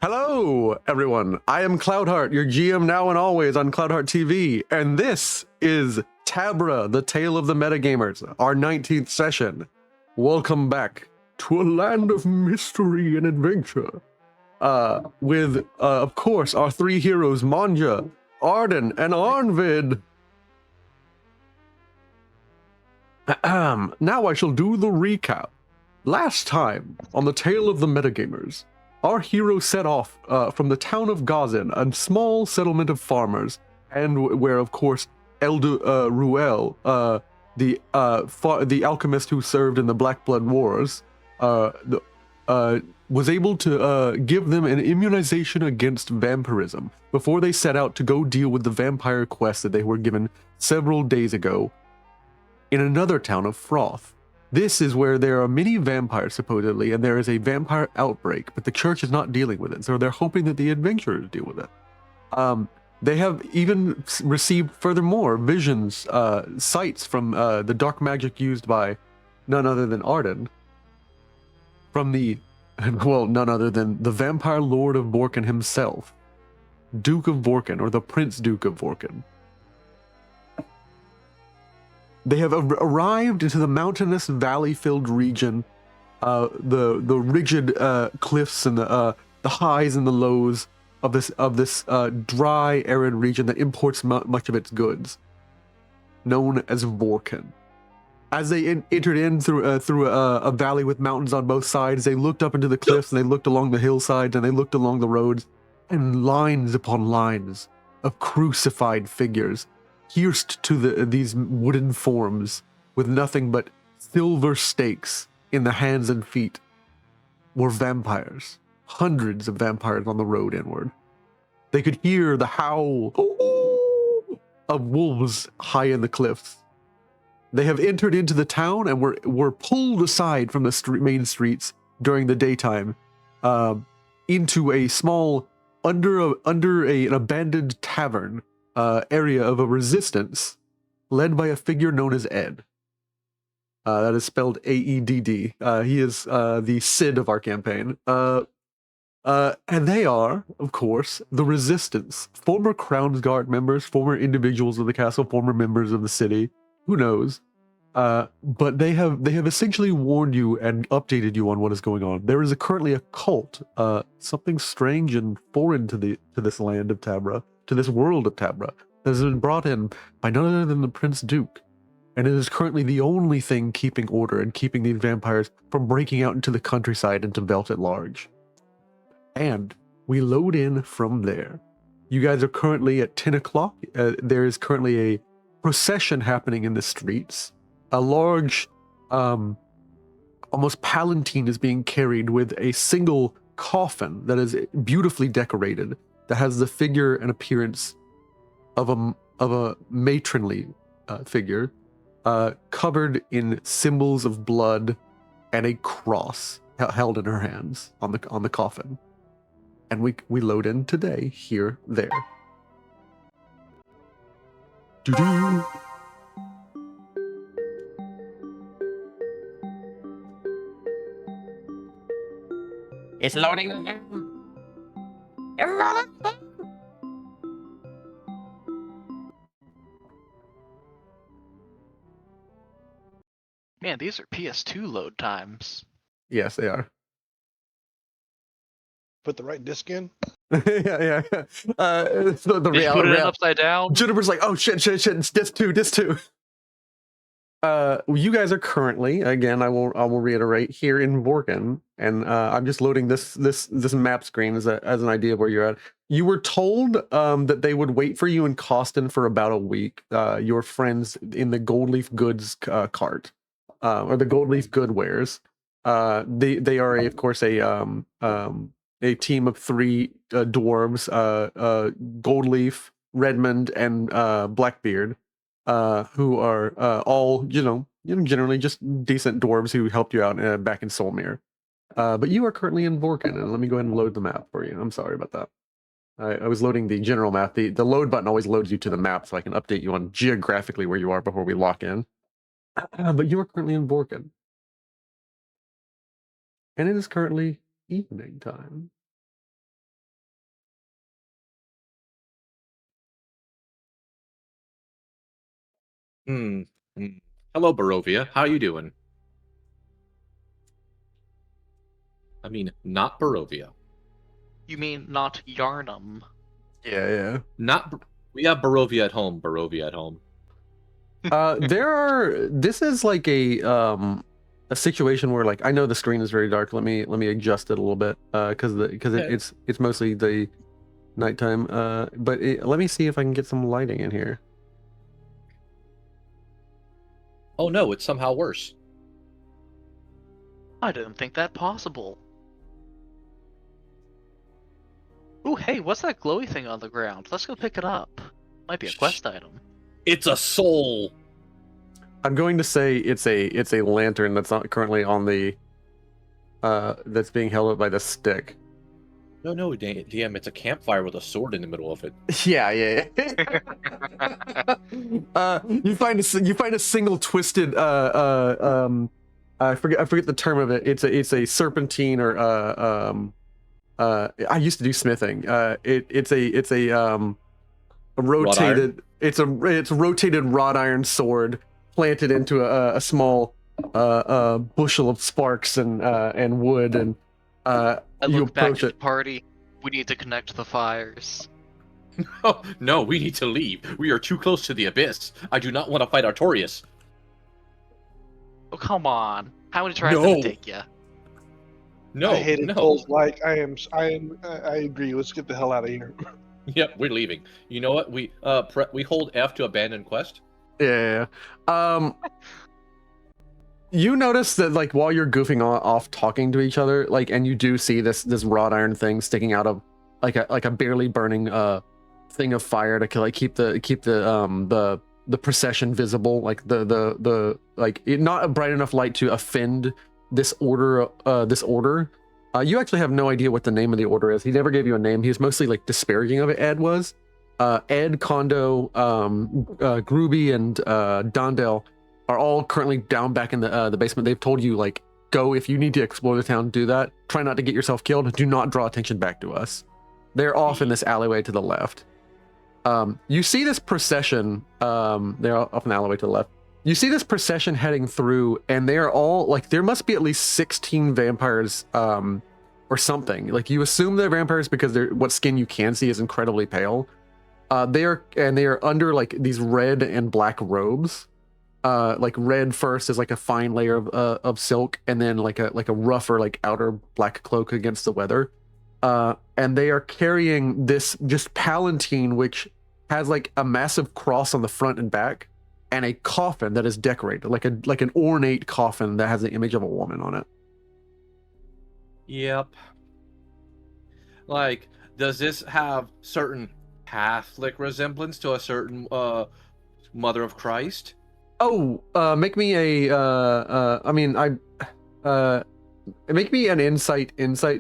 Hello, everyone. I am Cloudheart, your GM now and always on Cloudheart TV, and this is TABRA, the Tale of the Metagamers, our 19th session. Welcome back to a land of mystery and adventure. With, of course, our three heroes, Mon'ja, Arden, and Arnvid. Now I shall do the recap. Last time, on the Tale of the Metagamers, our hero set off from the town of Gazin, a small settlement of farmers, and where, of course, Elder Ruel, the alchemist who served in the Black Blood Wars, was able to give them an immunization against vampirism before they set out to go deal with the vampire quest that they were given several days ago in another town of Froth. This is where there are many vampires, supposedly, and there is a vampire outbreak, but the church is not dealing with it, so they're hoping that the adventurers deal with it. They have even received furthermore visions, sights from the dark magic used by none other than Arden, from none other than the vampire lord of Vorken himself, Duke of Vorken, or the Prince Duke of Vorken. They have arrived into the mountainous, valley-filled region, the rigid cliffs and the highs and the lows of this dry, arid region that imports much of its goods, known as Vorken. As they entered in through a valley with mountains on both sides, they looked up into the cliffs, and they looked along the hillsides, and they looked along the roads, and lines upon lines of crucified figures pierced to these wooden forms with nothing but silver stakes in the hands and feet were vampires. Hundreds of vampires on the road inward. They could hear the howl of wolves high in the cliffs. They have entered into the town and were pulled aside from the main streets during the daytime into a small, under an abandoned tavern area of a resistance led by a figure known as Ed. That is spelled A-E-D-D. He is the Cid of our campaign. And they are, of course, the Resistance. Former Crown's Guard members, former individuals of the castle, former members of the city. Who knows? But they have essentially warned you and updated you on what is going on. There is currently a cult, something strange and foreign to this land of TABRA, to this world of TABRA, that has been brought in by none other than the Prince Duke. And it is currently the only thing keeping order and keeping these vampires from breaking out into the countryside and to Velt at large. And we load in from there. You guys are currently at 10 o'clock. There is currently a procession happening in the streets. A large, almost palanquin is being carried with a single coffin that is beautifully decorated, that has the figure and appearance of a matronly figure, covered in symbols of blood and a cross held in her hands on the coffin. And we load in today, here, there. Doo-doo. It's loading now. Man, these are PS2 load times. Yes, they are. Put the right disc in. yeah. The Did you put it in upside down? Juniper's like, oh shit, it's disc two. You guys are currently, again, I will reiterate, here in Vorken, and I'm just loading this map screen as an idea of where you're at. You were told that they would wait for you in Coston for about a week. Your friends in the Goldleaf Goods cart, or the Goldleaf Goodwares. They are of course a team of three dwarves, Goldleaf, Redmond, and Blackbeard. Who are all, generally just decent dwarves who helped you out back in Solmere. But you are currently in Vorken, and let me go ahead and load the map for you. I'm sorry about that. I was loading the general map. The load button always loads you to the map, so I can update you on geographically where you are before we lock in. But you are currently in Vorken. And it is currently evening time. Hello, Barovia. How you doing? I mean, not Barovia. You mean not Yarnum? Yeah. We have Barovia at home. Barovia at home. This is like a situation where, like, I know the screen is very dark. Let me adjust it a little bit, because it's mostly the nighttime. But let me see if I can get some lighting in here. Oh no, it's somehow worse. I didn't think that possible. Ooh, hey, what's that glowy thing on the ground? Let's go pick it up. Might be a quest item. It's a soul. I'm going to say it's a lantern that's not currently on the that's being held up by the stick. No, DM, it's a campfire with a sword in the middle of it. Yeah. You find a single twisted I forget the term of it. It's a serpentine, or I used to do smithing. It's a rotated rotated wrought iron sword planted into a small bushel of sparks and wood, and I you look back approach at it. the party. We need to connect the fires. Oh, no, we need to leave. We are too close to the abyss. I do not want to fight Artorias. Oh, come on. How many tries did No. it take you? No, I hated no. Cole's like I agree. Let's get the hell out of here. Yep, we're leaving. You know what? We hold F to abandon quest. Yeah. You notice that, like, while you're goofing off talking to each other, like, and you do see this wrought iron thing sticking out of like a barely burning thing of fire to like keep the procession visible, like the like not a bright enough light to offend this order. You actually have no idea what the name of the order is. He never gave you a name. He was mostly like disparaging of it. Ed was. Ed, Kondo, Gruby, and Dondell are all currently down back in the basement. They've told you, like, go if you need to explore the town, do that. Try not to get yourself killed. Do not draw attention back to us. They're off in this alleyway to the left. You see this procession. They're off in the alleyway to the left. You see this procession heading through, and they're all like, there must be at least 16 vampires, or something. Like, you assume they're vampires because what skin you can see is incredibly pale. They are under like these red and black robes. Like, red first is like a fine layer of silk, and then like a rougher, like, outer black cloak against the weather. And they are carrying this just palanquin, which has like a massive cross on the front and back, and a coffin that is decorated like an ornate coffin that has the image of a woman on it. Yep. Like, does this have certain Catholic resemblance to a certain Mother of Christ? Oh, make me make me an insight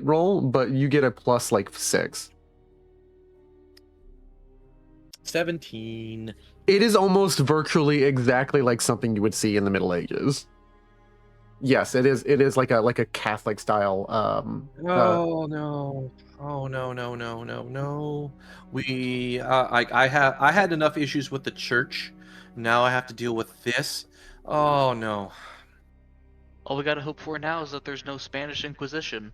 roll, but you get a plus like 6. 17. It is almost virtually exactly like something you would see in the Middle Ages. Yes, it is like a Catholic style. Oh no! Oh no! I had enough issues with the church. Now I have to deal with this. Oh no! All we gotta hope for now is that there's no Spanish Inquisition.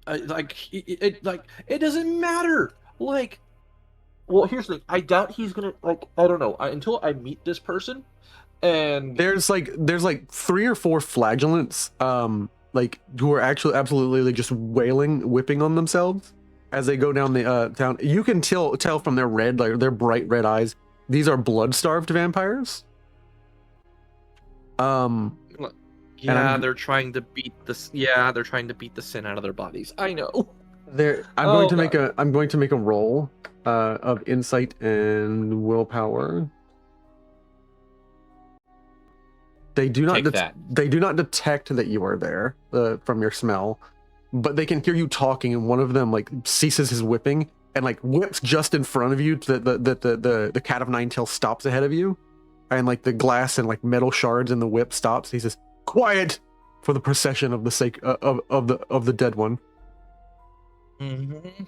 It doesn't matter. Like, well, here's the thing. I doubt he's gonna, like, I don't know, until I meet this person. And there's like 3 or 4 flagellants, like, who are actually absolutely just whipping on themselves as they go down the town. You can tell from their red, like their bright red eyes, these are blood-starved vampires. Yeah, they're trying to beat the they're trying to beat the sin out of their bodies. I know. I'm going to make a roll of insight and willpower. They do not detect that you are there from your smell, but they can hear you talking, and one of them like ceases his whipping and like whips just in front of you. The cat of nine tails stops ahead of you, and like the glass and like metal shards in the whip stops. He says, "Quiet, for the procession of the sake of the dead one." Mm-hmm.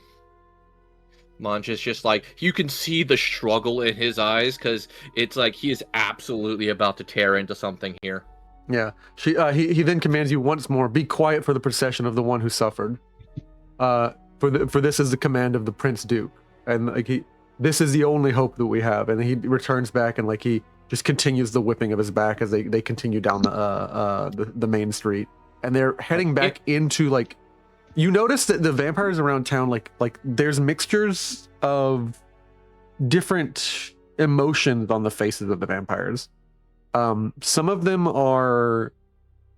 Mon'ja's just like, you can see the struggle in his eyes because it's like he is absolutely about to tear into something here. Yeah. He then commands you once more, be quiet for the procession of the one who suffered. For this is the command of the Prince Duke. And like this is the only hope that we have. And he returns back and like he just continues the whipping of his back as they continue down the main street. And they're heading back into like, you notice that the vampires around town, like there's mixtures of different emotions on the faces of the vampires. Some of them are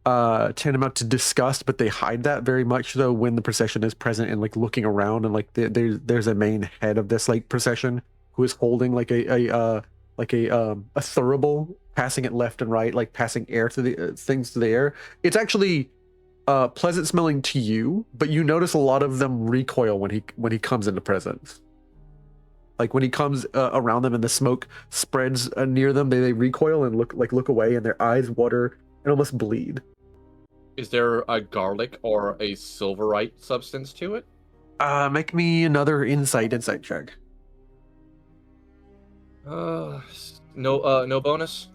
tantamount to disgust, but they hide that very much though when the procession is present and like looking around, and like there's a main head of this like procession who is holding like a thurible, passing it left and right, like passing air to the things to the air. It's actually pleasant smelling to you, but you notice a lot of them recoil when he comes into presence. Like when he comes around them and the smoke spreads near them, they recoil and look away, and their eyes water and almost bleed. Is there a garlic or a silverite substance to it? Make me another insight check. No bonus.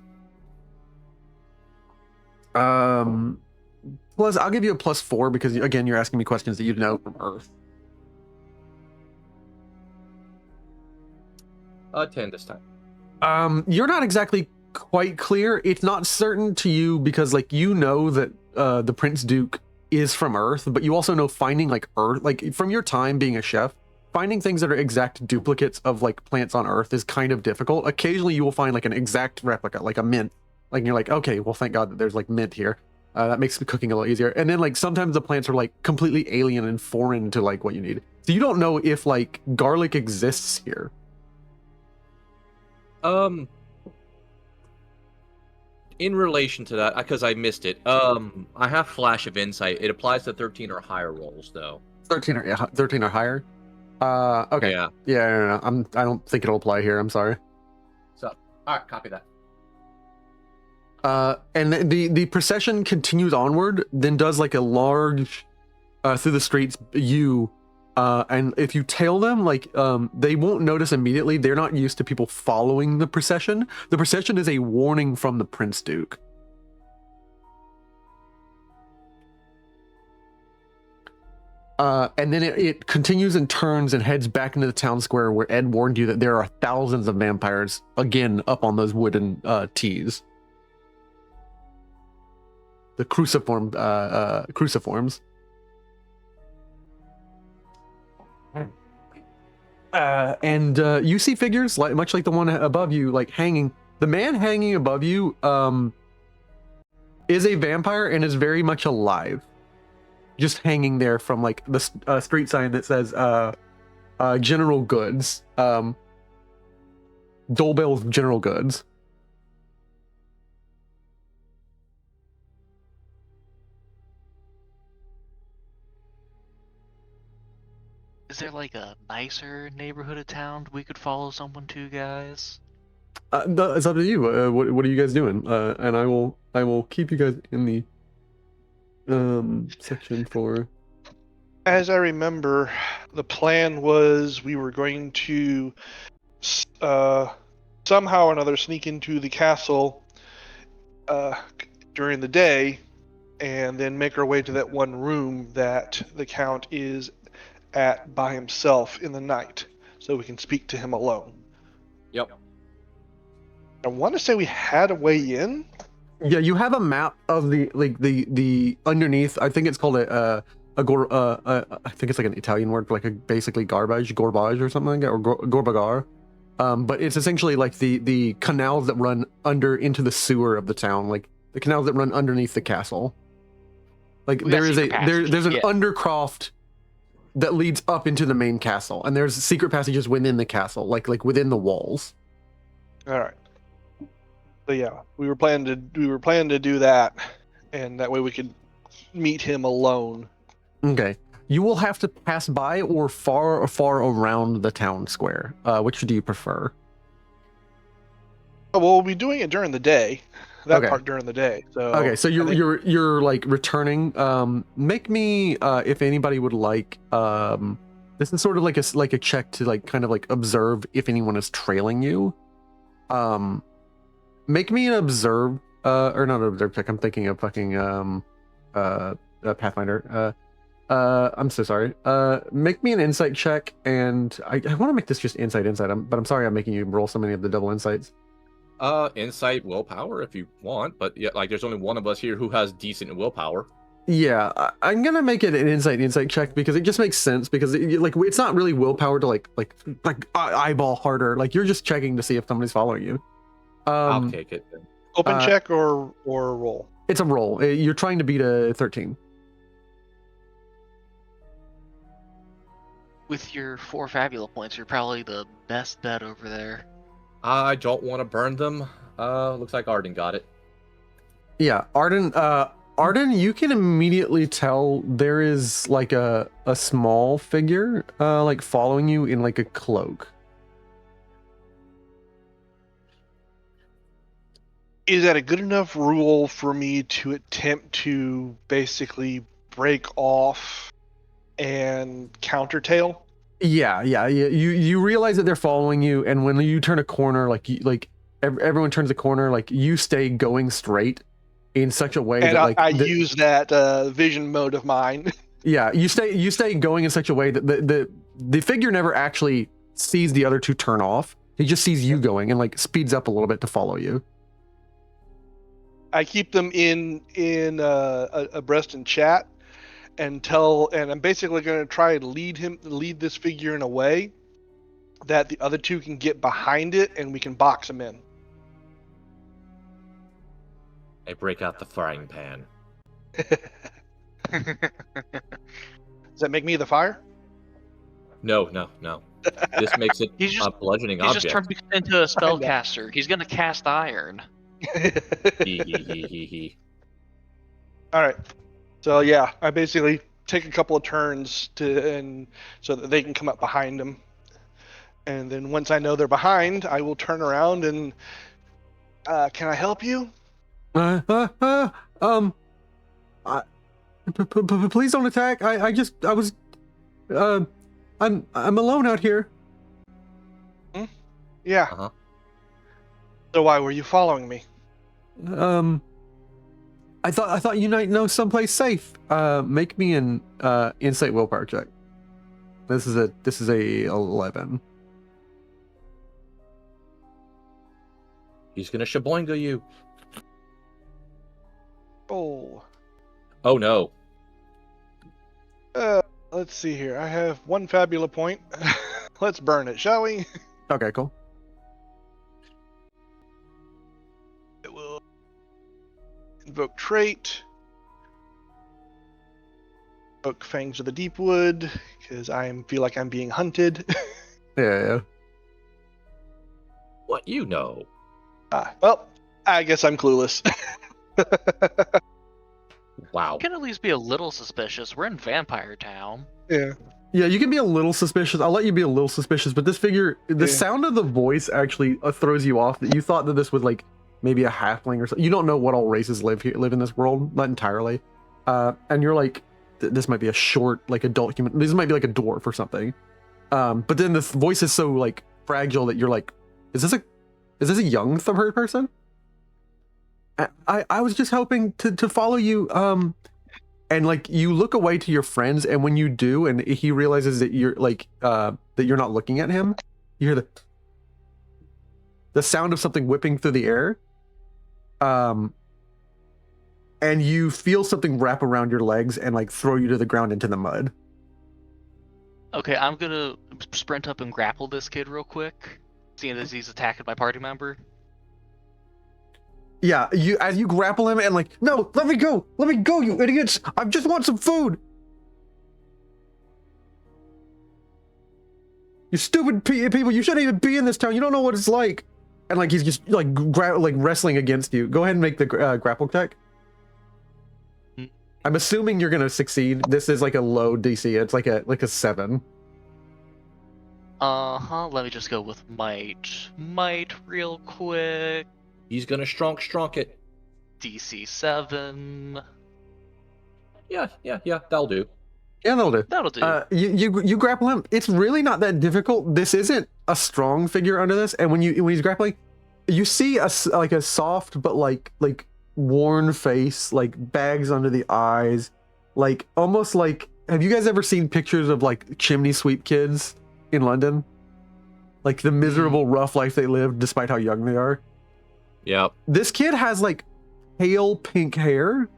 Plus, I'll give you a +4 because again, you're asking me questions that you know from Earth. 10 this time. You're not exactly quite clear. It's not certain to you because like you know that the Prince Duke is from Earth, but you also know finding like Earth, like from your time being a chef, finding things that are exact duplicates of like plants on Earth is kind of difficult. Occasionally you will find like an exact replica, like a mint. Like you're like, okay, well thank God that there's like mint here. That makes the cooking a little easier. And then like sometimes the plants are like completely alien and foreign to like what you need. So you don't know if like garlic exists here. In relation to that, because I missed it, I have Flash of Insight. It applies to 13 or higher rolls, though. 13 or higher? Okay. Yeah. Yeah, no. I don't think it'll apply here. I'm sorry. So, all right, copy that. And the procession continues onward, then does like a large through the streets and if you tail them, like they won't notice immediately. They're not used to people following the procession. The procession is a warning from the Prince Duke. And then it continues and turns and heads back into the town square where Ed warned you that there are thousands of vampires again up on those wooden T's. The cruciforms. And you see figures much like the one above you, like hanging. The man hanging above you is a vampire and is very much alive, just hanging there from like the street sign that says General Goods, Dolebell's General Goods. Is there like a nicer neighborhood of town we could follow someone to, guys? It's up to you. What are you guys doing? And I will keep you guys in the section for. As I remember, the plan was we were going to somehow or another sneak into the castle during the day, and then make our way to that one room that the Count is at by himself in the night, so we can speak to him alone. Yep. I want to say we had a way in. Yeah, you have a map of the underneath. I think it's called I think it's like an Italian word for like a basically garbage or something like that, or gorbagar. But it's essentially like the canals that run under into the sewer of the town, like the canals that run underneath the castle. Like there's an undercroft that leads up into the main castle, and there's secret passages within the castle, like within the walls. All right. So yeah, we were planning to do that, and that way we could meet him alone. Okay. You will have to pass by or far around the town square. Which do you prefer? Oh, well, we'll be doing it during the day. that Okay. part during the day. So Okay, so I think- you're like returning. Make me if anybody would like. This is sort of like a check to like kind of like observe if anyone is trailing you. Make me an observe or not an observe check. I'm thinking of fucking Pathfinder. I'm so sorry. Make me an insight check, and I want to make this just insight. But I'm sorry I'm making you roll so many of the double insights. Insight, willpower, if you want, but yeah, like there's only one of us here who has decent willpower. Yeah, I'm gonna make it an insight check because it just makes sense because like it's not really willpower to like eyeball harder. Like you're just checking to see if somebody's following you. I'll take it then. open check or roll. It's a roll. You're trying to beat a 13. With your 4 Fabula points, you're probably the best bet over there. I don't want to burn them. Looks like Arden got it. Yeah, Arden, you can immediately tell there is like a small figure like following you in like a cloak. Is that a good enough rule for me to attempt to basically break off and countertail? Yeah. You realize that they're following you, and when you turn a corner, everyone turns a corner, like you stay going straight in such a way And that like I use that vision mode of mine. yeah, you stay going in such a way that the figure never actually sees the other two turn off. He just sees you going and like speeds up a little bit to follow you. I keep them in abreast in chat and I'm basically going to try and lead this figure in a way that the other two can get behind it and we can box them in. I break out the frying pan. Does that make me the fire? No. This makes it He's just- a bludgeoning He's object. just turned into a spellcaster. He's gonna cast iron. He. All right. So yeah, I basically take a couple of turns so that they can come up behind them, and then once I know they're behind, I will turn around and can I help you? Please don't attack. I'm alone out here. Yeah. Uh-huh. So why were you following me? I thought you might know someplace safe. Make me an insight willpower check. This is a 11. He's gonna shaboinga you. Oh. Oh no. Let's see here. I have 1 Fabula point. Let's burn it, shall we? Okay, cool. It will invoke trait. Invoke Fangs of the Deepwood, because I feel like I'm being hunted. Yeah. What you know? Well, I guess I'm clueless. Wow. You can at least be a little suspicious. We're in Vampire Town. Yeah. Yeah, you can be a little suspicious. I'll let you be a little suspicious, but this figure, the Yeah. sound of the voice actually throws you off. That you thought that this was like maybe a halfling or something. You don't know what all races live in this world, not entirely. And you're like, this might be a short, like adult human. This might be like a dwarf or something. But then the voice is so like fragile that you're like, is this a young third person? I was just hoping to follow you. And like you look away to your friends, and when you do, and he realizes that you're like that you're not looking at him, you hear the sound of something whipping through the air. And you feel something wrap around your legs and like throw you to the ground into the mud. Okay, I'm gonna sprint up and grapple this kid real quick, seeing as he's attacking my party member. Yeah, as you grapple him and like, no, let me go, you idiots! I just want some food. You stupid people! You shouldn't even be in this town. You don't know what it's like. And like he's just like wrestling against you. Go ahead and make the grapple check. I'm assuming you're gonna succeed. This is like a low DC. It's like a 7. Let me just go with might real quick. He's gonna strong it. DC 7. Yeah, that'll do. Yeah, that'll do. That'll do. You grapple him. It's really not that difficult. This isn't a strong figure under this, and when he's grappling, you see a soft but like worn face, like bags under the eyes, like almost like. Have you guys ever seen pictures of like chimney sweep kids in London? Like the miserable, rough life they live, despite how young they are. Yeah. This kid has like pale pink hair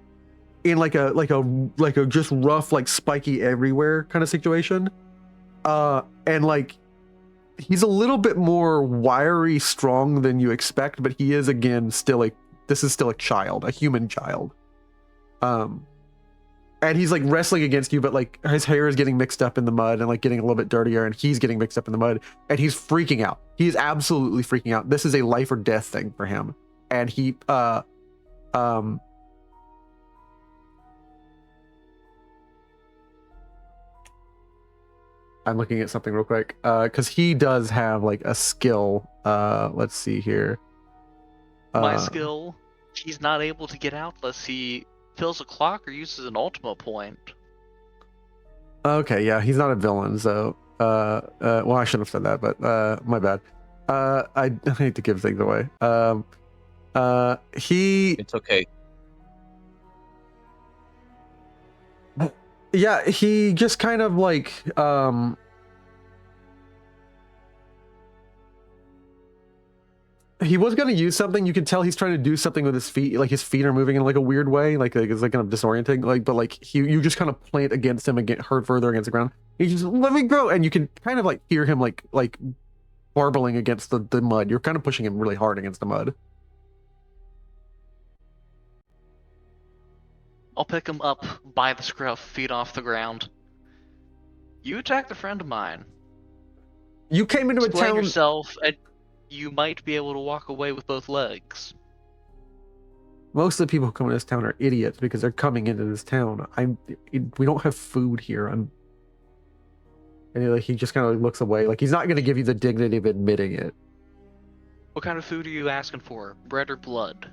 in like a just rough, like spiky everywhere kind of situation. And like he's a little bit more wiry, strong than you expect, but he is again this is still a child, a human child. And he's like wrestling against you, but like his hair is getting mixed up in the mud and like getting a little bit dirtier, and he's getting mixed up in the mud, and he's freaking out. He's absolutely freaking out. This is a life or death thing for him. And he I'm looking at something real quick because he does have like a skill. Let's see here. My skill, he's not able to get out unless he fills a clock or uses an Ultima point. Okay, yeah, he's not a villain, so well, I shouldn't have said that, but my bad. I hate to give things away. It's okay. Yeah, he just kind of like he was gonna use something. You can tell he's trying to do something with his feet, like his feet are moving in like a weird way, like it's like kind of disorienting. Like, but like you just kind of plant against him and get hurt further against the ground. He just let me go, and you can kind of like hear him like barbling against the mud. You're kind of pushing him really hard against the mud. I'll pick him up by the scruff, feet off the ground. You attacked a friend of mine. You came into Explain a town. yourself, and you might be able to walk away with both legs. Most of the people who come to this town are idiots because they're coming into this town. We don't have food here. And he just kind of looks away. Like he's not going to give you the dignity of admitting it. What kind of food are you asking for? Bread or blood?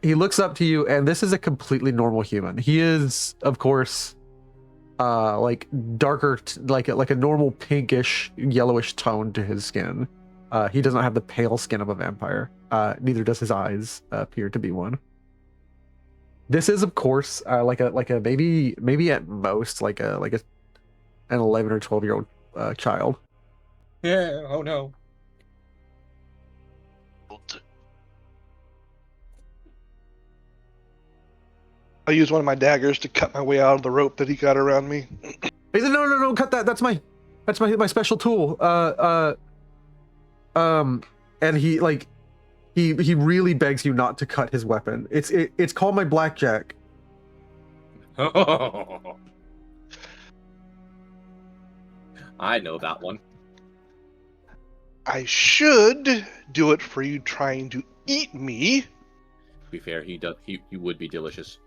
He looks up to you, and this is a completely normal human. He is, of course, like darker, like a normal pinkish, yellowish tone to his skin. He does not have the pale skin of a vampire. Neither does his eyes appear to be one. This is, of course, like a maybe at most like an 11 or 12-year-old child. Yeah. Oh no. I use one of my daggers to cut my way out of the rope that he got around me. He said, "No, cut that. That's my special tool." And he like he really begs you not to cut his weapon. It's called my blackjack. I know that one. I should do it for you trying to eat me. To be fair, he would be delicious.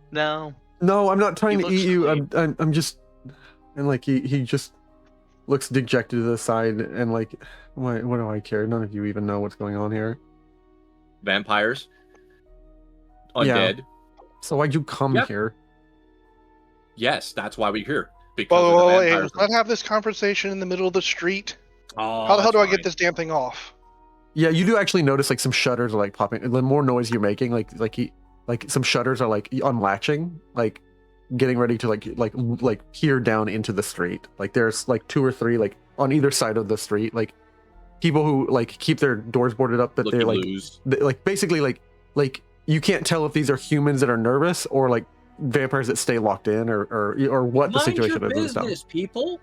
No. No, I'm not trying He to looks eat you. sweet. I'm just, and like he just looks dejected to the side and like, what do I care? None of you even know what's going on here. Vampires. Yeah. Undead. So why'd you come Yep. here? Yes, that's why we're here. Because Oh, of the wait, vampires. let's not have this conversation in the middle of the street. Oh, How the hell do I that's get this damn thing off? Yeah, you do actually notice like some shutters are like popping. The more noise you're making, like some shutters are like unlatching, like getting ready to like peer down into the street. Like there's like 2 or 3 like on either side of the street, like people who like keep their doors boarded up, but they're like like basically like you can't tell if these are humans that are nervous or like vampires that stay locked in or what the situation is. Mind your business, people.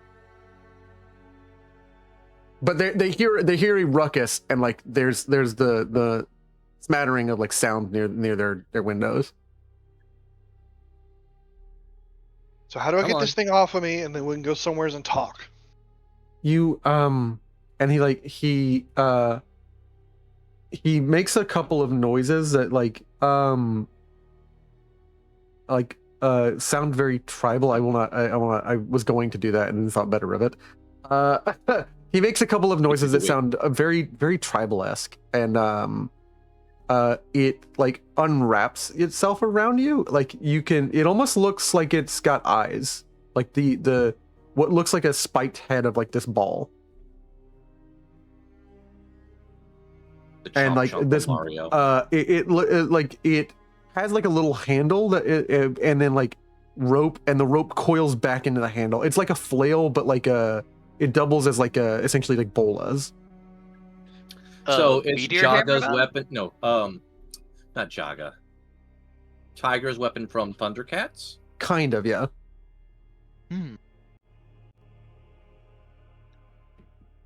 But they hear a ruckus, and like there's the smattering of like sound near their windows. So how do I Come get on. this thing off of me, and then we can go somewheres and talk? You and he makes a couple of noises that sound very tribal. I was going to do that and then thought better of it. He makes a couple of noises that sound very, very tribal-esque, and it like unwraps itself around you. Like it almost looks like it's got eyes, like the what looks like a spiked head of like this ball. The And chomp like chomp this, from Mario. it has like a little handle that and then like rope, and the rope coils back into the handle. It's like a flail, but like it doubles as like essentially like bolas. So it's meteor hammer Jaga's then? weapon. No, not Jaga. Tiger's weapon from Thundercats. Kind of, yeah. Hmm.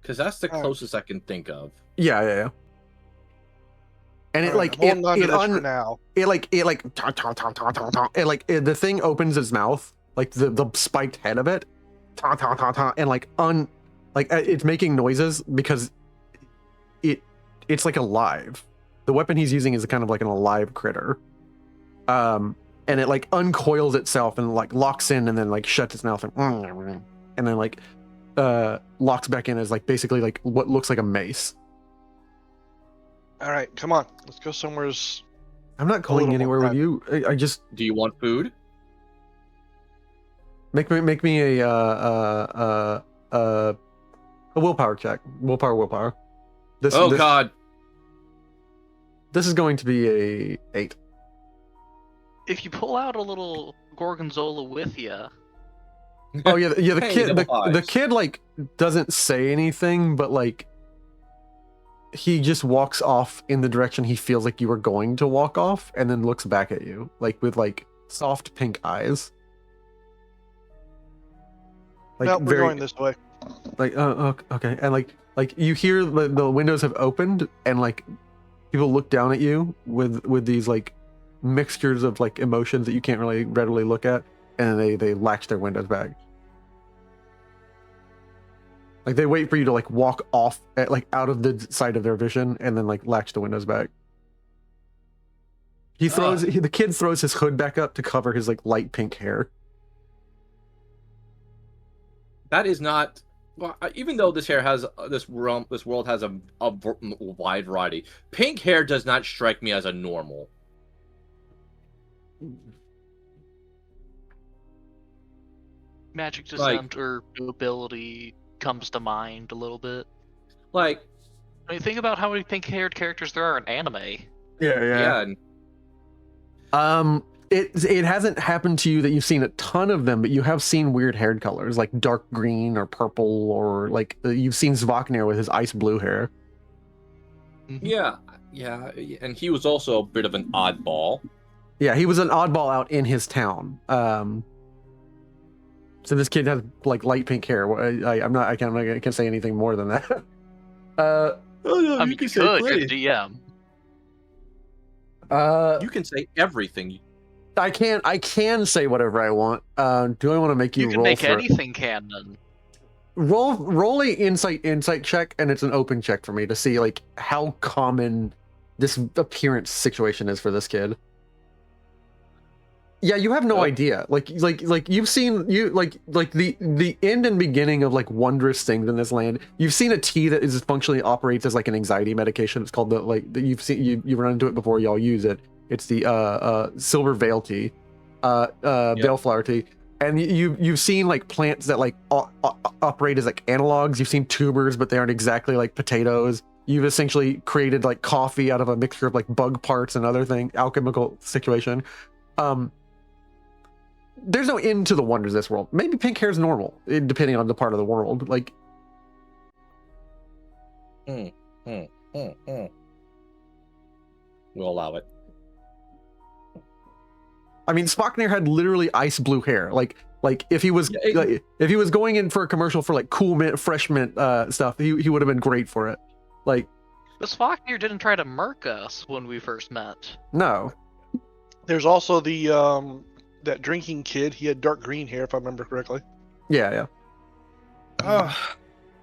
Because that's the Oh. closest I can think of. Yeah. And it All right, like I'm holding on to this for now. the thing opens its mouth, like the spiked head of it, and like it's making noises because it's like alive. The weapon he's using is kind of like an alive critter. And it like uncoils itself and like locks in and then like shuts its mouth and then like locks back in as like basically like what looks like a mace. All right, come on. Let's go somewhere. I'm not going little anywhere more with you. I just Do you want food? make me a willpower check. Willpower. This God. This is going to be a 8. If you pull out a little gorgonzola with you, Oh yeah, the Hey, kid double the eyes. kid like doesn't say anything, but like he just walks off in the direction he feels like you were going to walk off, and then looks back at you like with like soft pink eyes. Like No, we're going this way. like okay, and like you hear the windows have opened, and like people look down at you with these like mixtures of like emotions that you can't really readily look at, and they latch their windows back. Like they wait for you to like walk off at, like out of the side of their vision, and then like latch the windows back. The kid throws his hood back up to cover his like light pink hair. That is not. Well, even though this hair has this world has a wide variety. Pink hair does not strike me as a normal. magic Like- descent or ability comes to mind a little bit. Like, I mean, think about how many pink-haired characters there are in anime. yeah, and It hasn't happened to you that you've seen a ton of them, but you have seen weird haired colors like dark green or purple, or like you've seen Svaknir with his ice blue hair. yeah, and he was also a bit of an oddball. Yeah, he was an oddball out in his town. So this kid has like light pink hair. I can't say anything more than that. Oh no, I mean, you could, you're the DM. You can say everything. I can say whatever I want. Do I want to make you You can roll make for anything canon. roll a insight check, and it's an open check for me to see like how common this appearance situation is for this kid. Yeah, you have no idea. Like you've seen the end and beginning of like wondrous things in this land. You've seen a tea that is functionally operates as like an anxiety medication. It's called you've seen you run into it before. Y'all use it. It's the silver veil tea, veil flower tea. And you've seen like plants that like operate as like analogs. You've seen tubers, but they aren't exactly like potatoes. You've essentially created like coffee out of a mixture of like bug parts and other thing, alchemical situation. There's no end to the wonders of this world. Maybe pink hair is normal, depending on the part of the world. Like, We'll allow it. I mean, Svaknir had literally ice blue hair. Like if he was if he was going in for a commercial for like cool mint, fresh mint stuff, he would have been great for it. Like, But Svaknir didn't try to murk us when we first met. no. There's also the that drinking kid. He had dark green hair, if I remember correctly. Yeah.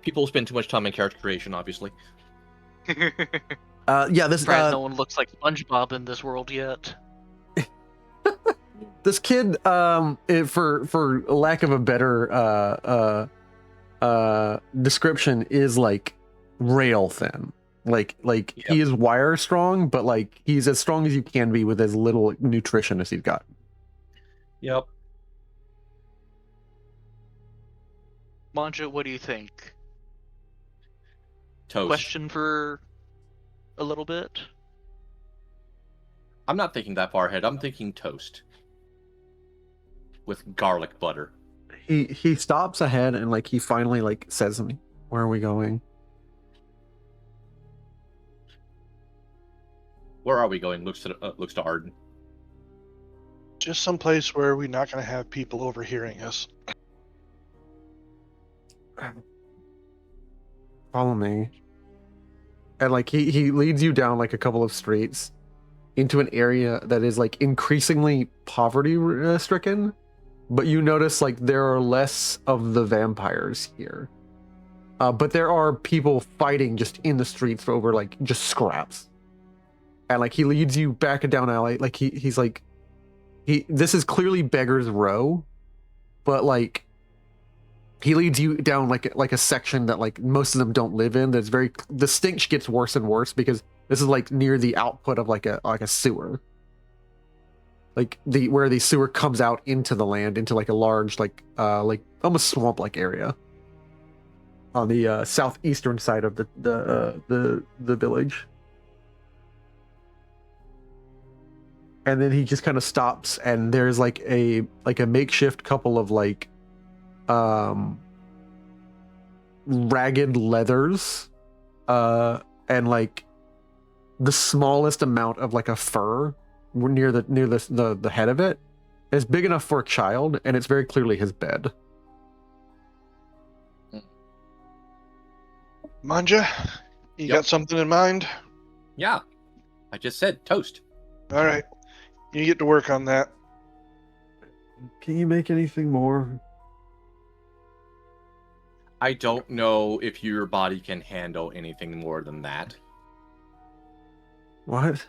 People spend too much time in character creation, obviously. This Surprised no one looks like SpongeBob in this world yet. this kid, for lack of a better description, is like rail thin. Like he is wire strong, but like he's as strong as you can be with as little nutrition as he's got. Yep. Mon'ja, what do you think? Toast. Question for a little bit? I'm not thinking that far ahead. I'm thinking toast with garlic butter. He stops ahead and like he finally like says to me, "Where are we going?" Where are we going? Looks to Arden. Just someplace where we're not going to have people overhearing us. Follow me. And like he leads you down like a couple of streets into an area that is like increasingly poverty stricken, but you notice like there are less of the vampires here. But there are people fighting just in the streets over like just scraps. And like he leads you back a down alley. Like he's like this is clearly Beggar's Row, but like he leads you down like a section that like most of them don't live in. That's very, the stench gets worse and worse because this is like near the output of like a sewer. Like where the sewer comes out into the land, into like a large like almost swamp like area on the southeastern side of the village. And then he just kind of stops, and there's like a makeshift couple of like ragged leathers and like the smallest amount of like a fur near the head of it is big enough for a child, and it's very clearly his bed. Mon'ja, you got something in mind? Yeah, I just said toast. All right, you get to work on that. Can you make anything more? I don't know if your body can handle anything more than that. What?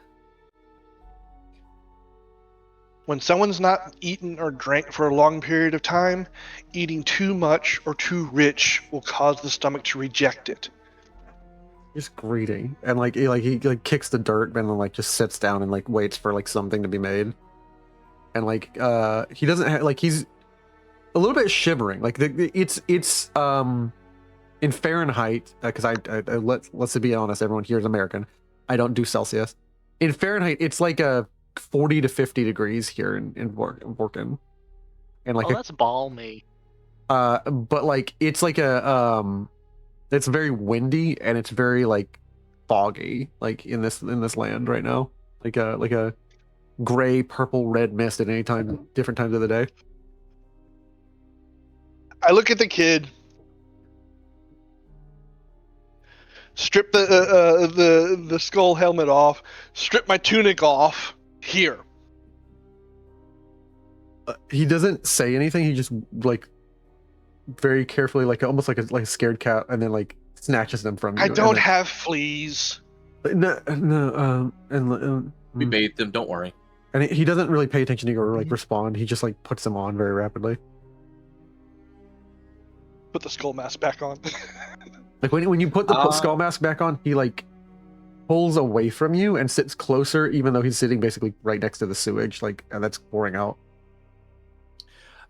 When someone's not eaten or drank for a long period of time, eating too much or too rich will cause the stomach to reject it. Just greedy, and like he kicks the dirt and then like just sits down and like waits for like something to be made, and like he doesn't have like he's a little bit shivering. Like it's in Fahrenheit, because let's be honest, everyone here is American. I don't do Celsius. In Fahrenheit, it's like a 40 to 50 degrees here in Vorken, and like that's balmy. but like it's like it's very windy and it's very like foggy, like in this land right now, like a gray, purple, red mist at any time, different times of the day. I look at the kid, strip the skull helmet off, strip my tunic off. Here. He doesn't say anything. He just like very carefully, like almost like a scared cat, and then like snatches them from you. I don't have fleas. No. We bathed them. Don't worry. And he doesn't really pay attention to you or like respond. He just like puts them on very rapidly. Put the skull mask back on. Like when you put the skull mask back on, he like pulls away from you and sits closer, even though he's sitting basically right next to the sewage, like, and that's pouring out.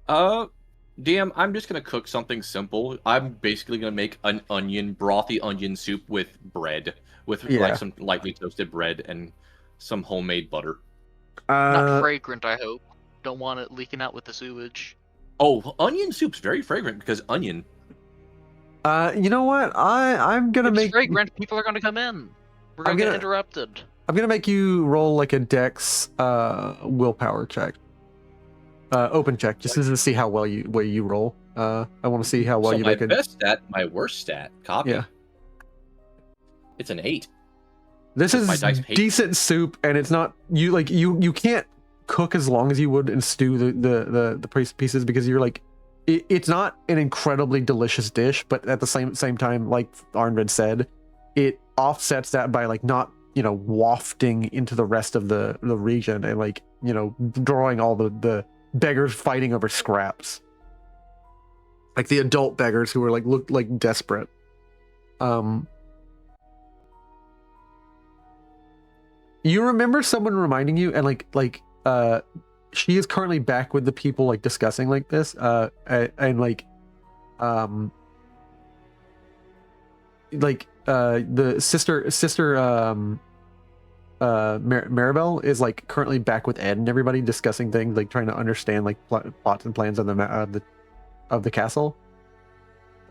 DM, I'm just gonna cook something simple. I'm basically gonna make an brothy onion soup with bread, with like some lightly toasted bread and some homemade butter. Not fragrant, I hope. Don't want it leaking out with the sewage. Oh, onion soup's very fragrant because onion. You know what? I'm gonna make fragrant. People are gonna come in. We're gonna get interrupted. I'm gonna make you roll like a Dex willpower check. Open check, just to see how well you roll. I want to see how well you make it. My best stat, my worst stat. Copy. Yeah. It's an 8. This is decent soup, and it's not you can't cook as long as you would and stew the pieces, because you're like it's not an incredibly delicious dish, but at the same time, like Arnvid said, it offsets that by like not wafting into the rest of the region and like drawing all the beggars fighting over scraps, like the adult beggars who were like looked like desperate. You remember someone reminding you, and she is currently back with the people like discussing like this, and the sister Maribel is like currently back with Ed and everybody discussing things, like trying to understand like plots and plans of the castle.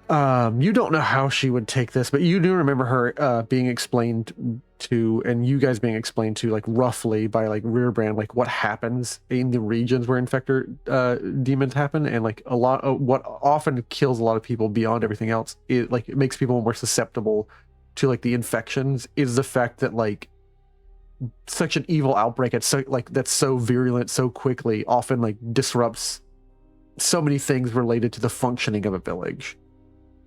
You don't know how she would take this, but you do remember her being explained to, and you guys being explained to, like roughly by like Rearbrand, like what happens in the regions where infector demons happen, and like a lot of what often kills a lot of people beyond everything else, it makes people more susceptible to like the infections, is the fact that like such an evil outbreak that's so virulent so quickly often like disrupts so many things related to the functioning of a village.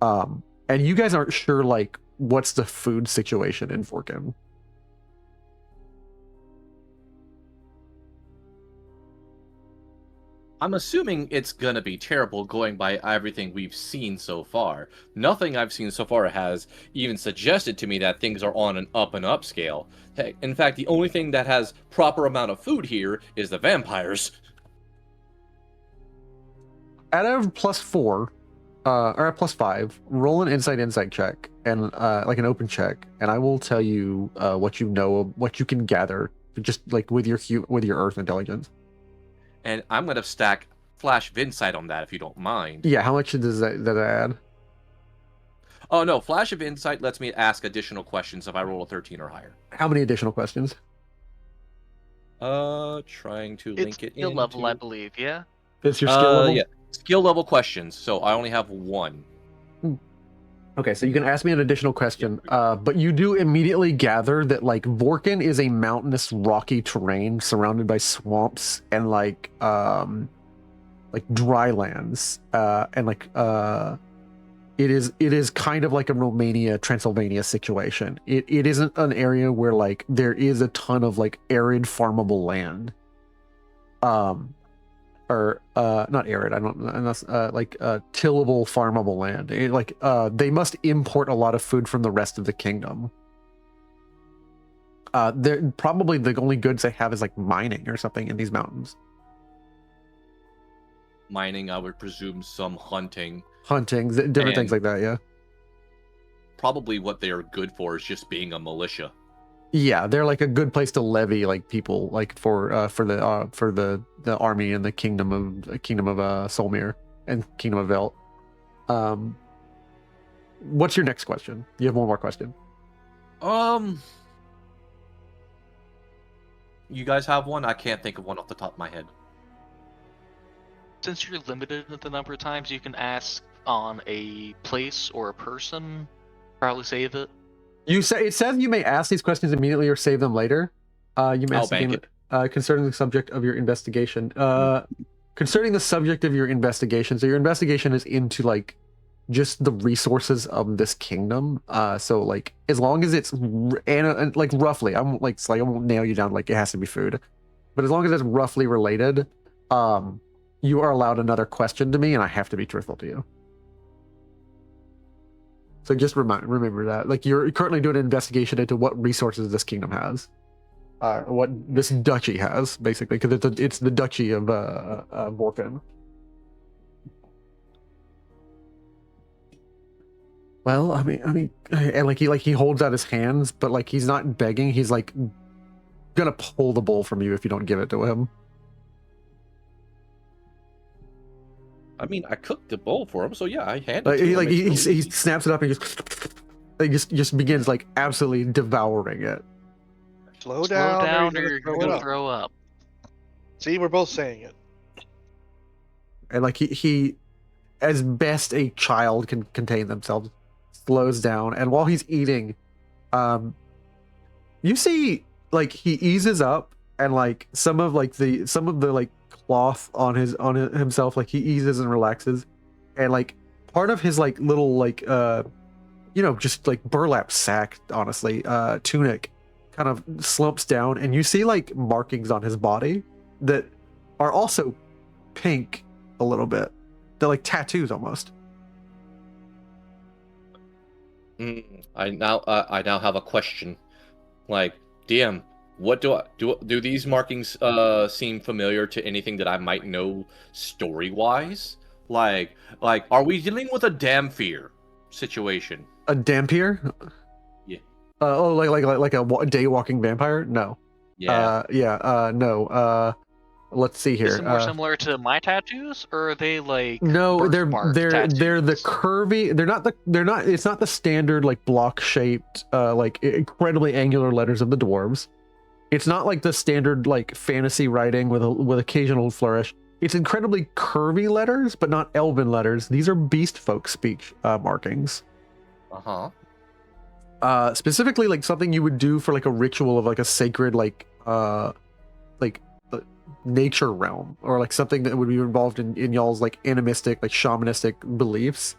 And you guys aren't sure like what's the food situation in Volkung. I'm assuming it's gonna be terrible going by everything we've seen so far. Nothing I've seen so far has even suggested to me that things are on an up and up scale. Heck, in fact, the only thing that has proper amount of food here is the vampires. Out of +4, or at +5, roll an insight check and like an open check, and I will tell you what you know, what you can gather, just like with your Earth intelligence. And I'm gonna stack Flash of Insight on that if you don't mind. Yeah, how much does that add? Oh no, Flash of Insight lets me ask additional questions if I roll a 13 or higher. How many additional questions? Trying to link it skill in. level, I believe. Yeah. It's your skill level? Yeah, skill level questions. So I only have one. Okay, so you can ask me an additional question, but you do immediately gather that like Volkung is a mountainous, rocky terrain surrounded by swamps and like dry lands, and like it is kind of like a Romania, Transylvania situation. It isn't an area where like there is a ton of like arid farmable land. Or not arid, tillable farmable land. They must import a lot of food from the rest of the kingdom. They're probably the only goods they have is like mining or something in these mountains. Mining, I would presume some hunting. Different things like that, yeah. Probably what they are good for is just being a militia. Yeah, they're like a good place to levy like people like for the army and the kingdom of Solmir and Kingdom of Velt. What's your next question? You have one more question. You guys have one? I can't think of one off the top of my head. Since you're limited in the number of times you can ask on a place or a person, probably save it. It says you may ask these questions immediately or save them later. You may ask bank them concerning the subject of your investigation. Concerning the subject of your investigation, so your investigation is into like just the resources of this kingdom. So like as long as it's and like roughly, I won't nail you down like it has to be food, but as long as it's roughly related, you are allowed another question to me, and I have to be truthful to you. So just remember that. Like you're currently doing an investigation into what resources this kingdom has, what this duchy has, basically, because it's the duchy of Volkung. Well, I mean, and like he holds out his hands, but like he's not begging. He's like gonna pull the bowl from you if you don't give it to him. I mean, I cooked the bowl for him, so yeah, I hand it to him. He snaps it up and just begins like absolutely devouring it. Slow down or you're gonna throw up. See, we're both saying it. And like he as best a child can contain themselves, slows down, and while he's eating, you see like he eases up, and like some of the like cloth on himself, like he eases and relaxes, and like part of his like little like just like burlap sack, honestly, tunic kind of slumps down, and you see like markings on his body that are also pink a little bit. They're like tattoos almost. I now have a question. Like, DM, What do these markings seem familiar to anything that I might know story-wise? Like, are we dealing with a Damphir situation? A Dampier? Yeah. Like a day walking vampire? No. Yeah. No. Let's see here. Is it more similar to my tattoos, or are they like No, they're birthmark the tattoos? curvy. They're not. It's not the standard like block shaped like incredibly angular letters of the dwarves. It's not like the standard like fantasy writing with occasional flourish. It's incredibly curvy letters, but not elven letters. These are beastfolk speech markings. Specifically like something you would do for like a ritual of like a sacred like nature realm, or like something that would be involved in y'all's like animistic like shamanistic beliefs,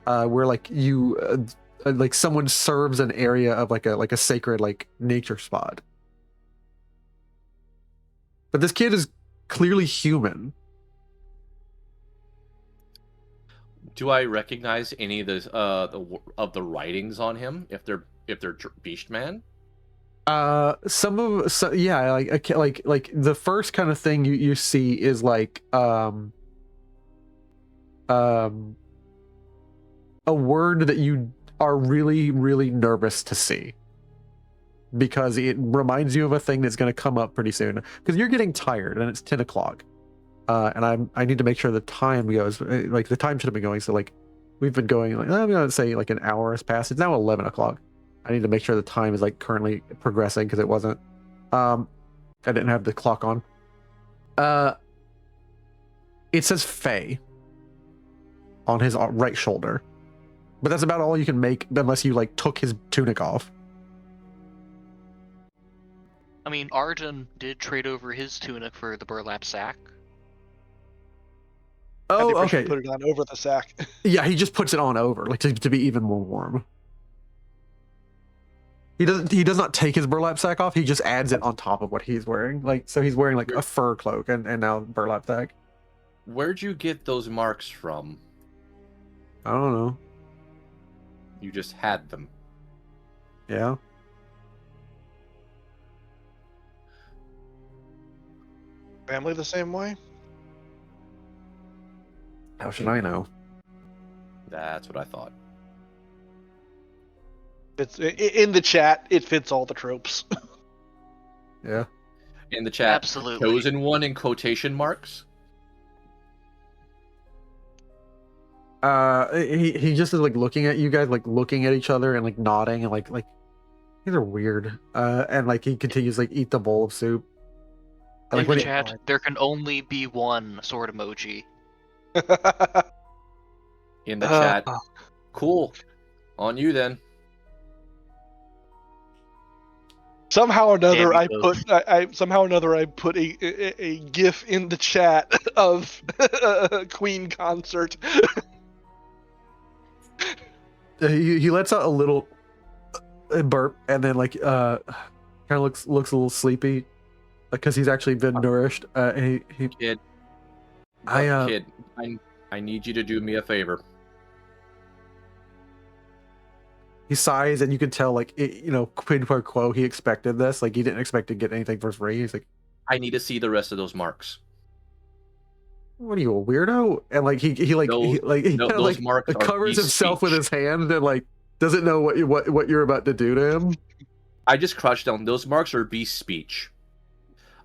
where like you like someone serves an area of like a sacred like nature spot. But this kid is clearly human. Do I recognize any of those of the writings on him if they're Beastman? Yeah, like the first kind of thing you see is like a word that you are really really nervous to see, because it reminds you of a thing that's going to come up pretty soon, because you're getting tired and it's 10 o'clock, and I need to make sure the time goes, like the time should have been going, so like we've been going like, I'm gonna say like an hour has passed. It's now 11 o'clock. I need to make sure the time is like currently progressing, because it wasn't. I didn't have the clock on. It says Fae on his right shoulder, but that's about all you can make unless you like took his tunic off. I mean, Arjun did trade over his tunic for the burlap sack. I think Oh, we should okay. put it on over the sack. Yeah, he just puts it on over, like to be even more warm. He does not take his burlap sack off. He just adds it on top of what he's wearing. Like, so he's wearing like a fur cloak and now burlap sack. Where'd you get those marks from? I don't know. You just had them. Yeah. Family the same way? How should I know? That's what I thought. It's in the chat. It fits all the tropes. Yeah. In the chat, Absolutely. chosen one in quotation marks. He just is like looking at you guys, like looking at each other and like nodding and like these are weird. And like he continues like eat the bowl of soup. And, like, In when the he- chat, there can only be one sword emoji. In the chat. Cool. On you then. Somehow or another, Damn I you put I put a GIF in the chat of a Queen concert. he lets out a little burp and then like kind of looks a little sleepy, because he's actually been nourished. And he Kid. I Kid, I need you to do me a favor. he sighs, and you can tell like quid pro quo, he expected this. Like he didn't expect to get anything for free. He's like, I need to see the rest of those marks. what are you, a weirdo? And like he kind of those like marks are covers beast himself with speech. his hand and like doesn't know what you're about to do to him. I just crouched down. Those marks are beast speech.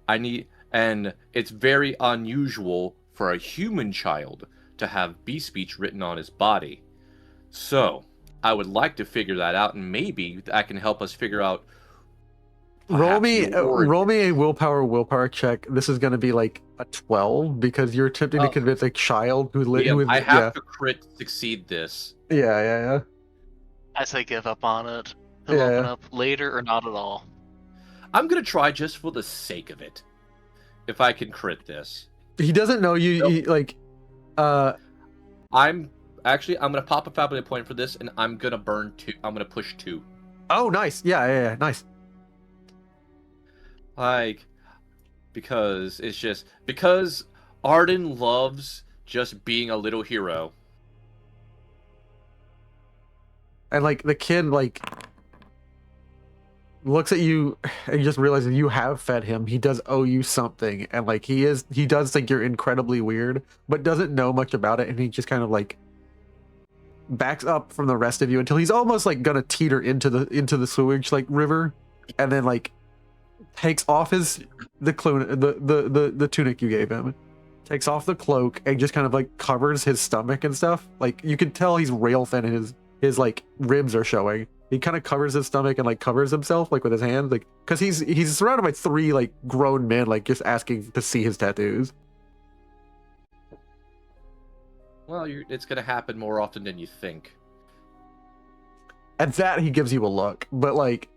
And it's very unusual for a human child to have beast speech written on his body. So, I would like to figure that out, and maybe that can help us figure out. Roll me perhaps your origin. a willpower check. This is going to be like a 12, because you're attempting to convince a child who Liam, lives. I have to crit succeed this. Yeah. I say give up on it. He'll Yeah. open up later or not at all. I'm gonna try just for the sake of it. If I can crit this. He doesn't know you. Nope. He, like, I'm gonna pop a Fabula point for this, and I'm gonna burn 2. I'm gonna push 2. Oh, nice. Yeah, nice. Like, because Arden loves just being a little hero. And like the kid, like looks at you and just realizes you have fed him. He does owe you something, and like he does think you're incredibly weird, but doesn't know much about it, and he just kind of like backs up from the rest of you until he's almost like gonna teeter into the sewage like river, and then like takes off the tunic you gave him, takes off the cloak, and just kind of like covers his stomach and stuff. Like you can tell he's rail thin, and his like ribs are showing. He kind of covers his stomach and like covers himself like with his hands, like because he's surrounded by 3 like grown men like just asking to see his tattoos. Well, it's gonna happen more often than you think. At that, he gives you a look, but like,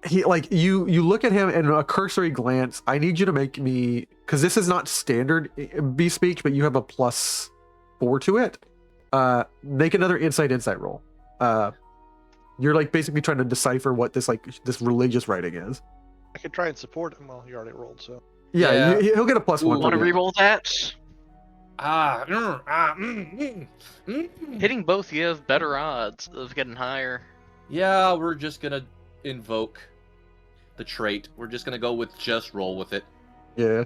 he like you look at him and a cursory glance. I need you to make me, because this is not standard beast speech, but you have a +4 to it. Make another insight roll. You're like basically trying to decipher what this religious writing is. I could try and support him. Well, he already rolled, so. Yeah. He'll get a +1. Want to reroll that? Hitting both, you have better odds of getting higher. Yeah, we're just gonna invoke the trait. We're just gonna go with just roll with it. Yeah.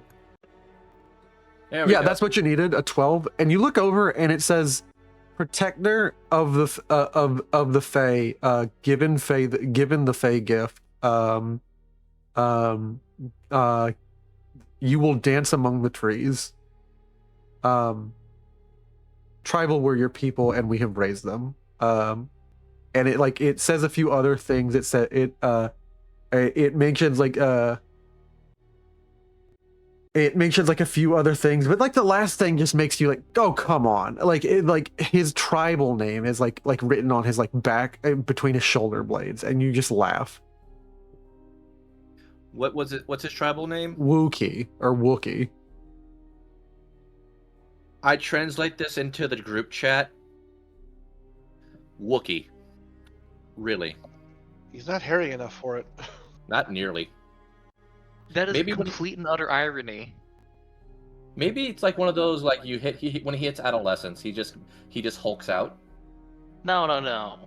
There we go. That's what you needed, a 12. And you look over and it says, "Protector of the Fae, given the Fae gift, you will dance among the trees. Tribal were your people, and we have raised them." And it says a few other things. It mentions like a few other things, but like the last thing just makes you like, oh come on! Like his tribal name is like written on his like back between his shoulder blades, and you just laugh. What was it? What's his tribal name? Wookie or Wookie. I translate this into the group chat. Wookie. Really? He's not hairy enough for it. Not nearly. That is Maybe complete and utter irony. Maybe it's like one of those like when he hits adolescence, he just hulks out. No.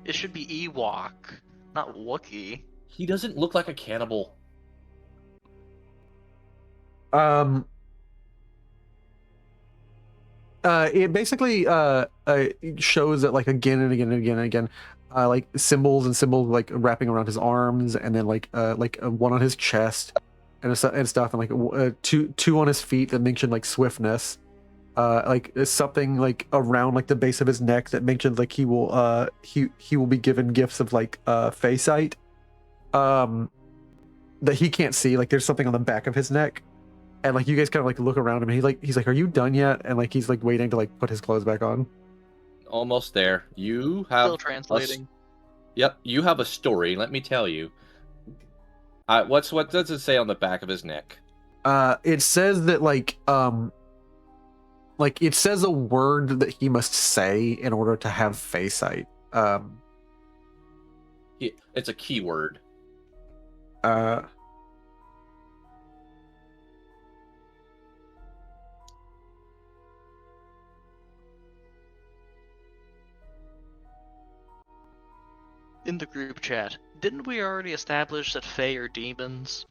It should be Ewok, not Wookie. He doesn't look like a cannibal. It basically shows that like again and again and again and again, like symbols like wrapping around his arms, and then like one on his chest and stuff, and like two on his feet that mention like swiftness, like something like around like the base of his neck that mentions like he will be given gifts of like Fey sight, that he can't see. Like there's something on the back of his neck. And like you guys kind of like look around him, and he's like, "Are you done yet?" And like he's like waiting to like put his clothes back on. Almost there. You have Still translating. Yep, you have a story. Let me tell you. What does it say on the back of his neck? It says that like it says a word that he must say in order to have face sight. It's a keyword. In the group chat, didn't we already establish that Fae are demons?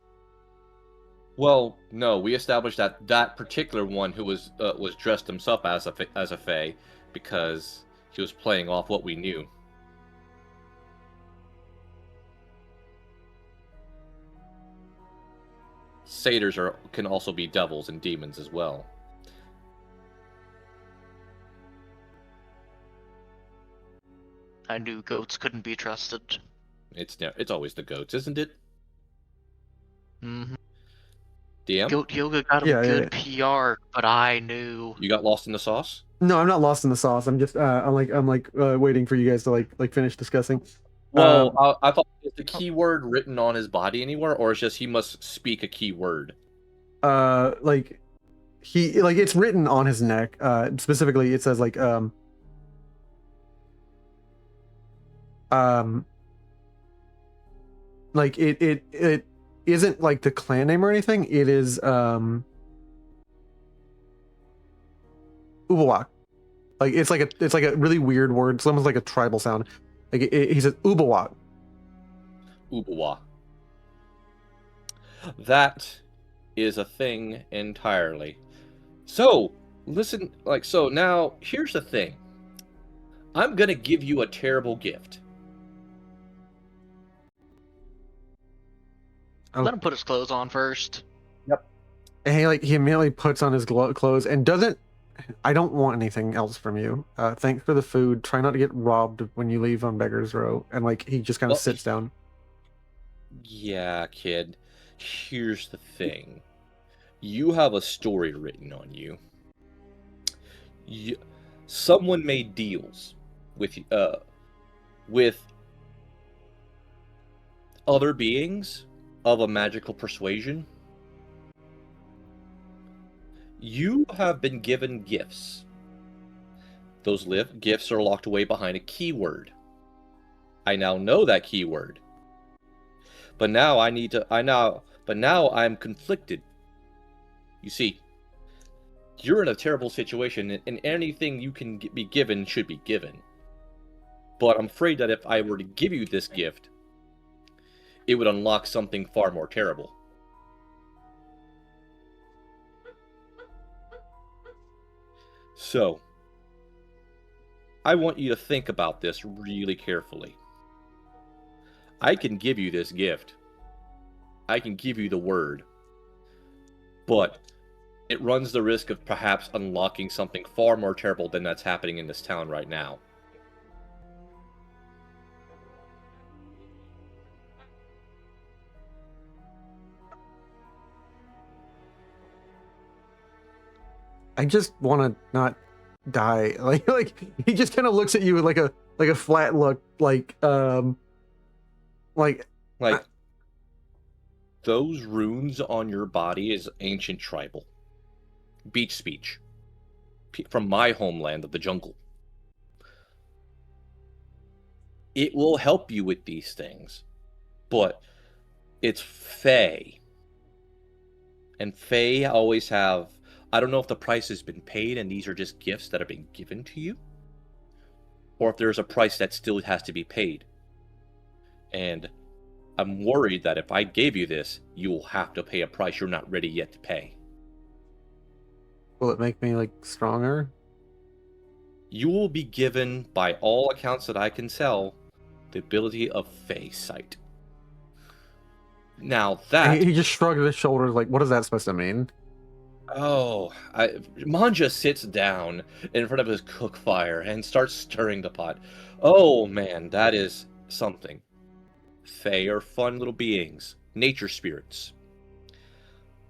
Well, no, we established that particular one who was dressed himself as a Fae because he was playing off what we knew. Satyrs can also be devils and demons as well. I knew goats couldn't be trusted. It's always the goats, isn't it? Mm-hmm. DM? Goat yoga got him good PR, but I knew. You got lost in the sauce? No, I'm not lost in the sauce. I'm just I'm waiting for you guys to like finish discussing. Well, I thought, is the keyword written on his body anywhere, or it's just he must speak a keyword? Like it's written on his neck. Specifically, it says like like it isn't like the clan name or anything. It is Uwak. Like it's like a really weird word. It's almost like a tribal sound. Like he says Ubawat. Ubawa. That is a thing entirely. So, listen, so now, here's the thing. I'm gonna give you a terrible gift. Let him put his clothes on first. And he immediately puts on his clothes and doesn't. I don't want anything else from you. Thanks for the food. Try not to get robbed when you leave on Beggar's Row. And he just kind of sits down. Yeah, kid. Here's the thing. You have a story written on you. Someone made deals with other beings of a magical persuasion. You have been given gifts. Those gifts are locked away behind a keyword. I now know that keyword. But now I'm conflicted. You see, you're in a terrible situation, and anything you can be given should be given. But I'm afraid that if I were to give you this gift, it would unlock something far more terrible. So, I want you to think about this really carefully. I can give you this gift. I can give you the word. But it runs the risk of perhaps unlocking something far more terrible than that's happening in this town right now. I just want to not die. He just kind of looks at you with like a flat look, those runes on your body is ancient tribal beach speech from my homeland of the jungle. It will help you with these things, but it's Fae. And Fae always have, I don't know if the price has been paid and these are just gifts that are being given to you, or if there's a price that still has to be paid. And I'm worried that if I gave you this, you will have to pay a price you're not ready yet to pay. Will it make me stronger? You will be given, by all accounts that I can tell, the ability of Fae sight. Now that he just shrugged his shoulders what is that supposed to mean? Mon'ja sits down in front of his cook fire and starts stirring the pot. Oh man, that is something. Fae are fun little beings, nature spirits.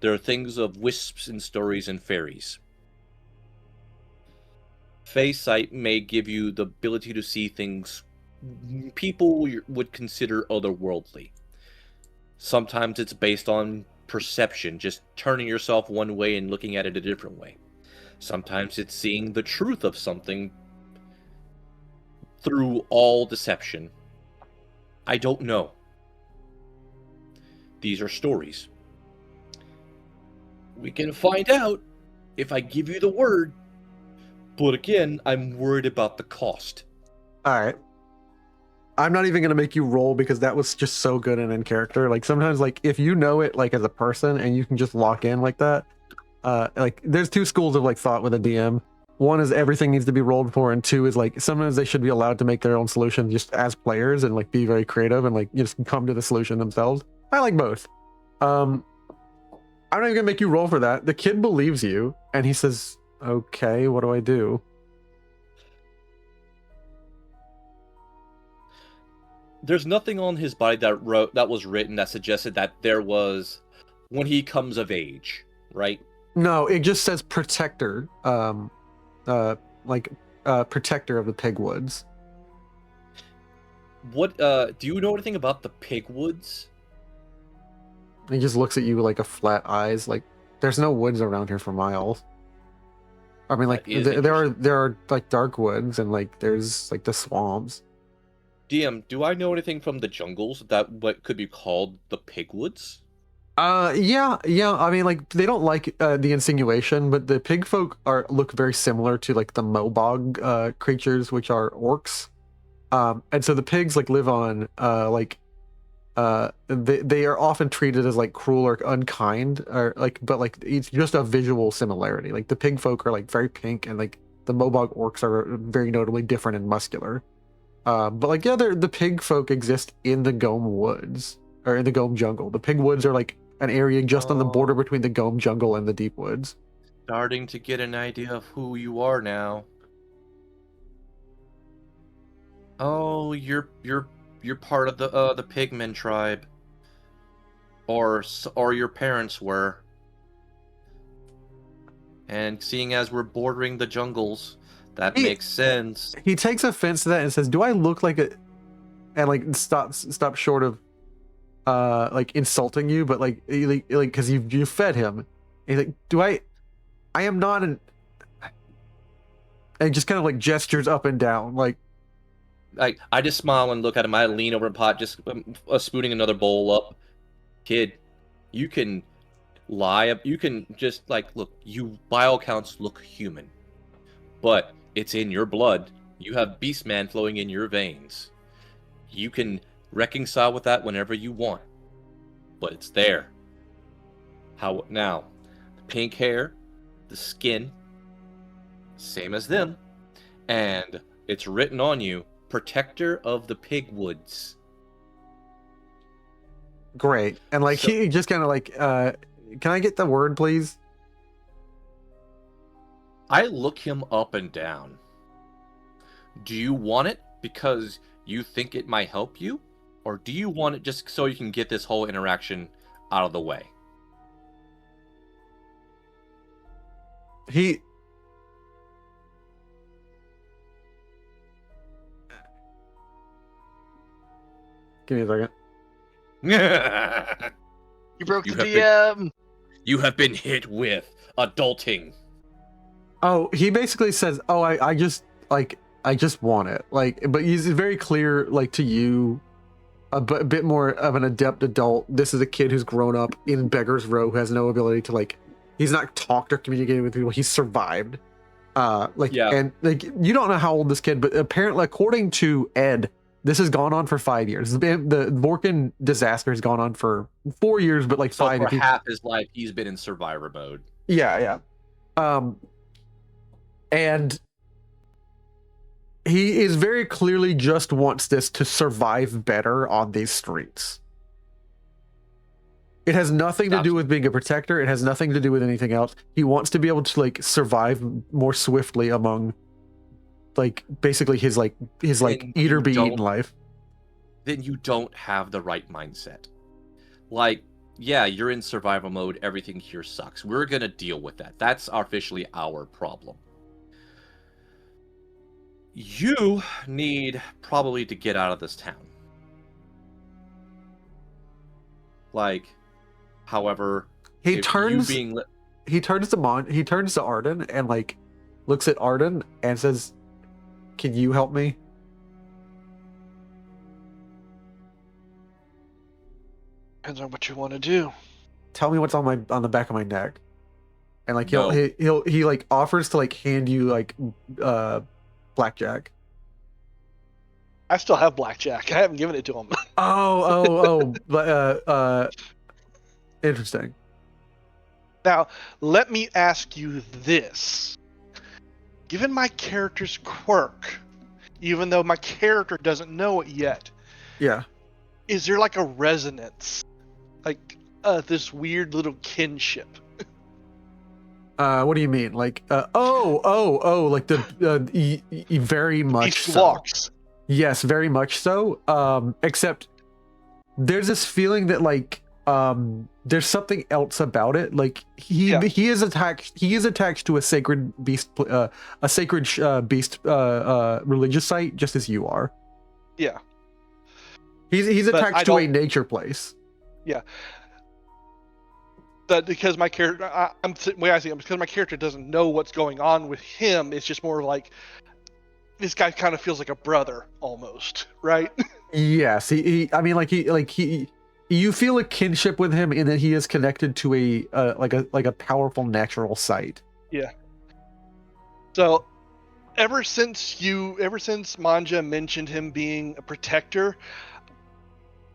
There are things of wisps and stories and fairies. Fae sight may give you the ability to see things people would consider otherworldly. Sometimes it's based on perception, just turning yourself one way and looking at it a different way. Sometimes it's seeing the truth of something through all deception. I don't know. These are stories. We can find out if I give you the word, but again, I'm worried about the cost. All right. I'm not even going to make you roll because that was just so good and in character. Sometimes if you know it as a person and you can just lock in like that, there's two schools of thought with a DM. One is everything needs to be rolled for, and two is sometimes they should be allowed to make their own solution just as players and be very creative and just come to the solution themselves. I like both. I'm not even gonna make you roll for that. The kid believes you and he says, okay, what do I do? There's nothing on his body that was written that suggested that there was when he comes of age, right? No, it just says protector. Protector of the Pigwoods. What do you know anything about the Pigwoods? He just looks at you with a flat eyes. There's no woods around here for miles. I mean, there are dark woods and there's the swamps. DM, do I know anything from the jungles that what could be called the Pigwoods? Yeah. I mean, they don't like the insinuation, but the pig folk look very similar to the Mobog creatures, which are orcs. And so the pigs like live on they are often treated as like cruel or unkind, or like, but like it's just a visual similarity. Like the pig folk are like very pink, and like the Mobog orcs are very notably different and muscular. But like yeah, the pig folk exist in the Goam woods, or in the Goam jungle. The pig woods are like an area just on the border between the Goam jungle and the deep woods. Starting to get an idea of who you are now. Oh, you're part of the pigmen tribe, or your parents were. And seeing as we're bordering the jungles, that makes sense. He takes offense to that and says, "Do I look like a?" And like stop short of like insulting you, but like because you fed him. And he's like, "Do I am not an." And he just kind of like gestures up and down, like. I just smile and look at him. I lean over a pot, just spooning another bowl up. Kid, you can lie. You can just like look. You by all counts look human, but it's in your blood. You have Beastman flowing in your veins. You can reconcile with that whenever you want, but it's there. How now? The pink hair, the skin, same as them, and it's written on you. Protector of the pig woods. Great. And like he just kind of like can I get the word, please? I look him up and down. Do you want it because you think it might help you, or do you want it just so you can get this whole interaction out of the way? He Give me a second. You broke You the have DM. You have been hit with adulting. Oh, he basically says, "Oh, I just want it." Like, but he's very clear, like to you, a bit more of an adept adult. This is a kid who's grown up in Beggar's Row, who has no ability to like. He's not talked or communicated with people. He's survived. And like you don't know how old this kid, but apparently, according to Ed, this has gone on for 5 years. The Vorkin disaster has gone on for 4 years, but like So 5. for half his life, he's been in survivor mode. Yeah. And he is very clearly just wants this to survive better on these streets. It has nothing to do with being a protector. It has nothing to do with anything else. He wants to be able to like survive more swiftly among like basically his eat or be eaten life. Then you don't have the right mindset. Like, yeah, you're in survival mode. Everything here sucks. We're gonna deal with that. That's officially our problem. You need probably to get out of this town. Like, however, he turns to Arden and like looks at Arden and says, "Can you help me?" Depends on what you want to do. Tell me what's on the back of my neck. And like he like offers to like hand you like blackjack. I still have blackjack. I haven't given it to him. Interesting. Now, let me ask you this. Given my character's quirk, even though my character doesn't know it yet, yeah, is there like a resonance? Like this weird little kinship? What do you mean? Like, like the very much so. Walks. Yes, very much so. Except there's this feeling that like there's something else about it. Like he is attached to a sacred beast religious site, just as you are. Yeah. He's attached to a nature place. Yeah. But because my character, the way I see it, because my character doesn't know what's going on with him, it's just more like this guy kind of feels like a brother almost, right? Yes, you feel a kinship with him in that he is connected to a powerful natural site. Yeah. So ever since Mon'ja mentioned him being a protector,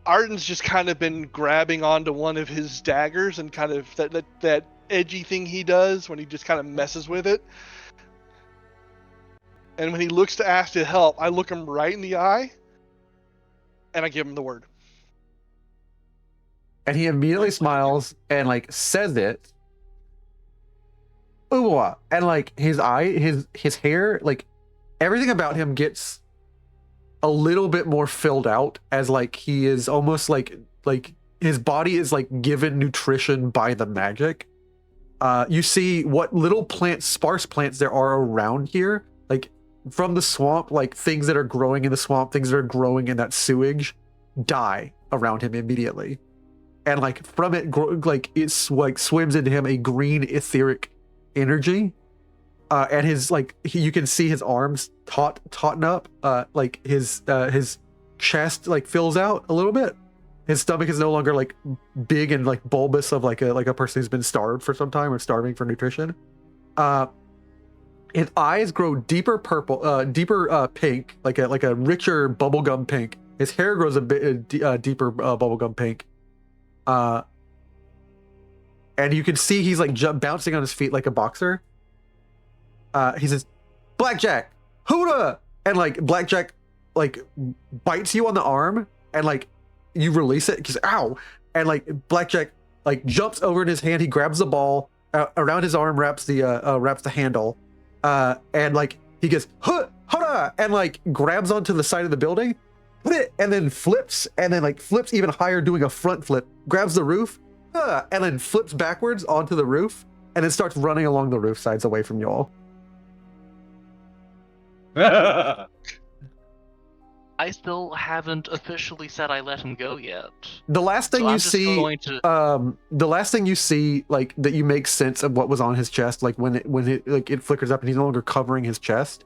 Arden's just kind of been grabbing onto one of his daggers and kind of that edgy thing he does when he just kind of messes with it. And when he looks to ask to help, I look him right in the eye and I give him the word. And he immediately smiles and like says it. Ooh, and like his hair, like everything about him gets a little bit more filled out as like he is almost like his body is like given nutrition by the magic. You see what little plants, sparse plants there are around here, like from the swamp, like things that are growing in the swamp, things that are growing in that sewage, die around him immediately, and like from it, like it's like swims into him a green etheric energy. And his like you can see his arms tauten up, like his chest like fills out a little bit. His stomach is no longer like big and like bulbous of like a person who's been starved for some time or starving for nutrition. His eyes grow deeper purple, deeper pink, like a richer bubblegum pink. His hair grows a bit deeper bubblegum pink. And you can see he's like bouncing on his feet like a boxer. He says, "Blackjack, Huda!" And like Blackjack like bites you on the arm, and like you release it because ow, and like Blackjack like jumps over in his hand. He grabs the ball around his arm, wraps the handle, and like he goes Huda, and like grabs onto the side of the building, and then flips even higher, doing a front flip, grabs the roof, and then flips backwards onto the roof, and then starts running along the roof sides away from y'all. I still haven't officially said I let him go yet. The last thing So you I'm just see, going to- the last thing you see, like that you make sense of what was on his chest, like when it flickers up and he's no longer covering his chest.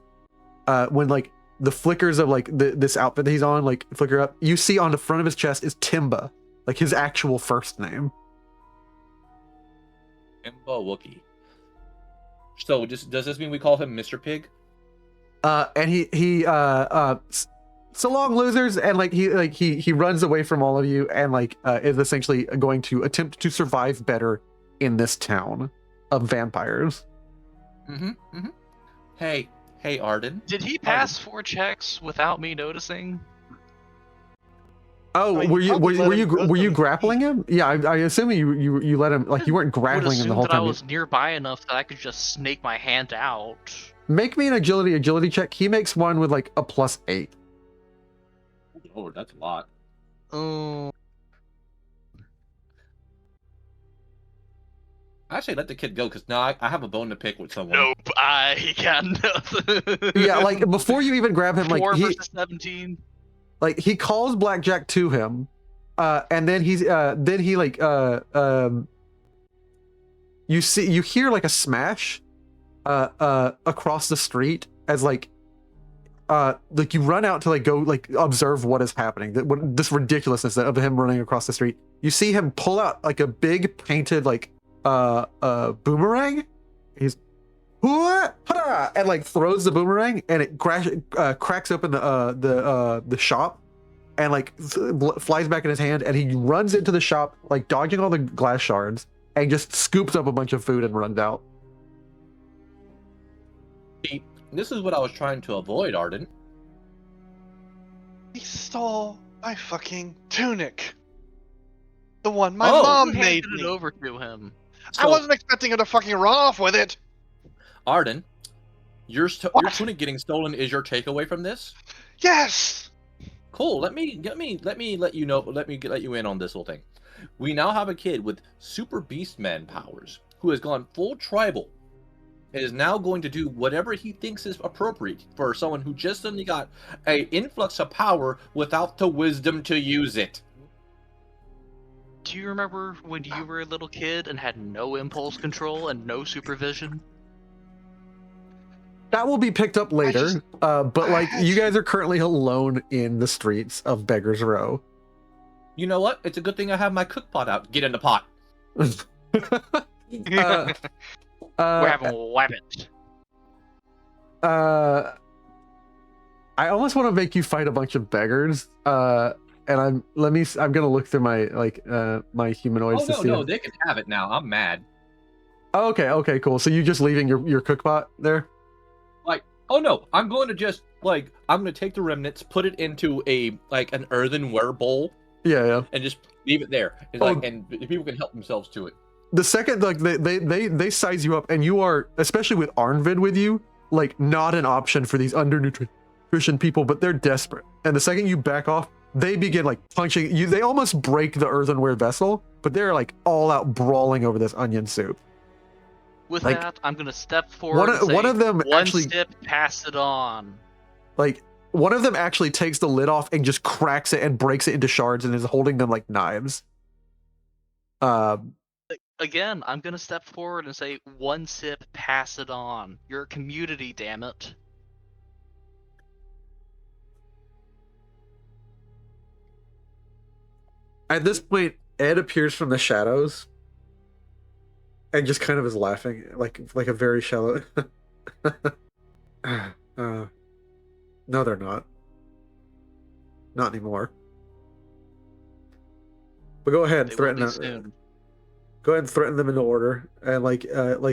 When like the flickers of like this outfit that he's on like flicker up, you see on the front of his chest is Timba, like his actual first name. Timba Wookie. So does this mean we call him Mr. Pig? And he so long, losers, and like he runs away from all of you and like is essentially going to attempt to survive better in this town of vampires. Hey Arden. Did he pass 4 checks without me noticing? Oh, you were you probably grappling him? Yeah, I assume you let him, like you weren't grappling him the whole that I time. was nearby enough that I could just snake my hand out. Make me an agility check. He makes one with like a +8. Oh, that's a lot. Oh. Actually, let the kid go because now I have a bone to pick with someone. Nope, I got nothing. Yeah, like before you even grab him, like 4 he versus 17. like he calls Blackjack to him, and then he like you hear like a smash across the street as like you run out to like go like observe what is happening, this ridiculousness of him running across the street. You see him pull out like a big painted like boomerang. He's and like throws the boomerang, and it cracks open the shop, and like flies back in his hand, and he runs into the shop like dodging all the glass shards, and just scoops up a bunch of food and runs out. This is what I was trying to avoid, Arden. He stole my fucking tunic. The one my Oh, mom Who made handed it me. over to him? I wasn't expecting her to fucking run off with it. Arden, your What? tunic getting stolen is your takeaway from this? Yes. Cool. Let me let you know. Let you in on this whole thing. We now have a kid with super beastman powers who has gone full tribal. Is now going to do whatever he thinks is appropriate for someone who just suddenly got a influx of power without the wisdom to use it. Do you remember when you were a little kid and had no impulse control and no supervision? That will be picked up later, just- but like you guys are currently alone in the streets of Beggar's Row. You know what? It's a good thing I have my cook pot out. Get in the pot. We're having weapons. I almost want to make you fight a bunch of beggars. And I'm gonna look through my my humanoids Oh to no, see. no, if- they can have it now. I'm mad. Oh, okay, cool. So you just leaving your cookbot there? Oh no, I'm going to just I'm gonna take the remnants, put it into an earthenware bowl, Yeah. and just leave it there. It's Oh. and people can help themselves to it. The second they size you up, and you are, especially with Arnvid with you, not an option for these undernutrition people, but they're desperate. And the second you back off, they begin punching you. They almost break the earthenware vessel, but they're all out brawling over this onion soup. With that, I'm gonna step forward. One of them one actually sip, pass it on. One of them actually takes the lid off and just cracks it and breaks it into shards and is holding them like knives. Again, I'm gonna step forward and say, one sip, pass it on. You're a community, damn it. At this point, Ed appears from the shadows and just kind of is laughing, like a very shallow. No, they're not. Not anymore. But go ahead, They threaten will be them. soon. Go ahead and threaten them into order, and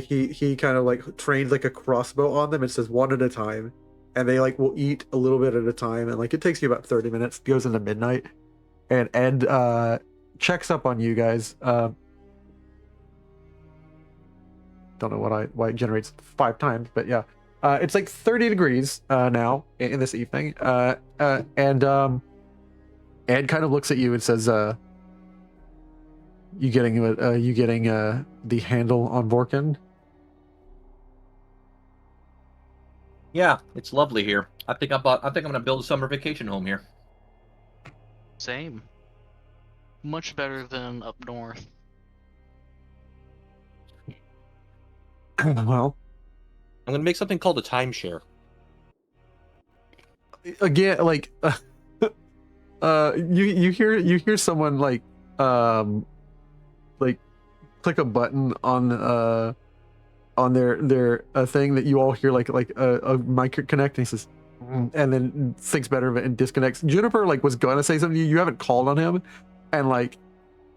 he kind of trained a crossbow on them. It says one at a time, and they will eat a little bit at a time, and it takes you about 30 minutes. It goes into midnight, and Ed checks up on you guys. Don't know why it generates 5 times, but yeah, it's 30 degrees now in this evening, and Ed kind of looks at you and says, You getting the handle on Vorkin? Yeah, it's lovely here. I think I'm gonna build a summer vacation home here. Same. Much better than up north. Well, I'm gonna make something called a timeshare. again, you hear someone click a button on their thing that you all hear a mic connect, and he says, and then thinks better of it and disconnects. Juniper was gonna say something to you. You haven't called on him, and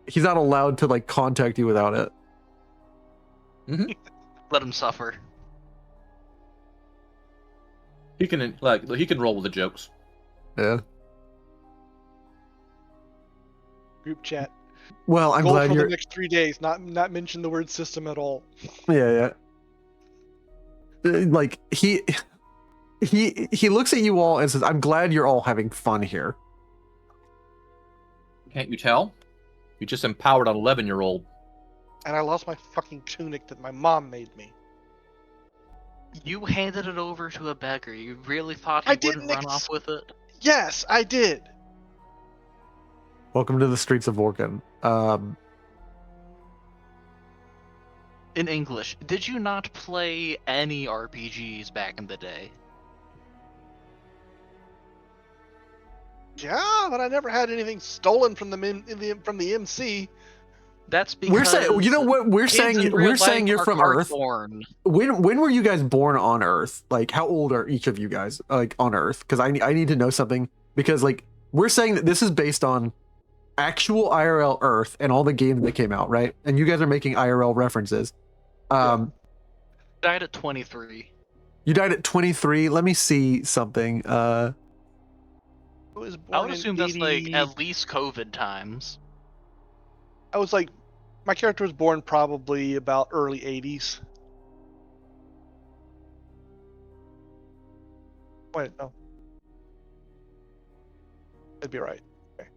he's not allowed to contact you without it. Let him suffer. He can roll with the jokes. Yeah. Group chat. Well, I'm Goal glad for you're. the next 3 days. Not mention the word system at all. Yeah. He looks at you all and says, "I'm glad you're all having fun here." Can't you tell? You just empowered an 11-year-old. And I lost my fucking tunic that my mom made me. You handed it over to a beggar. You really thought he I wouldn't didn't run off with it? Yes, I did. Welcome to the streets of Vorkin. In English, did you not play any RPGs back in the day? Yeah, but I never had anything stolen from from the MC. That's because We're saying, you know what? We're kids saying in real we're saying life you're are from Earth. cardborn. When were you guys born on Earth? How old are each of you guys on Earth? Because I need to know something. Because we're saying that this is based on actual IRL Earth and all the games that came out, right? And you guys are making IRL references. Died at 23. You died at 23. Let me see something. I was born I would in assume that's 80 at least COVID times. I was my character was born probably about early 80s. Wait, no. That'd be right. Okay.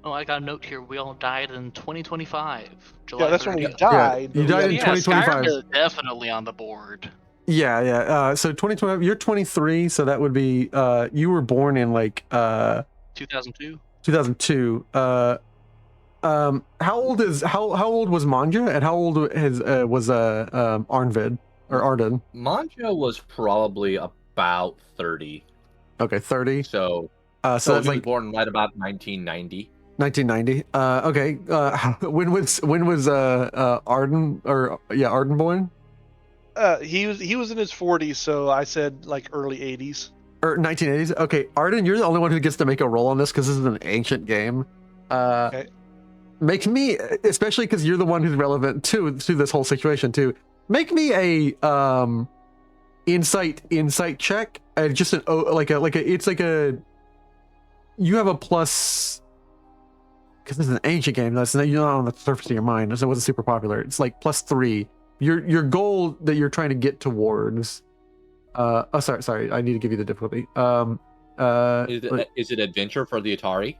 Oh, I got a note here. We all died in 2025. July Yeah, that's when we 30th. died. you but we died had- in Yeah, 2025. Skyrim is definitely on the board. Yeah. So 2025. You're 23, so that would be you were born in 2002. 2002. How old was Mon'ja, and how old was Arnvid or Arden? Mon'ja was probably about 30. Okay, 30. So, So that's he was like born right about 1990. 1990. Okay. When was Arden born? He was in his 40s, so I said like early 80s. Or 1980s. Okay, Arden, you're the only one who gets to make a roll on this because this is an ancient game. Okay. Make me, especially because you're the one who's relevant to this whole situation too. Make me a insight check. Just an it's like a. You have a plus. Because this is an ancient game, that's not, you're not on the surface of your mind, so it wasn't super popular. It's like +3. Your goal that you're trying to get towards. Sorry, I need to give you the difficulty. Is it adventure for the Atari?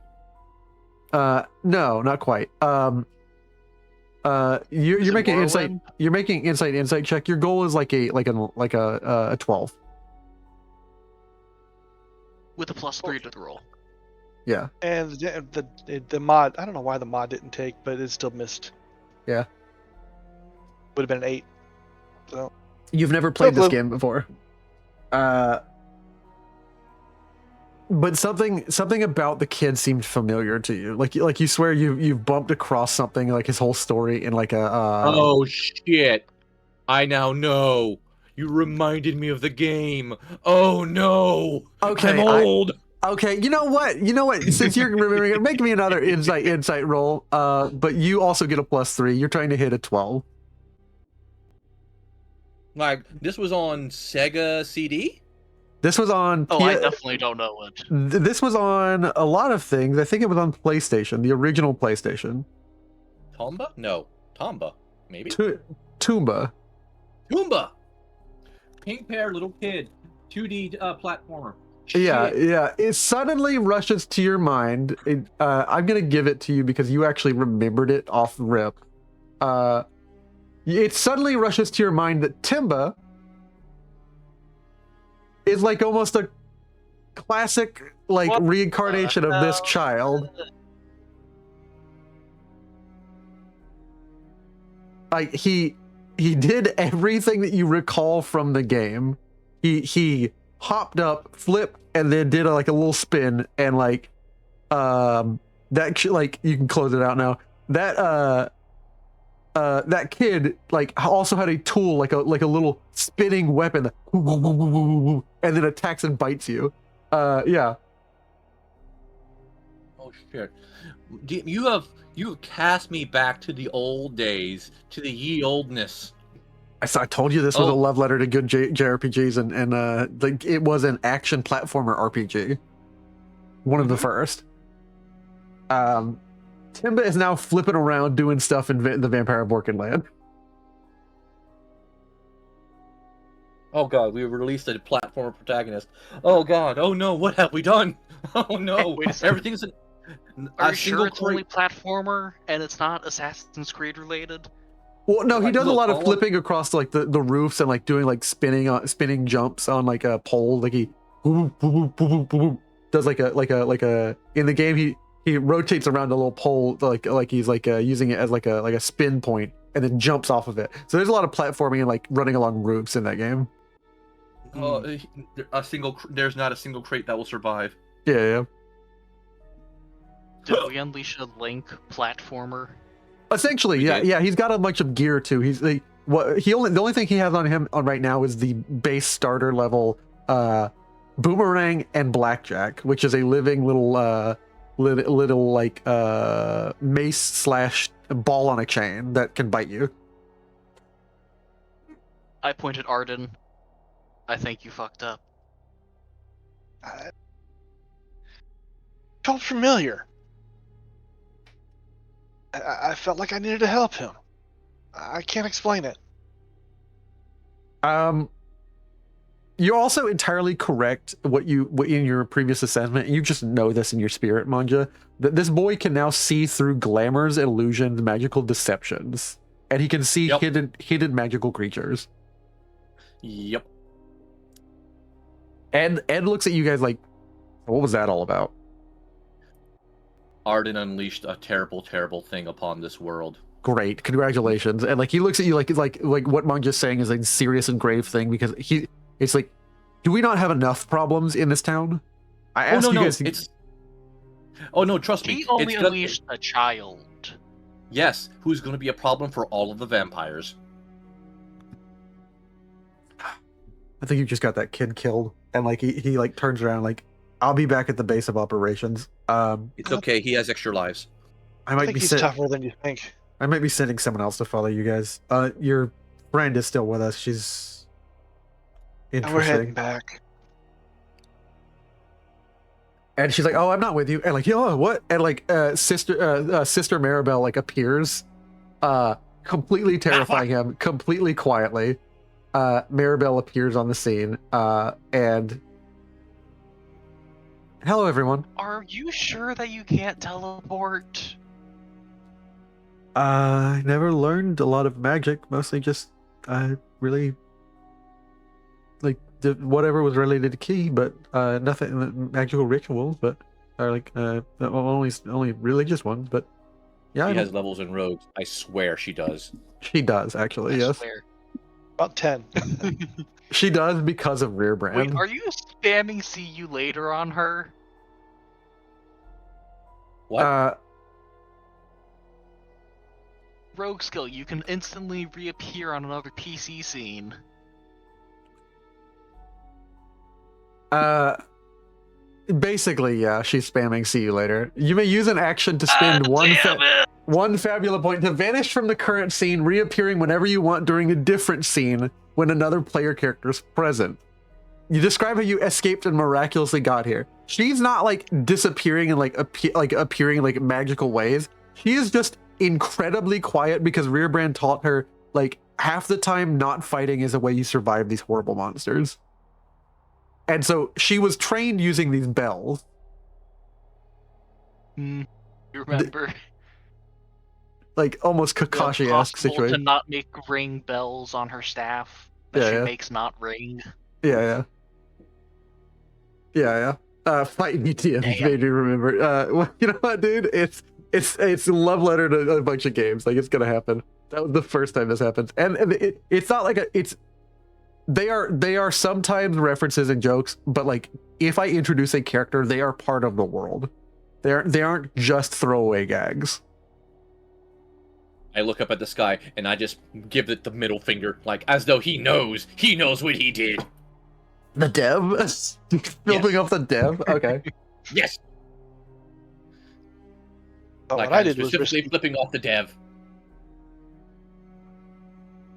No, not quite. You're making insight. You're making insight check. Your goal is like a 12. With a +3 to the roll. Yeah. And the mod, I don't know why the mod didn't take, but it still missed. Yeah. Would have been an 8. So You've never played this game before. But something about the kid seemed familiar to you. Like you swear you've bumped across something, like his whole story in like a Oh shit. I now know. You reminded me of the game. Oh no. Okay, I'm old. Okay, you know what? Since you're remembering it, make me another insight roll. But you also get a +3. You're trying to hit a 12. Like, this was on Sega CD? This was on. Oh, I definitely don't know it. This was on a lot of things. I think it was on PlayStation, the original PlayStation. Tomba? No. Tomba. Maybe. Toomba. Toomba! Pink hair, little kid. 2D platformer. Yeah, Shit. yeah. It suddenly rushes to your mind. I'm gonna give it to you because you actually remembered it off rip. It suddenly rushes to your mind that Timba is like almost a classic reincarnation of this child. Like he did everything that you recall from the game. He hopped up, flipped, and then did a little spin, and that you can close it out now. That kid also had a tool like a little spinning weapon, and then attacks and bites you. Yeah. Oh shit! You have cast me back to the old days, to the ye oldness. I told you this was a love letter to good JRPGs, and it was an action platformer RPG. One of the first. Timba is now flipping around doing stuff in the Vampire Vorkin land. Oh god, we released a platformer protagonist. Oh god, oh no, what have we done? Oh no, Wait a second. Everything's Are you sure it's only platformer and it's not Assassin's Creed related? Well, no, he does a lot of all flipping across the roofs and doing spinning jumps on a pole. Like he does like a in the game he rotates around a little pole like he's using it as a spin point and then jumps off of it. So there's a lot of platforming and running along roofs in that game. There's not a single crate that will survive. Yeah. Did we unleash a Link platformer? Essentially, yeah. He's got a bunch of gear too. He's the only thing he has on him right now is the base starter level boomerang and blackjack, which is a living little mace / ball on a chain that can bite you. I pointed Arden. I think you fucked up. Felt familiar. I felt like I needed to help him. I can't explain it. You're also entirely correct what in your previous assessment. You just know this in your spirit, Mon'ja, that this boy can now see through glamours, illusions, magical deceptions, and he can see hidden magical creatures. Yep. And Ed looks at you guys like, what was that all about? Arden unleashed a terrible, terrible thing upon this world. Great, congratulations. And he looks at you like what Mon'ja's saying is a serious and grave thing, because do we not have enough problems in this town? I Oh asked no, you no, guys. it's. Oh no, trust me. He only it's gonna- unleashed a child. Yes, who's going to be a problem for all of the vampires? I think you just got that kid killed, and like he like turns around like, I'll be back at the base of operations. It's okay. He has extra lives. I I might think be he's sent. tougher than you think. I might be sending someone else to follow you guys. Your friend is still with us. She's And we're heading interesting. back. And she's like, "Oh, I'm not with you." And like, "Yo, what?" And like, sister Maribel like appears, completely terrifying him, completely quietly. Maribel appears on the scene, and hello, everyone. Are you sure that you can't teleport? I never learned a lot of magic. Mostly just, really like did whatever was related to key, but nothing magical rituals, but like only religious ones. But yeah, She has levels in rogues. I swear she does. she does actually. I Yes, swear. About 10. she does because of Rear Brand. Wait, are you spamming see you later on her? What? Rogue skill, you can instantly reappear on another PC scene. Basically, yeah, she's spamming see you later. You may use an action to spend one Fabula point to vanish from the current scene, reappearing whenever you want during a different scene when another player character is present. You describe how you escaped and miraculously got here. She's not like disappearing and like appearing in like magical ways. She is just incredibly quiet because Rear Brand taught her like half the time not fighting is a way you survive these horrible monsters. And so she was trained using these bells. You remember? Like almost The Kakashi-esque impossible situation. to not make ring bells on her staff that Yeah, she yeah. makes not ring. Yeah. Fighting ETM Yeah. made me remember. Well, you know what, dude? It's a love letter to a bunch of games. Like it's gonna happen. That was the first time this happens, and it's not like they are sometimes references and jokes, but like if I introduce a character, they are part of the world. They aren't just throwaway gags. I look up at the sky and I just give it the middle finger, like as though he knows what he did. The dev, building up the dev. Okay. Yes. But Like what I I'm did was specifically risky. flipping off the dev.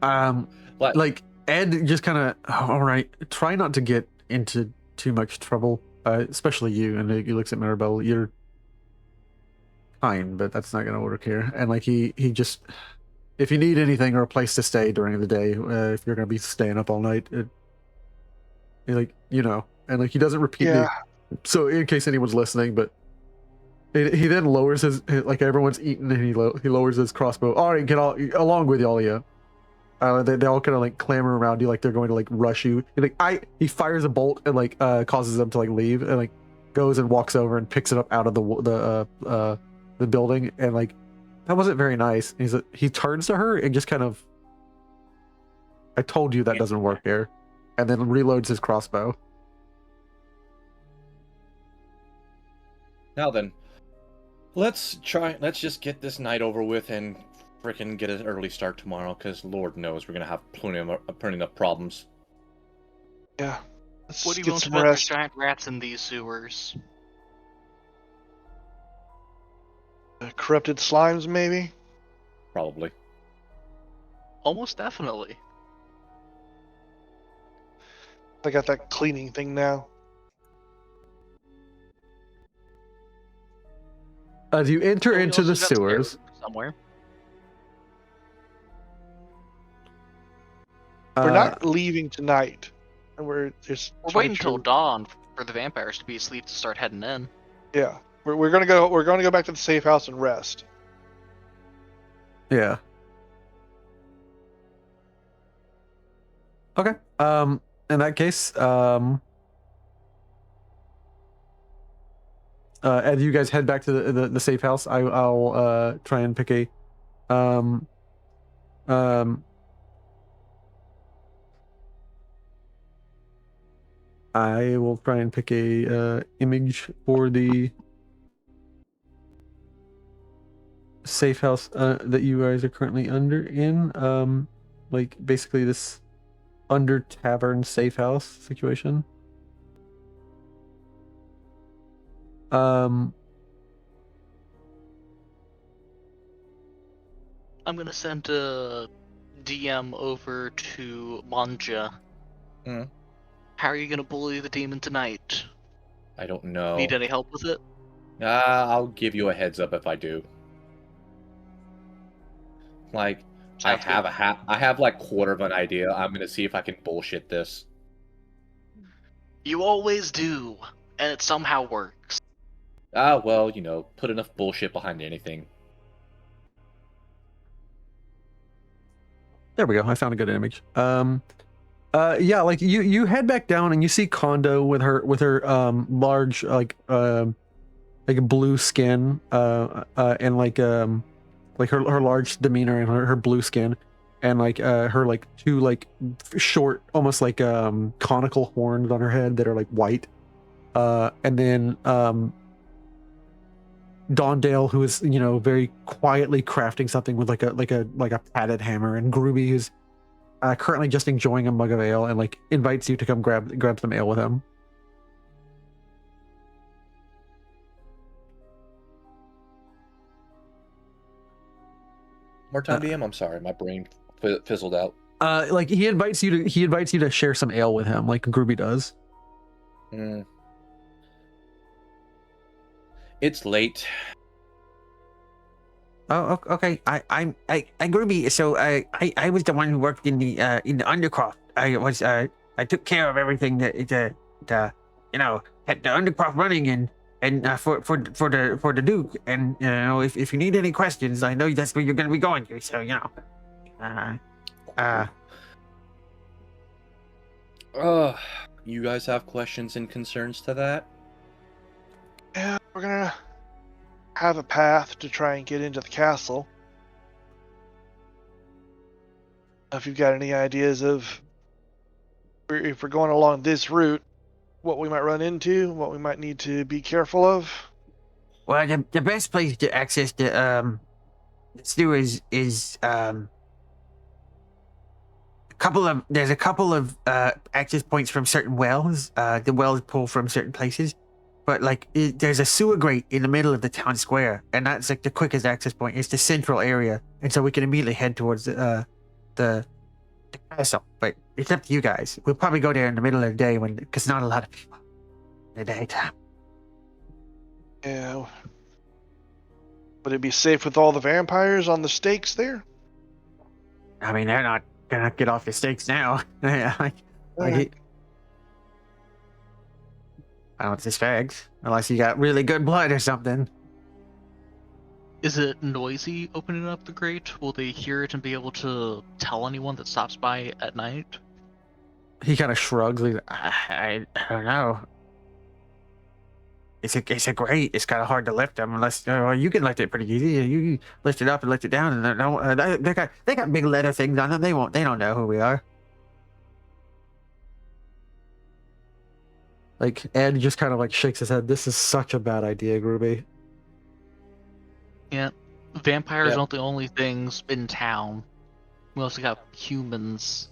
But Like Ed just kind of, all right, try not to get into too much trouble, especially you. And he looks at Maribel. You're kind, but that's not gonna work here. And like he just, if you need anything or a place to stay during the day, if you're gonna be staying up all night, like and like he doesn't repeat Yeah. so in case anyone's listening, but he then lowers his like everyone's eaten and he lowers his crossbow. All right, get all along with all of you. They all kind of like clamor around you like they're going to like rush you. He fires a bolt and like causes them to like leave and like goes and walks over and picks it up out of the building and like that wasn't very nice. He turns to her and just kind of, I told you that doesn't work here, and then reloads his crossbow. now then, let's just get this night over with and frickin' get an early start tomorrow, because Lord knows we're gonna have plenty of problems. Yeah. Let's What do you get want some about the rest. giant rats in these sewers? Corrupted slimes, maybe? Probably. Almost definitely. I got that cleaning thing now. As you enter We into also the got sewers, stairs somewhere. We're not leaving tonight. And we're just We're trying waiting to- till dawn for the vampires to be asleep to start heading in. Yeah. We're gonna go back to the safe house and rest. yeah. Okay. In that case, as you guys head back to the safe house, I'll try and pick a I will try and pick a image for the safe house that you guys are currently in. Like basically this under tavern safe house situation. I'm gonna send a DM over to Mon'ja. Hmm. How are you gonna bully the demon tonight? I don't know. Need any help with it? I'll give you a heads up if I do. Like, Sounds good. I have like quarter of an idea. I'm gonna see if I can bullshit this. You always do, and it somehow works. Well, put enough bullshit behind anything. There we go. I found a good image. Yeah, like you head back down and you see Kondo with her large like blue skin and like her large demeanor and her blue skin and like her like two like short almost like conical horns on her head that are like white, and then Dondale, who is very quietly crafting something with like a padded hammer, and Groovy, who's currently just enjoying a mug of ale and like invites you to come grab some ale with him. More time, DM. I'm sorry, my brain fizzled out. Like he invites you to share some ale with him, like Groovy does. Hmm. It's late. Oh, okay. I'm Groovy. So I was the one who worked in the Undercroft. I took care of everything that had the Undercroft running and for the Duke. And if you need any questions, I know that's where you're gonna be going to. So You guys have questions and concerns to that? Yeah, we're gonna have a path to try and get into the castle. If you've got any ideas of if we're going along this route, what we might run into, what we might need to be careful of. well, the best place to access the stew is there's a couple of access points from certain wells. The wells pull from certain places, but like there's a sewer grate in the middle of the town square, and that's like the quickest access point. It's the central area, and so we can immediately head towards the castle. But it's up to you guys. We'll probably go there in the middle of the day because not a lot of people in the daytime. Yeah. Would it be safe with all the vampires on the stakes there? I mean, they're not gonna get off the stakes now. I don't suspect, unless you got really good blood or something. Is it noisy opening up the grate? Will they hear it and be able to tell anyone that stops by at night? He kind of shrugs. Like, I don't know. It's a grate. It's kind of hard to lift them unless you can lift it pretty easy. You lift it up and lift it down, and they got big leather things on them. They don't know who we are. like Ed just kind of like shakes his head. This is such a bad idea, Groovy. Yeah, vampires Yep. aren't the only things in town. We also got humans.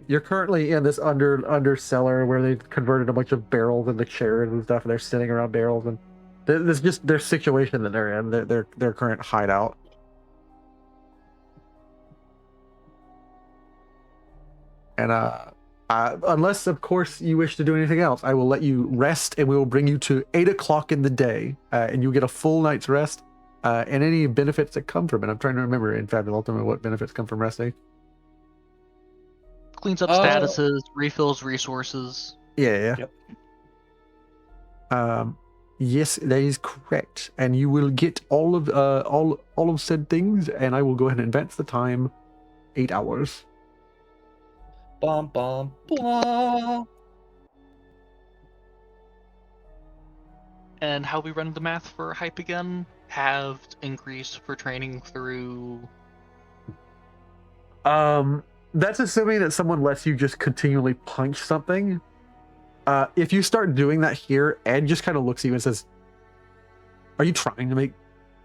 You're currently in this under cellar where they've converted a bunch of barrels into chairs and stuff, and they're sitting around barrels, and this is just their situation that they're in, their current hideout. And unless of course you wish to do anything else, I will let you rest, and we will bring you to 8 o'clock in the day, and you get a full night's rest, and any benefits that come from it. I'm trying to remember in Fabula Ultima what benefits come from resting. Cleans up statuses, refills resources. Yeah. Yep. Yes, that is correct, and you will get all of said things, and I will go ahead and advance the time 8 hours. Bum bum blah. And how we run the math for hype again? Halved increase for training through. that's assuming that someone lets you just continually punch something. If you start doing that here, Ed just kind of looks at you and says, "Are you trying to make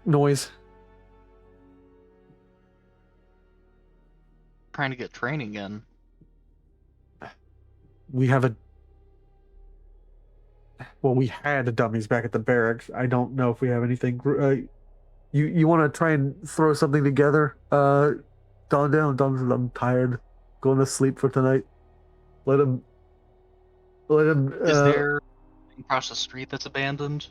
noise?" Trying to get training in. We have we had dummies back at the barracks. I don't know if we have anything. You want to try and throw something together? I'm tired. Going to sleep for tonight. Let him. Is there across the street that's abandoned?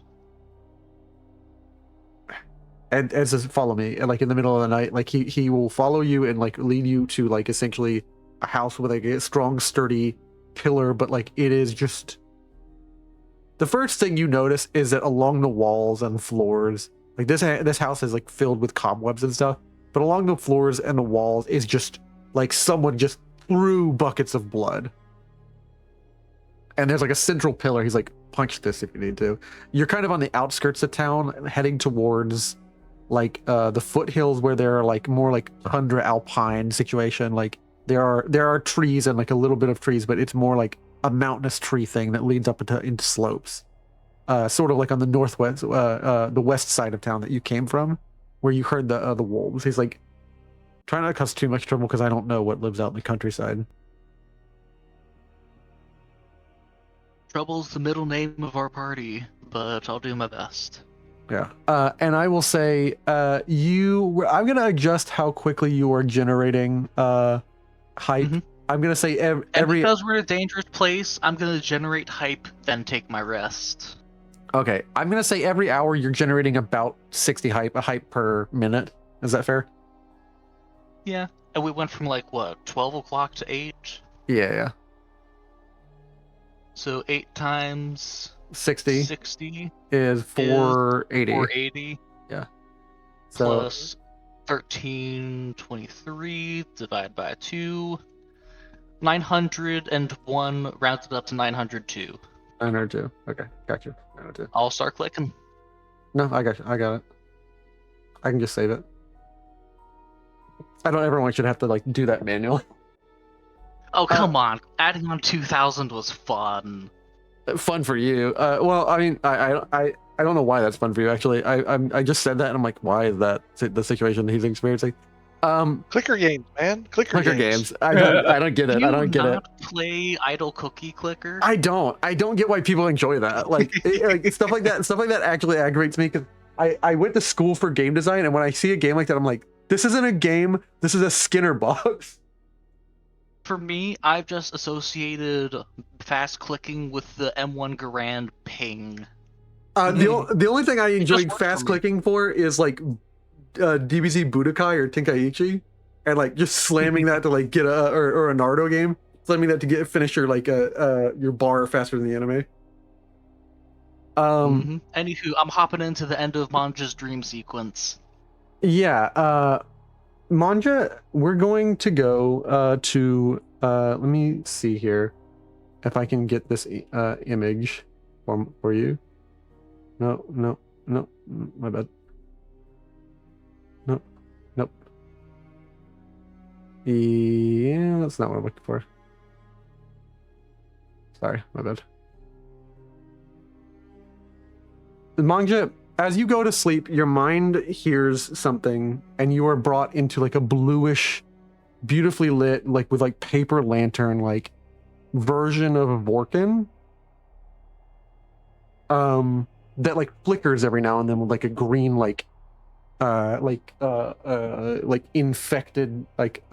And says, "Follow me." And like in the middle of the night, like he will follow you and like lead you to like essentially a house with like a strong, sturdy pillar, but like it is just. The first thing you notice is that along the walls and floors, like this house is like filled with cobwebs and stuff, but along the floors and the walls is just like someone just threw buckets of blood. And there's like a central pillar. He's like, punch this if you need to. You're kind of on the outskirts of town, heading towards like the foothills where there are like more like tundra alpine situation. Like there are trees and like a little bit of trees, but it's more like a mountainous tree thing that leads up into slopes. Sort of like on the northwest, the west side of town that you came from, where you heard the wolves. He's like, try not to cause too much trouble because I don't know what lives out in the countryside. Trouble's the middle name of our party, but I'll do my best. Yeah. And I will say, I'm gonna adjust how quickly you are generating hype. Mhm. I'm gonna say And every. because we're in a dangerous place, I'm gonna generate hype, then take my rest. Okay, I'm gonna say every hour you're generating about 60 hype, a hype per minute. Is that fair? Yeah. And we went from like what, 12 o'clock to 8? Yeah. So 8 times 60 60 is 480. 480 Yeah. So plus 1323 divided by 2. 901 rounded up to 902. 902. Okay, gotcha. 902. I'll start clicking. No, I got you. I got it. I can just save it. I don't ever want you to have to like do that manually. Oh, come on. Adding on 2000 was fun. Fun for you. Well, I mean, I don't know why that's fun for you. Actually, I just said that, and I'm like, why is that the situation he's experiencing? Clicker games, man. Clicker games. I don't get it. I don't get it. Do you not play Idle Cookie Clicker? I don't get why people enjoy that. Like, like stuff like that. Stuff like that actually aggravates me because I went to school for game design, and when I see a game like that, I'm like, this isn't a game. This is a Skinner box. For me, I've just associated fast clicking with the M1 Garand ping. The only thing I enjoy works for fast me. clicking for is like DBZ Budokai or Tenkaichi, and like just slamming that to like get or a Naruto game, slamming that to finish your like your bar faster than the enemy. Anywho, I'm hopping into the end of Mon'ja's dream sequence. Yeah, Mon'ja, we're going to go to let me see here if I can get this image for you. No, my bad. Nope. Yeah, that's not what I'm looking for. Sorry, my bad. Mon'ja, as you go to sleep, your mind hears something, and you are brought into like a bluish, beautifully lit, like with like paper lantern, like version of Vorkin. That like flickers every now and then with like a green like infected like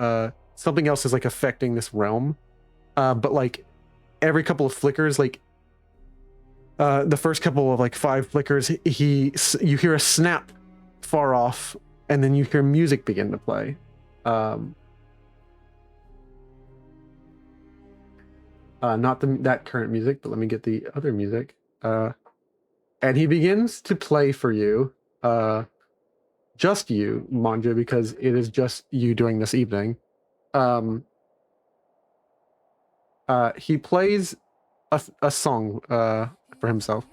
something else is like affecting this realm. But like every couple of flickers, like the first couple of like 5 flickers, you hear a snap far off, and then you hear music begin to play. Not that current music, but let me get the other music. And he begins to play for you, just you, Mon'ja, because it is just you during this evening. He plays a song for himself.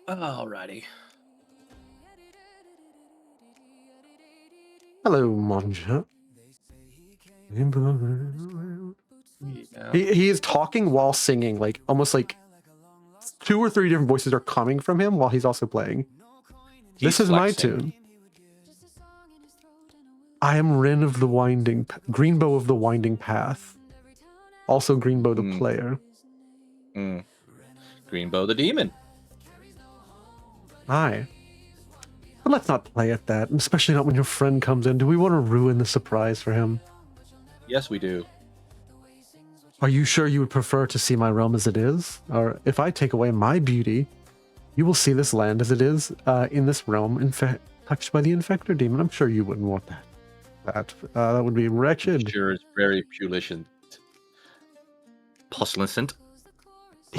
Alrighty. Hello, Mon'ja. Yeah. He is talking while singing, like almost like 2 or 3 different voices are coming from him while he's also playing. He's This is my flexing. tune. I am Rin of the Greenbow of the Winding Path. Also Greenbow the player. Greenbow the demon. Aye. But let's not play at that, especially not when your friend comes in. Do we want to ruin the surprise for him? Yes, we do. Are you sure you would prefer to see my realm as it is? Or if I take away my beauty, you will see this land as it is in this realm, touched by the Infector Demon. I'm sure you wouldn't want that. That would be wretched. Sure, it's very pulicent. Pustulant.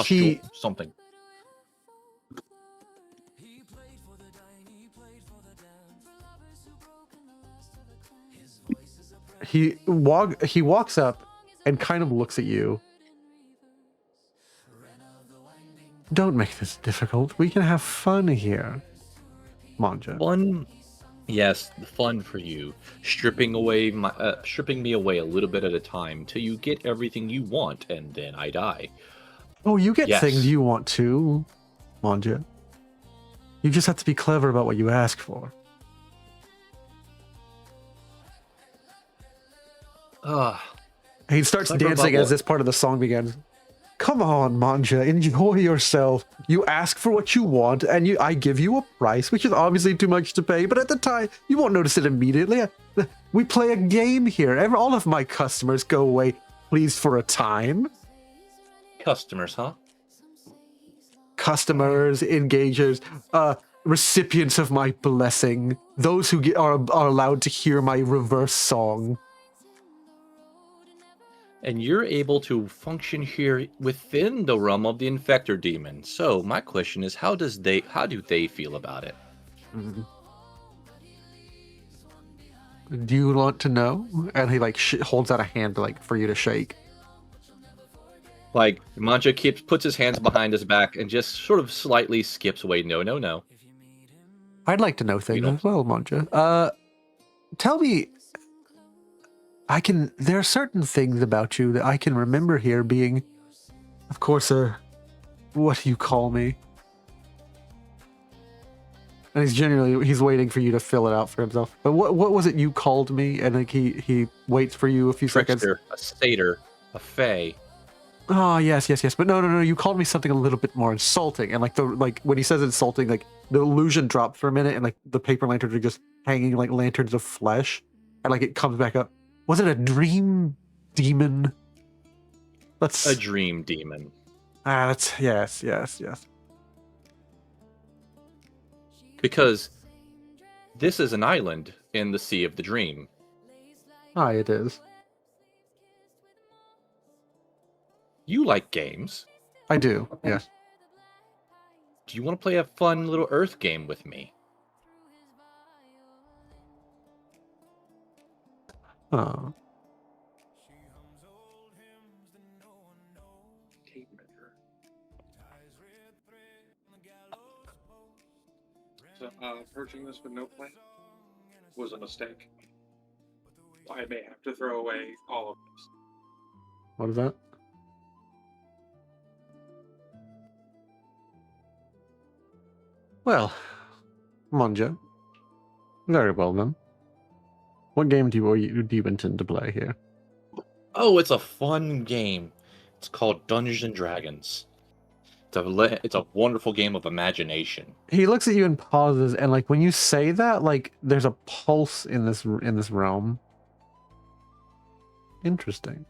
He- Something. He walks up and kind of looks at you. Don't make this difficult. We can have fun here, Mon'ja. Fun. Yes, the fun for you. Stripping me away a little bit at a time till you get everything you want, and then I die. Oh, you get Yes. things you want to, Mon'ja. You just have to be clever about what you ask for. He starts Clever dancing about as this part of the song begins. Come on, Mon'ja, enjoy yourself. You ask for what you want, and I give you a price, which is obviously too much to pay, but at the time, you won't notice it immediately. We play a game here. All of my customers go away pleased for a time. Customers, huh? Customers, engagers, recipients of my blessing, those who are allowed to hear my reverse song. And you're able to function here within the realm of the Infector Demon. So my question is, how do they feel about it? Do you want to know? And he holds out a hand for you to shake. Like Mon'ja puts his hands behind his back and just sort of slightly skips away. No. I'd like to know things don't- as well, Mon'ja. Tell me, there are certain things about you that I can remember here being, of course, what do you call me? And he's waiting for you to fill it out for himself. But what was it you called me? And he waits for you a few seconds. Trickster, a satyr, a fae. Oh, yes. But no. You called me something a little bit more insulting. And when he says insulting, the illusion dropped for a minute, and the paper lanterns are just hanging like lanterns of flesh, and it comes back up. Was it a dream demon? A dream demon. That's yes. Because this is an island in the Sea of the Dream. It is. You like games. I do. Yes. Do you want to play a fun little Earth game with me? Oh. So, approaching this with no plan was a mistake. I may have to throw away all of this. What is that? Well, Mon'ja. Very well then. What game do you intend to play here? Oh, it's a fun game. It's called Dungeons and Dragons. It's a wonderful game of imagination. He looks at you and pauses, and when you say that, there's a pulse in this realm. Interesting.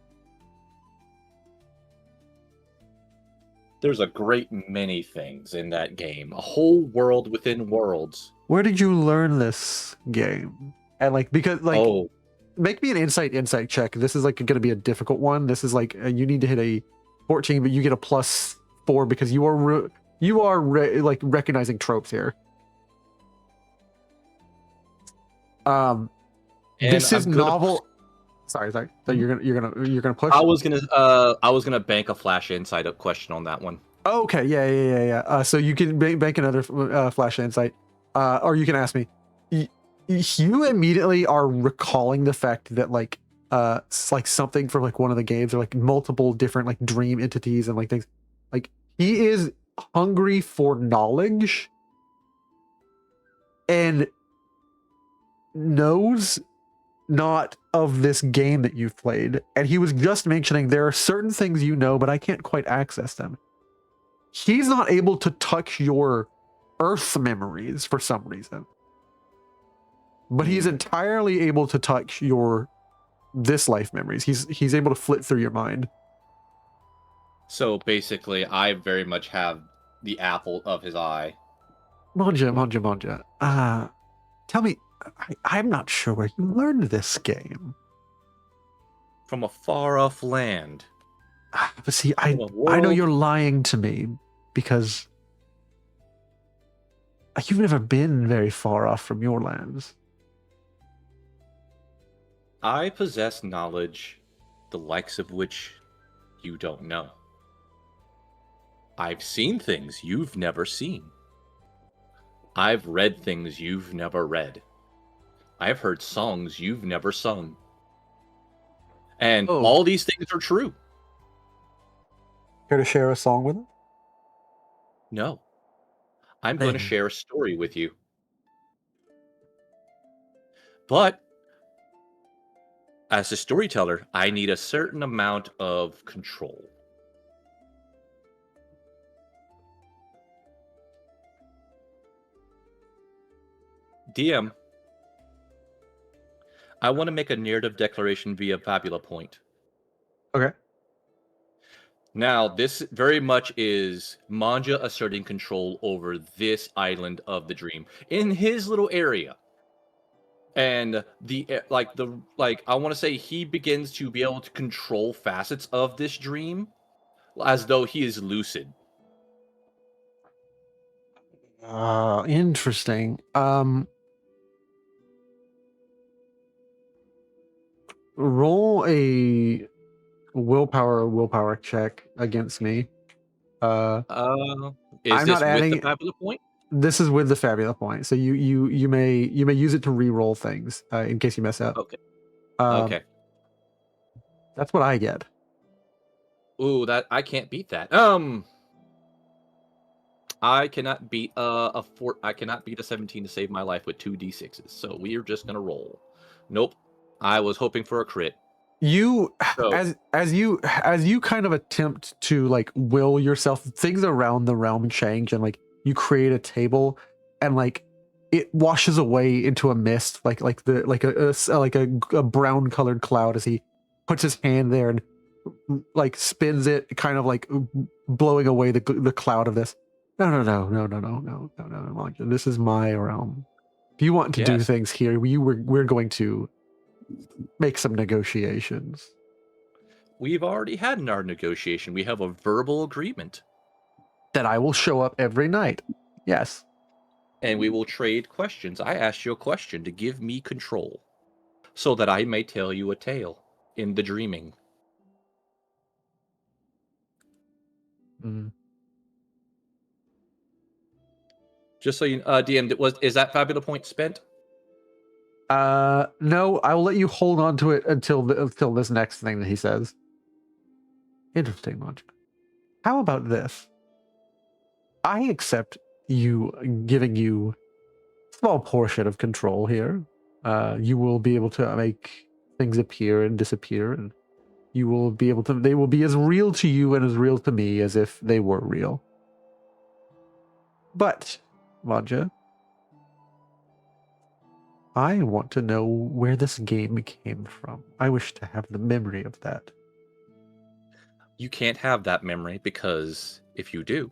There's a great many things in that game. A whole world within worlds. Where did you learn this game? And make me an insight check. This is going to be a difficult one. This is you need to hit a 14, but you get a +4 because you are recognizing tropes here. This is novel. Sorry. So you're gonna push. I was gonna bank a flash insight question on that one. Oh, okay, yeah. So you can bank another flash insight, or you can ask me. You immediately are recalling the fact that like something from like one of the games, or like multiple different like dream entities and like things. Like he is hungry for knowledge and knows not of this game that you've played. And he was just mentioning there are certain things you know, but I can't quite access them. He's not able to touch your Earth memories for some reason, but he's entirely able to touch your this life memories. He's able to flit through your mind. So basically, I very much have the apple of his eye. Mon'ja. Tell me, I'm not sure where you learned this game. From a far-off land. But see, I know world. you're lying to me because you've never been very far off from your lands. I possess knowledge, the likes of which you don't know. I've seen things you've never seen. I've read things you've never read. I've heard songs you've never sung. And all these things are true. Care to share a song with us? No. I'm going to share a story with you. But as a storyteller, I need a certain amount of control. DM, I want to make a narrative declaration via Fabula Point. Okay. Now, this very much is Mon'ja asserting control over this island of the dream in his little area. And I want to say he begins to be able to control facets of this dream as though he is lucid. Interesting. Roll a willpower check against me. Is I'm this not adding with the Fabula Point? This is with the Fabula Point, so you may use it to re-roll things in case you mess up. Okay. Okay. That's what I get. Ooh, that I can't beat that. I cannot beat I cannot beat a 17 to save my life with 2 d6s. So we are just gonna roll. Nope. I was hoping for a crit. You as you kind of attempt to like will yourself, things around the realm change, and like you create a table, and like it washes away into a mist, like a brown colored cloud as he puts his hand there and like spins it, kind of like blowing away the cloud of this. No, Mon'ja, this is my realm. If you want to do things here, we're going to make some negotiations. We've already had our negotiation. We have a verbal agreement. That I will show up every night. Yes. And we will trade questions. I asked you a question to give me control so that I may tell you a tale in the dreaming. Just so you DM, is that Fabula Point spent? No, I will let you hold on to it until this next thing that he says. Interesting, Mon'ja. How about this? I accept you giving you a small portion of control here. You will be able to make things appear and disappear, and you will be able to. They will be as real to you and as real to me as if they were real. But, Mon'ja, I want to know where this game came from. I wish to have the memory of that. You can't have that memory because if you do,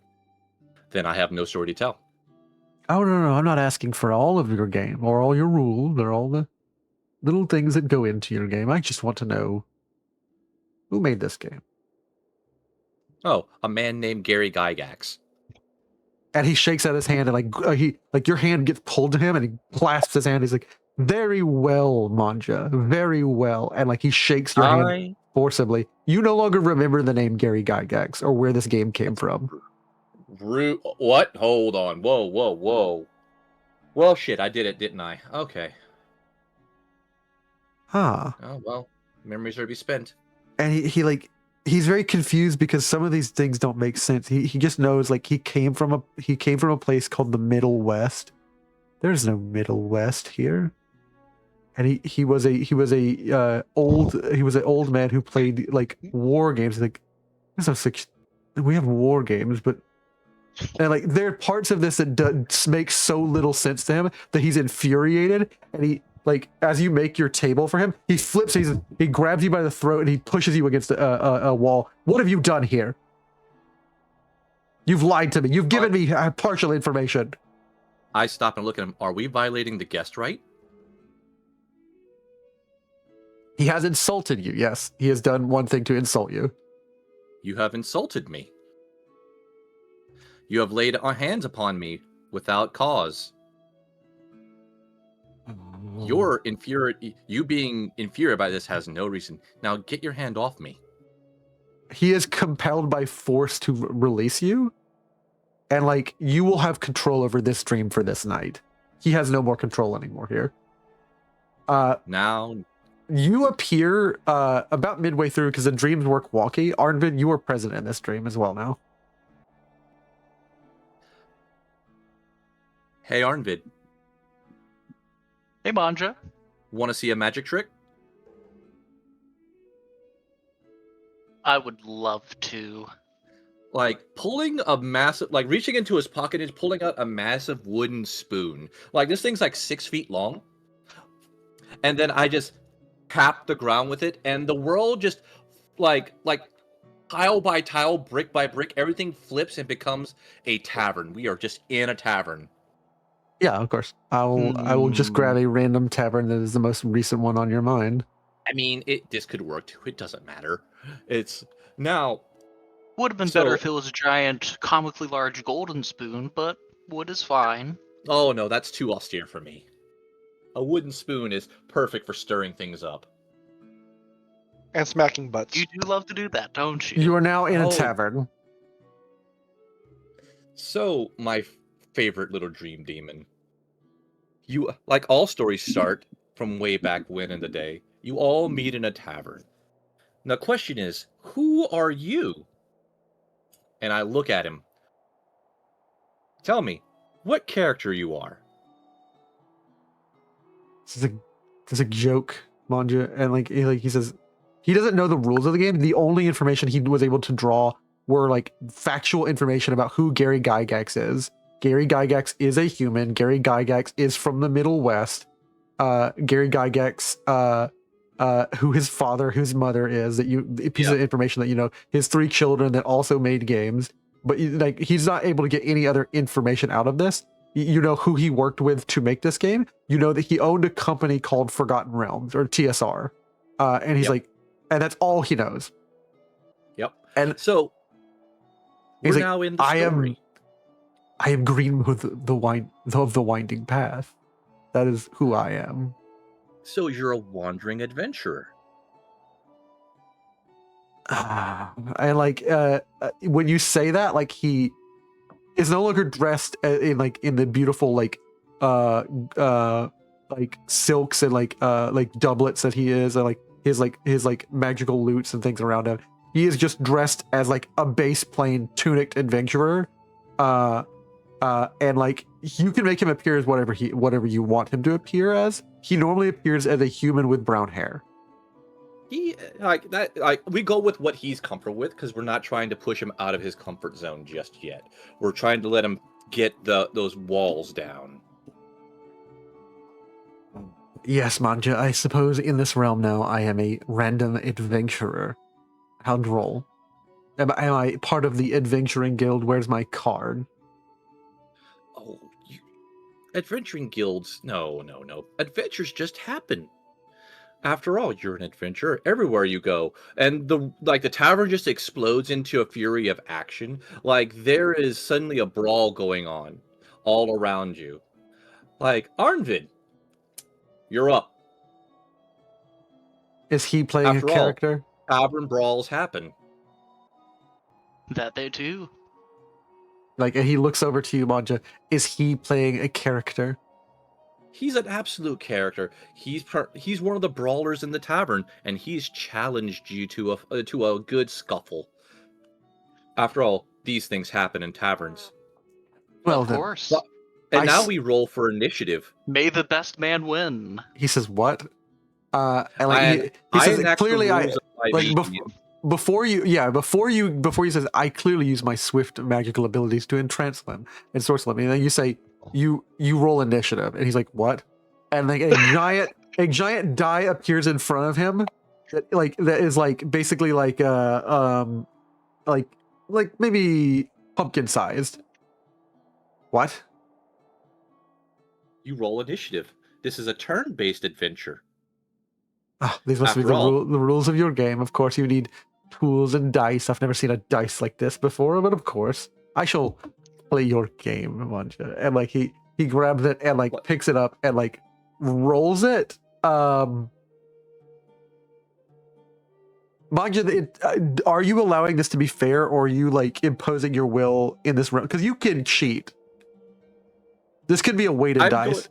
then I have no story to tell. Oh, no, I'm not asking for all of your game or all your rules or all the little things that go into your game. I just want to know who made this game. Oh, a man named Gary Gygax. And he shakes out his hand, and your hand gets pulled to him, and he clasps his hand. He's like, "Very well, Mon'ja, very well." And like he shakes your hand forcibly. You no longer remember the name Gary Gygax or where this game came from. What? Hold on. Whoa. Well, shit, I did it, didn't I? Okay. Huh. Oh, well. Memories are to be spent. And he's very confused because some of these things don't make sense. He just knows like he came from a place called the Middle West. There's no Middle West here. And he was an old man who played like war games. Like there's no such, we have war games, but and like there are parts of this that make so little sense to him that he's infuriated, and he like as you make your table for him, he flips, he grabs you by the throat and he pushes you against a wall. What have you done here? You've lied to me. You've given me partial information. I stop and look at him. Are we violating the guest right? He has insulted you. Yes, he has done one thing to insult you. You have insulted me. You have laid hands upon me without cause. You're infuriated. You being infuriated by this has no reason. Now get your hand off me. He is compelled by force to release you, and like you will have control over this dream for this night. He has no more control anymore here. Now you appear about midway through because the dreams work wonky. Arnvid, you are present in this dream as well now. Hey Arnvid, Hey, Mon'ja. want to see a magic trick? I would love to. Like pulling a massive, like reaching into his pocket and pulling out a massive wooden spoon. Like this thing's like 6 feet long. And then I just tap the ground with it, and the world just like tile by tile, brick by brick, everything flips and becomes a tavern. We are just in a tavern. Yeah, of course. I will just grab a random tavern that is the most recent one on your mind. I mean, this could work too. It doesn't matter. It's now. Would have been better if it was a giant, comically large golden spoon, but wood is fine. Oh no, that's too austere for me. A wooden spoon is perfect for stirring things up. And smacking butts. You do love to do that, don't you? You are now in a Oh. tavern. So, my favorite little dream demon. You, like all stories start from way back when in the day, you all meet in a tavern. Now, the question is, who are you? And I look at him. Tell me, what character you are. This is a joke, Mon'ja, and like he says, he doesn't know the rules of the game. The only information he was able to draw were like factual information about who Gary Gygax is. Gary Gygax is a human. Gary Gygax is from the Middle West. Gary Gygax, who his father, whose mother is, a piece of information that you know, his 3 children that also made games. But like he's not able to get any other information out of this. You know who he worked with to make this game. You know that he owned a company called Forgotten Realms, or TSR. And he's like, and that's all he knows. Yep. And so we're he's like, now in the story. I am Greenwood of the Winding Path. That is who I am. So you're a wandering adventurer. And like when you say that, like he is no longer dressed in the beautiful like silks and like doublets that he is, and like his magical loots and things around him. He is just dressed as like a base plain tunicked adventurer. And like you can make him appear as whatever you want him to appear as. He normally appears as a human with brown hair. He we go with what he's comfortable with because we're not trying to push him out of his comfort zone just yet. We're trying to let him get those walls down. Yes, Mon'ja, I suppose in this realm now I am a random adventurer. How droll. Am I part of the adventuring guild? Where's my card? Oh, adventuring guilds? No. Adventures just happen. After all, you're an adventurer everywhere you go. And the tavern just explodes into a fury of action. Like there is suddenly a brawl going on all around you. Like, Arnvid, you're up. Is he playing After a character? Tavern brawls happen. That they do. Like, and he looks over to you, Mon'ja. Is he playing a character? He's an absolute character. He's one of the brawlers in the tavern, and he's challenged you to a good scuffle. After all, these things happen in taverns. Well, of then. course. But- And I now s- we roll for initiative. May the best man win. He says what? And And he I says enact the clearly rules of like 5e. before he says I clearly use my swift magical abilities to entrance them and sorcerer them, and then you say you roll initiative, and he's like what? And like a giant die appears in front of him that is like basically like like maybe pumpkin sized. What? You roll initiative. This is a turn-based adventure. Ah, these must be After all- the rules of your game. Of course, you need tools and dice. I've never seen a dice like this before, but of course, I shall play your game, Mon'ja. And like he grabs it and like What? picks it up and like rolls it. Mon'ja, are you allowing this to be fair, or are you like imposing your will in this round? Because you can cheat. This could be a weighted I'm dice.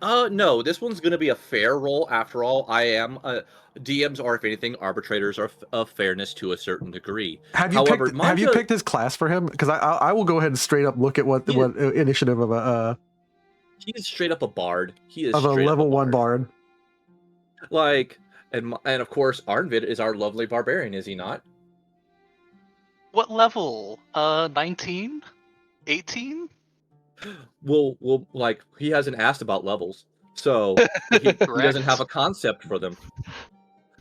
No, this one's going to be a fair roll. After all, DMs are, if anything, arbitrators are of fairness to a certain degree. Have you However, Mon'ja- picked his class for him? Because I will go ahead and straight up look at what initiative of a He's straight up a bard. He is of a straight up level 1 bard. Like, and of course, Arnvid is our lovely barbarian, is he not? What level? 19? 18? Well, like he hasn't asked about levels, so he doesn't have a concept for them.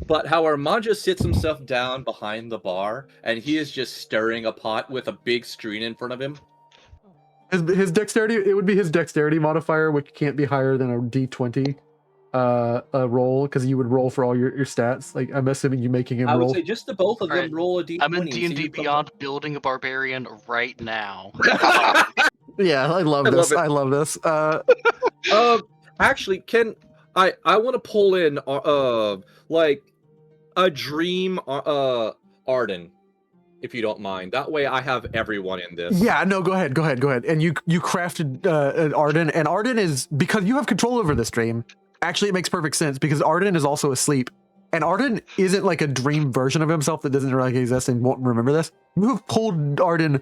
But however, Mon'ja sits himself down behind the bar, and he is just stirring a pot with a big screen in front of him. His dexterity, it would be his dexterity modifier, which can't be higher than a D20 roll, because you would roll for all your stats. Like, I'm assuming you making him I would roll. say just the both of them Alright, roll a D20. I'm in and see D&D who comes Beyond building a barbarian right now. Yeah, I love I this. love it. I love this. Actually, can I want to pull in like a dream Arden, if you don't mind. That way I have everyone in this. Yeah, no, go ahead. And you crafted an Arden, and Arden is, because you have control over this dream. Actually, it makes perfect sense because Arden is also asleep, and Arden isn't like a dream version of himself that doesn't really exist and won't remember this. You have pulled Arden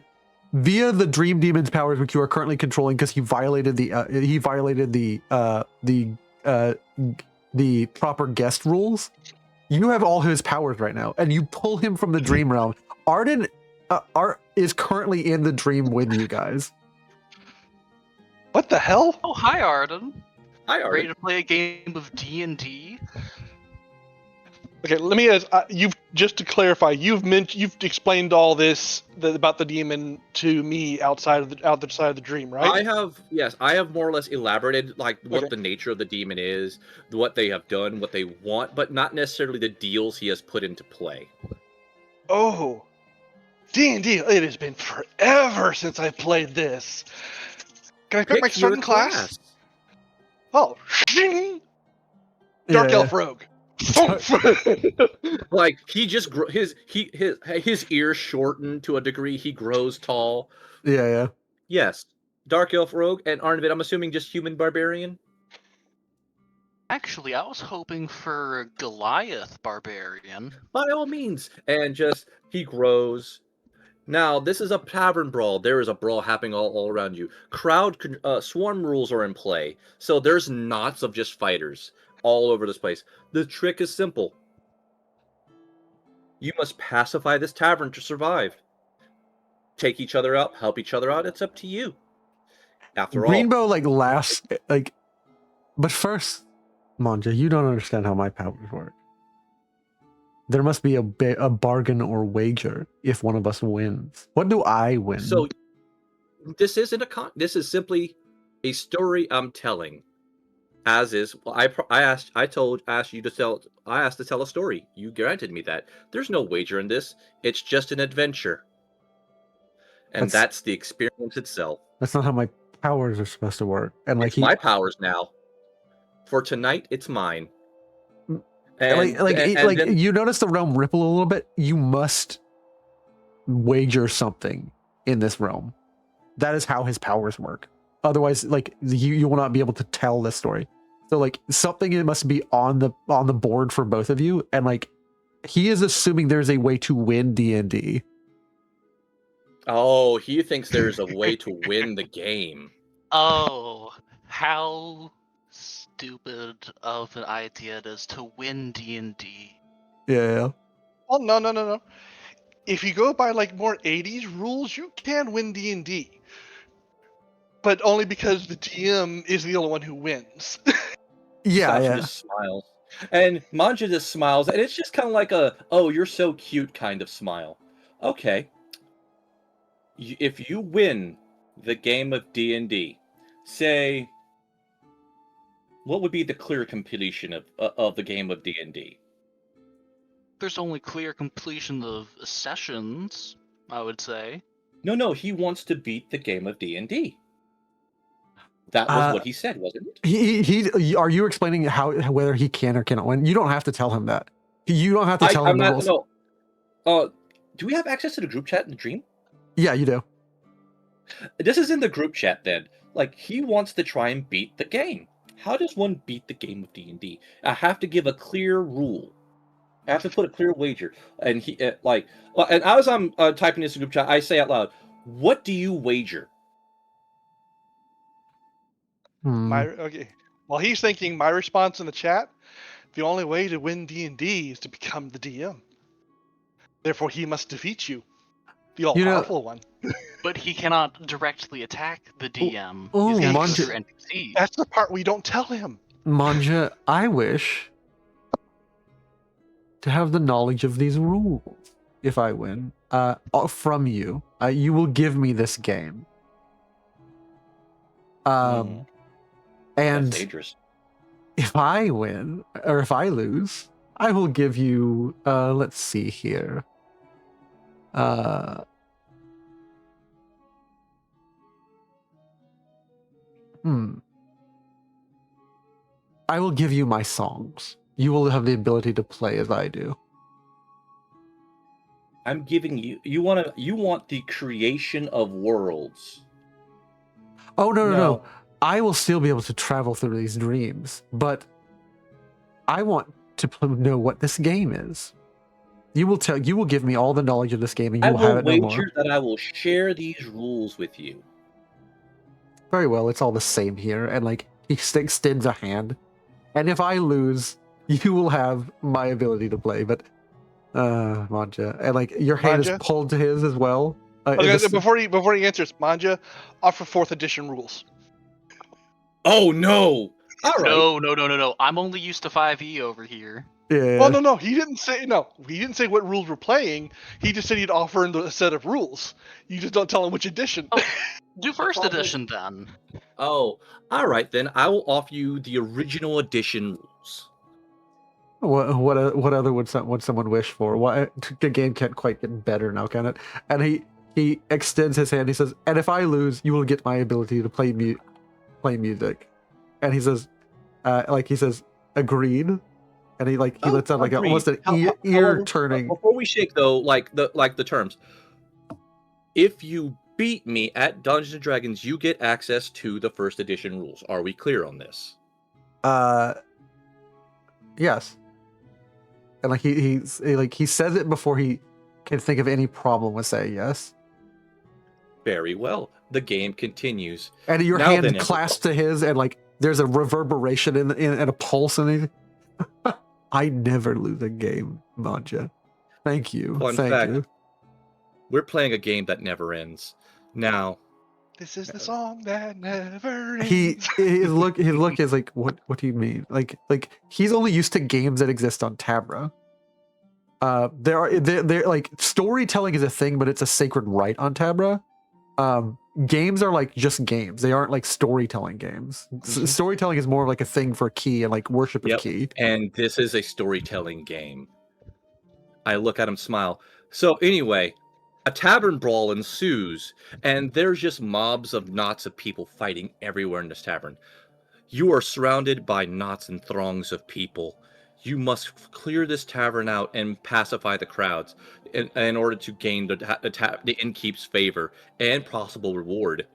via the Dream Demon's powers, which you are currently controlling, because he violated the proper guest rules. You have all his powers right now, and you pull him from the dream realm. Arden is currently in the dream with you guys. What the hell? Oh, hi, Arden. Hi, Ready Arden. to play a game of D&D? Okay, let me ask. You've just to clarify. You've explained all this about the demon to me outside of the dream, right? I have more or less elaborated like what Okay. the nature of the demon is, what they have done, what they want, but not necessarily the deals he has put into play. Oh, D&D. It has been forever since I played this. Can I pick my Pick your starting class? class. Oh, Dark Yeah, Elf Rogue. Like he just his ears shorten to a degree. He grows tall. Yeah. Yes, Dark Elf Rogue and Arnvid. I'm assuming just human barbarian. Actually, I was hoping for Goliath Barbarian. By all means, and just he grows. Now this is a tavern brawl. There is a brawl happening all around you. Swarm rules are in play, so there's knots of just fighters all over this place. The trick is simple. You must pacify this tavern to survive. Take each other out, help each other out. It's up to you. After all, Greenbow like laughs like, but first, Mon'ja, you don't understand how my powers work. There must be a bargain or wager if one of us wins. What do I win? so this isn't this is simply a story I'm telling. As is, well, I asked you to tell. I asked to tell a story. You granted me that. There's no wager in this. It's just an adventure, and that's the experience itself. That's not how my powers are supposed to work. And like It's my powers now. For tonight, it's mine. And then, you notice the realm ripple a little bit. You must wager something in this realm. That is how his powers work. otherwise, like you will not be able to tell this story. So like something must be on the board for both of you, and like he is assuming there's a way to win D&D. Oh, he thinks there's a way to win the game. Oh, how stupid of an idea it is to win D&D. Yeah. Oh no. If you go by like more 80s rules, you can win D&D. But only because the DM is the only one who wins. Sasha just smiles. And Mon'ja just smiles, and it's just kind of like a, oh, you're so cute kind of smile. Okay. If you win the game of D&D, say, what would be the clear completion of the game of D&D? There's only clear completion of sessions, I would say. No, he wants to beat the game of D&D. That was what he said, wasn't it? Are you explaining whether he can or cannot win? You don't have to tell him that. You don't have to tell him the rules. No. Do we have access to the group chat in the dream? Yeah, you do. This is in the group chat then. Like, he wants to try and beat the game. How does one beat the game of D&D? I have to give a clear rule. I have to put a clear wager. And he and as I'm typing this in group chat, I say out loud, "What do you wager?" Okay. While he's thinking, my response in the chat: the only way to win D&D is to become the DM. Therefore, he must defeat you, the all-powerful one. But he cannot directly attack the DM. Oh, He's got to go Mon'ja. through NPCs. That's the part we don't tell him. Mon'ja, I wish to have the knowledge of these rules. If I win, from you, you will give me this game. And That's dangerous. if I win or if I lose, I will give you. Let's see here. I will give you my songs. You will have the ability to play as I do. I'm giving you. You want the creation of worlds. Oh no. I will still be able to travel through these dreams, but I want to know what this game is. You will give me all the knowledge of this game, and you will have it no more. I will wager that I will share these rules with you. Very well, it's all the same here, and like he extends a hand, and if I lose, you will have my ability to play. But Mon'ja, and like your hand is pulled to his as well. Okay, before he answers, Mon'ja, offer 4th edition rules. Oh no! All right. No. I'm only used to 5e over here. Yeah. Well, no. He didn't say what rules we're playing. He just said he'd offer a set of rules. You just don't tell him which edition. Oh, do 1st edition then. Oh, all right then. I will offer you the original edition rules. What other would someone wish for? Why the game can't quite get better now, can it? And he extends his hand. He says, "And if I lose, you will get my ability to play music." And he says, agreed. And he lets out like almost an ear turning. Before we shake though, like the terms. If you beat me at Dungeons and Dragons, you get access to the 1st edition rules. Are we clear on this? Yes. And like he says it before he can think of any problem with saying yes. Very well. The game continues. And your hand clasps to his, and like there's a reverberation and a pulse, and I never lose a game, Mon'ja. Thank you. Thank you. We're playing a game that never ends. Now, this is the song that never ends. His look is like, what do you mean? Like he's only used to games that exist on Tabra. They're like storytelling is a thing, but it's a sacred right on Tabra. Games are like just games. They aren't like storytelling games. Storytelling is more like a thing for Key and like worship of Key. And this is a storytelling game. I look at him, smile. So anyway, a tavern brawl ensues, and there's just mobs of knots of people fighting everywhere in this tavern. You are surrounded by knots and throngs of people. You must clear this tavern out and pacify the crowds in order to gain the innkeep's favor and possible reward.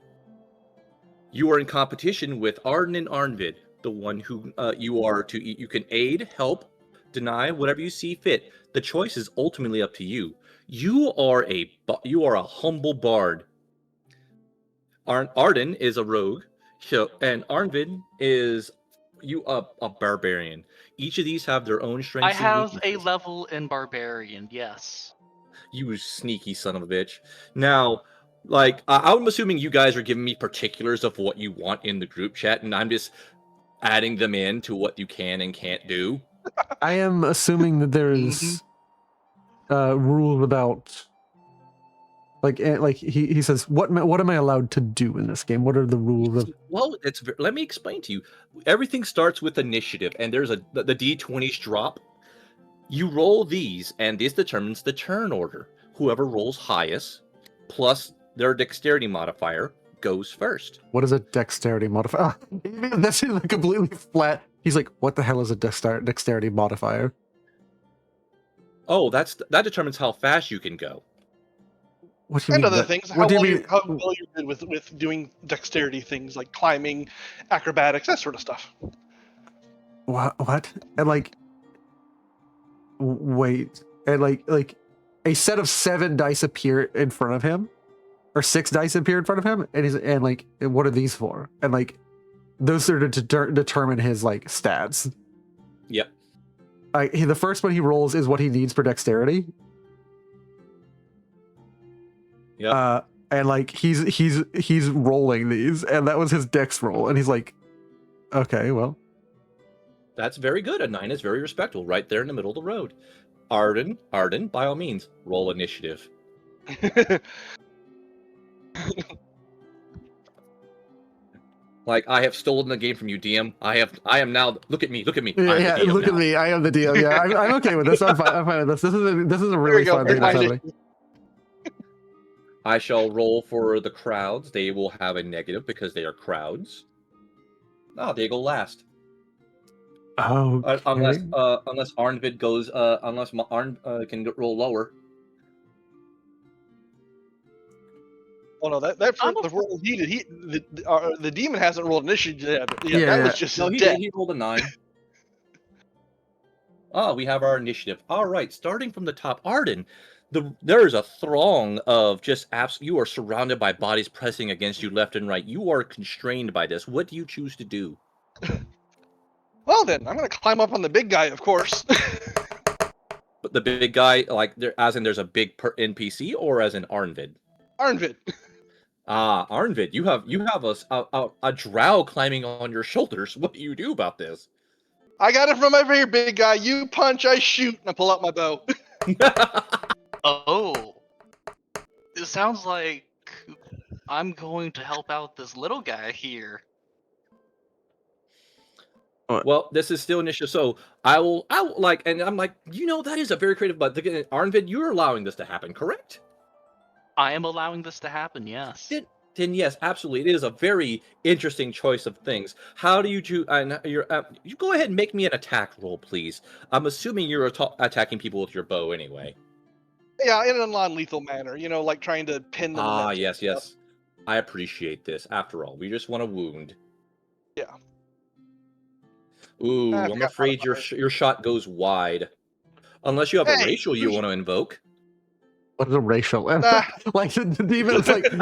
You are in competition with Arden and Arnvid, the one who you can aid, help, deny, whatever you see fit. The choice is ultimately up to you. You are a humble bard. Arden is a rogue, and Arnvid is a barbarian. Each of these have their own I strengths and have a weaknesses. level in barbarian, yes. You sneaky son of a bitch. Now, like, I'm assuming you guys are giving me particulars of what you want in the group chat, and I'm just adding them in to what you can and can't do. I am assuming that there's rules about like he says what am I allowed to do in this game? What are the rules of? Well, let me explain to you. Everything starts with initiative, and there's the d20s drop. You roll these, and this determines the turn order. Whoever rolls highest, plus their dexterity modifier, goes first. What is a dexterity modifier? That's like completely flat. He's like, what the hell is a dexterity modifier? Oh, that determines how fast you can go. What do you And mean? other things. What do you mean? How well you did with doing dexterity things like climbing, acrobatics, that sort of stuff. What? And like, wait, and like a set of 7 dice appear in front of him, or 6 dice appear in front of him, and like, what are these for? And like, those are to determine his like stats. Yep. The first one he rolls is what he needs for dexterity. Yeah. And like he's rolling these, and that was his dex roll, and he's like, okay, well, That's very good. A 9 is very respectable, right there in the middle of the road. Arden, by all means, roll initiative. Like, I have stolen the game from you, DM. I am now. Look at me. yeah, look at me. I am the DM. Yeah, I'm okay with this. I'm fine with this. This is a really fun thing that's happening. I shall roll for the crowds. They will have a negative because they are crowds. Oh, they go last. Oh, Unless Arnvid goes, unless Arn can roll lower. Well, no, that the roll he did. The demon hasn't rolled initiative yet. Yeah, that was just no, his he death. did. He rolled a 9. We have our initiative. All right, starting from the top, Arden. There is a throng of just you are surrounded by bodies pressing against you left and right. You are constrained by this. What do you choose to do? Well, then I'm gonna climb up on the big guy, of course. But the big guy, like as in there's a big NPC, or as in Arnvid? Arnvid. Arnvid, you have a drow climbing on your shoulders. What do you do about this? I got it from over here, big guy. You punch, I shoot, and I pull out my bow. Oh. It sounds like I'm going to help out this little guy here. Well, this is still initiative, so I will like, and I'm like, that is a very creative, but Arnvid, you're allowing this to happen, correct? I am allowing this to happen, yes. Then yes, absolutely, it is a very interesting choice of things. How do you choose? You go ahead and make me an attack roll, please. I'm assuming you're attacking people with your bow anyway. Yeah, in a non-lethal manner. Like trying to pin them. Yes. I appreciate this. After all, we just want a wound. Yeah. Ooh, I'm afraid your shot goes wide. Unless you have a racial you want to invoke. What is a racial? Like the demon is like.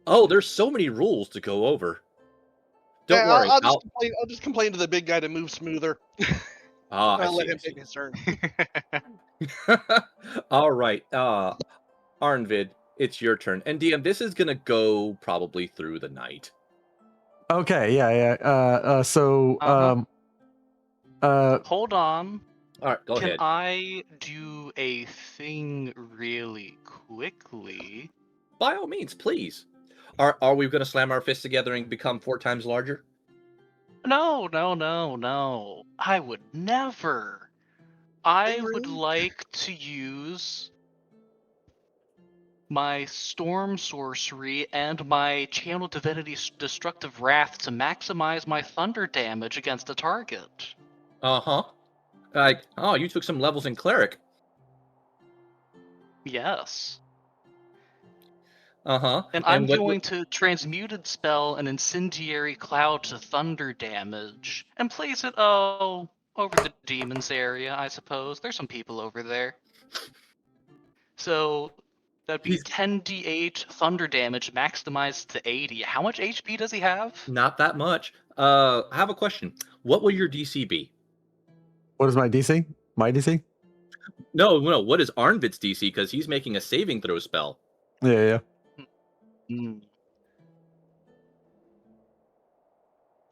Oh, there's so many rules to go over. Don't worry. I'll just complain to the big guy to move smoother. I'll let him take his turn. All right, Arnvid, it's your turn. And DM, this is gonna go probably through the night. Okay, yeah. Hold on. All right, go ahead. Can I do a thing really quickly? By all means, please. Are we gonna slam our fists together and become 4 times larger? No. I would never. I would like to use my Storm Sorcery and my Channel Divinity's Destructive Wrath to maximize my thunder damage against a target. Uh-huh. You took some levels in Cleric. Yes. Uh-huh. And I'm what- going to transmuted spell an incendiary cloud to thunder damage and place it over the demons area, I suppose. There's some people over there. So that'd be He's- 10d8 thunder damage maximized to 80. How much HP does he have? Not that much. I have a question. What will your DC be? What is my DC? My DC? No. What is Arnvid's DC? Because he's making a saving throw spell. Yeah.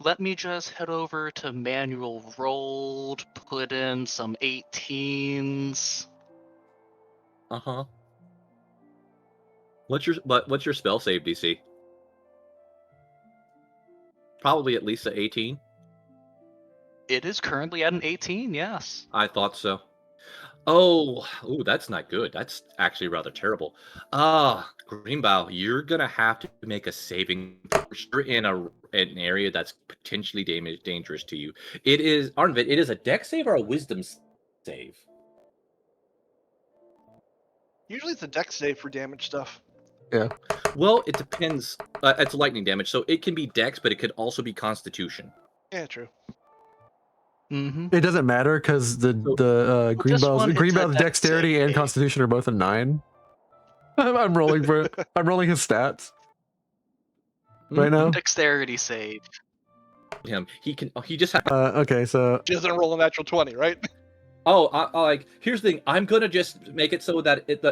Let me just head over to manual rolled, put in some 18s. Uh-huh. What's your spell save DC? Probably at least an 18. It is currently at an 18, yes. I thought so. Oh, that's not good. That's actually rather terrible. Greenbow, you're gonna have to make a saving. You're in an area that's potentially dangerous to you. It is Arnvid. It is a dex save or a wisdom save. Usually it's a dex save for damage stuff. Well, it depends. It's lightning damage, so it can be dex, but it could also be constitution. Yeah, true. Mm-hmm. It doesn't matter because the this one, it's a Greenbow's dex dexterity save. and constitution are both a 9. I'm rolling his stats right now. Dexterity save. He just has. Okay, so She doesn't roll a natural 20, right? I here's the thing. I'm gonna just make it so that it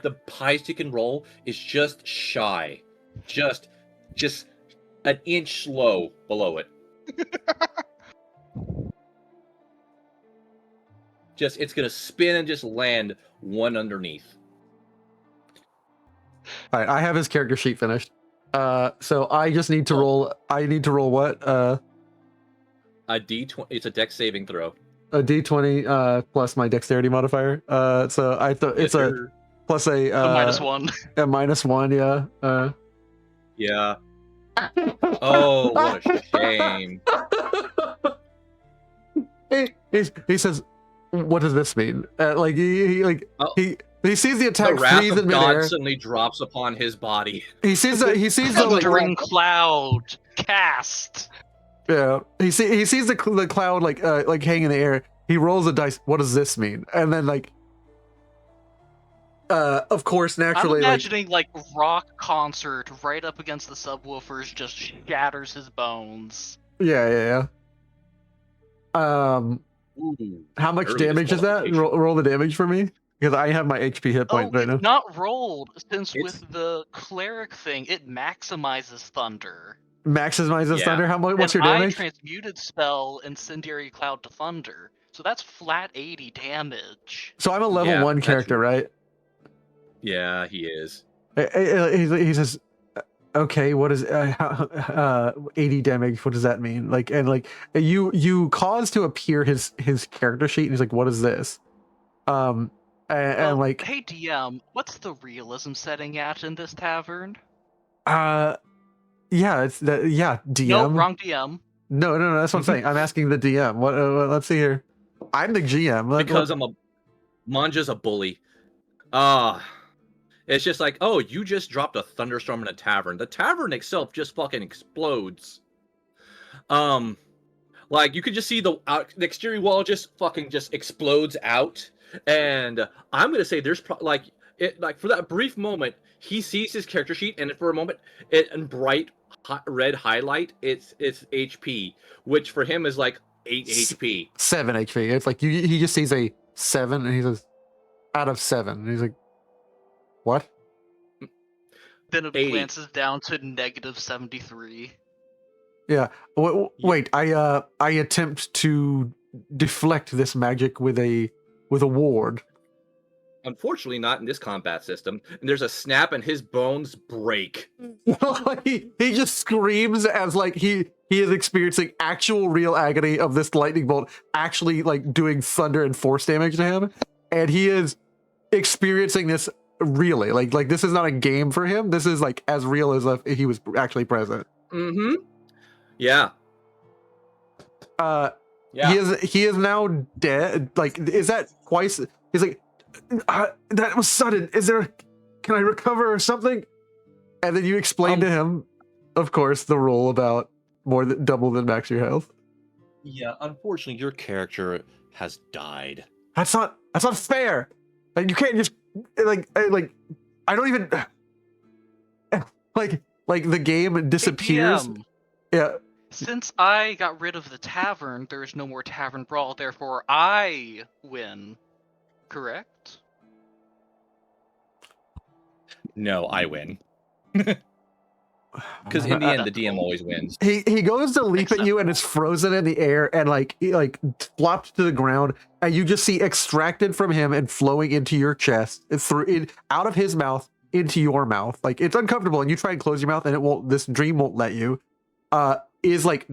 the highest you can roll is just shy, just an inch low below it. It's gonna spin and just land one underneath. all right, I have his character sheet finished. So I just need to roll. I need to roll what? A D20. It's a dex saving throw. A D20 plus my dexterity modifier. So I thought it's a plus a -1. a -1. Yeah. Yeah. Oh, what a shame. He says, "What does this mean?" He sees the attack The wrath freeze of in God midair. suddenly drops upon his body. He sees the like, Thundering cloud cast. yeah. He sees the cloud like hang in the air. He rolls a dice. What does this mean? And then of course, naturally, I'm imagining like rock concert right up against the subwoofers, just shatters his bones. Yeah. Ooh, How much early damage is that? disqualification. Roll the damage for me because I have my HP hit point right now. It's not rolled since It's- with the cleric thing, it maximizes thunder. Maximizes Yeah. thunder. How much? What's and your damage? I transmuted spell incendiary cloud to thunder, so that's flat 80 damage. So I'm a level Yeah, 1 that's- character, right? Yeah, he is. He says, "Okay, what is 80 damage? What does that mean?" You cause to appear his character sheet, and he's like, "What is this?" And Hey DM, what's the realism setting at in this tavern? yeah, it's that. Yeah, DM. No, wrong DM. No, that's what I'm saying. I'm asking the DM. What? Let's see here. I'm the GM. Because Mon'ja's a bully. It's just like, oh, you just dropped a thunderstorm in a tavern. The tavern itself just fucking explodes. Like you could just see the exterior wall just explodes out, and I'm gonna say there's for that brief moment he sees his character sheet, and for a moment in bright red highlight it's HP, which for him is like 8 HP. 7 HP. It's like he just sees a 7, and he says, "Out of 7," and he's like, "What?" Then it 80. glances down to -73. Yeah. Wait. I attempt to deflect this magic with a ward. Unfortunately, not in this combat system. And there's a snap, and his bones break. he just screams as like he is experiencing actual real agony of this lightning bolt actually like doing thunder and force damage to him, and he is experiencing this really like this is not a game for him. This is like as real as if he was actually present. Mm-hmm. Yeah. Yeah. He is now dead. Like, is that twice? He's like, that was sudden. Can I recover or something? And then you explain to him, of course, the rule about double than max your health. Yeah, unfortunately, your character has died. That's not fair. Like, you can't just like I don't even like the game disappears. Hey, DM, Yeah. since I got rid of the tavern, there is no more tavern brawl. Therefore, I win. Correct? No, I win. Because in the end, the DM always wins. He goes to leap at you and it's frozen in the air and he flopped to the ground, and you just see extracted from him and flowing into your chest out of his mouth into your mouth. Like, it's uncomfortable, and you try and close your mouth and this dream won't let you. Is like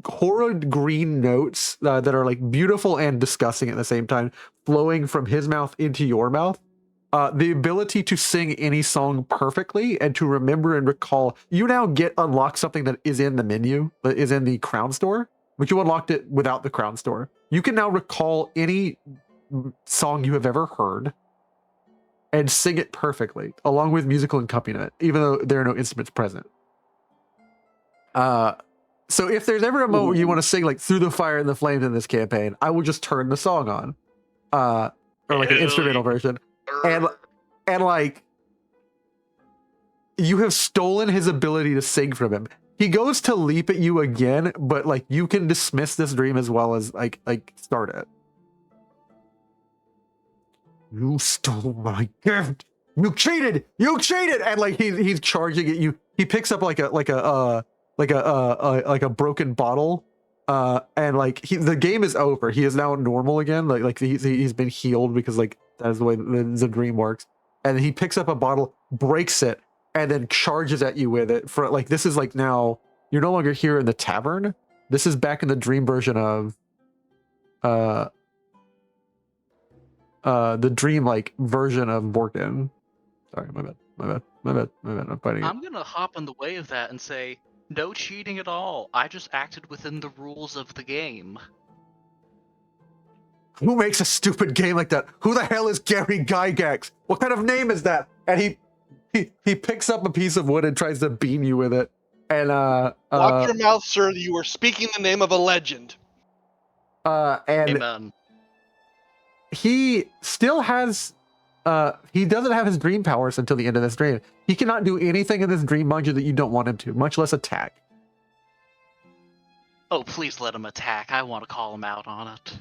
horrid green notes that are like beautiful and disgusting at the same time, flowing from his mouth into your mouth. The ability to sing any song perfectly and to remember and recall. You now unlock something that is in the menu, that is in the crown store, but you unlocked it without the crown store. You can now recall any song you have ever heard and sing it perfectly, along with musical accompaniment, even though there are no instruments present. So if there's ever a moment where you want to sing like Through the Fire and the Flames in this campaign, I will just turn the song on. Or like an instrumental version. And like, you have stolen his ability to sing from him. He goes to leap at you again, but like, you can dismiss this dream as well as like start it. You stole my gift. You cheated. And like he's charging at you. He picks up like a broken bottle. And like the game is over. He is now normal again. Like he's been healed because like that's the way the dream works. And he picks up a bottle, breaks it, and then charges at you with it. For like, this is like, now you're no longer here in the tavern. This is back in the dream version of the dream like version of Vorkin. Sorry, my bad. I'm fighting it. I'm gonna hop in the way of that and say, no cheating at all. I just acted within the rules of the game. Who makes a stupid game like that? Who the hell is Gary Gygax? What kind of name is that? And he picks up a piece of wood and tries to beam you with it. And Lock your mouth, sir. You are speaking the name of a legend. And Amen. he still has he doesn't have his dream powers until the end of this dream. He cannot do anything in this dream, Mon'ja, that you don't want him to, much less attack. Oh, please let him attack. I want to call him out on it.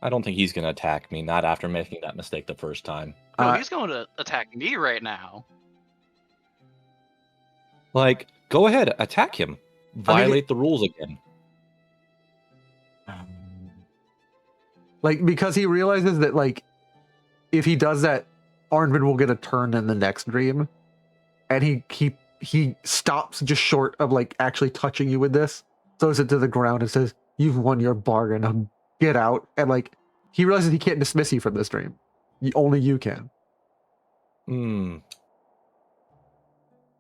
I don't think he's going to attack me, not after making that mistake the first time. No, he's going to attack me right now. Like, go ahead, attack him. Violate the rules again. Like, because he realizes that, like, if he does that, Arnvid will get a turn in the next dream. And he stops just short of, like, actually touching you with this, throws it to the ground and says, "You've won your bargain. Now get out." And, like, he realizes he can't dismiss you from this dream. Only you can.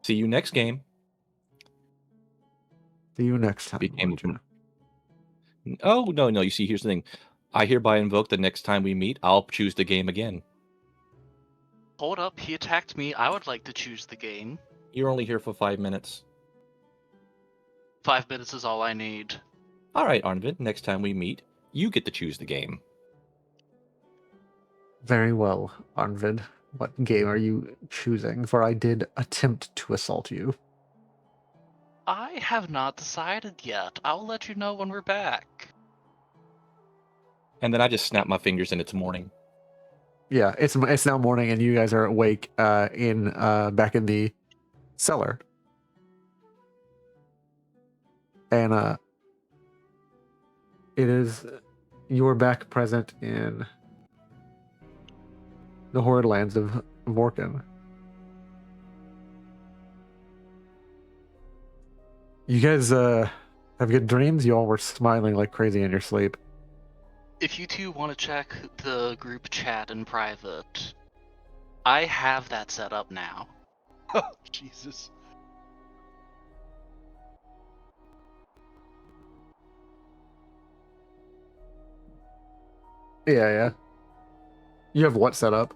See you next game. See you next time. Oh, no. You see, here's the thing. I hereby invoke the next time we meet, I'll choose the game again. Hold up, he attacked me. I would like to choose the game. You're only here for 5 minutes. 5 minutes is all I need. All right, Arnvid, next time we meet, you get to choose the game. Very well, Arnvid. What game are you choosing? For I did attempt to assault you. I have not decided yet. I'll let you know when we're back. And then I just snap my fingers and it's morning. Yeah, it's now morning and you guys are awake back in the cellar. And you're back present in the horrid lands of Vorkin. You guys have good dreams? You all were smiling like crazy in your sleep. If you two want to check the group chat in private, I have that set up now. Oh, Jesus. Yeah. You have what set up?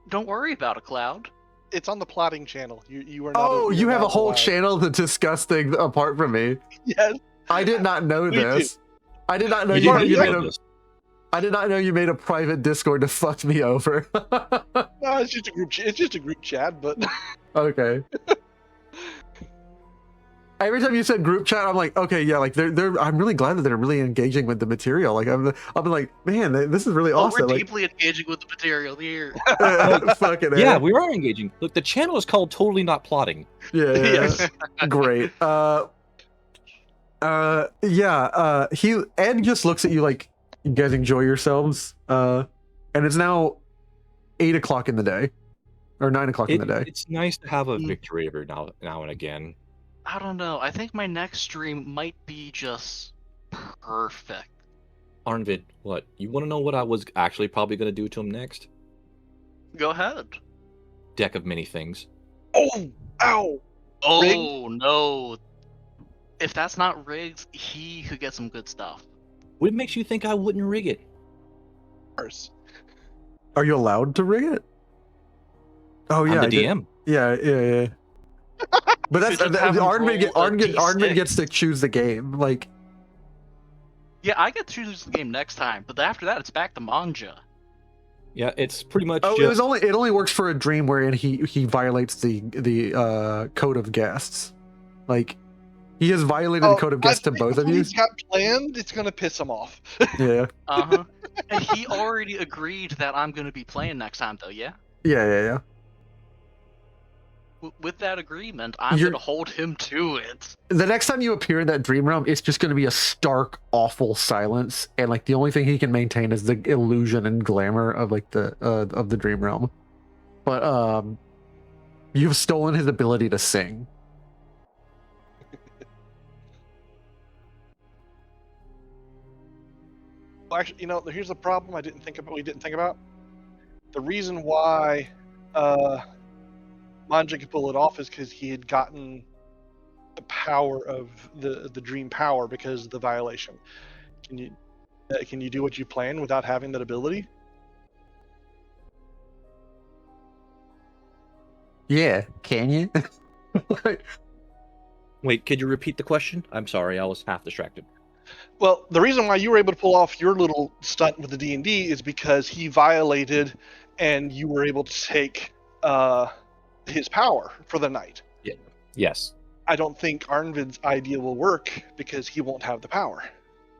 Don't worry about it, Cloud. It's on the plotting channel. You are not. Oh, you have a whole allowed. channel to discuss things apart from me. Yes. I did not know We do. this. I did not know You you, didn't you know made a. this. I did not know you made a private Discord to fuck me over. No, it's just a group. It's just a group chat, but Okay. Every time you said group chat, I'm like, okay, yeah, like they're. I'm really glad that they're really engaging with the material. Like I'm like, man, this is really Oh, awesome. we're Like, deeply engaging with the material here. fucking Yeah, A. we are engaging. Look, the channel is called Totally Not Plotting. Yeah. yes. Great. Ed just looks at you like, you guys enjoy yourselves. And it's now 8 o'clock in the day, or 9 o'clock in the day. It's nice to have a victory every now and again. I don't know. I think my next stream might be just perfect. Arnvid, what? You want to know what I was actually probably going to do to him next? Go ahead. Deck of many things. Oh, ow. Oh no. If that's not rigged, he could get some good stuff. What makes you think I wouldn't rig it? Worse. Are you allowed to rig it? Oh yeah, I'm I the did- DM. Yeah. But that's Should just have him roll a Arnvid gets D6. to choose the game. Like, Yeah, I get to choose the game next time, but after that, it's back to Mon'ja. Yeah, it's pretty much oh, just... it only works for a dream wherein he violates the code of guests. Like, he has violated the code of guests to both of you. He's got planned. It's gonna piss him off. Yeah. Uh-huh. And he already agreed that I'm going to be playing next time, though, yeah? Yeah. With that agreement, I'm You're- going to hold him to it. The next time you appear in that dream realm, it's just going to be a stark, awful silence, and like the only thing he can maintain is the illusion and glamour of like the of the dream realm. But you've stolen his ability to sing. Well, actually, here's the problem we didn't think about. The reason why Mon'ja could pull it off is because he had gotten the power of the dream power because of the violation. Can you do what you plan without having that ability? Yeah, can you? Wait, could you repeat the question? I'm sorry, I was half distracted. Well, the reason why you were able to pull off your little stunt with the D&D is because he violated, and you were able to take his power for the night. Yes. I don't think Arnvid's idea will work because he won't have the power.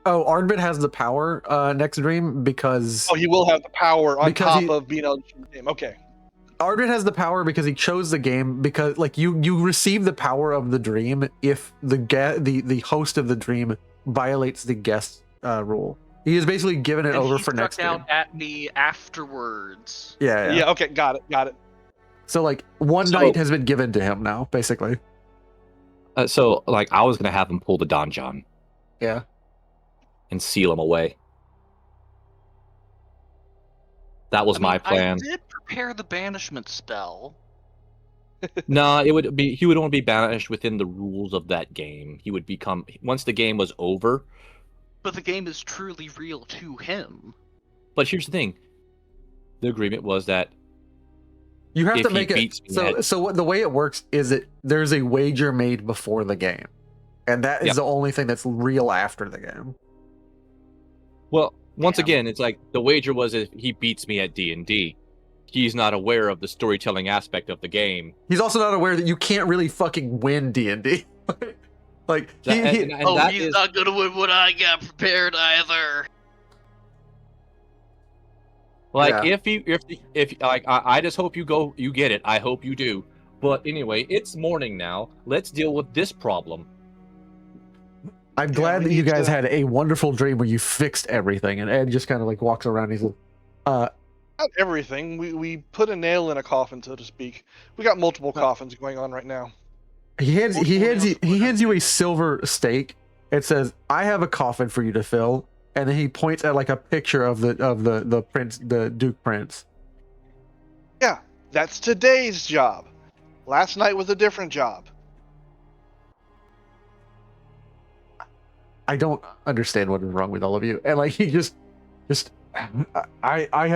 Oh, Arnvid has the power next dream because Oh, he will have the power on Because top he- of being able to choose the game. Okay. Arnvid has the power because he chose the game because like you receive the power of the dream if the host of the dream violates the guest rule. He is basically given it And over he for next struck dream. out at me afterwards. Yeah. Yeah. Okay. Got it. So like one So- night has been given to him now, basically. So, like, I was going to have him pull the donjon Yeah. and seal him away. That was my plan. I did prepare the banishment spell. No, he would only be banished within the rules of that game. He would become, once the game was over. But the game is truly real to him. But here's the thing. The agreement was that You have If to he make it beats me so. at- So what the way it works is that there's a wager made before the game, and that is Yep. the only thing that's real after the game. well, once Damn. again, it's like the wager was if he beats me at D&D. He's not aware of the storytelling aspect of the game. He's also not aware that you can't really fucking win D&D. Like And Oh, that he's is- not gonna win what I got prepared either. Like Yeah. if like I just hope you get it. I hope you do. But anyway, it's morning now. Let's deal with this problem. I'm glad we that you need guys to- had a wonderful dream where you fixed everything, and Ed just kind of like walks around. He's like, Not everything. We put a nail in a coffin, so to speak. We got multiple coffins going on right now. he hands Multiple nails. you a silver stake. It says, "I have a coffin for you to fill," and then he points at like a picture of the prince, the Duke Prince. Yeah, that's today's job. Last night was a different job. I don't understand what is wrong with all of you. And like he just Just, I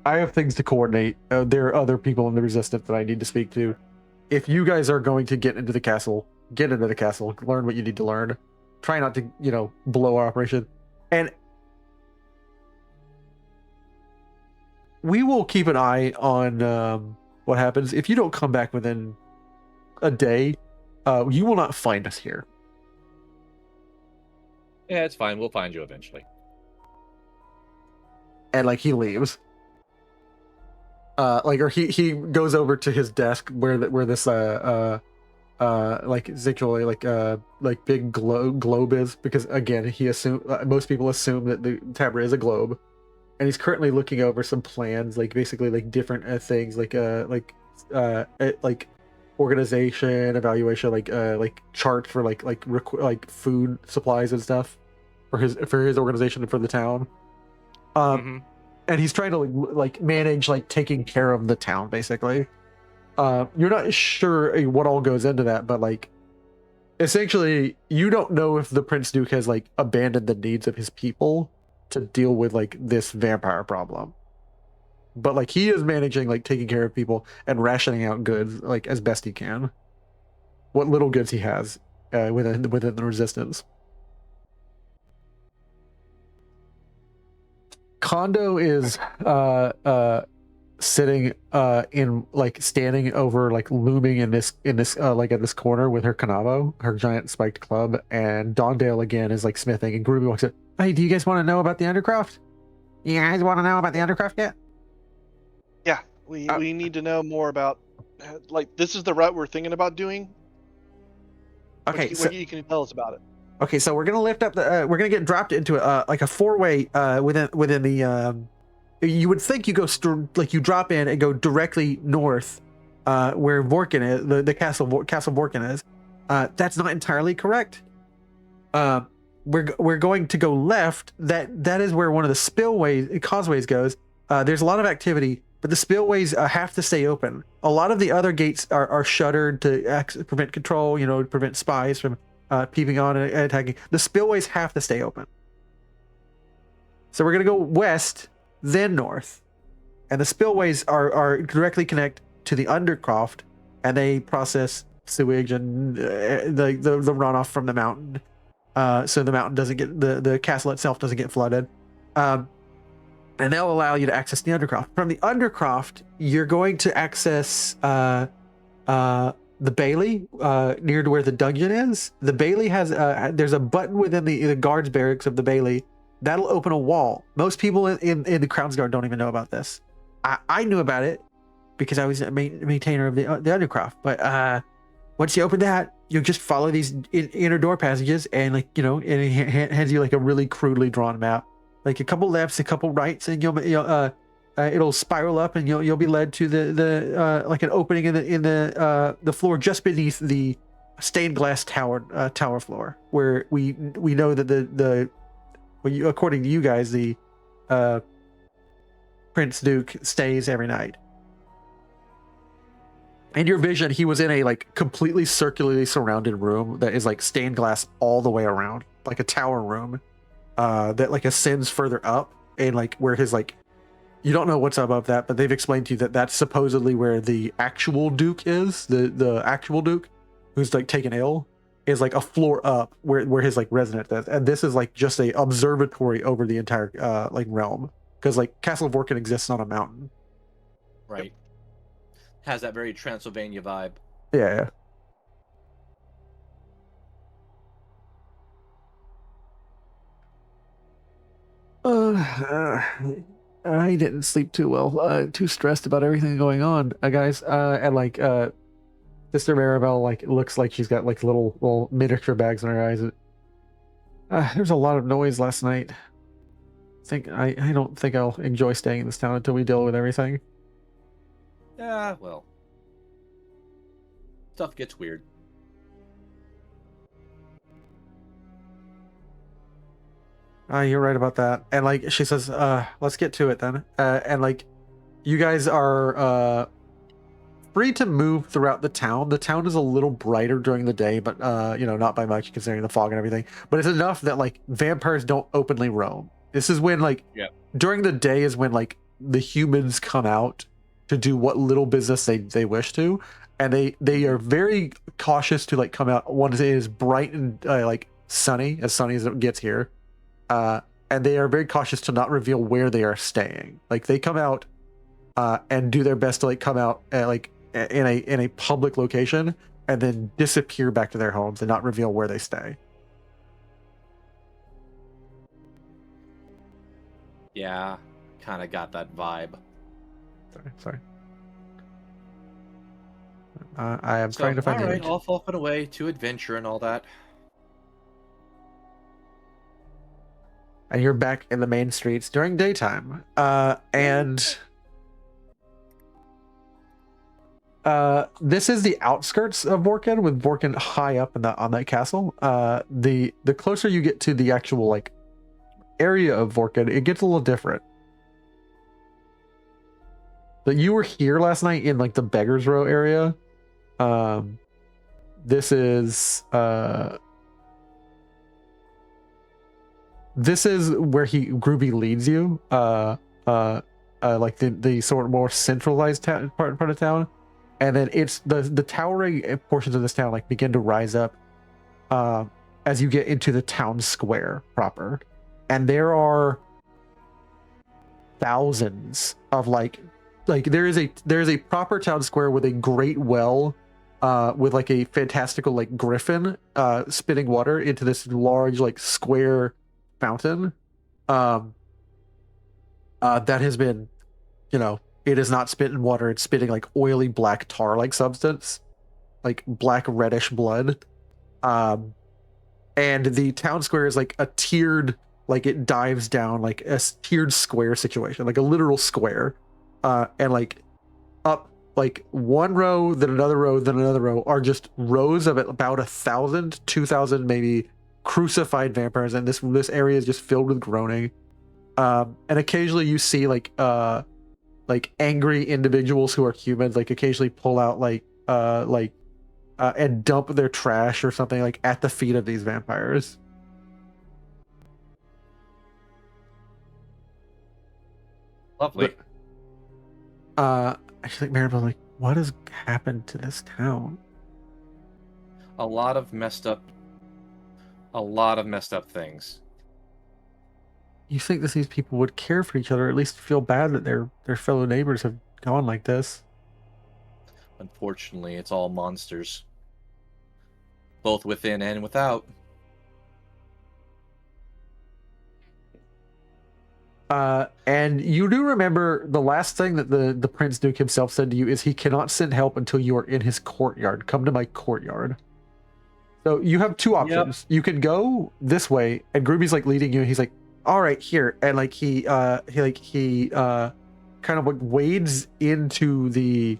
have things to coordinate. There are other people in the resistance that I need to speak to. If you guys are going to get into the castle, get into the castle, learn what you need to learn. Try not to, blow our operation. And we will keep an eye on what happens. If you don't come back within a day, you will not find us here. Yeah, it's fine. We'll find you eventually. And he leaves. Or he goes over to his desk where this essentially big globe is, because again most people assume that the TABRA is a globe, and he's currently looking over some plans, basically different things, organization, evaluation, chart for food supplies and stuff for his organization and for the town. And he's trying to manage taking care of the town, basically. You're not sure what all goes into that, but essentially you don't know if the Prince Duke has abandoned the needs of his people to deal with this vampire problem. But he is managing taking care of people and rationing out goods as best he can. What little goods he has within the resistance. Kondo is sitting in standing over looming in this at this corner with her kanabo, her giant spiked club, and Dondale again is smithing, and Groovy walks in. Hey, do you guys want to know about the Undercroft? You guys want to know about the Undercroft yet? Yeah, we need to know more about this is the route we're thinking about doing. Okay, what you can tell us about it. Okay, so we're gonna lift up the. We're gonna get dropped into a four-way within the. You would think you go you drop in and go directly north, where Vorkin is, the castle Vorkin is. That's not entirely correct. We're going to go left. That is where one of the causeways goes. There's a lot of activity, but the spillways have to stay open. A lot of the other gates are shuttered to prevent control. To prevent spies from peeping on and attacking. The spillways have to stay open. So we're gonna go west, then north, and the spillways are directly connect to the Undercroft, and they process sewage and the runoff from the mountain, so the mountain doesn't get the castle itself doesn't get flooded, and they'll allow you to access the Undercroft. From the Undercroft, you're going to access the Bailey, near to where the dungeon is. The Bailey has there's a button within the guards barracks of the Bailey that'll open a wall. Most people in the Crown's Guard don't even know about this. I knew about it because I was a maintainer of the Undercroft. But once you open that, you'll just follow these inner door passages, and and it hands you a really crudely drawn map, a couple lefts, a couple rights, and it'll spiral up, and you'll be led to the an opening in the floor just beneath the stained glass tower floor, where we know that according to you guys, the Prince Duke stays every night. In your vision, he was in a completely circularly surrounded room that is stained glass all the way around, like a tower room that ascends further up, and where his you don't know what's above that, but they've explained to you that that's supposedly where the actual Duke is. The actual Duke, who's taken ill, is a floor up where his residence is, and this is just a observatory over the entire realm, because Castle Vorkin exists on a mountain. Right. Yep. Has that very Transylvania vibe. Yeah. I didn't sleep too well. Too stressed about everything going on, guys. And Sister Maribel looks like she's got little miniature bags in her eyes. There's a lot of noise last night. I don't think I'll enjoy staying in this town until we deal with everything. Yeah, well, stuff gets weird. You're right about that. And she says, let's get to it then. And you guys are free to move throughout the town. The town is a little brighter during the day, but not by much considering the fog and everything. But it's enough that vampires don't openly roam. This is when like Yeah. during the day is when like the humans come out to do what little business they wish to, and they are very cautious to like come out once it is bright and like sunny as it gets here, and they are very cautious to not reveal where they are staying. Like they come out and do their best to like come out like in a public location and then disappear back to their homes and not reveal where they stay. Yeah, kind of got that vibe. Sorry. I am trying to find the image. Off and away to adventure and all that. And you're back in the main streets during daytime. And this is the outskirts of Vorken, with Vorken high up on that castle. The closer you get to the actual like area of Vorken, it gets a little different. But you were here last night in like the Beggar's Row area. This is where Groovy leads you. Like the sort of more centralized part of town, and then it's the towering portions of this town like begin to rise up as you get into the town square proper, and there are thousands of like there is a proper town square with a great well with like a fantastical like griffin spitting water into this large like square fountain that has been, it is not spitting water, it's spitting like oily black tar like substance, like black reddish blood. And the town square is like a tiered, like it dives down like a tiered square situation, like a literal square. And like up like one row, then another row, then another row are just rows of about 1,000, 2,000 maybe crucified vampires, and this area is just filled with groaning. And occasionally you see like angry individuals who are humans like occasionally pull out and dump their trash or something like at the feet of these vampires. Lovely. I think Maribel like, what has happened to this town? A lot of messed up things. You think that these people would care for each other, at least feel bad that their fellow neighbors have gone like this? Unfortunately, it's all monsters. Both within and without. And you do remember the last thing that the Prince Duke himself said to you is he cannot send help until you are in his courtyard. Come to my courtyard. So you have two options. Yep. You can go this way, and Groovy's like leading you, and he's like, all right, here. And like he kind of like wades into the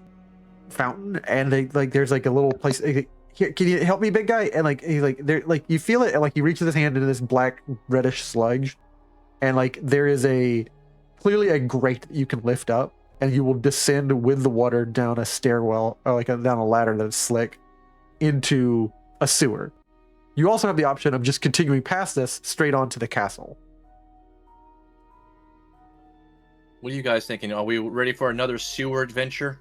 fountain, and there's like a little place. Here, can you help me, big guy? And like he's like there, like you feel it, and like he reaches his hand into this black reddish sludge, and like there is clearly a grate that you can lift up, and you will descend with the water down a stairwell or like down a ladder that's slick into a sewer. You also have the option of just continuing past this straight on to the castle. What are you guys thinking? Are we ready for another sewer adventure?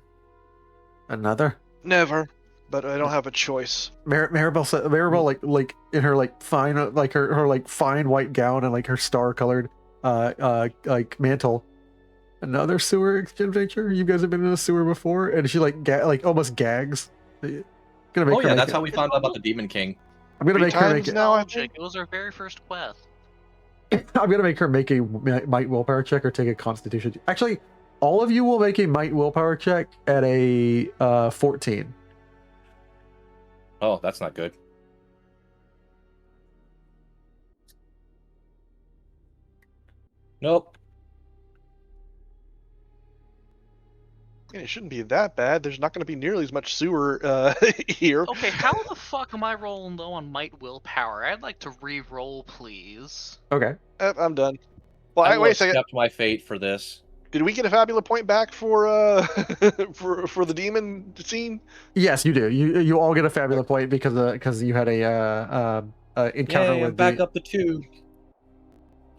Another? Never, but I don't have a choice. Maribel like in her like fine like her like fine white gown and like her star colored like mantle. Another sewer adventure? You guys have been in a sewer before? And she like almost gags. That's how we found out about the Demon King. I'm gonna make her make it. Now, it was our very first quest. I'm gonna make her make a might willpower check or take a constitution. Actually, all of you will make a might willpower check at a 14. Oh, that's not good. Nope. it shouldn't be that bad. There's not going to be nearly as much sewer here. Okay, how the fuck am I rolling low on might willpower? I'd like to re-roll, please. Okay. I'm done. Well, I wait a second. accept my fate for this. Did we get a Fabula point back for for the demon scene? Yes, you do. You all get a Fabula point because you had a encounter with back up the 2.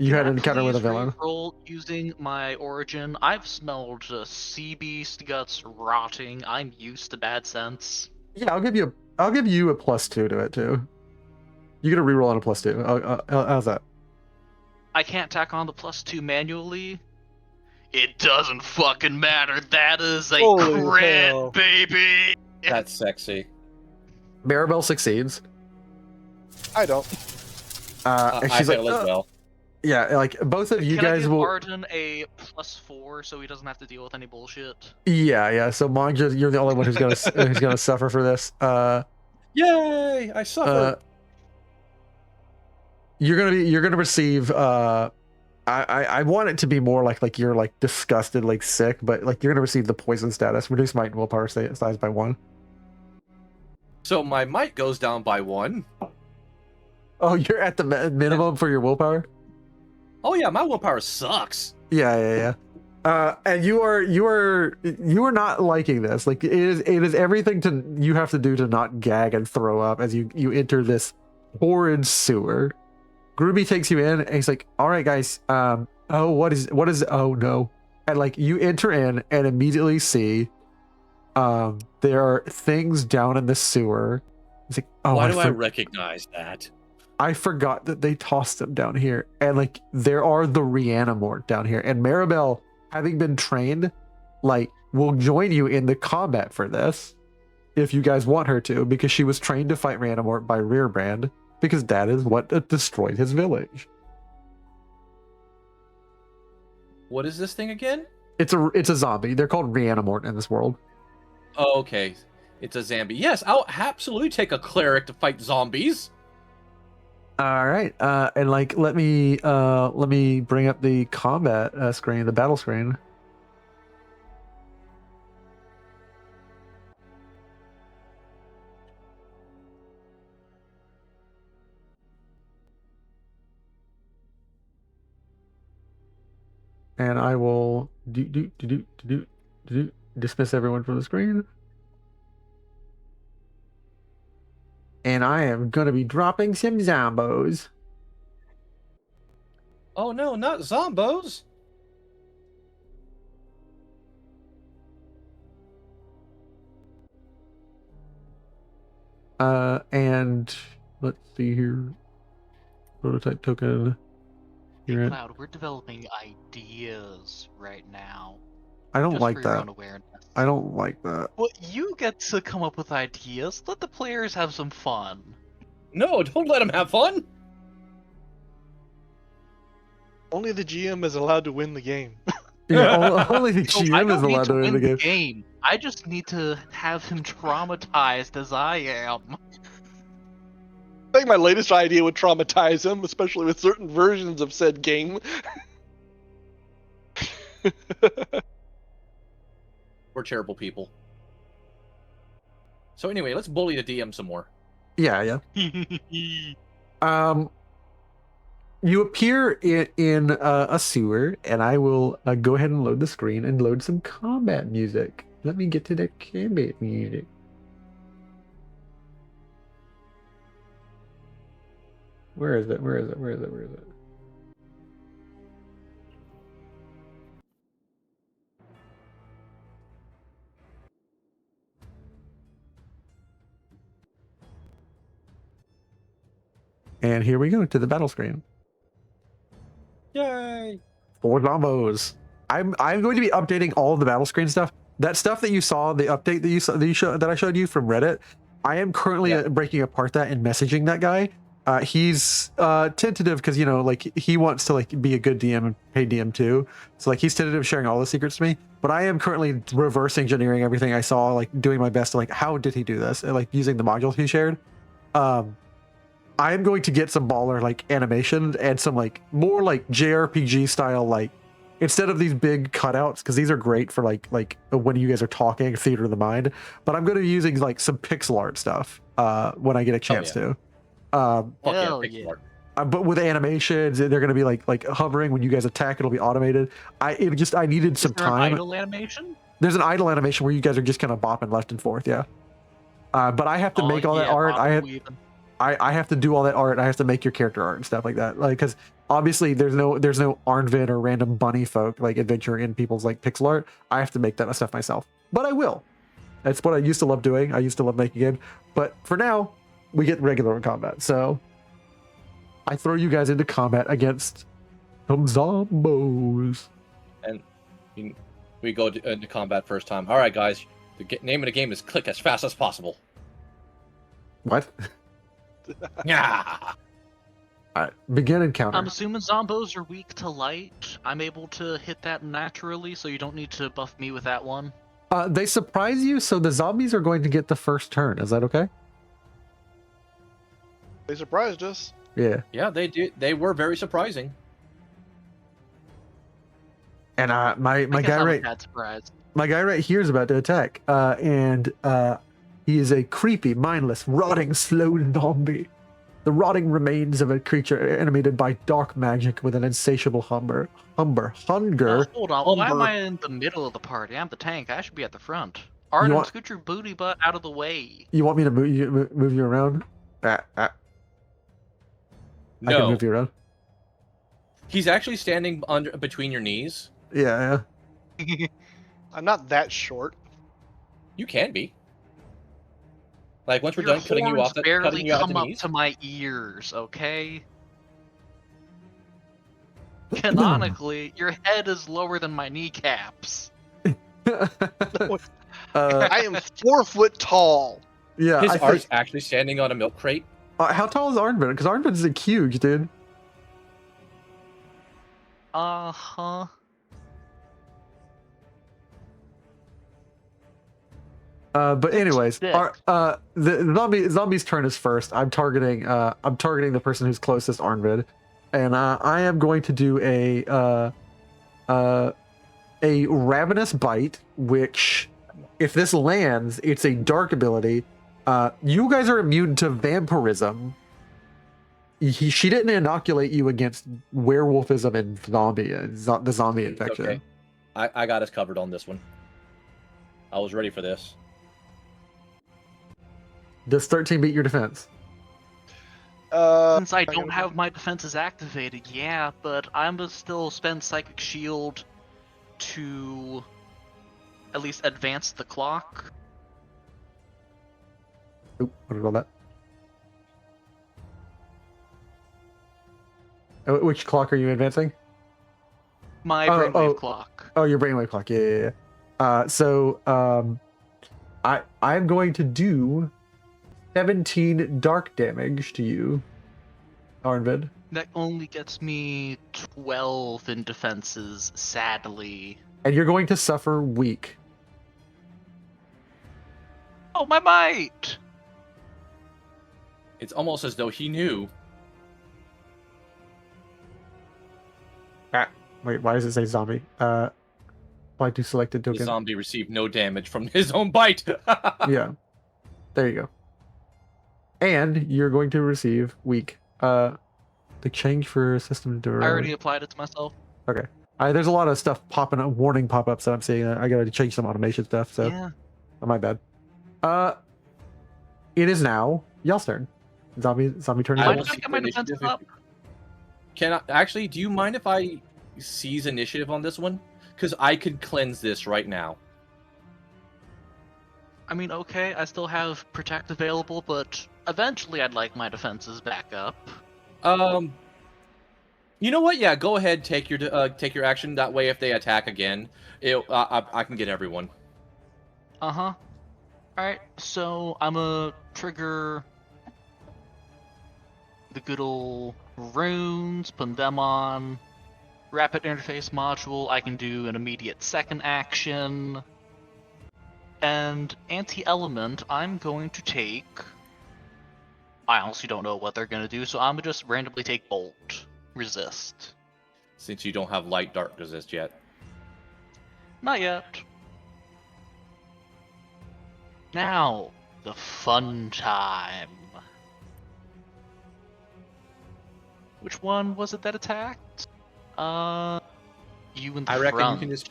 You had Can an I encounter with a please villain. reroll using my origin? I've smelled sea beast guts rotting. I'm used to bad sense. Yeah, I'll give you a +2 to it too. You get a reroll on a +2. How's that? I can't tack on the +2 manually. It doesn't fucking matter. That is a Holy crit, hell. baby. That's sexy. Maribel succeeds. I don't. And I she's like, fail as well. yeah, like both of you Can I guys give will. Arden a +4 so he doesn't have to deal with any bullshit? Yeah. So Mon'ja, you're the only one who's gonna suffer for this. Yay! I suffer. You're gonna receive. I want it to be more like you're like disgusted, like sick, but like you're gonna receive the poison status. Reduce might and willpower size by 1. So my might goes down by 1. Oh, you're at the minimum for your willpower. Oh yeah, my willpower sucks. Yeah. And you are not liking this. Like it is everything you have to do to not gag and throw up as you enter this horrid sewer. Groovy takes you in and he's like, all right guys, what is oh no. And like you enter in and immediately see there are things down in the sewer. It's like, oh, Why do I recognize that? I forgot that they tossed them down here. And like there are the Reanimort down here. And Maribel, having been trained, like will join you in the combat for this if you guys want her to, because she was trained to fight Reanimort by Rearbrand, because that is what destroyed his village. What is this thing again? It's a zombie. They're called Reanimort in this world. Oh, okay. It's a zombie. Yes, I'll absolutely take a cleric to fight zombies. All right, and like let me bring up the combat screen, the battle screen. And I will dismiss everyone from the screen. And I am gonna be dropping some zombos. Oh no, not zombos. And let's see here. Prototype token. You're in. Cloud, we're developing ideas right now. I don't Just like for your that. own awareness. I don't like that. Well, you get to come up with ideas. Let the players have some fun. No, don't let them have fun. Only the GM is allowed to win the game. Yeah, only the So I GM is don't need allowed to win the game. game. I just need to have him traumatized as I am. I think my latest idea would traumatize him, especially with certain versions of said game. We're terrible people. So anyway, let's bully the DM some more. Yeah. You appear in a sewer, and I will go ahead and load the screen and load some combat music. Let me get to the combat music. Where is it? And here we go to the battle screen. Yay! 4 zombos. I'm going to be updating all of the battle screen stuff. That stuff that you saw, the update that you saw, that I showed you from Reddit. I am currently breaking apart that and messaging that guy. He's tentative because like he wants to like be a good DM and pay DM too. So like he's tentative sharing all the secrets to me. But I am currently reverse engineering everything I saw, like doing my best to like how did he do this, and like using the modules he shared. I am going to get some baller like animation and some like more like JRPG style, like instead of these big cutouts, because these are great for like when you guys are talking, theater of the mind. But I'm going to be using like some pixel art stuff when I get a chance to. Fuck yeah, Hell pixel yeah. art. But with animations, they're going to be like hovering when you guys attack. It'll be automated. I needed some Is there an time. idle animation? There's an idle animation where you guys are just kind of bopping left and forth. Yeah. But I have to make all that art. I have to do all that art. I have to make your character art and stuff like that. Like, because obviously there's no Arnvid or random bunny folk like adventuring in people's like pixel art. I have to make that stuff myself, but I will. That's what I used to love doing. I used to love making it, but for now, we get regular combat. So I throw you guys into combat against some zombos. And we go into combat first time. All right, guys. The name of the game is click as fast as possible. What? Yeah. All right, begin encounter. I'm assuming zombos are weak to light. I'm able to hit that naturally, so you don't need to buff me with that one. They surprise you, so the zombies are going to get the first turn. Is that okay? They surprised us. Yeah. Yeah, they did. They were very surprising. And my guy right here is about to attack. And he is a creepy, mindless, rotting, slow zombie. The rotting remains of a creature animated by dark magic with an insatiable hunger. Hold on, why am I in the middle of the party? I'm the tank. I should be at the front. Arden, scoot your booty butt out of the way. You want me to move you around? No. I can move you around. He's actually standing between your knees. Yeah. I'm not that short. You can be. Like once we're Your done cutting you off, barely you out come the up knees. to my ears, okay? Canonically, your head is lower than my kneecaps. I am 4 foot tall. Yeah. His art's actually standing on a milk crate. How tall is Arnvid? Because Arnvid's like huge, dude. Uh-huh. But anyways, the zombie's turn is first. I'm targeting the person who's closest, Arnvid, and I am going to do a ravenous bite, which, if this lands, it's a dark ability. You guys are immune to vampirism. She didn't inoculate you against werewolfism and the zombie infection. Okay. I got us covered on this one. I was ready for this. Does 13 beat your defense? Since I don't have my defenses activated, yeah, but I'm gonna still spend Psychic Shield to at least advance the clock. Oop, what did all that? Which clock are you advancing? My brainwave clock. Oh, your brainwave clock. Yeah. I'm going to do 17 dark damage to you, Arnvid. That only gets me 12 in defenses, sadly. And you're going to suffer weak. Oh, my might! It's almost as though he knew. Wait, why does it say zombie? Apply to selected The token. zombie received no damage from his own bite. Yeah. There you go. And you're going to receive weak. The change for system to. I already applied it to myself. Okay. There's a lot of stuff popping up, warning pop-ups that I'm seeing. I gotta change some automation stuff, so Yeah. oh, my bad. It is now y'all's turn. Zombie turn. I Why will did I see get my the defenses initiative. up? Actually, do you mind if I seize initiative on this one? Because I could cleanse this right now. I mean, okay, I still have Protect available, but eventually I'd like my defenses back up. You know what? Yeah, go ahead. Take your action. That way, if they attack again, I can get everyone. Uh-huh. Alright, so I'm gonna trigger the good old runes, put them on. Rapid interface module, I can do an immediate second action. And anti-element, I'm going to take... I honestly don't know what they're gonna do, so I'm gonna just randomly take Bolt. Resist. Since you don't have light dark resist yet. Not yet. Now, the fun time. Which one was it that attacked? You in the I reckon front. you can just.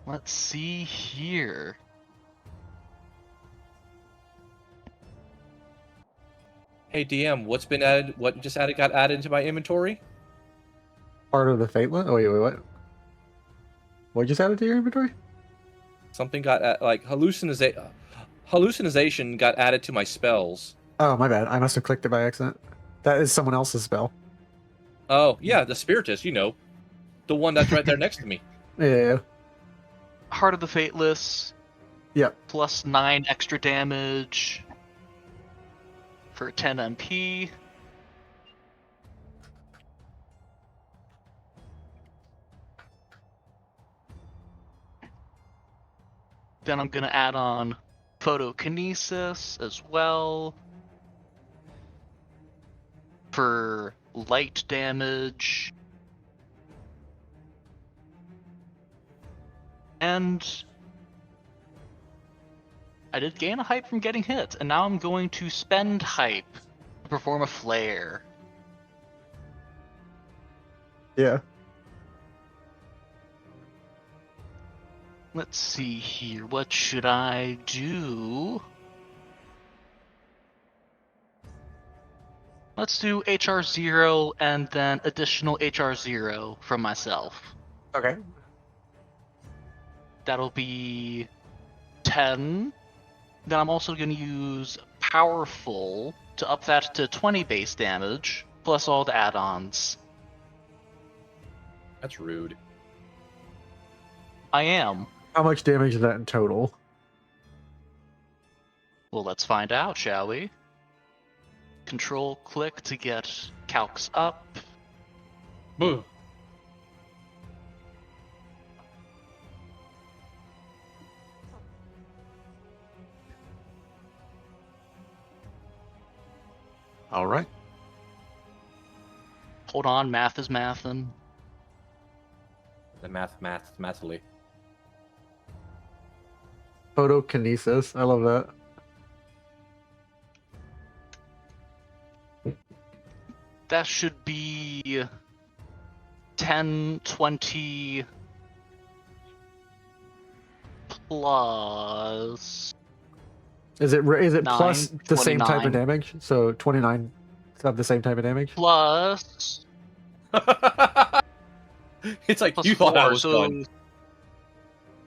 Let's see here. Hey DM, what's been added? What just added got added into my inventory? Part of the Fateless? Oh, wait, what? What just added to your inventory? Something got like hallucination got added to my spells. Oh, my bad. I must have clicked it by accident. That is someone else's spell. Oh yeah, the spiritist, you know, the one that's right there next to me. Yeah. Heart of the Fateless. Yep. Plus 9 extra damage for 10 MP. Then I'm gonna add on photokinesis as well for light damage. And I did gain a hype from getting hit, and now I'm going to spend hype to perform a flare. Yeah. Let's see here, what should I do? Let's do HR0 and then additional HR0 from myself. Okay. That'll be 10. Then I'm also going to use Powerful to up that to 20 base damage, plus all the add-ons. That's rude. I am. How much damage is that in total? Well, let's find out, shall we? Control click to get calcs up. Boo. All right. Hold on, math is mathin'. The mathly. Photokinesis. I love that. That should be 10, 20 plus. Is it 9, plus the same type of 29. damage? So 29 of the same type of damage? Plus. It's like Plus you thought I 4, was so done.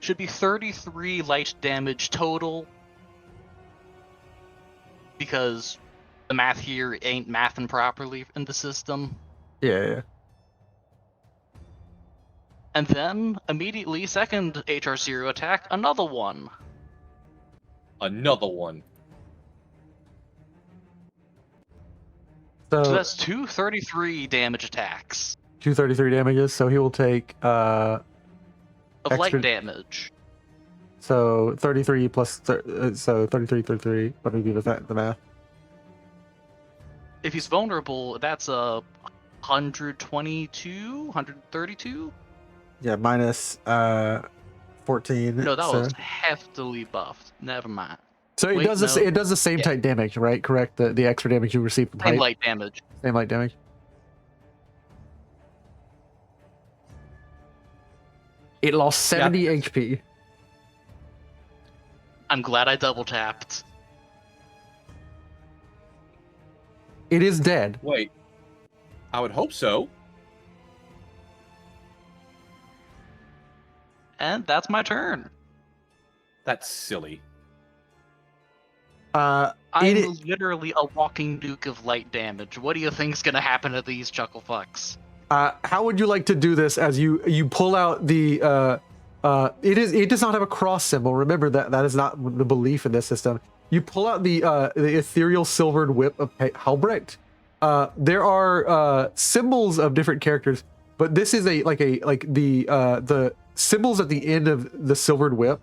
should be 33 light damage total. Because the math here ain't mathin' properly in the system. Yeah. And then, immediately, second HR0 attack, another one. Another one. So So that's 233 damage attacks 233 damages. So he will take of Extra- light damage. so 33 plus so 33. Let me do the math. If he's vulnerable, that's a 122, 132? Yeah, minus 14. No, that so, was heftily buffed. Never mind. so it wait, does this. no. It does the same Yeah. type damage, right? Correct. The extra damage you receive from Same height. light damage. Same light damage. It lost 70 HP. I'm glad I double tapped. It is dead. Wait. I would hope so. And that's my turn. That's silly. I'm It- literally a walking nuke of light damage. What do you think's gonna happen to these chuckle fucks? How would you like to do this? As you pull out the it does not have a cross symbol. Remember that is not the belief in this system. You pull out the ethereal silvered whip of Halbrecht. There are symbols of different characters, but this is the symbols at the end of the silvered whip.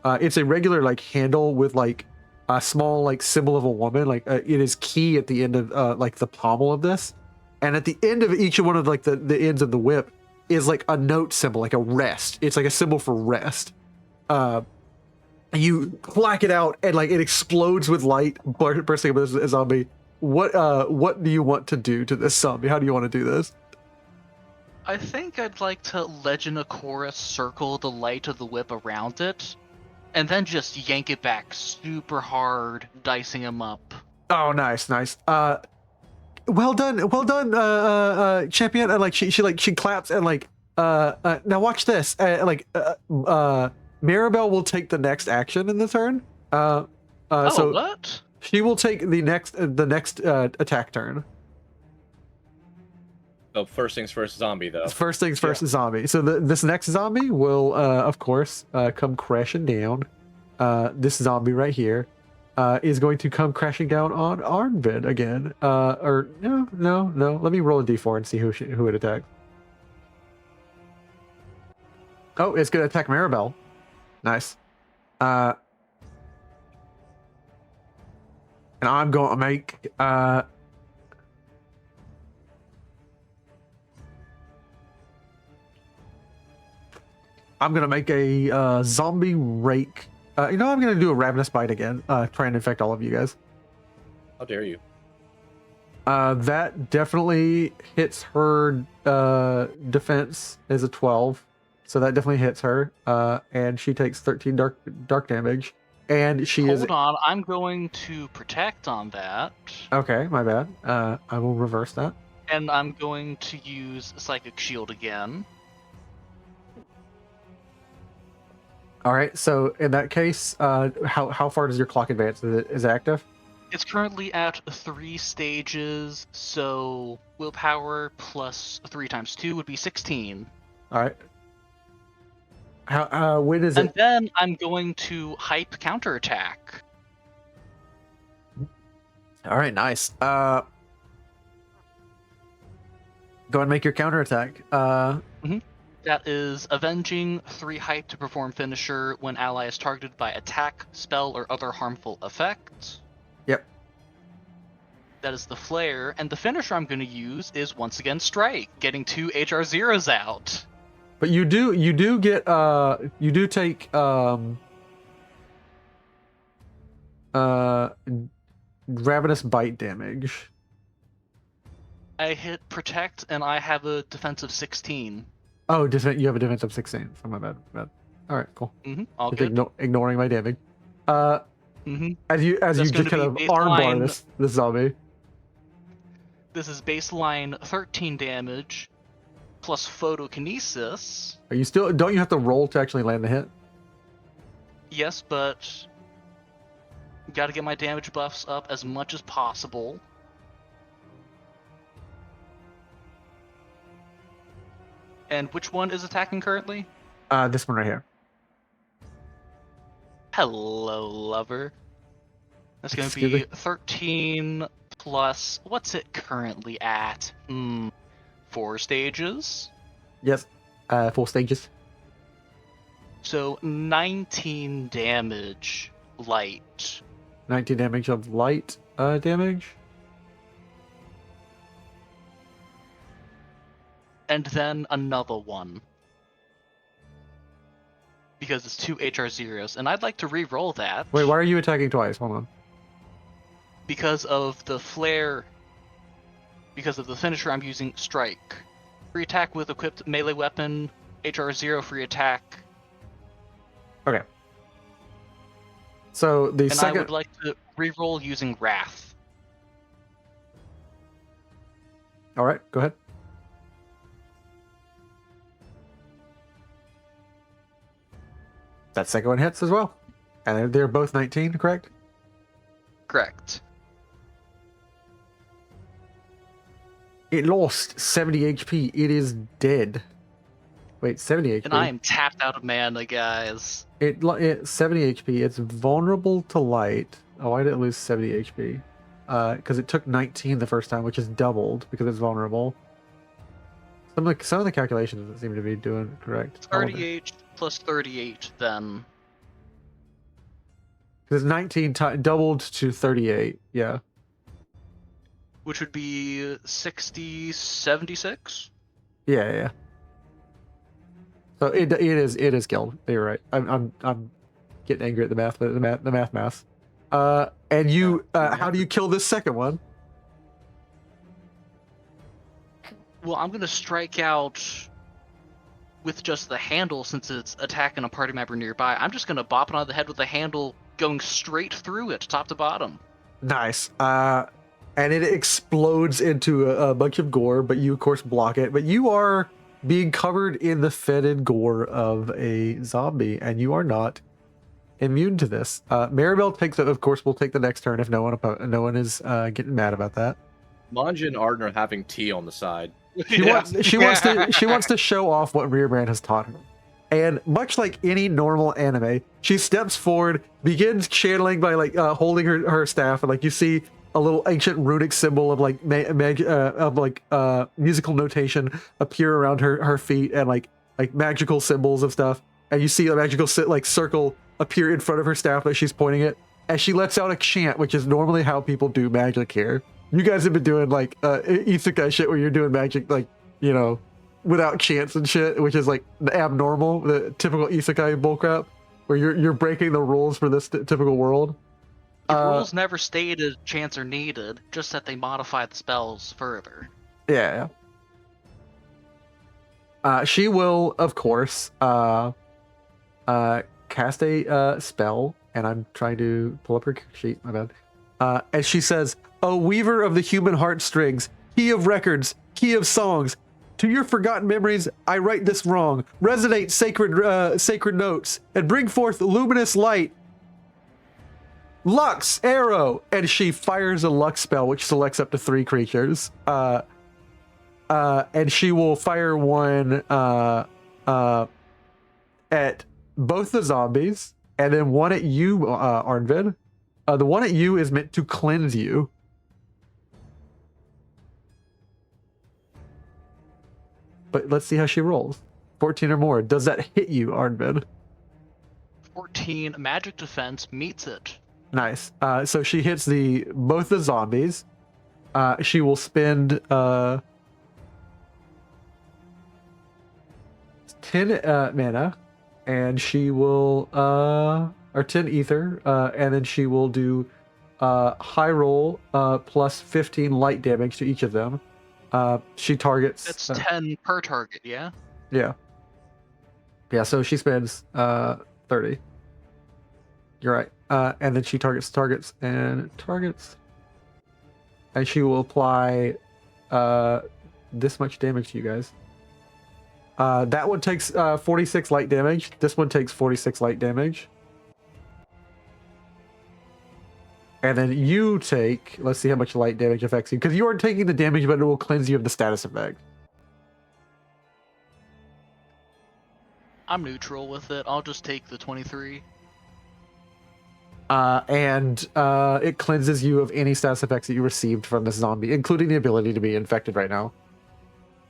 It's a regular like handle with like a small like symbol of a woman. Like it is key at the end of like the pommel of this, and at the end of each one of like the ends of the whip is like a note symbol, like a rest. It's like a symbol for rest. You clack it out and like it explodes with light, bursting up a zombie. What do you want to do to this zombie? How do you want to do this? I think I'd like to Legend of Korra circle the light of the whip around it, and then just yank it back super hard, dicing him up. Oh, nice. Well done, champion. And like she claps and like now watch this. Maribel will take the next action in the turn. So what? she will take the next attack turn. So first things first, zombie though. First things first, zombie. So this next zombie will, of course, come crashing down. This zombie right here is going to come crashing down on Arnvid again. Or no. Let me roll a d4 and see who it attacks. Oh, it's going to attack Maribel. Nice. And I'm going to make I'm gonna make a zombie rake. I'm gonna do a ravenous bite again. Try and infect all of you guys. How dare you? That definitely hits her defense is a 12, so that definitely hits her. And she takes 13 dark damage. And she is. Hold on, I'm going to protect on that. Okay, my bad. I will reverse that. And I'm going to use Psychic Shield again. All right. So in that case, how far does your clock advance? Is it active? It's currently at 3 stages, so willpower plus 3 times 2 would be 16. All right. When is And it? then I'm going to hype counterattack. All right, nice. Go ahead and make your counterattack. That is avenging 3 hype to perform finisher when ally is targeted by attack, spell, or other harmful effect. Yep. That is the flare, and the finisher I'm going to use is once again strike, getting 2 HR zeros out. But you do get you do take ravenous bite damage. I hit protect, and I have a defense of 16. Oh, you have a defense of 16. So my bad. All right, cool. All Just good. ignoring my damage. As you That's just gonna kind of be armbar baseline. this zombie. This is baseline 13 damage plus photokinesis. Are you still? Don't you have to roll to actually land the hit? Yes, but got to get my damage buffs up as much as possible. And which one is attacking currently? This one right here. Hello, lover. That's going to Excuse be me? 13 plus... What's it currently at? 4 stages? Yes. 4 stages. So 19 damage light. 19 damage of light damage. And then another one. Because it's 2 HR zeros, and I'd like to re-roll that. Wait, why are you attacking twice? Hold on. Because of the flare. Because of the finisher, I'm using strike. Free attack with equipped melee weapon. HR 0 free attack. Okay. So the And second. I would like to re-roll using wrath. All right, go ahead. That second one hits as well, and they're both 19, correct? Correct. It lost 70 HP. It is dead. Wait, 70 HP. And I am tapped out of mana, guys. It 70 HP. It's vulnerable to light. Oh, why did it lose 70 HP? Because it took 19 the first time, which is doubled because it's vulnerable. Some of the calculations doesn't seem to be doing correct. 38 plus 38, then. Because 19 doubled to 38. Yeah. Which would be 76? Yeah. So it is killed. You're right. I'm getting angry at the math, but the math. And you how do you kill this second one? Well, I'm gonna strike out with just the handle since it's attacking a party member nearby. I'm just gonna bop it on the head with the handle, going straight through it, top to bottom. Nice. And it explodes into a bunch of gore, but you of course block it. But you are being covered in the fetid gore of a zombie, and you are not immune to this. Maribel takes it. Of course, will take the next turn if no one is getting mad about that. Mon'ja and Arden are having tea on the side. She wants to show off what Rearbrand has taught her. And much like any normal anime, she steps forward, begins channeling by like holding her staff, and like you see a little ancient runic symbol of like musical notation appear around her feet, and like magical symbols of stuff. And you see a magical circle appear in front of her staff that she's pointing at, as she lets out a chant, which is normally how people do magic here. You guys have been doing like isekai shit where you're doing magic like, you know, without chants and shit, which is like the abnormal, the typical isekai bullcrap, where you're breaking the rules for this typical world. The rules never stated chants are needed, just that they modify the spells further. Yeah. She will, of course, cast a spell, and I'm trying to pull up her sheet, my bad. And she says, "O weaver of the human heartstrings, key of records, key of songs, to your forgotten memories, I write this wrong. Resonate sacred notes, and bring forth luminous light. Lux, arrow!" And she fires a Lux spell, which selects up to 3 creatures. And she will fire one at both the zombies, and then one at you, Arnvid. The one at you is meant to cleanse you. But let's see how she rolls. 14 or more. Does that hit you, Arnvid? 14 magic defense meets it. Nice. So she hits both the zombies. She will spend 10 mana, and she will or 10 ether, and then she will do high roll plus 15 light damage to each of them. She targets. That's 10 per target, yeah? Yeah. So she spends 30. You're right. And then she targets, and she will apply this much damage to you guys. That one takes 46 light damage. This one takes 46 light damage. And then you take, let's see how much light damage affects you, because you aren't taking the damage, but it will cleanse you of the status effect. I'm neutral with it. I'll just take the 23. And it cleanses you of any status effects that you received from this zombie, including the ability to be infected right now.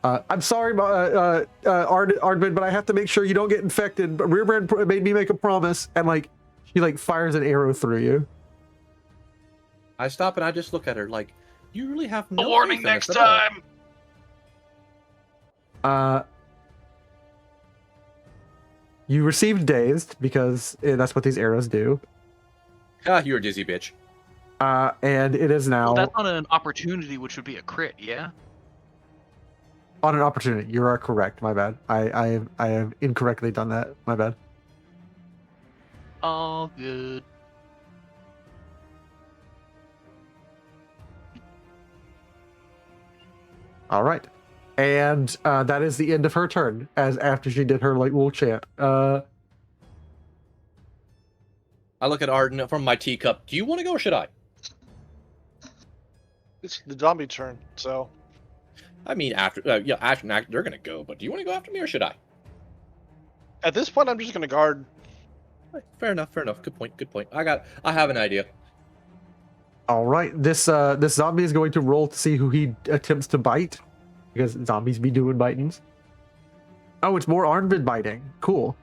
I'm sorry, Arnvid, but I have to make sure you don't get infected. But Rearbrand made me make a promise, and like she like fires an arrow through you. I stop and I just look at her like, you really have no A warning faith in next us at all." time. You received dazed because that's what these arrows do. You're a dizzy bitch. And it is now Well, that's on an opportunity, which would be a crit, yeah? on an opportunity. You are correct. My bad. I have incorrectly done that. My bad. All good. All right. And that is the end of her turn, as after she did her like little chant. I look at Arden from my teacup. Do you want to go or should I? It's the zombie turn, so I mean, after they're gonna go, but do you want to go after me or should I? at this point I'm just gonna guard. Fair enough. Good point. I have an idea. All right. This zombie is going to roll to see who he attempts to bite, because zombies be doing bitings. Oh, it's more Arnvid biting. Cool.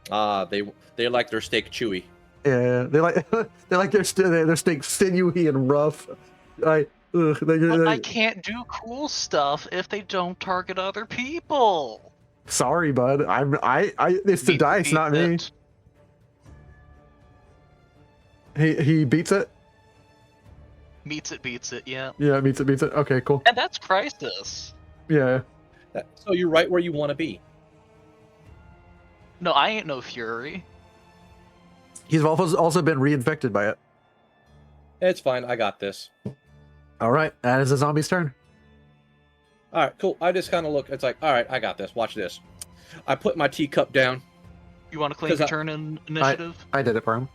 They like their steak chewy. Yeah, they like their steak sinewy and rough. But I can't do cool stuff if they don't target other people. Sorry, bud. It's the dice, not me. He beats it. Beats it, yeah. Yeah, beats it. Okay, cool. And that's Crisis. Yeah. So you're right where you want to be. No, I ain't no Fury. He's also been reinfected by it. It's fine. I got this. All right, that is the zombie's turn. All right, cool. I just kind of look. It's like, all right, I got this. Watch this. I put my teacup down. You want to claim your turn in initiative? I did it for him.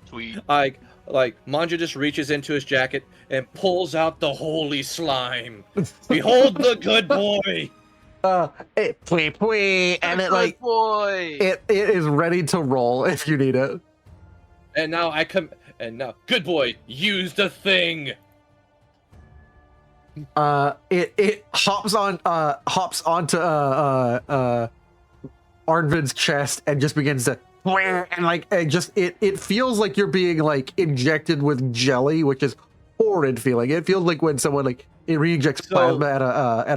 Sweet. Mon'ja just reaches into his jacket and pulls out the holy slime. Behold the good boy. And it like boy. it is ready to roll if you need it. And now good boy, use the thing. It hops onto Arnvid's chest and just begins to, and like it feels like you're being like injected with jelly, which is horrid feeling. It feels like when someone like it re-injects plasma at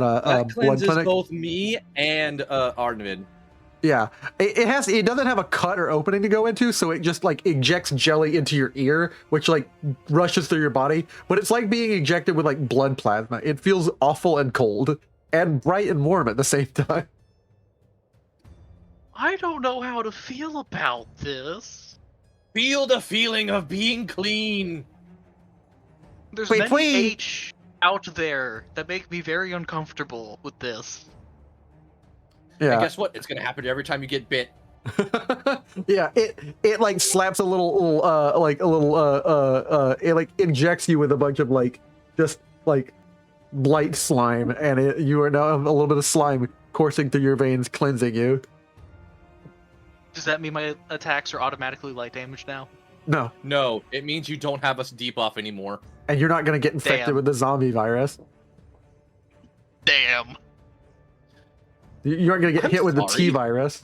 a blood clinic. Both me and Arnvid. Yeah, it doesn't have a cut or opening to go into, so it just like injects jelly into your ear, which like rushes through your body. But it's like being injected with like blood plasma. It feels awful and cold and bright and warm at the same time. I don't know how to feel about this. Feel the feeling of being clean. There's many H out there that make me very uncomfortable with this. Yeah. And guess what? It's gonna happen every time you get bit. Yeah, it like slaps it like injects you with a bunch of like just like light slime, and you are now a little bit of slime coursing through your veins, cleansing you. Does that mean my attacks are automatically light damage now? No, it means you don't have us debuff anymore. And you're not gonna get infected with the zombie virus. Damn. You aren't gonna get hit with the T virus.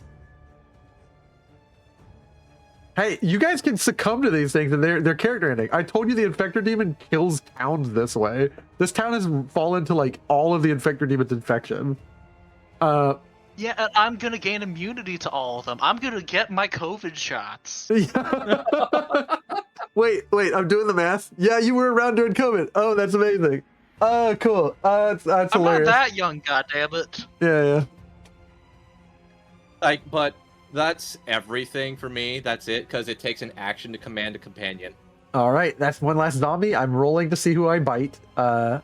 Hey, you guys can succumb to these things, and they're character ending. I told you the Infector Demon kills towns this way. This town has fallen to like all of the Infector Demon's infection. Yeah, and I'm gonna gain immunity to all of them. I'm gonna get my COVID shots. Wait, I'm doing the math. Yeah, you were around during COVID. Oh, that's amazing. Oh, cool. That's hilarious. I'm not that young, goddammit. Yeah. But that's everything for me. That's it, because it takes an action to command a companion. All right, that's one last zombie. I'm rolling to see who I bite. I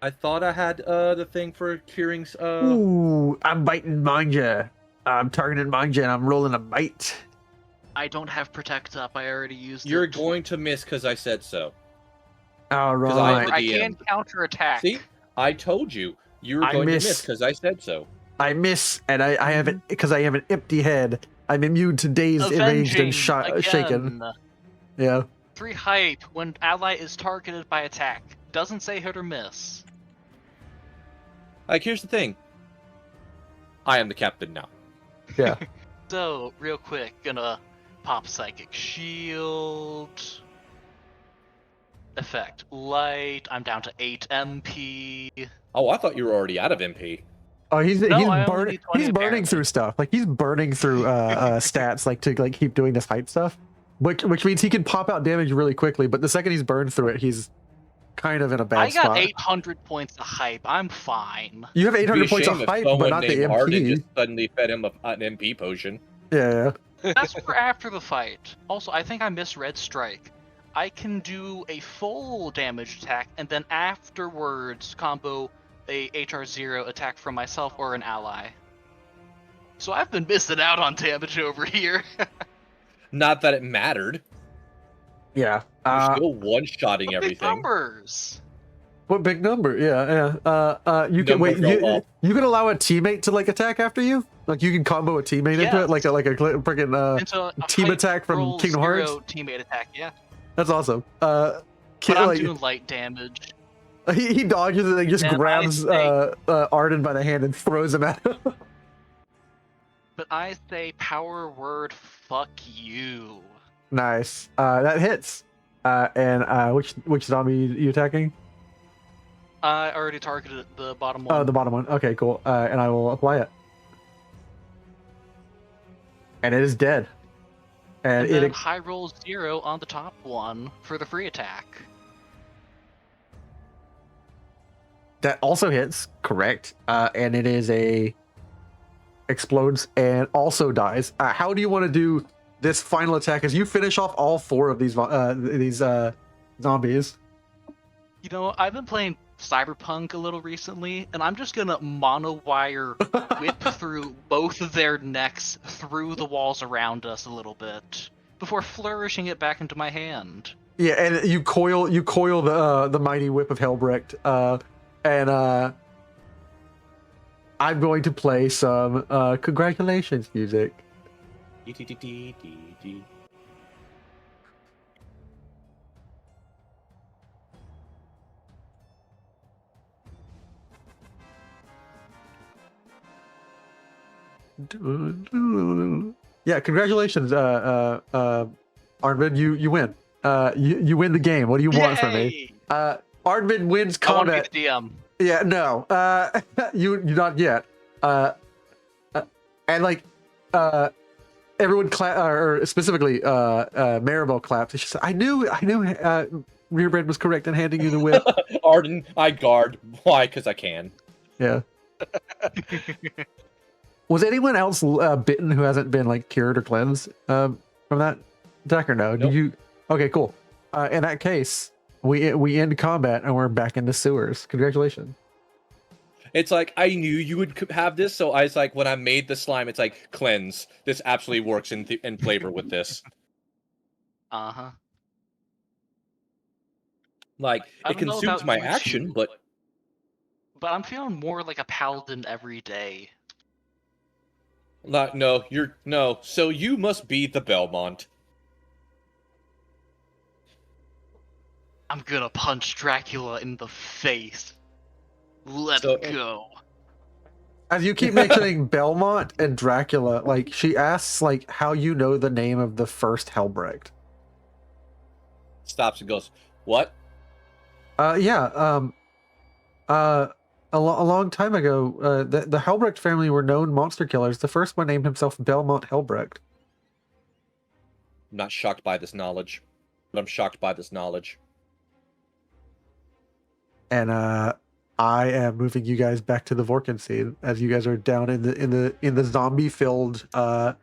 thought I had the thing for curing. Ooh, I'm biting Mon'ja. I'm targeting Mon'ja, and I'm rolling a bite. I don't have protect up. I already used You're it. going to miss because I said so. All right. I can counterattack. See, I told you you were going to miss because I said so. I miss, and I have it because I have an empty head. I'm immune to dazed, enraged, and shaken. Yeah. 3 hype when ally is targeted by attack. Doesn't say hit or miss. Like, here's the thing. I am the captain now. Yeah. So, real quick, gonna pop Psychic Shield. Effect Light. I'm down to 8 MP. Oh, I thought you were already out of MP. Oh, he's burning apparently. through stuff. Like he's burning through stats like to like keep doing this hype stuff, which means he can pop out damage really quickly. But the second he's burned through it, he's kind of in a bad spot. I got 800 points of hype. I'm fine. You have 800 points of hype, but not the MP. Just suddenly fed him an MP potion. Yeah. That's for after the fight. Also, I think I misread Strike. I can do a full damage attack and then afterwards combo a HR0 attack from myself or an ally. So I've been missing out on damage over here. Not that it mattered. Yeah. You're still one-shotting everything. Big numbers. What big number? Yeah. You can wait. You can allow a teammate to like attack after you. Like you can combo a teammate into it, like a freaking team attack from Kingdom Hearts. Teammate attack, yeah. That's awesome. But I'm doing light damage. He dodges and then just grabs Arden by the hand and throws him at him. But I say power word, fuck you. Nice. That hits. And which zombie are you attacking? I already targeted the bottom one. Oh, the bottom one. Okay, cool. And I will apply it. And it is dead. And then high roll 0 on the top one for the free attack. That also hits, correct. And it is a explodes and also dies. How do you want to do this final attack as you finish off all 4 of these zombies? You know, I've been playing Cyberpunk a little recently, and I'm just gonna monowire whip through both of their necks through the walls around us a little bit before flourishing it back into my hand. Yeah, and you coil the mighty whip of Helbrecht, and I'm going to play some congratulations music. Yeah, congratulations, Arnvid. You win. You win the game. What do you want from me? Arnvid wins I want to combat. be the DM. Yeah, no. You not yet. And like everyone or specifically Maribel claps. She said, I knew Rearbrand was correct in handing you the whip. Arden, I guard. Why? Because I can. Yeah. Was anyone else bitten who hasn't been like cured or cleansed from that attack or no? Nope. Do you? Okay, cool. In that case, we end combat and we're back in the sewers. Congratulations. It's like I knew you would have this, so I was like, when I made the slime, it's like cleanse. This absolutely works in flavor with this. Uh-huh. Like I it don't know consumes about my you action, two, but But I'm feeling more like a paladin every day. no. So you must be the Belmont. I'm gonna punch Dracula in the face. Let's So- go. As you keep mentioning Belmont and Dracula, like she asks like how you know the name of the first Helbrecht. Stops and goes, what? A long time ago, the Helbrecht family were known monster killers. The first one named himself Belmont Helbrecht. I'm not shocked by this knowledge, but I'm shocked by this knowledge. And I am moving you guys back to the Vorkin scene as you guys are down in the zombie filled the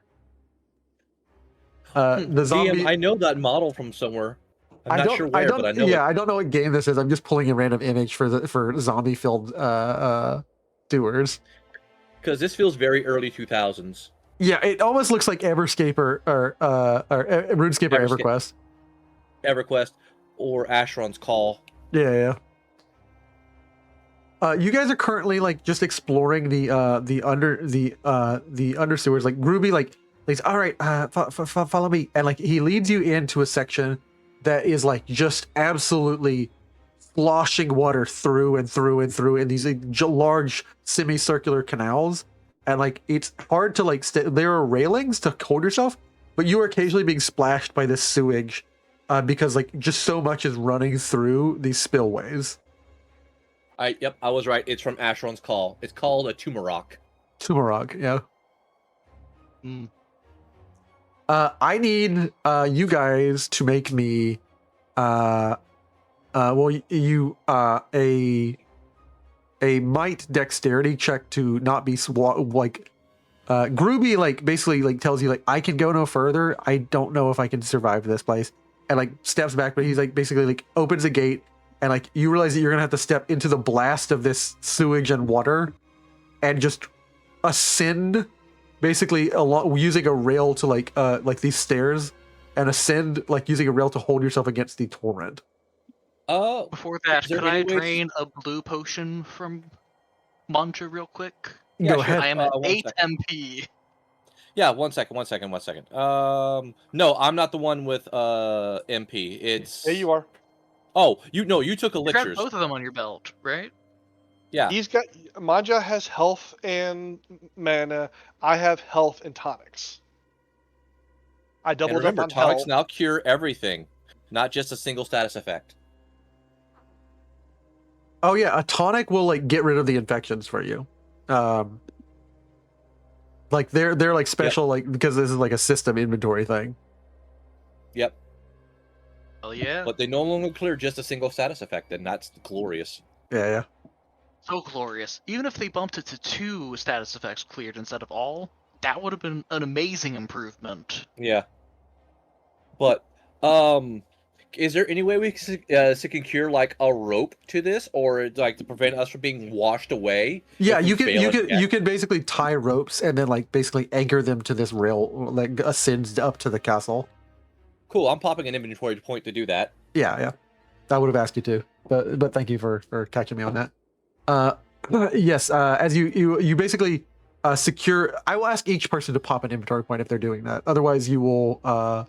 zombie. DM, I know that model from somewhere. I'm not sure where, but I know. Yeah, I don't know what game this is. I'm just pulling a random image for zombie filled doers. Because this feels very early 2000s. Yeah, it almost looks like Everscape or RuneScape or EverQuest. EverQuest or Asheron's Call. Yeah. You guys are currently like just exploring the under sewers. Like Groovy, like he's all right. Follow me, and like he leads you into a section that is like just absolutely sloshing water through and through and through in these large semicircular canals, and like it's hard to like there are railings to hold yourself, but you are occasionally being splashed by this sewage because like just so much is running through these spillways. Yep, I was right. It's from Asheron's Call. It's called a Tumarok. Tumarog, yeah. Mm. I need you guys to make me a might dexterity check to not be Groovy like basically like tells you like I can go no further. I don't know if I can survive this place, and like steps back, but he's like basically like opens a gate. And like you realize that you're gonna have to step into the blast of this sewage and water, and just ascend, basically using a rail to like these stairs, and ascend like using a rail to hold yourself against the torrent. Oh, Before that, is there could I any way to- drain a blue potion from Mon'ja real quick? Yeah, Go sure. ahead. I am at 1 8 second. MP. Yeah, 1 second. No, I'm not the one with MP. It's There you are. Oh, you took You grabbed elixirs. both of them on your belt, right? Yeah. He's got Mon'ja has health and mana. I have health and tonics. I And doubled remember, up on tonics health. now cure everything, not just a single status effect. Oh yeah, a tonic will like get rid of the infections for you. Like they're like special like because this is like a system inventory thing. Yep. Hell yeah. But they no longer clear just a single status effect, and that's glorious. Yeah. So glorious. Even if they bumped it to 2 status effects cleared instead of all, that would have been an amazing improvement. Yeah. But, is there any way we can secure like a rope to this, or like to prevent us from being washed away? Yeah, if we fail a check? you can basically tie ropes and then like basically anchor them to this rail, like ascends up to the castle. Cool. I'm popping an inventory point to do that. Yeah. I would have asked you to, but thank you for catching me on that. Yes, as you basically secure. I will ask each person to pop an inventory point if they're doing that. Otherwise, you will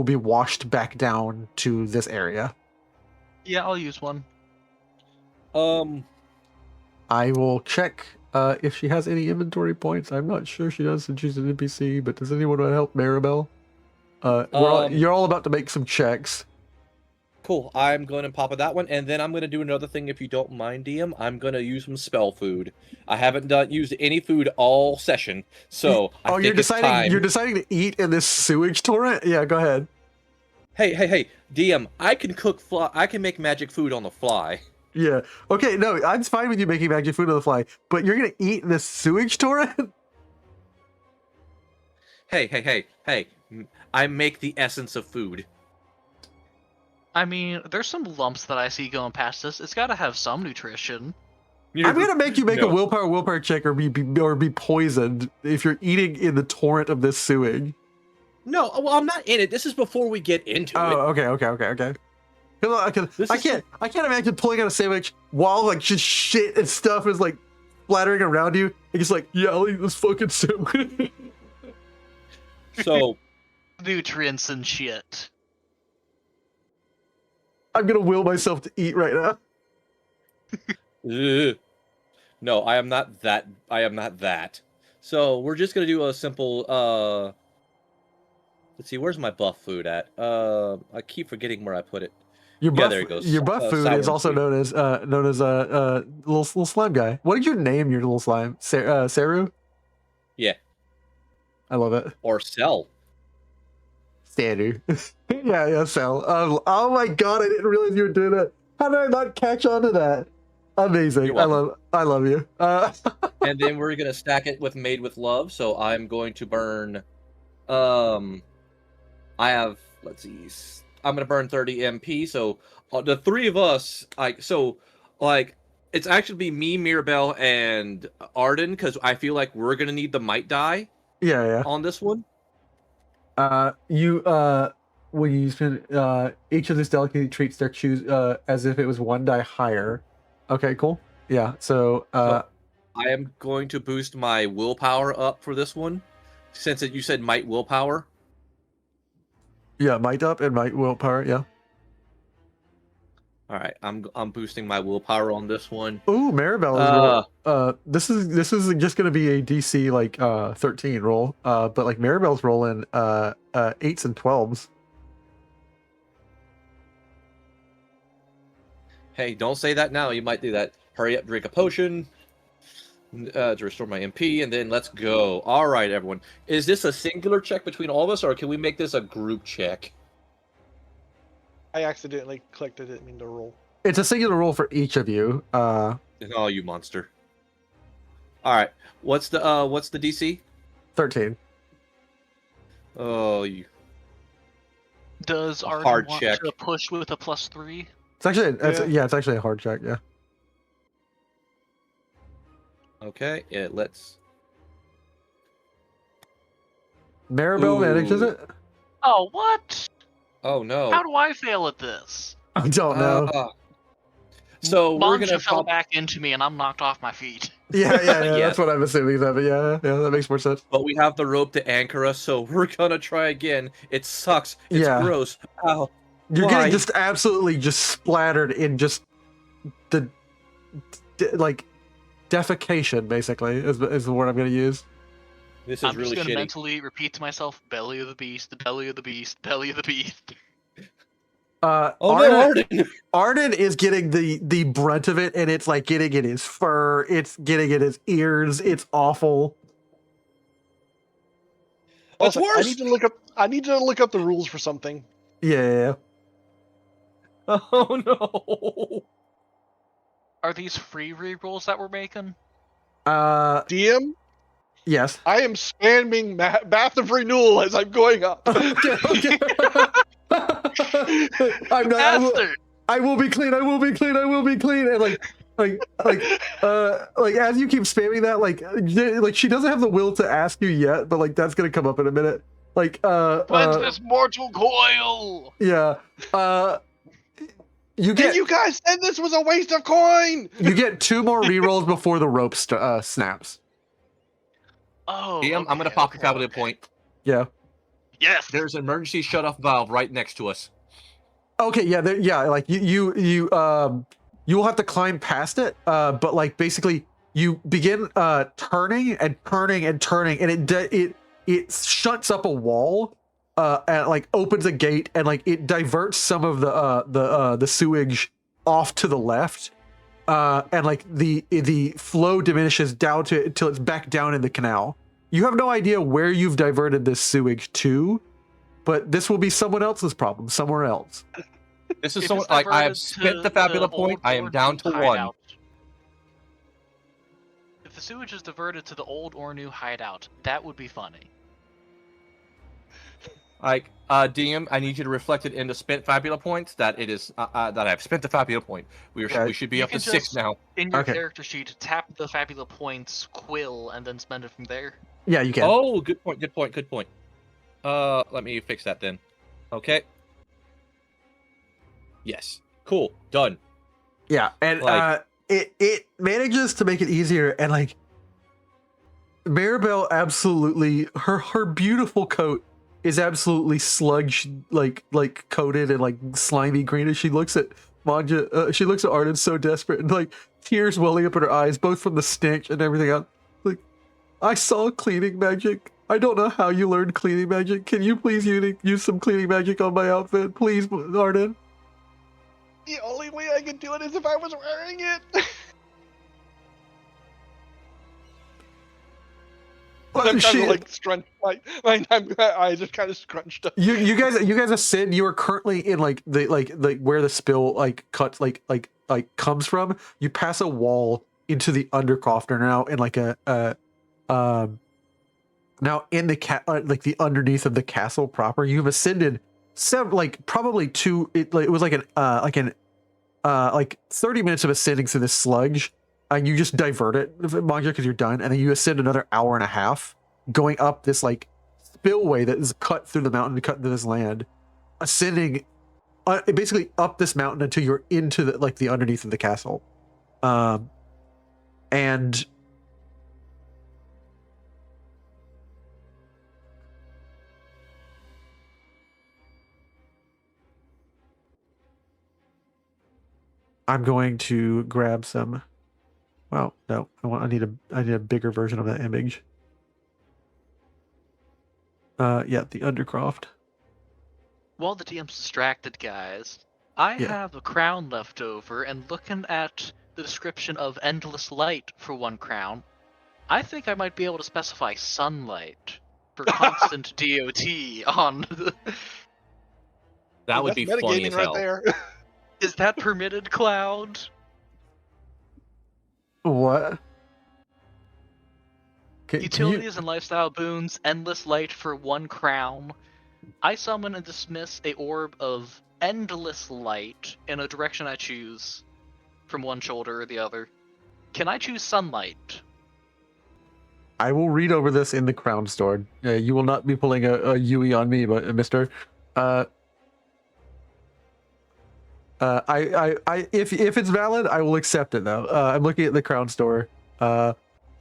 be washed back down to this area. Yeah, I'll use one. I will check if she has any inventory points. I'm not sure she does since she's an NPC, but does anyone want to help Maribel? You're all about to make some checks. Cool. I'm going to pop that one, and then I'm going to do another thing if you don't mind, DM. I'm going to use some spell food. I haven't used any food all session, so I think you're deciding it's time. you're deciding to eat in this sewage torrent? Yeah, go ahead. Hey, DM, I can I can make magic food on the fly. Yeah. Okay, no, I'm fine with you making magic food on the fly, but you're gonna eat in this sewage torrent? Hey. I make the essence of food. I mean, there's some lumps that I see going past us. It's got to have some nutrition. I'm gonna make you make a willpower check or be poisoned if you're eating in the torrent of this sewage. No, well, I'm not in it. This is before we get into it. Oh, okay. Because I can't imagine pulling out a sandwich while like just shit and stuff is like splattering around you and just like, yeah, I'll eat this fucking sandwich. So Nutrients and shit. I'm gonna will myself to eat right now. No, I am not that. So we're just gonna do a simple let's see, where's my buff food at? I keep forgetting where I put it. There it goes. Your buff food is also known as little slime guy. What did you name your little slime? Saru? Yeah. I love it. Or Cell. Saru. yeah, Cell. Oh my god, I didn't realize you were doing that. How did I not catch on to that? Amazing. I love you. And then we're gonna stack it with Made with Love. So I'm going to burn. I have. Let's see. I'm gonna burn 30 MP. So the three of us, it's actually be me, Mirabelle, and Arden, because I feel like we're gonna need the might die. Yeah. On this one. When you spend each of these delicate treats their choose as if it was 1 die higher. Okay, cool. Yeah. So I am going to boost my willpower up for this one, since you said might willpower. Yeah, might up and might willpower. Yeah. All right, I'm boosting my willpower on this one. Ooh, Maribel is this is just gonna be a DC like 13 roll. But like Maribel's rolling 8s and 12s. Hey, don't say that now. You might do that. Hurry up, drink a potion to restore my MP, and then let's go. All right, everyone. Is this a singular check between all of us, or can we make this a group check? I accidentally clicked. I didn't mean to roll. It's a singular roll for each of you. Oh, you monster! All right, what's the DC? 13. Oh, you. Does A Arden hard want check. to push with a +3? It's actually it's actually a hard check. Yeah. Okay, let's. Maribel manages it. Oh, what? Oh no! How do I fail at this? I don't know. So we're Mon'ja gonna fell back into me and I'm knocked off my feet. Yeah. Yeah. That's what I'm assuming. But yeah, that makes more sense. But we have the rope to anchor us, so we're gonna try again. It sucks. It's gross. Ow. You're Why? getting just absolutely just splattered in just the like defecation, basically, is the word I'm going to use. This is I'm really just going to shitty. mentally repeat to myself, belly of the beast, the belly of the beast, belly of the beast. Arden. Arden is getting the brunt of it, and it's like getting in his fur, it's getting in his ears, it's awful. What's Also, worse? I need to look up the rules for something. Yeah. Oh no! Are these free rerolls that we're making? DM, Yes. I am spamming Bath of Renewal as I'm going up. Okay. I'm not. Bastard! I will be clean. I will be clean. I will be clean. And like as you keep spamming that, like she doesn't have the will to ask you yet, but like that's gonna come up in a minute. Like When's this mortal coil? yeah. You And get you guys said this was a waste of coin. you get 2 more rerolls before the rope snaps. Oh, DM, I'm gonna okay, pop a okay, Fabula okay. point. Yeah. Yes. There's an emergency shut-off valve right next to us. Okay. Yeah. Yeah. Like you will have to climb past it. But like basically you begin turning and turning and turning, and it shuts up a wall. And like opens a gate, and like it diverts some of the sewage off to the left, and like the flow diminishes down to until it's back down in the canal. You have no idea where you've diverted this sewage to, but this will be someone else's problem somewhere else. This is If so it's like I have diverted spent to the Fabula the point. old I am or down new to 1. hideout. If the sewage is diverted to the old or new hideout, that would be funny. Like, DM, I need you to reflect it into spent Fabula points. That it is that I've spent the Fabula point. We should be You up to can 6 just- now. In your Okay. character sheet, tap the Fabula points quill and then spend it from there. Yeah, you can. Oh, good point. Good point. Good point. Let me fix that then. Okay. Yes. Cool. Done. Yeah, and Like- it manages to make it easier, and like Maribel absolutely her beautiful coat is absolutely sludge like coated and like slimy green as she looks at Mon'ja. She looks at Arden so desperate, and like tears welling up in her eyes, both from the stench and everything else. Like, I saw cleaning magic. I don't know how you learned cleaning magic. Can you please use some cleaning magic on my outfit, please, Arden? The only way I could do it is if I was wearing it. I'm kind of like scrunched. My eyes are kind of scrunched up. You guys ascend. You are currently in like the where the spill like cuts like comes from. You pass a wall into the undercroft, and now in like now in the like the underneath of the castle proper. You've ascended probably 2. It was like 30 minutes of ascending through this sludge, and you just divert it, Mon'ja, because you're done, and then you ascend another hour and a half, going up this like spillway that is cut through the mountain, cut into this land, ascending basically up this mountain until you're into the underneath of the castle, and I'm going to grab some. Well, no, I need a bigger version of that image. Yeah, the Undercroft. While the DM's distracted, guys, I have a crown left over, and looking at the description of endless light for 1 crown, I think I might be able to specify sunlight for constant DOT on. That would be That's funny metagaming as right hell. there. Is that permitted, Cloud? What? Can you- Utilities and lifestyle boons, endless light for 1 crown. I summon and dismiss a orb of endless light in a direction I choose, from one shoulder or the other. Can I choose sunlight? I will read over this in the crown store. You will not be pulling a Yui on me, but Mister. If it's valid, I will accept it though. I'm looking at the crown store.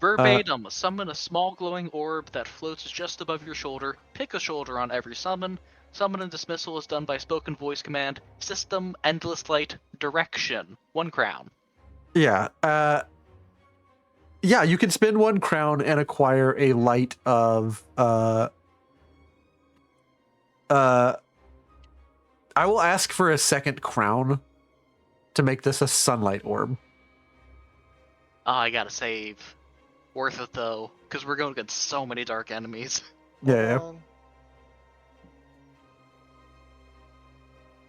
Verbatim, summon a small glowing orb that floats just above your shoulder. Pick a shoulder on every summon. Summon and dismissal is done by spoken voice command. System, endless light, direction. 1 crown. Yeah. Yeah, you can spend 1 crown and acquire a light of I will ask for a 2nd crown to make this a sunlight orb. I gotta save. Worth it though, because we're going against so many dark enemies. Yeah.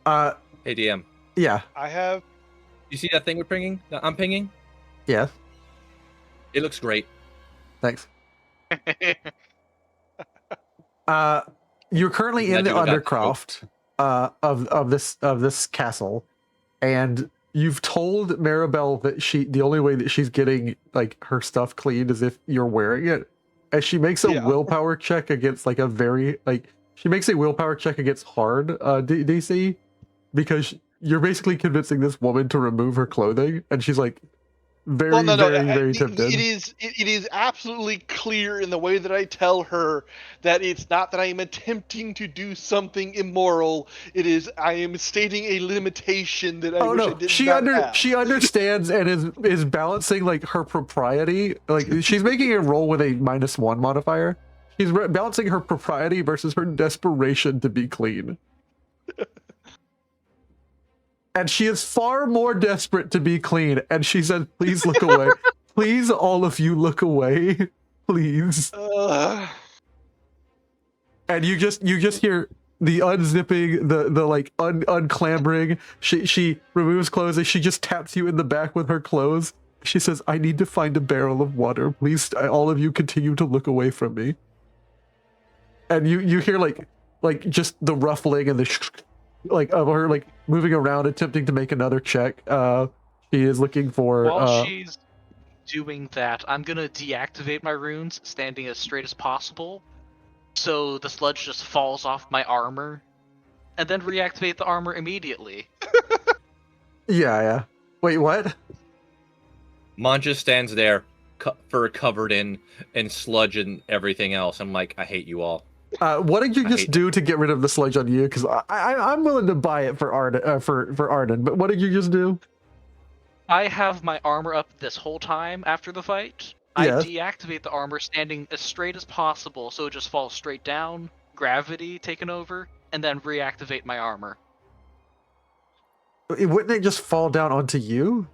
Hey, DM. Yeah. I have You see that thing we're pinging? That I'm pinging? Yeah. It looks great. Thanks. You're currently Yeah, in the dude, I got Undercroft of this castle, and you've told Maribel that the only way that she's getting like her stuff cleaned is if you're wearing it, and she makes a Yeah. willpower check against like a very like she makes a willpower check against hard DC, because you're basically convincing this woman to remove her clothing, and she's like very very tempted. It is absolutely clear in the way that I tell her that it's not that I am attempting to do something immoral. It is I am stating a limitation that I wish I did not have. She understands and is balancing like her propriety. Like she's making a roll with a -1 modifier. She's balancing her propriety versus her desperation to be clean. And she is far more desperate to be clean. And she said, please look away. Please, all of you, look away. Please. And you just hear the unzipping, the like unclambering. She removes clothes and she just taps you in the back with her clothes. She says, I need to find a barrel of water. Please, all of you, continue to look away from me. And you hear like just the ruffling and the like of her like moving around, attempting to make another check. She is looking for. While she's doing that, I'm gonna deactivate my runes, standing as straight as possible, so the sludge just falls off my armor, and then reactivate the armor immediately. Yeah. Wait, what? Mon'ja stands there, fur covered in sludge and everything else. I'm like, I hate you all. What did you just do to get rid of the sludge on you? Because I'm willing to buy it for Arden, but what did you just do? I have my armor up this whole time after the fight. Yes. I deactivate the armor standing as straight as possible, so it just falls straight down, gravity taken over, and then reactivate my armor. Wouldn't it just fall down onto you?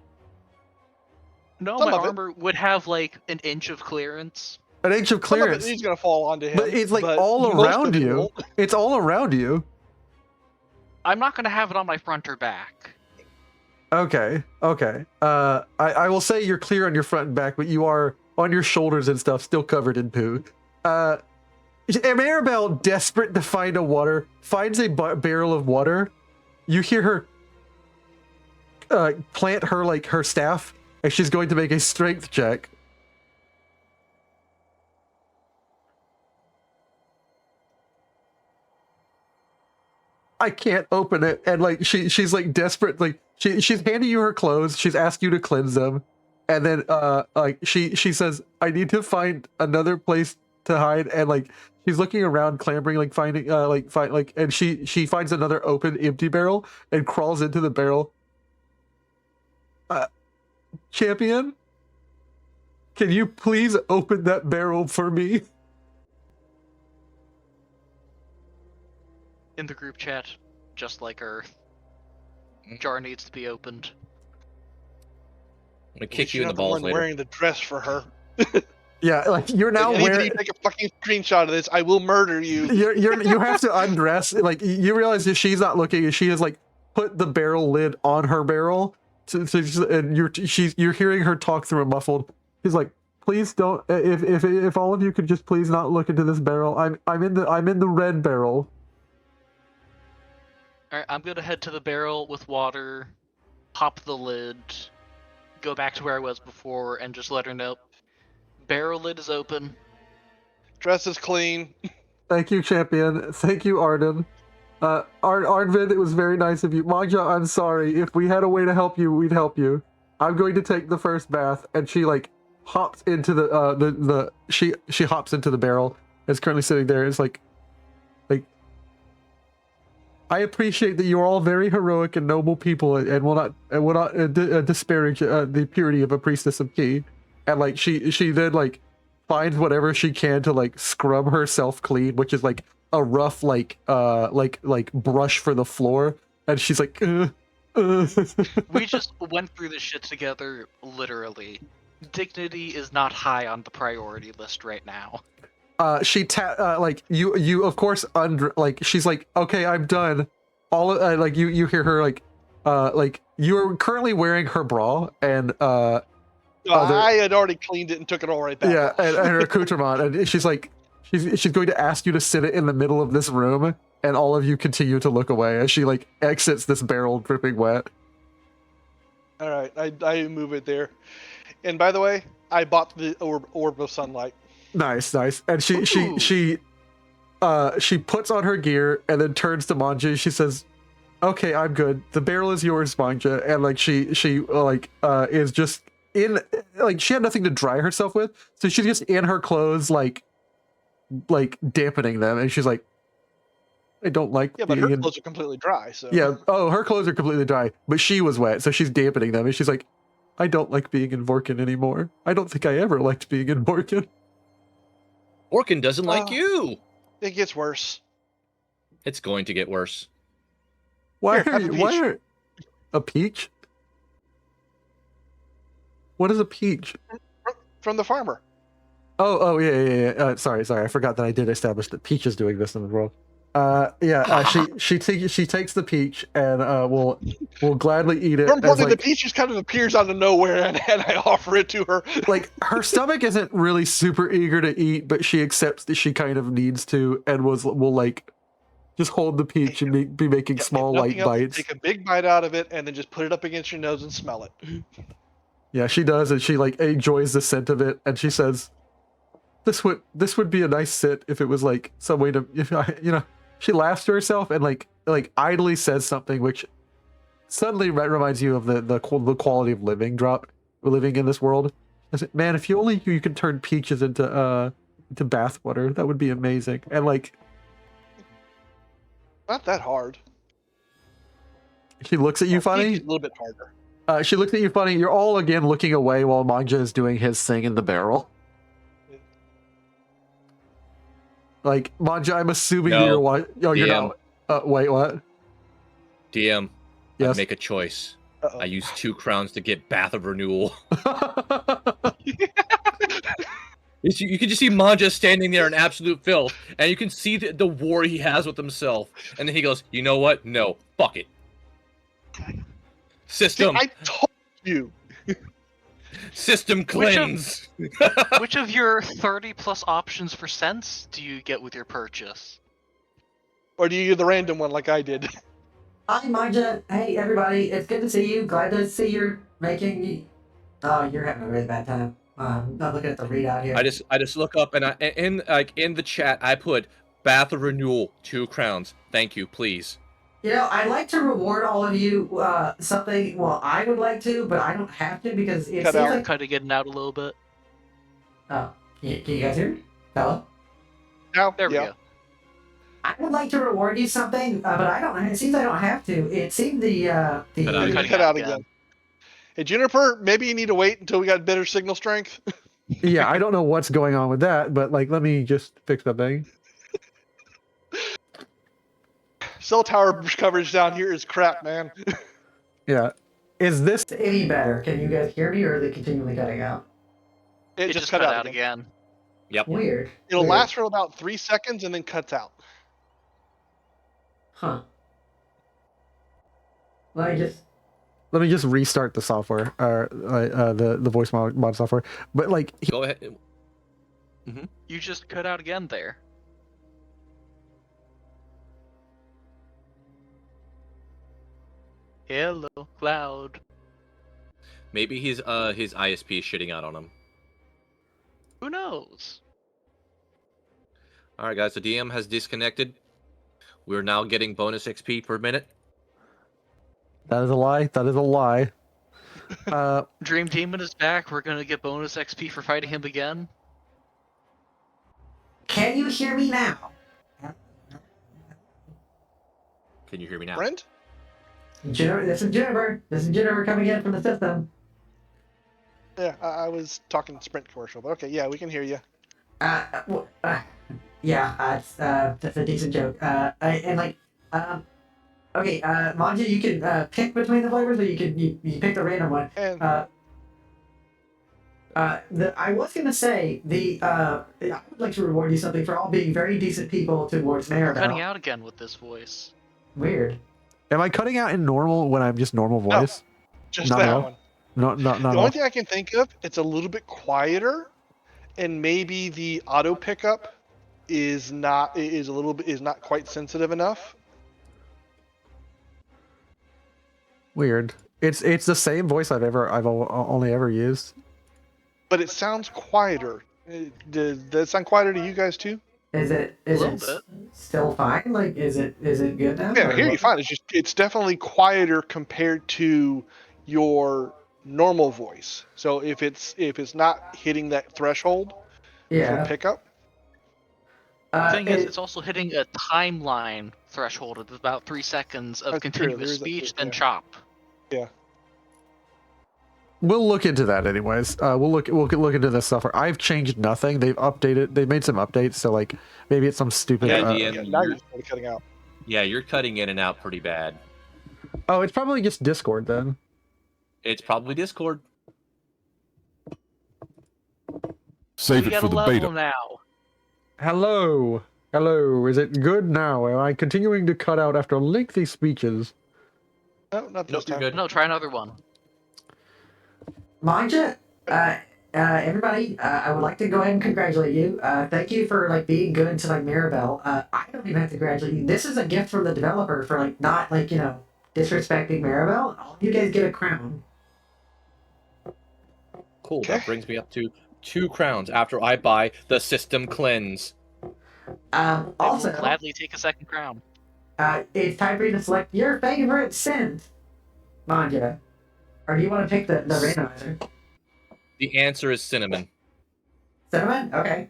No, Some my of it. armor would have like an inch of clearance. An inch of Some of clearance. it is gonna fall onto him. But it's like but all most around of it you. won't. It's all around you. I'm not gonna have it on my front or back. Okay. I will say you're clear on your front and back, but you are on your shoulders and stuff, still covered in poo. Maribel, desperate to find a water, finds a barrel of water. You hear her plant her staff, and she's going to make a strength check. I can't open it, and like she's like desperate, like she's handing you her clothes, she's asked you to cleanse them, and then like she says, I need to find another place to hide, and like she's looking around, clambering, like finding and she finds another open empty barrel and crawls into the barrel. Champion, can you please open that barrel for me? In the group chat, just like Earth. Jar needs to be opened. I'm gonna kick you You're in the not balls one later. wearing the dress for her. Yeah, like you're now If wearing. you take a fucking screenshot of this, I will murder you. You have to undress. Like you realize that she's not looking, and she has like put the barrel lid on her barrel, and you're hearing her talk through a muffled. She's like, please don't. If all of you could just please not look into this barrel. I'm in the red barrel. Alright, I'm gonna head to the barrel with water, pop the lid, go back to where I was before, and just let her know. Barrel lid is open. Dress is clean. Thank you, champion. Thank you, Arden. Arnvid, it was very nice of you. Mon'ja, I'm sorry. If we had a way to help you, we'd help you. I'm going to take the first bath, and she like hops into she hops into the barrel. It's currently sitting there. It's like I appreciate that you're all very heroic and noble people, and will not disparage the purity of a priestess of Ki. And like she then like finds whatever she can to like scrub herself clean, which is like a rough like brush for the floor. And she's like, We just went through this shit together, literally. Dignity is not high on the priority list right now. She like you of course like she's like, okay, I'm done. All like you hear her like you're currently wearing her bra and No, I had already cleaned it and took it all right back. yeah, and her accoutrement, and she's like, she's going to ask you to sit it in the middle of this room, and all of you continue to look away as she like exits this barrel dripping wet. All right, I move it there. And by the way, I bought the orb of sunlight. Nice. And she puts on her gear and then turns to Mon'ja. She says, "Okay, I'm good. The barrel is yours, Mon'ja." And like she is just in, like, she had nothing to dry herself with, so she's just in her clothes, like dampening them, and she's like, "I don't like." Yeah, but her being in... clothes are completely dry. So Yeah. Oh, her clothes are completely dry, but she was wet, so she's dampening them, and she's like, "I don't like being in Vorkin anymore. I don't think I ever liked being in Vorkin." Orkin doesn't like you. it gets worse. It's going to get worse. Why Here, are have a you? Why peach. are a peach? What is a peach? From the farmer. Oh, yeah. Sorry. I forgot that I did establish that Peach is doing this in the world. She takes the peach and will gladly eat it. More importantly, as, the like, peach just kind of appears out of nowhere, and I offer it to her. like, her stomach isn't really super eager to eat, but she accepts that she kind of needs to, and will like just hold the peach and be making Yeah, small if nothing light else, bites. Take a big bite out of it, and then just put it up against your nose and smell it. Yeah, she does, and she like enjoys the scent of it, and she says, "This would be a nice sit if it was like some way to, if I, you know." She laughs to herself and like idly says something which suddenly reminds you of the quality of living in this world. I said, "Man, if you only you could turn peaches into bathwater, that would be amazing." And like, Not that hard. she looks at you Peach funny. is a little bit harder. She looks at you funny. You're all again looking away while Mon'ja is doing his thing in the barrel. Like, Mon'ja, I'm assuming No. you're what? Oh, you're DM. not. Wait, what? DM, Yes. I make a choice. Uh-oh. I use 2 crowns to get Bath of Renewal. You can just see Mon'ja standing there in absolute filth, and you can see the war he has with himself. And then he goes, "You know what? No, fuck it. System, I told you. system cleanse." Which of your 30 plus options for scents do you get with your purchase? Or do you do the random one like I did? Hi, Mon'ja. Hey, everybody. It's good to see you. Glad to see you're making. Oh, you're having a really bad time. I'm not looking at the readout here. I just look up and in the chat I put Bath of Renewal 2 crowns. Thank you, please. You know, I'd like to reward all of you something. Well, I would like to, but I don't have to because it Cut seems out. like. Kind of getting out a little bit. Oh, can you guys hear me? Hello? No. There we yeah. go. I would like to reward you something, but I don't. It seems I don't have to. It seemed the Cut out. You Cutting can cut out out again. again. Hey, Juniper, maybe you need to wait until we got better signal strength. Yeah, I don't know what's going on with that, but like, let me just fix that thing. Cell tower coverage down here is crap, man. Yeah. Is this any better. Can you guys hear me, or are they continually cutting out? It It just cut out again. again. Weird. It'll Weird. last for about 3 seconds and then cuts out. Huh. Let me just restart the software, or the voice mod software. But like, Go ahead. You just cut out again there. Hello, Cloud. Maybe his ISP is shitting out on him. Who knows? All right, guys. The DM has disconnected. We're now getting bonus XP per minute. that is a lie. That is a lie. Dream Demon is back. We're gonna get bonus XP for fighting him again. Can you hear me now? Can you hear me now? Brent? This is Jennifer coming in from the system. Yeah, I was talking Sprint commercial, but okay, yeah, we can hear you. That's a decent joke. Okay, Mon'ja, you can pick between the flavors, or you pick the random one. And I was gonna say I would like to reward you something for all being very decent people towards Cutting Maribel. out again with this voice. Weird. Am I cutting out in normal when I'm just normal voice? Just Not at that all? one. Not The at all. only thing I can think of, it's a little bit quieter, and maybe the auto pickup is not quite sensitive enough. Weird. It's the same voice I've only ever used. But it sounds quieter. Does that sound quieter to you guys too? Is it Little bit. still fine? Like, is it good now? Yeah, or I hear you what? fine. It's definitely quieter compared to your normal voice. So if it's not hitting that threshold for Yeah. pickup, The thing is, it- it's also hitting a timeline threshold of about 3 seconds of That's true, continuous there is that speech, too, then yeah. chop. We'll look into that anyways. We'll look into this software. I've changed nothing. They've made some updates, so like maybe it's some stupid. Yeah, yeah, DM, now you're- you're started cutting out. Yeah, you're cutting in and out pretty bad. Oh, it's probably just Discord then. It's probably Discord. Save We it got for a the level beta. now. Hello. Is it good now? Am I continuing to cut out after lengthy speeches? No, not this Nope, you're time. good. No, try another one. Mon'ja, everybody, I would like to go ahead and congratulate you. Thank you for like being good to like Mirabelle. I don't even have to congratulate you. This is a gift from the developer for like not like disrespecting Mirabelle. You guys get a crown. Cool. Okay. That brings me up to 2 crowns after I buy the system cleanse. I will Also, gladly take a second crown. it's time for you to select your favorite synth, Mon'ja. Or do you want to pick the randomizer? The answer is cinnamon. Cinnamon? Okay.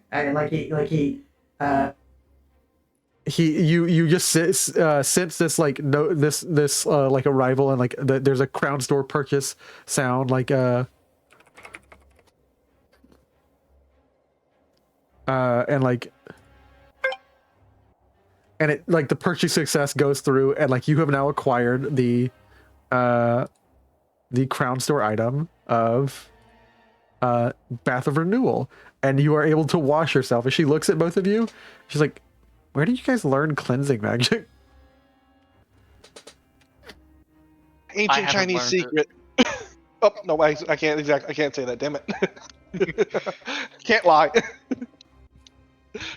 You just sense this like this like arrival and like there's a crown store purchase sound like and like and it like the purchase success goes through and like you have now acquired the crown store item of Bath of Renewal, and you are able to wash yourself. And she looks at both of you. She's like, "Where did you guys learn cleansing magic?" Ancient haven't Chinese learned secret. Oh no, I can't exactly. I can't say that. Damn it. Can't lie.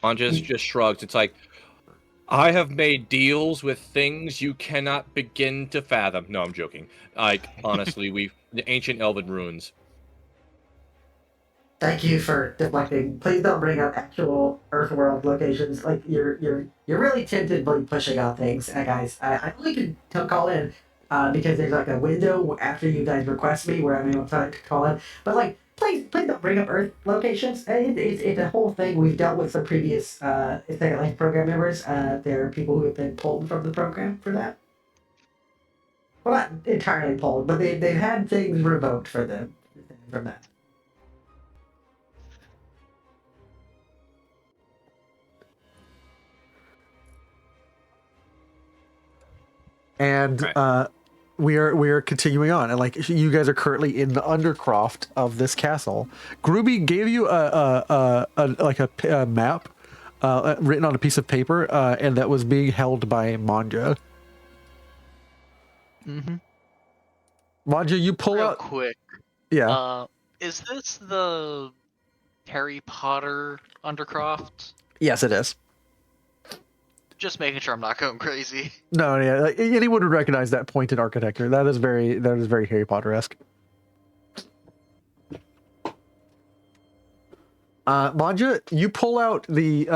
Mon'ja just shrugs. It's like, I have made deals with things you cannot begin to fathom. No, I'm joking. Like, honestly, the ancient elven ruins. Thank you for deflecting. Please don't bring up actual Earthworld locations. Like you're really tentatively pushing out things, guys. I only can call in because there's like a window after you guys request me where I'm able to call in. But like, please don't bring up Earth locations. It's a whole thing. We've dealt with some previous Second Life program members. There are people who have been pulled from the program for that. Well, not entirely pulled, but they've had things revoked for them from that. And Right. we are continuing on, and like you guys are currently in the undercroft of this castle. Groovy gave you a map written on a piece of paper, and that was being held by Mon'ja. Mm-hmm. Mon'ja, you pull Real out. quick. Yeah. Is this the Harry Potter Undercroft? Yes, it is. Just making sure I'm not going crazy. No, yeah, like, anyone would recognize that pointed architecture. That is very Harry Potter-esque. Mon'ja, you pull out the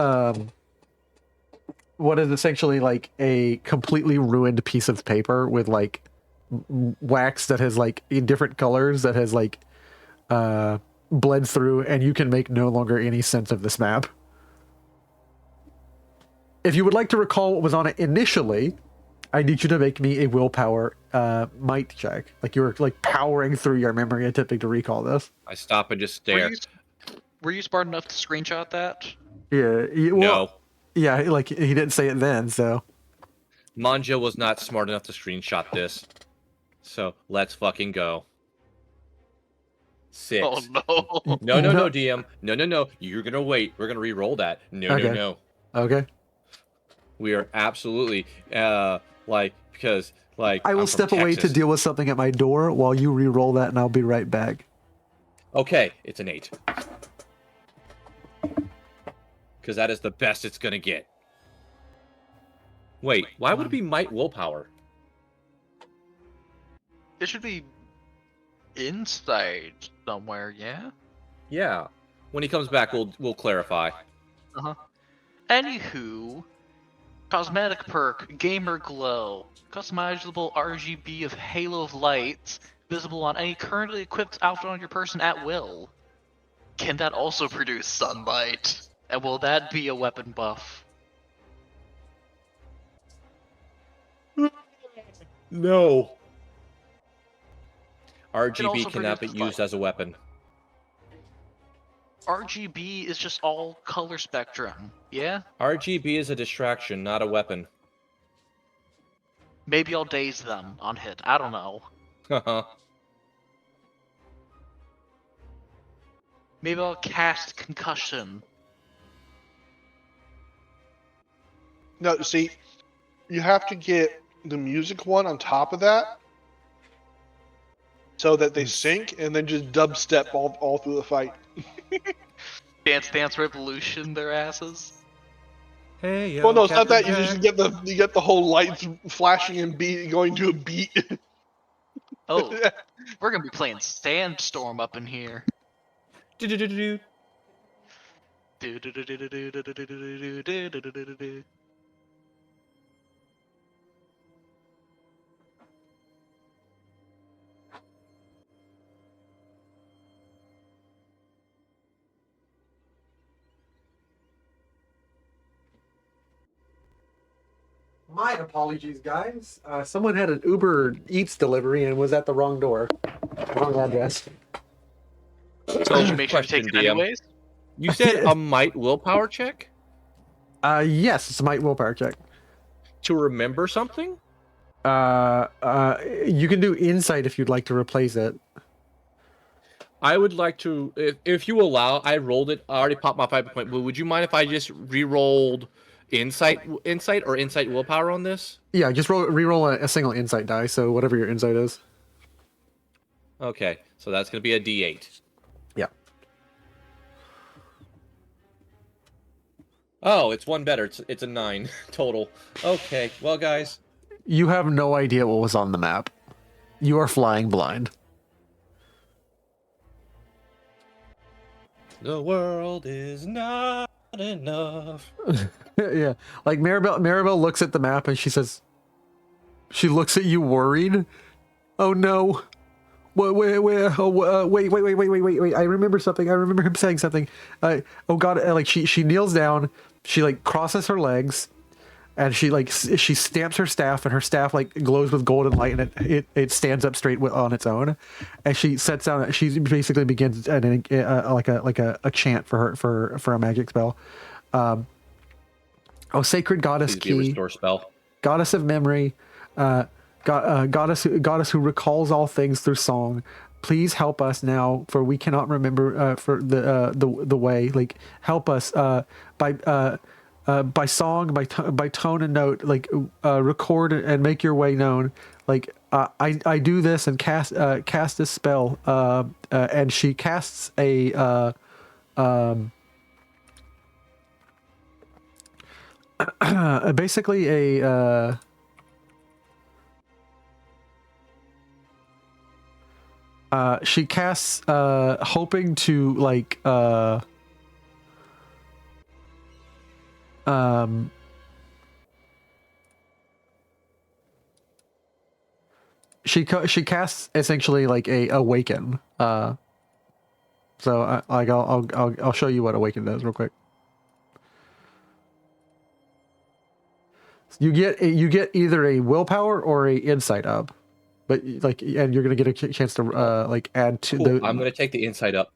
what is essentially like a completely ruined piece of paper with like wax that has like in different colors that has like bled through, and you can make no longer any sense of this map. If you would like to recall what was on it initially, I need you to make me a willpower might check. Like you're like powering through your memory attempting to recall this. I stop and just stare. Were you smart enough to screenshot that? Yeah. Well, No. Yeah, like he didn't say it then, so. Mon'ja was not smart enough to screenshot this. So let's fucking go. 6. Oh no. No, DM. No. You're gonna wait. We're gonna re-roll that. No. Okay. Okay. We are absolutely like because like I will I'm from step away to Texas. deal with something at my door while you re-roll that, and I'll be right back. Okay, it's an 8. Because that is the best it's gonna get. Wait, why would it be might willpower? It should be inside somewhere, yeah? Yeah. When he comes back, we'll clarify. Anywho, cosmetic perk, Gamer Glow. Customizable RGB of Halo of Light, visible on any currently equipped outfit on your person at will. Can that also produce sunlight? And will that be a weapon buff? No. also RGB cannot be produce used as a weapon. RGB is just all color spectrum, yeah? RGB is a distraction, not a weapon. Maybe I'll daze them on hit, I don't know. Haha. Maybe I'll cast Concussion. No, see, you have to get the music one on top of that, so that they sync, and then just dubstep all through the fight. Dance Revolution their asses. Hey, yo, Well, no, it's not Captain that. You just get the whole lights flashing and going to a beat. Oh, we're gonna be playing Sandstorm up in here. Do-do-do-do-do. My apologies, guys. Someone had an Uber Eats delivery and was at the wrong door. Wrong address. Did you make sure to take it DM. anyways? You said a might willpower check? Yes, it's a might willpower check. To remember something? You can do insight if you'd like to replace it. I would like to, if you allow, I rolled it, I already popped my 5 point, but would you mind if I just re-rolled insight or insight willpower on this? Yeah, just re-roll a single insight die, so whatever your insight is. Okay, so that's going to be a D8. Yeah. Oh, it's one better. It's a 9 total. Okay, well, guys. You have no idea what was on the map. You are flying blind. The world is not enough. Yeah, like Maribel looks at the map and she says, she looks at you worried. Oh no. Wait. I remember something. I remember him saying something. Oh god, like she kneels down, she like crosses her legs, and she stamps her staff, and her staff like glows with golden light, and it stands up straight on its own, and she sets down. She basically begins like a chant for a magic spell. Oh, sacred goddess Please be a key, restore spell. goddess of memory, goddess who recalls all things through song. Please help us now, for we cannot remember for the way. Like help us by song, by tone and note. Like record and make your way known. Like I do this and cast a spell. And she casts a basically a she casts hoping to like she casts essentially like a awaken. So I'll show you what awaken does real quick. You get either a willpower or a insight up, but like, and you're gonna get a chance to like add to Cool. the. I'm going to take the insight up.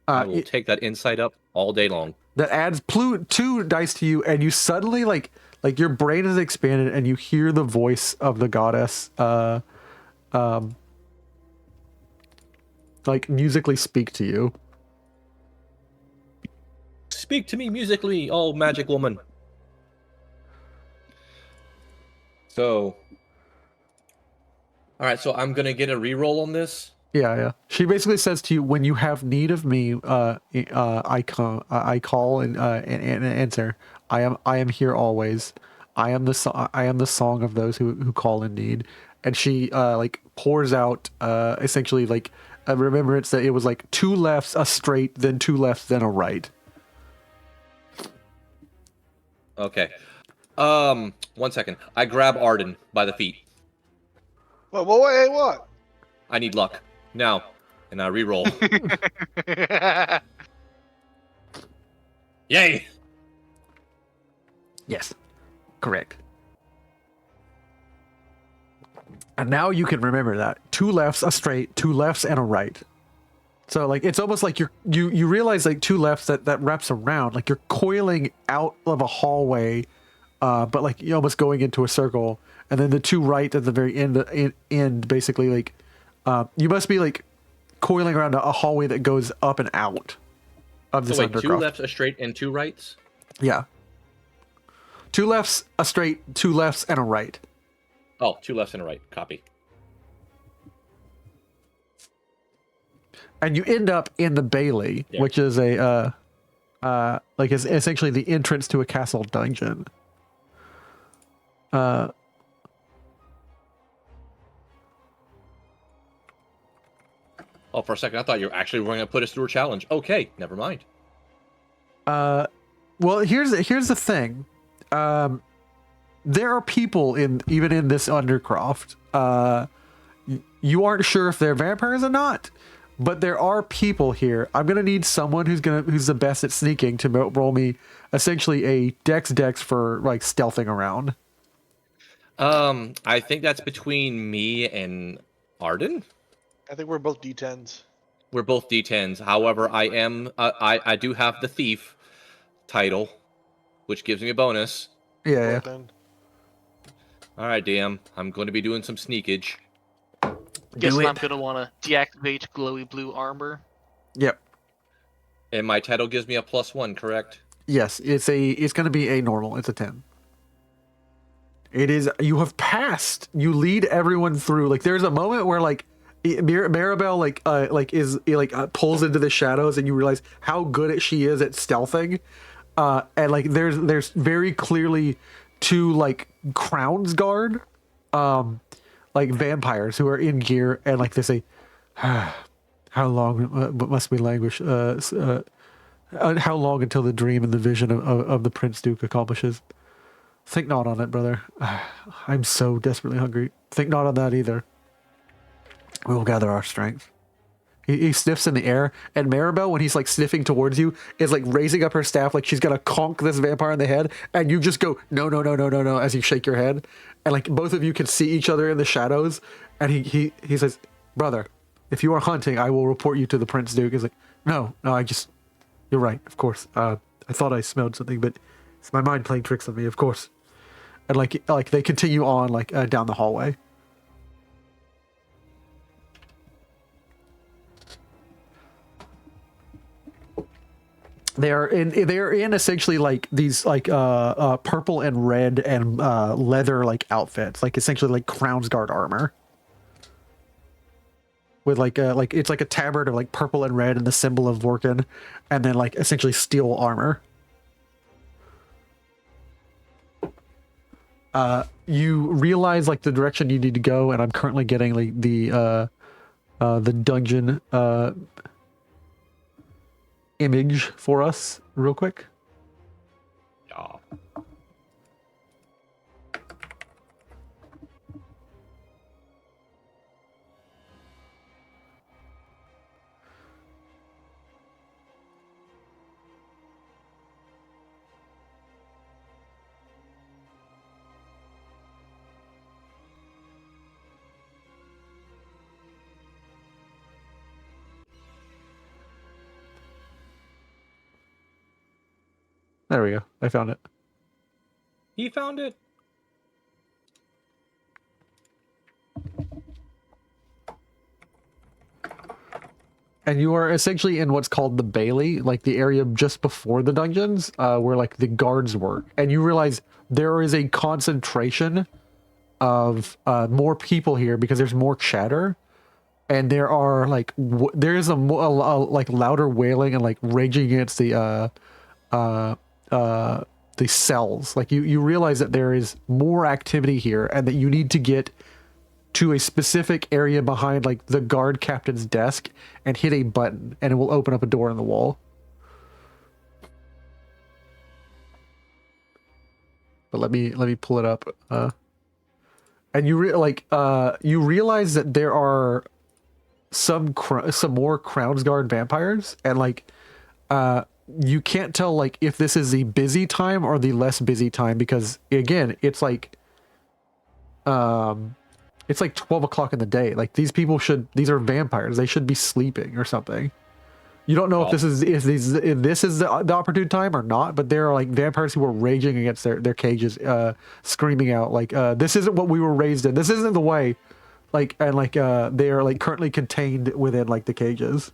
I will take that insight up all day long. That adds 2 dice to you, and you suddenly like your brain is expanded, and you hear the voice of the goddess, like musically speak to you. Speak to me musically, oh magic woman. So, All right, so I'm gonna get a reroll on this. Yeah. She basically says to you, when you have need of me, I call and answer. I am here always. I am the song of those who call in need. And she like pours out essentially like a remembrance that it was like 2 lefts, a straight, then 2 lefts, then a right. Okay. 1 second. I grab Arden by the feet. What? I need luck now, and I reroll. Yay! Yes, correct. And now you can remember that 2 lefts, a straight, 2 lefts, and a right. So like it's almost like you realize like 2 lefts that wraps around, like you're coiling out of a hallway, but like you're almost going into a circle, and then the 2 right at the very end basically like you must be like coiling around a hallway that goes up and out of this So wait, 2 undercroft. lefts, a straight, and 2 rights? Yeah. 2 lefts, a straight, 2 lefts, and a right. Oh, 2 lefts and a right. Copy. And you end up in the Bailey, Yeah. which is a like is essentially the entrance to a castle dungeon. Oh, for a second, I thought you were actually going to put us through a challenge. Okay, never mind. Well, here's the thing. There are people even in this undercroft. You aren't sure if they're vampires or not, but there are people here. I'm gonna need someone who's the best at sneaking to roll me essentially a dex for like stealthing around. I think that's between me and Arden. I think we're both D10s. We're both D10s. However, I am I do have the thief title, which gives me a bonus. Yeah. Then. All right, DM. I'm going to be doing some sneakage. Guess Do I'm it. gonna want to deactivate glowy blue armor. Yep. And my title gives me a +1, correct? Yes, it's gonna be a normal. It's a 10. It is. You have passed. You lead everyone through. Like there's a moment where like Maribel pulls into the shadows, and you realize how good she is at stealthing. And like there's very clearly 2 like Crowns Guard, like vampires who are in gear, and like they say, how long must we languish? How long until the dream and the vision of the Prince Duke accomplishes? Think not on it, brother. I'm so desperately hungry. Think not on that either. We will gather our strength. He sniffs in the air, and Maribel, when he's like sniffing towards you, is like raising up her staff like she's gonna conk this vampire in the head, and you just go no as you shake your head, and like both of you can see each other in the shadows, and he says, "Brother, if you are hunting, I will report you to the Prince Duke." He's like, no, you're right, of course. I thought I smelled something, but it's my mind playing tricks on me, of course. And like they continue on like down the hallway. They're in essentially like these like purple and red and leather like outfits, like essentially like Crown's Guard armor. With like it's like a tabard of like purple and red and the symbol of Vorkin, and then like essentially steel armor. You realize like the direction you need to go, and I'm currently getting like the dungeon image for us real quick. Yeah. There we go. I found it. He found it. And you are essentially in what's called the Bailey, like the area just before the dungeons, where like the guards work. And you realize there is a concentration of more people here because there's more chatter, and there are like there is a like louder wailing and like raging against the cells. Like you realize that there is more activity here, and that you need to get to a specific area behind like the guard captain's desk and hit a button, and it will open up a door in the wall. But let me pull it up. And you you realize that there are some more Crownsguard vampires, and like you can't tell like if this is the busy time or the less busy time, because again it's like 12 o'clock in the day. Like these are vampires, they should be sleeping or something. You don't know if this is the opportune time or not, but there are like vampires who are raging against their cages, screaming out like, "This isn't what we were raised in. This isn't the way." Like, and like they are like currently contained within like the cages.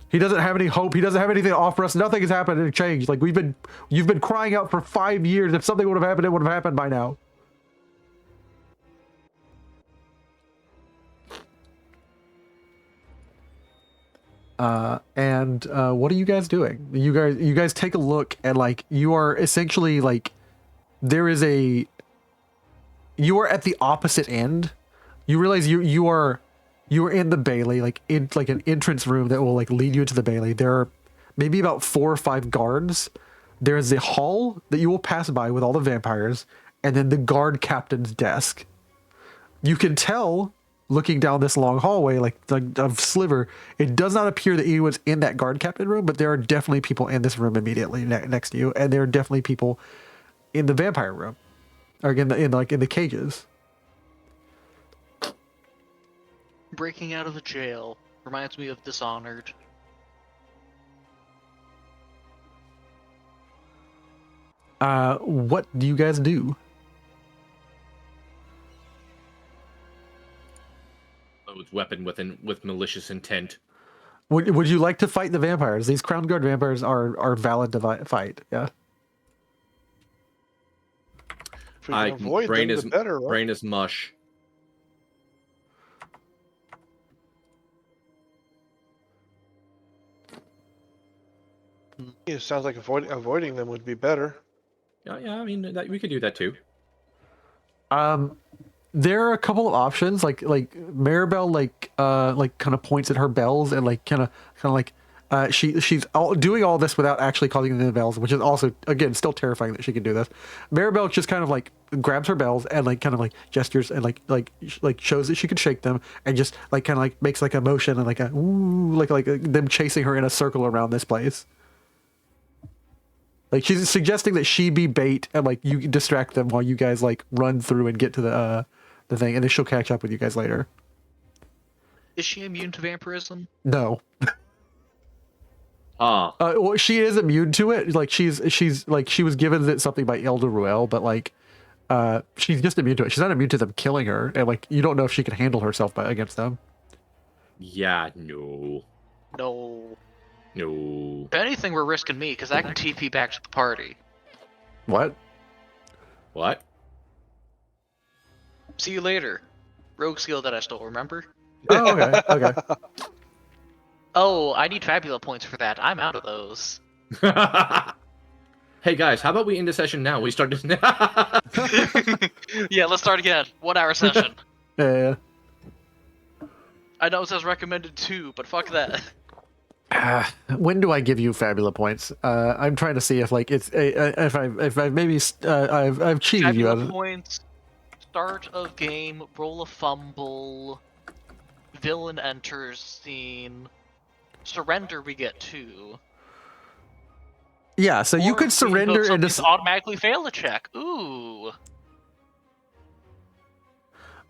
He doesn't have any hope. He doesn't have anything to offer us. Nothing has happened and changed. Like you've been crying out for 5 years. If something would have happened, it would have happened by now. And what are you guys doing? You guys take a look, and like you are essentially like you are at the opposite end. You realize you are in the Bailey, like in like an entrance room that will like lead you into the Bailey. There are maybe about 4 or 5 guards. There is a hall that you will pass by with all the vampires, and then the guard captain's desk. You can tell, looking down this long hallway, like a sliver, it does not appear that anyone's in that guard captain room, but there are definitely people in this room immediately next to you, and there are definitely people in the vampire room, or in the cages. Breaking out of the jail reminds me of Dishonored. What do you guys do? With weapon with malicious intent. Would you like to fight the vampires? These Crown Guard vampires are valid to fight. Yeah. If we can avoid brain them, is the better, right? brain is mush. It sounds like avoiding them would be better. Yeah. I mean, we could do that too. There are a couple of options. Like Maribel, like kind of points at her bells, and like kind of like she's doing all this without actually calling them the bells, which is also again still terrifying that she can do this. Maribel just kind of like grabs her bells and like kind of like gestures and like shows that she can shake them, and just like kind of like makes like a motion and like a ooh, like them chasing her in a circle around this place. Like she's suggesting that she be bait, and like you distract them while you guys like run through and get to the thing, and then she'll catch up with you guys later. Is she immune to vampirism? No. Well, she is immune to it. Like she's like she was given it something by Elder Ruel, but like she's just immune to it. She's not immune to them killing her, and like you don't know if she can handle herself against them. Yeah, no. If anything, we're risking me, because I can TP back to the party. What? See you later. Rogue skill that I stole, remember? Oh, okay. Oh, I need Fabula points for that. I'm out of those. Hey guys, how about we end the session now? We start this now. Yeah, let's start again. 1 hour session. Yeah. I know it says recommended 2, but fuck that. When do I give you Fabula points? I'm trying to see if like it's if I maybe I've cheated you out Fabula of points. Start of game. Roll a fumble. Villain enters scene. Surrender. We get 2. Yeah, so you could surrender and just automatically fail a check. Ooh.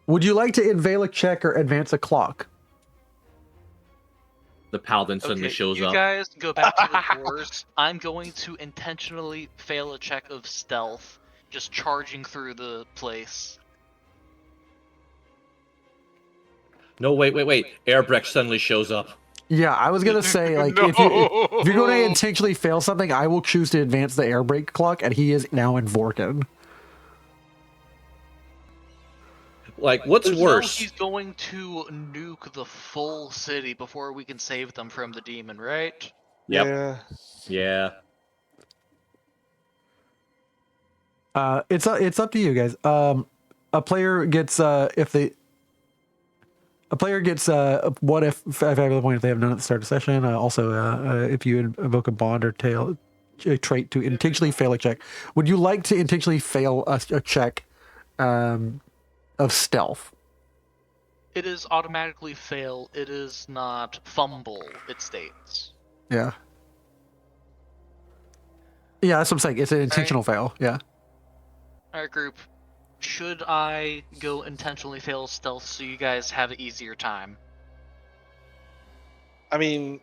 Would you like to inveil a check or advance a clock? The paladin suddenly shows up. You guys go back to the doors. I'm going to intentionally fail a check of stealth, just charging through the place. No, wait. Airbrecht suddenly shows up. Yeah, I was gonna say like if you're going to intentionally fail something, I will choose to advance the air brake clock, and he is now in Vorken. Like, what's No, worse? he's going to nuke the full city before we can save them from the demon, right? Yep. Yeah. Yeah. It's up to you guys. A player gets what if 5 point if they have none at the start of the session. Also, if you invoke a bond or a trait to intentionally fail a check, would you like to intentionally fail a check of stealth? It is automatically fail. It is not fumble, it states. Yeah. Yeah, that's what I'm saying. It's an intentional fail. Yeah. Alright, group. Should I go intentionally fail stealth so you guys have an easier time? I mean,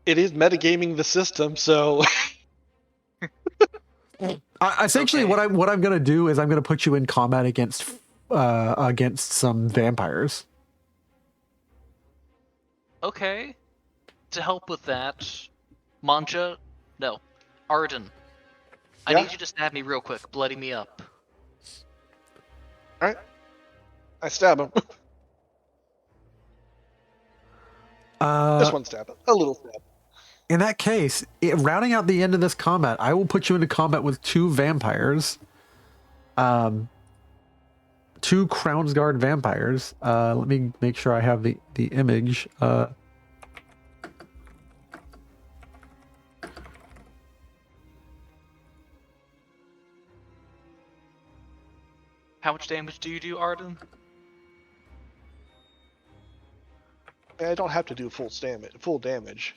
it is metagaming the system, so Essentially, Okay. what I'm gonna do is I'm gonna put you in combat against some vampires. Okay. To help with that, Mon'ja, no, Arden. I Yeah. need you to stab me real quick, bloody me up. all right. I stab him. Just one stab, a little stab. In that case, rounding out the end of this combat, I will put you into combat with 2 vampires. 2 Crownsguard vampires. Let me make sure I have the image. How much damage do you do, Arden? I don't have to do full damage.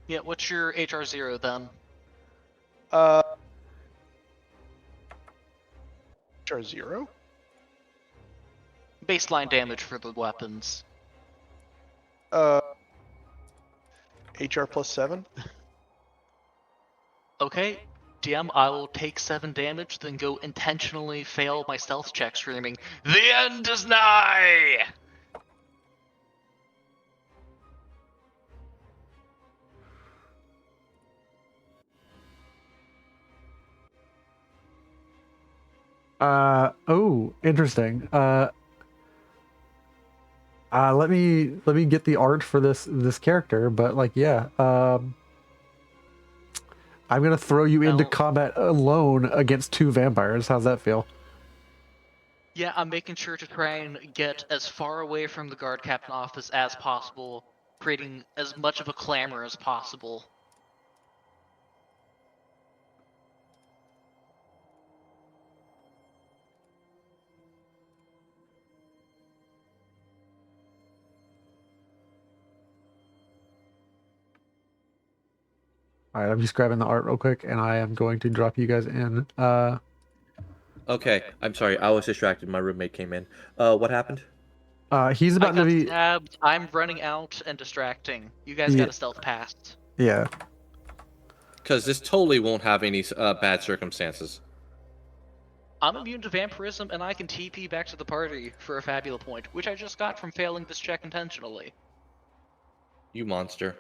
Yeah, what's your HR0 then? Sure, 0. Baseline damage for the weapons. HR plus 7. Okay, DM, I will take 7 damage, then go intentionally fail my stealth check, screaming, "The end is nigh!" Oh, interesting. Let me get the art for this character, but like, yeah, I'm gonna throw you into Well- combat alone against 2 vampires. How's that feel? Yeah, I'm making sure to try and get as far away from the guard captain office as possible, creating as much of a clamor as possible. All right, I'm just grabbing the art real quick, and I am going to drop you guys in. Okay, I'm sorry. I was distracted. My roommate came in. What happened? He's I about to got be. stabbed, I'm running out and distracting. You guys Yeah. got a stealth pass. Yeah. Because this totally won't have any bad circumstances. I'm immune to vampirism, and I can TP back to the party for a Fabula point, which I just got from failing this check intentionally. You monster.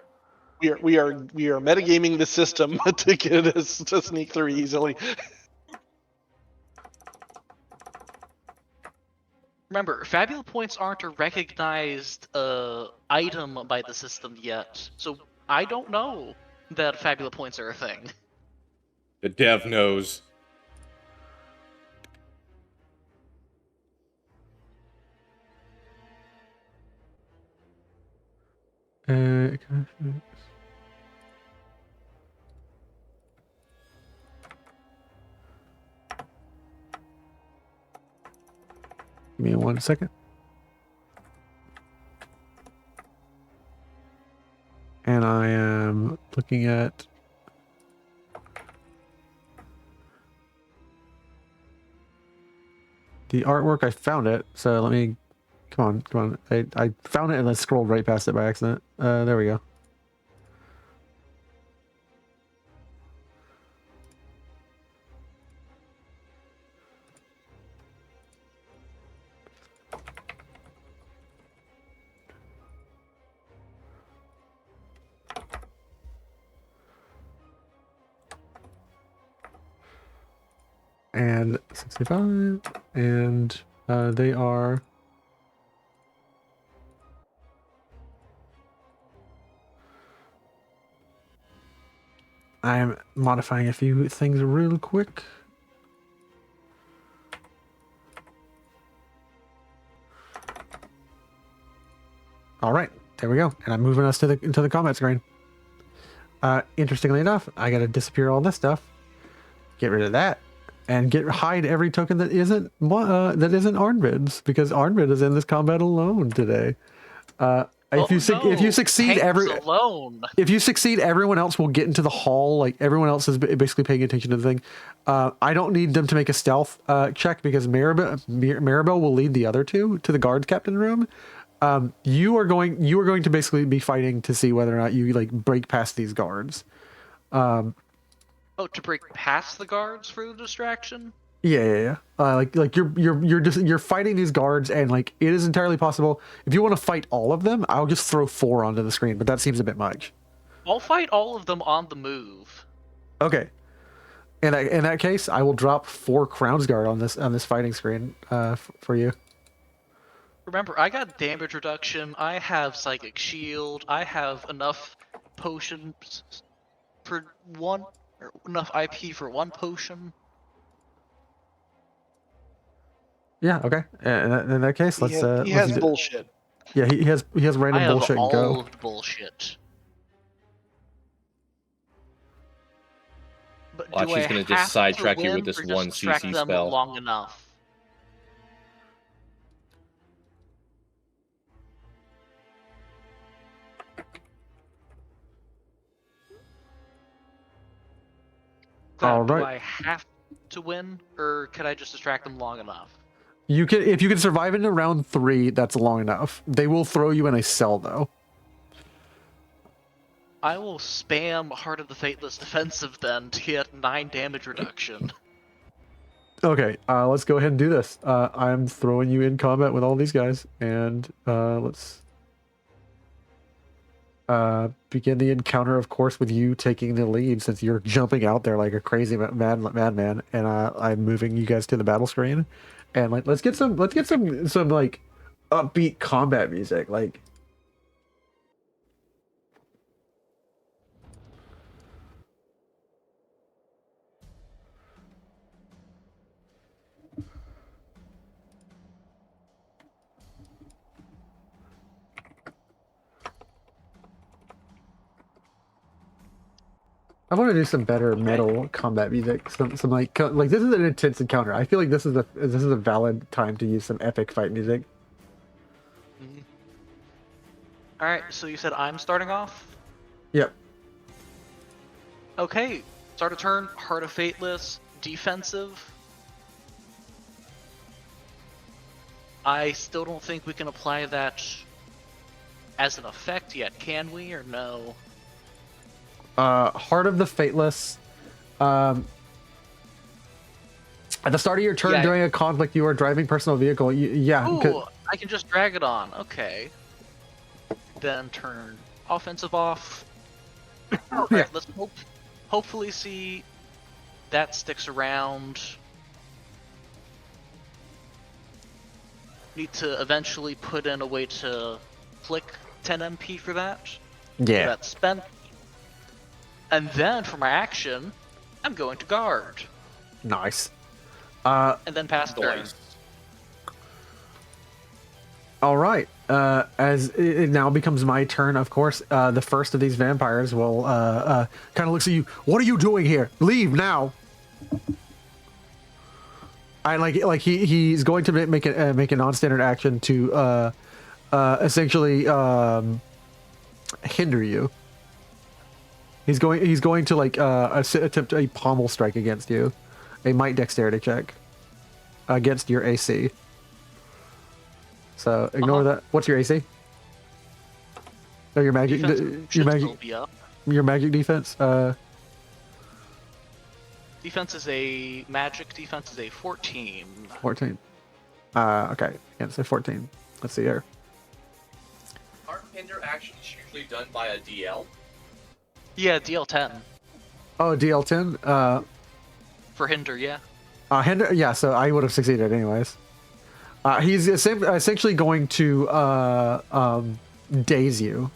We are metagaming the system to get us to sneak through easily. Remember, Fabula points aren't a recognized item by the system yet, so I don't know that Fabula points are a thing. The dev knows. Give me 1 second. And I am looking at the artwork. I found it. So let me come on. I found it and I scrolled right past it by accident. There we go. and 65, and they are. I'm modifying a few things real quick. All right, there we go. And I'm moving us to the into the combat screen. Interestingly enough, I gotta disappear all this stuff, get rid of that, and hide every token that isn't Arnvid's, because Arnvid is in this combat alone today. If you succeed, if you succeed, everyone else will get into the hall. Like everyone else is basically paying attention to the thing. I don't need them to make a stealth check because Maribel will lead the other two to the guards captain room. You are going to basically be fighting to see whether or not you like break past these guards. Oh, to break past the guards for the distraction? Yeah. Like you're fighting these guards, and like it is entirely possible if you want to fight all of them. I'll just throw 4 onto the screen, but that seems a bit much. I'll fight all of them on the move. Okay. In that case, I will drop 4 Crowns Guard on this fighting screen for you. Remember, I got damage reduction, I have Psychic Shield, I have enough potions for one, or enough IP for 1 potion. Yeah, okay. In that case, let's he has bullshit. Yeah, he has random bullshit and go. I have all of the bullshit. But Watch, do he's I gonna have just sidetrack to you win with this or just one distract CC them spell. long enough? All Do right. I have to win, or could I just distract them long enough? You can, if you can survive into round 3, that's long enough. They will throw you in a cell though. I will spam Heart of the Fateless defensive then to get 9 damage reduction. Okay, let's go ahead and do this. I'm throwing you in combat with all these guys, and let's begin the encounter, of course, with you taking the lead, since you're jumping out there like a crazy madman, and I'm moving you guys to the battle screen, and like let's get some like upbeat combat music, like. I want to do some better metal combat music. Some like this is an intense encounter. I feel like this is a valid time to use some epic fight music. Mm-hmm. Alright, so you said I'm starting off? Yep. Okay, start a turn, Heart of Fateless, defensive. I still don't think we can apply that as an effect yet, can we, or no? Heart of the Fateless. At the start of your turn during a conflict, you are driving personal vehicle. Ooh, I can just drag it on. Okay. Then turn offensive off. Alright, let's hopefully see that sticks around. Need to eventually put in a way to click 10 MP for that. Yeah. That's spent. And then for my action, I'm going to guard. Nice. And then pass the turn. All right. As it now becomes my turn, of course, the first of these vampires will kind of looks at you. What are you doing here? Leave now. I like he's going to make a non-standard action to essentially hinder you. He's going to like attempt a pommel strike against you, a might dexterity check against your AC. So ignore that. What's your AC? Oh, your magic. Your magic defense. Defense is a magic. Defense is a 14. 14. Okay. Can't say 14. Let's see here. Aren't hinder actions usually done by a DL? Yeah, DL10. Oh, DL10. For hinder, yeah. Yeah, so I would have succeeded anyways. He's essentially going to daze you.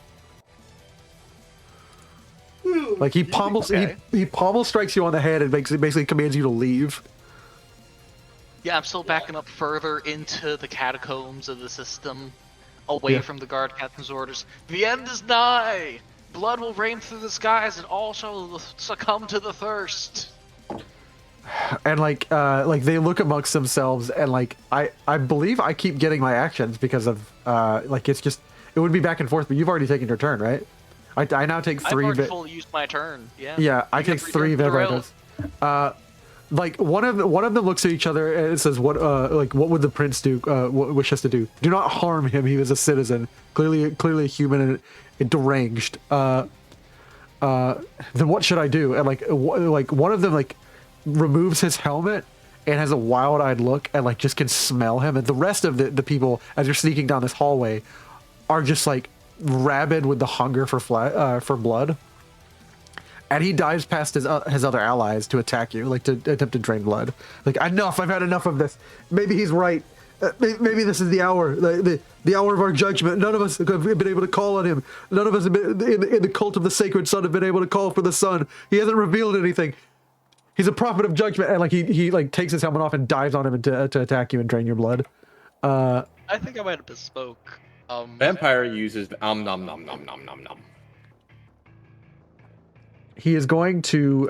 Like he pommels, Okay. he pommel strikes you on the head and basically commands you to leave. Yeah, I'm still backing up further into the catacombs of the system, away Yeah. from the guard captain's orders. The end is nigh! Blood will rain through the skies and all shall succumb to the thirst. And like they look amongst themselves, and like I believe I keep getting my actions because of like it would be back and forth, but you've already taken your turn, right? I now take I've 3. already fully used my turn. Yeah. Yeah, I You take get 3 turns in a row. vampires. Like one of them looks at each other and it says, "What what would the prince do? Wish us to do? Do not harm him. He was a citizen, clearly a human and deranged. Then what should I do?" And like one of them like removes his helmet and has a wild-eyed look and like just can smell him, and the rest of the people as you're sneaking down this hallway are just like rabid with the hunger for blood. And he dives past his other allies to attack you, like to attempt to drain blood. Like, enough! I've had enough of this. Maybe he's right. Maybe this is the hour, the hour of our judgment. None of us have been able to call on him. None of us have been, in the cult of the sacred sun have been able to call for the sun. He hasn't revealed anything. He's a prophet of judgment. And like he like takes his helmet off and dives on him to attack you and drain your blood. I think I might have bespoke. Vampire uses nom nom nom nom nom nom. He is going to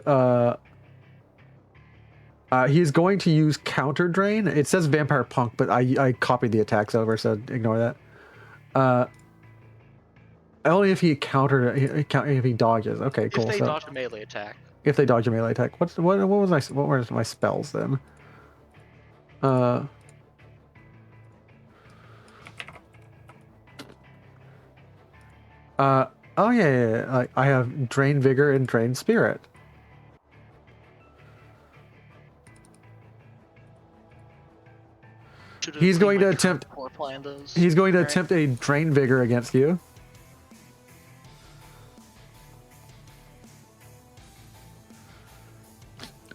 use counter drain. It says vampire punk, but I copied the attacks over, so ignore that. Only if he if he dodges. Okay, cool. If they So dodge a melee attack. if they dodge a melee attack, what were my spells then? Oh yeah. I have Drain Vigor and Drain Spirit. Should've He's going to cleaned my attempt- turn before applying those. He's going to Alright. attempt a Drain Vigor against you.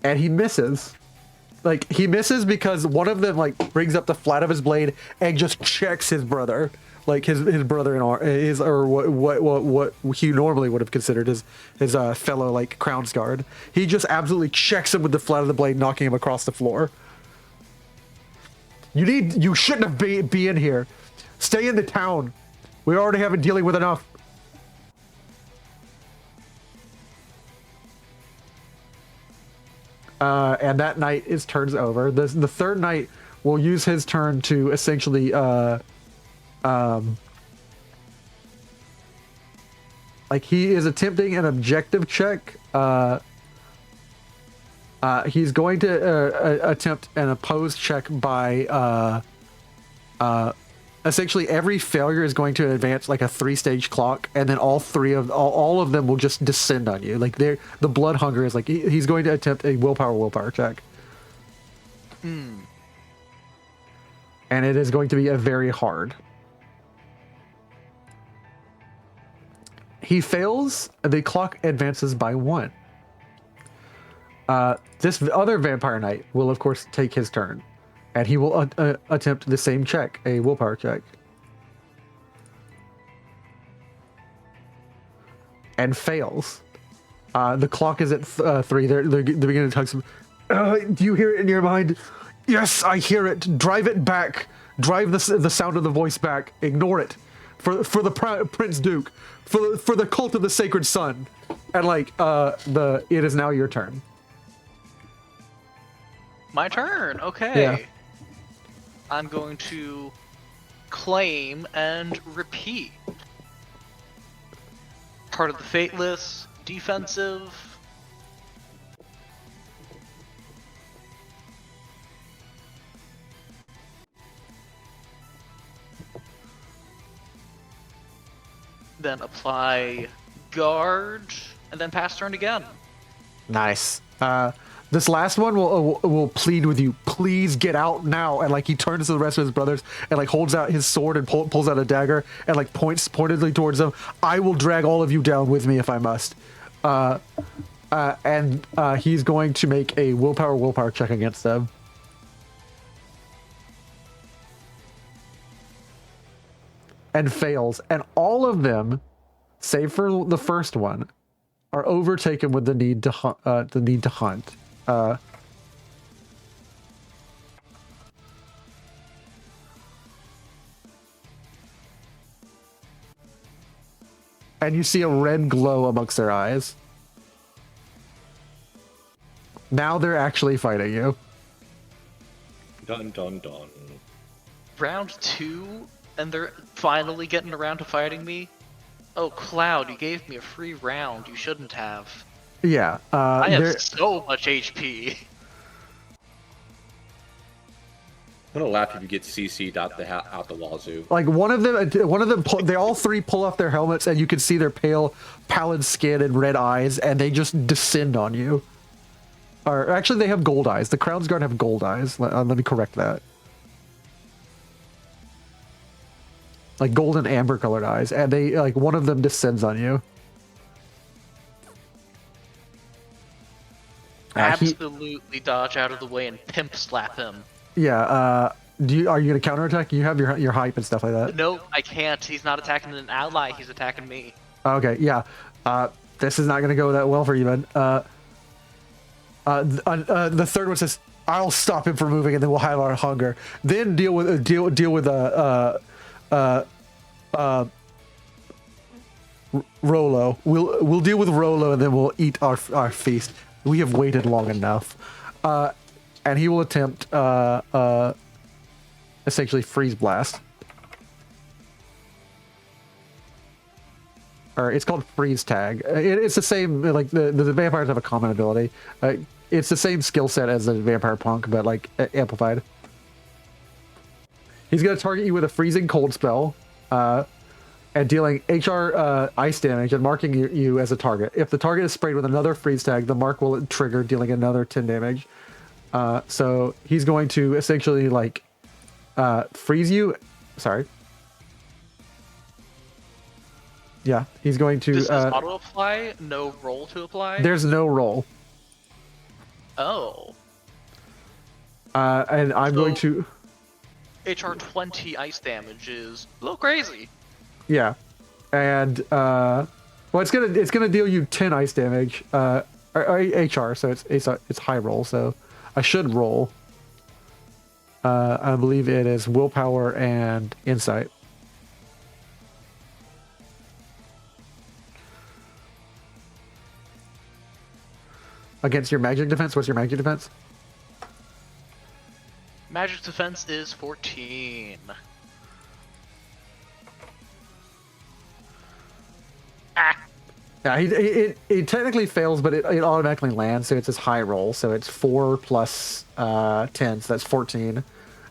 And he misses. Like, he misses because one of them, like, brings up the flat of his blade and just checks his brother. Like, his brother in or what he normally would have considered his fellow, like, Crown's Guard. He just absolutely checks him with the flat of the blade, knocking him across the floor. You shouldn't have be in here. Stay in the town. We already have been dealing with enough. And that night his turn's over. The third night will use his turn to essentially like he is attempting an objective check. He's going to attempt an opposed check by essentially every failure is going to advance like a 3-stage clock, and then all of them will just descend on you. Like the blood hunger is like he's going to attempt a willpower check. And it is going to be a very hard. He fails, the clock advances by 1. This other vampire knight will of course take his turn, and he will attempt the same check, a willpower check. And fails. The clock is at 3. They're beginning to talk some. Do you hear it in your mind? Yes, I hear it. Drive it back. Drive the sound of the voice back. Ignore it. For the Prince Duke. For the cult of the sacred sun. And like it is now your turn. My turn. Okay. Yeah. I'm going to claim and repeat. Part of the Fateless, defensive. Then apply guard, and then pass turn again. Nice. This last one will plead with you. Please get out now. And like he turns to the rest of his brothers and like holds out his sword and pulls out a dagger and like points pointedly towards them. I will drag all of you down with me if I must. And he's going to make a willpower check against them. and fails, and all of them, save for the first one, are overtaken with the need to hunt. And you see a red glow amongst their eyes. Now they're actually fighting you. Dun dun dun. Round 2, and they're finally getting around to fighting me? Oh, Cloud, you gave me a free round. You shouldn't have. Yeah. I have so much HP. I'm gonna laugh if you get CC'd out the wazoo. Like one of them, they all three pull off their helmets, and you can see their pallid skin and red eyes, and they just descend on you. Or actually, they have gold eyes. The Crown's Guard have gold eyes. Let me correct that. Like golden amber colored eyes, and they like one of them descends on you. Absolutely dodge out of the way and pimp slap him. Yeah. Are you gonna counterattack? You have your hype and stuff like that. No, I can't. He's not attacking an ally. He's attacking me. Okay. Yeah. This is not gonna go that well for you, man. The third one says, "I'll stop him from moving, and then we'll have our hunger. Then deal with Rolo. We'll deal with Rolo, and then we'll eat our feast. We have waited long enough." And he will attempt essentially freeze blast. Or it's called freeze tag. It's the same, like the vampires have a common ability. It's the same skill set as the vampire punk, but like amplified. He's gonna target you with a freezing cold spell, and dealing HR ice damage and marking you as a target. If the target is sprayed with another freeze tag, the mark will trigger, dealing another 10 damage. So he's going to essentially like freeze you. Sorry. Yeah, he's going to. Does this auto apply? No roll to apply? There's no roll. Oh. And I'm going to. HR 20 ice damage is a little crazy. Yeah, and well, it's gonna deal you 10 ice damage. Or HR, so it's high roll. So I should roll. I believe it is willpower and insight. Against your magic defense? What's your magic defense? Magic defense is 14. Ah! Yeah, it technically fails, but it automatically lands, so it's his high roll. So it's 4 plus 10, so that's 14.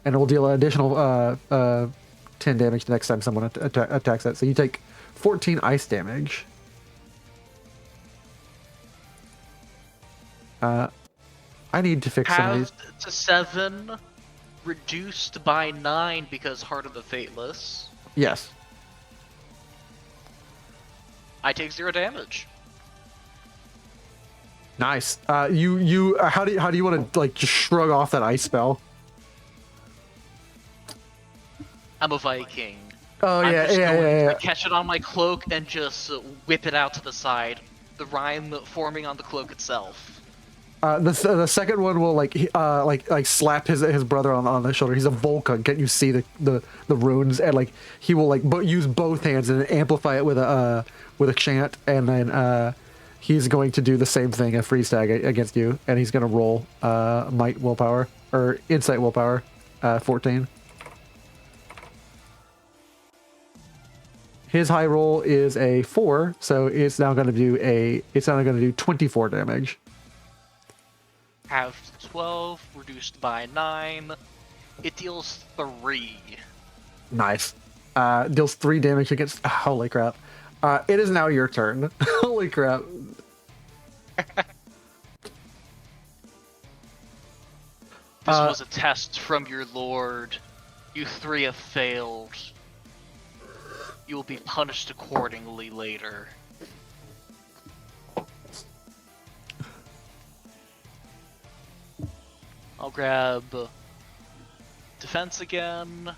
And it will deal an additional 10 damage the next time someone attacks that. So you take 14 ice damage. I need to fix some of these. Halved to 7, reduced by 9 because Heart of the Fateless. Yes. I take 0 damage. Nice. How do you want to like just shrug off that ice spell? I'm a Viking. Oh I'm yeah, just going yeah. to catch it on my cloak and just whip it out to the side. The rhyme forming on the cloak itself. The second one will like slap his brother on the shoulder. He's a Volkung. Can't you see the runes? And like he will like use both hands and amplify it with a chant, and then he's going to do the same thing, a freeze tag against you, and he's gonna roll might willpower or insight willpower, 14. His high roll is a 4, so it's now gonna do 24 damage. Have 12, reduced by 9. It deals 3. Nice. Deals 3 damage against. Holy crap! It is now your turn. Holy crap! This was a test from your lord. You 3 have failed. You will be punished accordingly later. I'll grab defense again.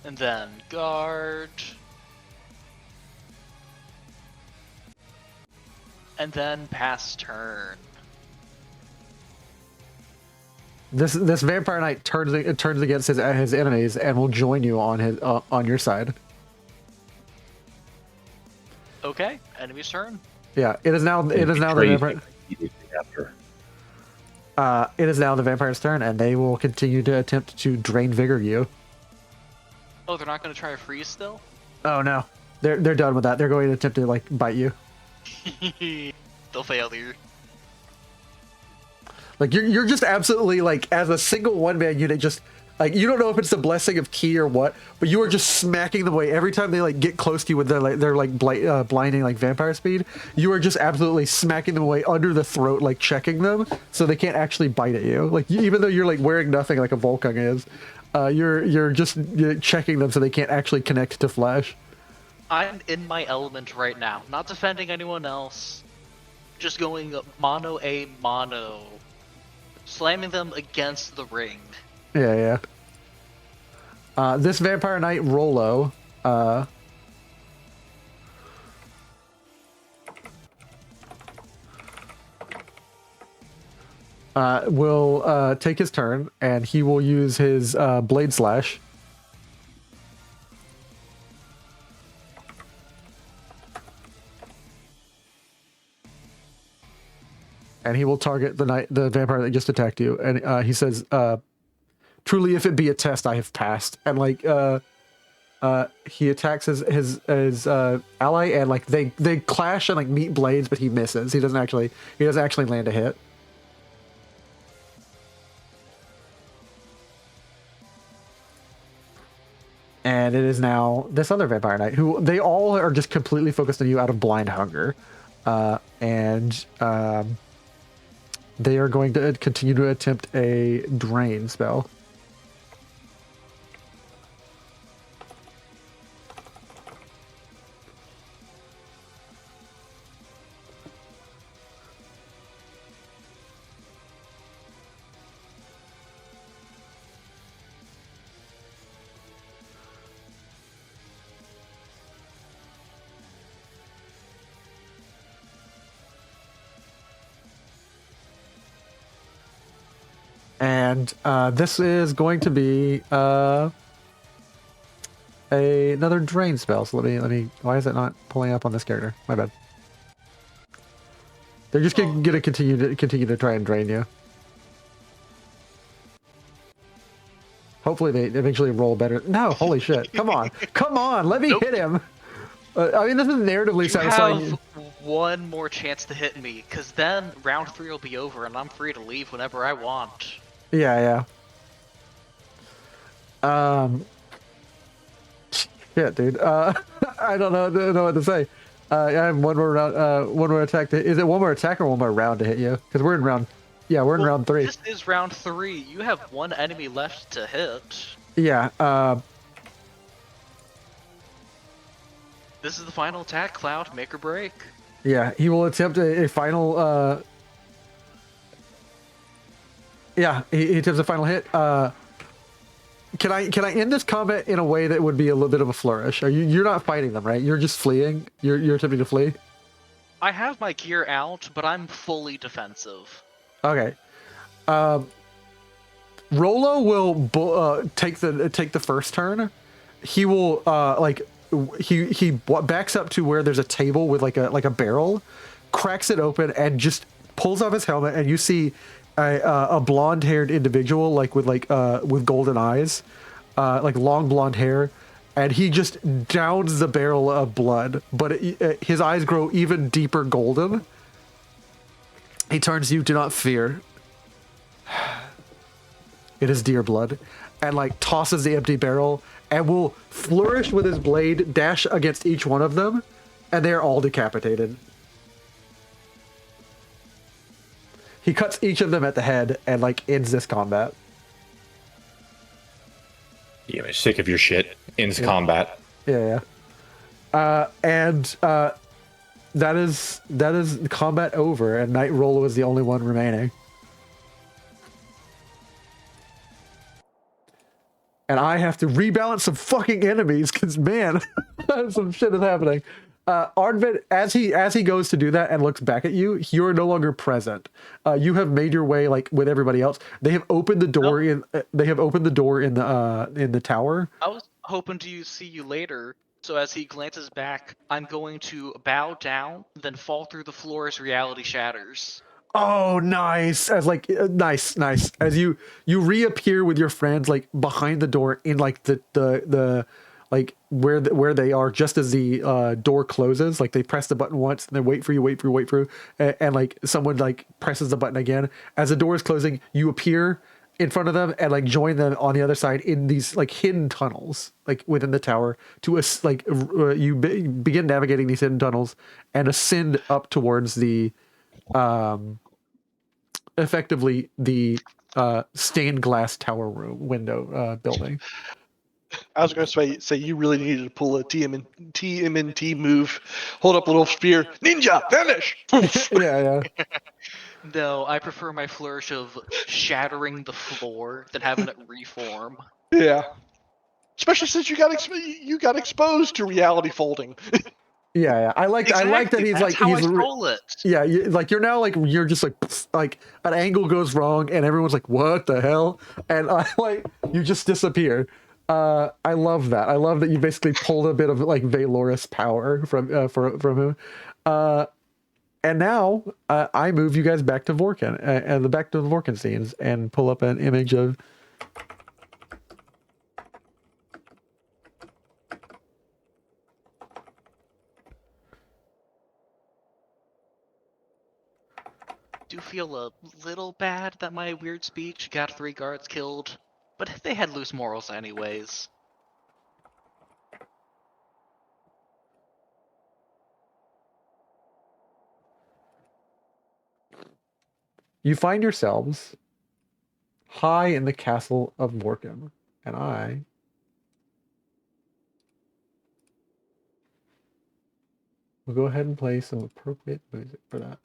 And then guard. And then pass turn. This vampire knight turns against his enemies and will join you on your side. Okay, enemy's turn. Yeah, it is now the vampire. It is now the vampire's turn, and they will continue to attempt to drain vigor you. Oh, they're not going to try a freeze still? Oh no, they're done with that. They're going to attempt to like bite you. They'll fail here. Like you're just absolutely like as a single one man unit, just like you don't know if it's the blessing of ki or what, but you are just smacking them away every time they like get close to you with their blinding like vampire speed. You are just absolutely smacking them away under the throat, like checking them so they can't actually bite at you. Like even though you're like wearing nothing like a Volkung is, you're checking them so they can't actually connect to flesh. I'm in my element right now, not defending anyone else. Just going mono a mono, slamming them against the ring. Yeah. This vampire knight Rollo, will take his turn, and he will use his blade slash. And he will target the vampire that just attacked you. And he says, "Truly, if it be a test, I have passed." And like, he attacks his ally, and like they clash and like meet blades, but he misses. He doesn't actually land a hit. And it is now this other vampire knight, who they all are just completely focused on you out of blind hunger, and they are going to continue to attempt a drain spell. And this is going to be another drain spell. So let me. Why is it not pulling up on this character? My bad. They're just going to continue to try and drain you. Hopefully they eventually roll better. No, holy shit! Come on! Let me hit him. I mean, this is narratively satisfying. You have one more chance to hit me, because then round 3 will be over, and I'm free to leave whenever I want. Yeah. Shit, dude. I don't know what to say. I have one more attack. Is it one more attack or one more round to hit you? Because we're in round. Yeah, we're in round 3. This is round 3. You have one enemy left to hit. Yeah. This is the final attack, Cloud. Make or break. Yeah, he will attempt a final. Yeah, he attempts a final hit. Can I end this combat in a way that would be a little bit of a flourish? You're not fighting them, right? You're just fleeing. You're attempting to flee. I have my gear out, but I'm fully defensive. Okay. Rollo will take the first turn. He will he backs up to where there's a table with like a barrel, cracks it open, and just pulls off his helmet, and you see a blonde-haired individual with golden eyes, like long blonde hair, and he just downs the barrel of blood, but his eyes grow even deeper golden. He turns to you, "Do not fear. It is dear blood," and like tosses the empty barrel and will flourish with his blade, dash against each one of them, and they're all decapitated. He cuts each of them at the head and like ends this combat. Yeah, I'm sick of your shit. Ends combat. Yeah. And that is combat over, and Knight Rollo is the only one remaining. and I have to rebalance some fucking enemies because man, some shit is happening. Arnvid, as he goes to do that and looks back at you, you're no longer present. You have made your way like with everybody else. They have opened the door in. They have opened the door in the tower. I was hoping to see you later. So as he glances back, I'm going to bow down, then fall through the floor as reality shatters. Oh, nice. As like nice. As you reappear with your friends like behind the door in like the like where they are just as the door closes. Like they press the button once and then wait for you, and like someone like presses the button again. As the door is closing, you appear in front of them and like join them on the other side in these like hidden tunnels like within the tower to begin navigating these hidden tunnels and ascend up towards the effectively the stained glass tower room window building. I was going to say you really needed to pull a TMNT move. Hold up a little spear. Ninja, vanish! yeah. No, I prefer my flourish of shattering the floor than having it reform. Yeah. Especially since you got exposed to reality folding. Yeah. I like that he's That's like how he's I stole it. Yeah, you're now like you're just like an angle goes wrong and everyone's like what the hell, and like you just disappear. I love that. I love that you basically pulled a bit of like Valorous power from him. And now I move you guys back to Vorken and back to the Vorken scenes and pull up an image of. Do feel a little bad that my weird speech got 3 guards killed, but they had loose morals anyways. You find yourselves high in the castle of Vorken, and I will go ahead and play some appropriate music for that.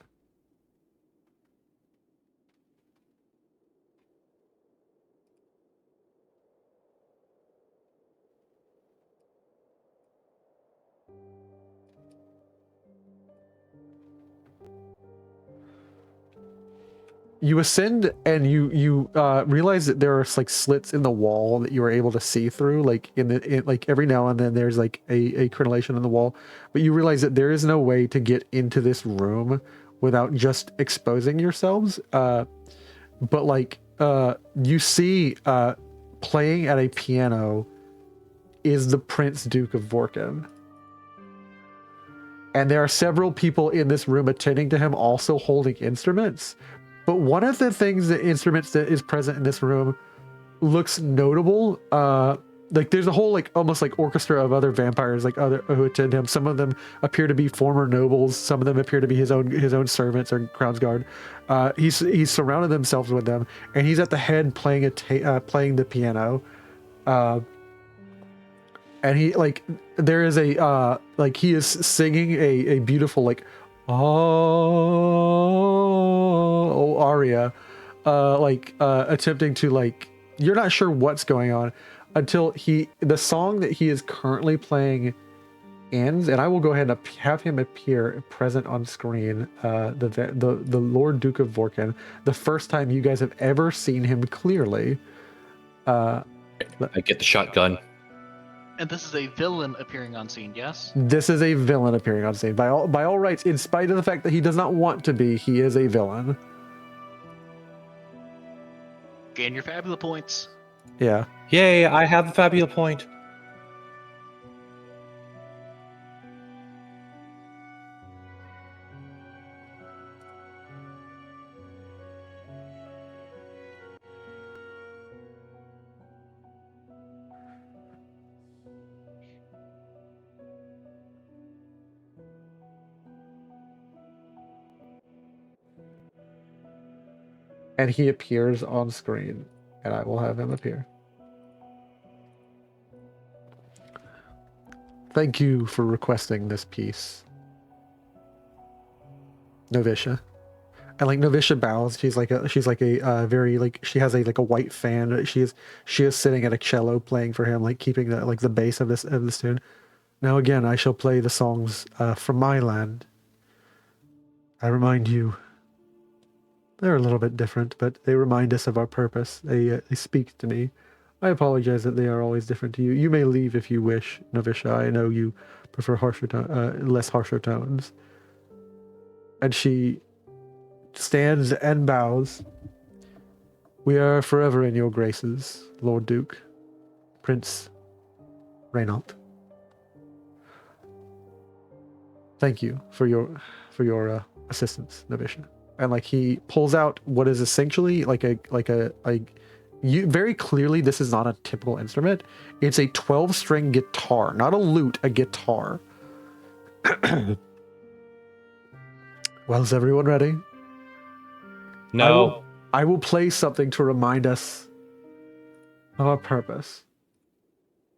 You ascend and you realize that there are like slits in the wall that you are able to see through, like like every now and then there's like a crenellation in the wall, but you realize that there is no way to get into this room without just exposing yourselves. But like you see playing at a piano is the Prince Duke of Vorken. And there are several people in this room attending to him also holding instruments. But one of the instruments that is present in this room looks notable. Like there's a whole like almost like orchestra of other vampires like other who attend him. Some of them appear to be former nobles. Some of them appear to be his own servants or Crown's Guard. He's surrounded himself with them, and he's at the head playing playing the piano. And he like there is a like he is singing a beautiful like aria, attempting to like you're not sure what's going on until the song that he is currently playing ends, and I will go ahead and have him appear present on screen. The Lord Duke of Vorken, the first time you guys have ever seen him clearly. I get the shotgun. And this is a villain appearing on scene, yes? This is a villain appearing on scene. By all rights, in spite of the fact that he does not want to be, he is a villain. Gain your Fabula points. Yeah. Yay, I have a Fabula point. And he appears on screen, and I will have him appear. Thank you for requesting this piece, Novicia. And like Novisha bows. She's like a very like she has a like a white fan. She is sitting at a cello playing for him, like keeping the bass of this tune. Now again, I shall play the songs from my land. I remind you, they're a little bit different, but they remind us of our purpose. They speak to me. I apologize that they are always different to you. You may leave if you wish, Novisha. I know you prefer less harsher tones. And she stands and bows. We are forever in your graces, Lord Duke, Prince Reynault. Thank you for your assistance, Novisha. And like he pulls out what is essentially you very clearly this is not a typical instrument. It's a 12-string guitar, not a lute, a guitar. Well, is everyone ready? No. I will play something to remind us of our purpose.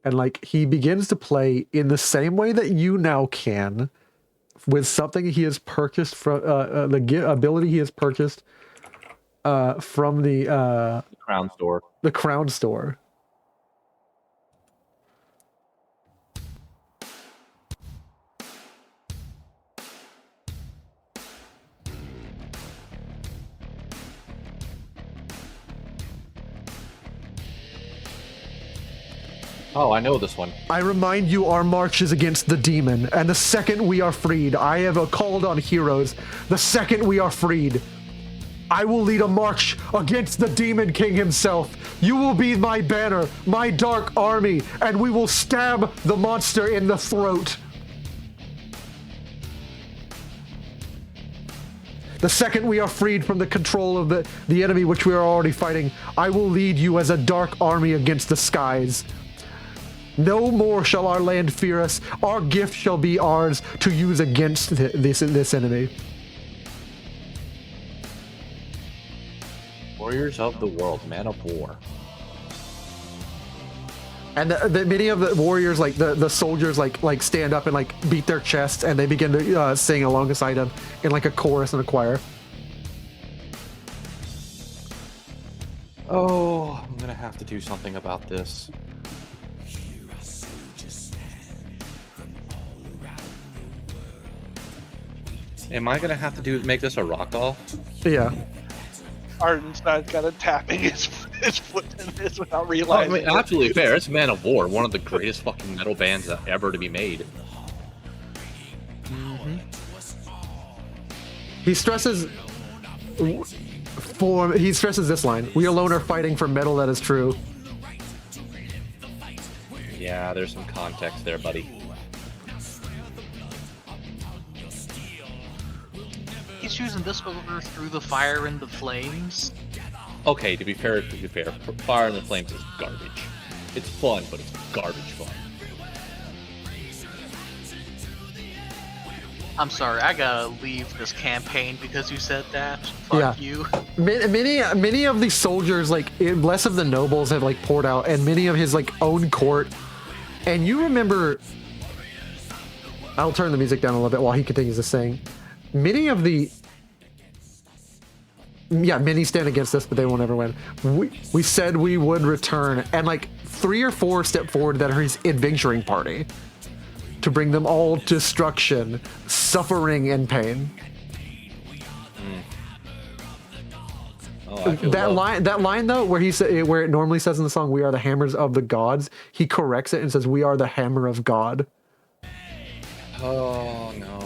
And like he begins to play in the same way that you now can, with something he has purchased from the ability he has purchased from the Crown store. The Crown Store. Oh, I know this one. I remind you our march is against the demon, and the second we are freed, I have called on heroes. The second we are freed, I will lead a march against the Demon King himself. You will be my banner, my dark army, and we will stab the monster in the throat. The second we are freed from the control of the enemy which we are already fighting, I will lead you as a dark army against the skies. No more shall our land fear us. Our gift shall be ours to use against this enemy. Warriors of the world, man of war. And many of the warriors, like the soldiers, like stand up and like beat their chests, and they begin to sing alongside him in like a chorus and a choir. Oh, I'm gonna have to do something about this. Am I gonna have to make this a rock off? Yeah. Ardenstein's kind of tapping his foot in this without I realizing. mean, absolutely fair. It's Man of War, one of the greatest fucking metal bands ever to be made. Mm-hmm. He stresses this line. We alone are fighting for metal that is true. Yeah, there's some context there, buddy. He's using this over through the fire and the flames. Okay, to be fair, Fire in the Flames is garbage. It's fun, but it's garbage fun. I'm sorry, I gotta leave this campaign because you said that. Fuck you. Many of these soldiers, like less of the nobles, have like poured out, and many of his like own court. And you remember, I'll turn the music down a little bit while he continues to sing. Many stand against us, but they won't ever win. We said we would return, and like 3 or 4 step forward that are his adventuring party to bring them all destruction, suffering, and pain. Oh, that line though, where where it normally says in the song, "We are the hammers of the gods," he corrects it and says, "We are the hammer of God." Oh no.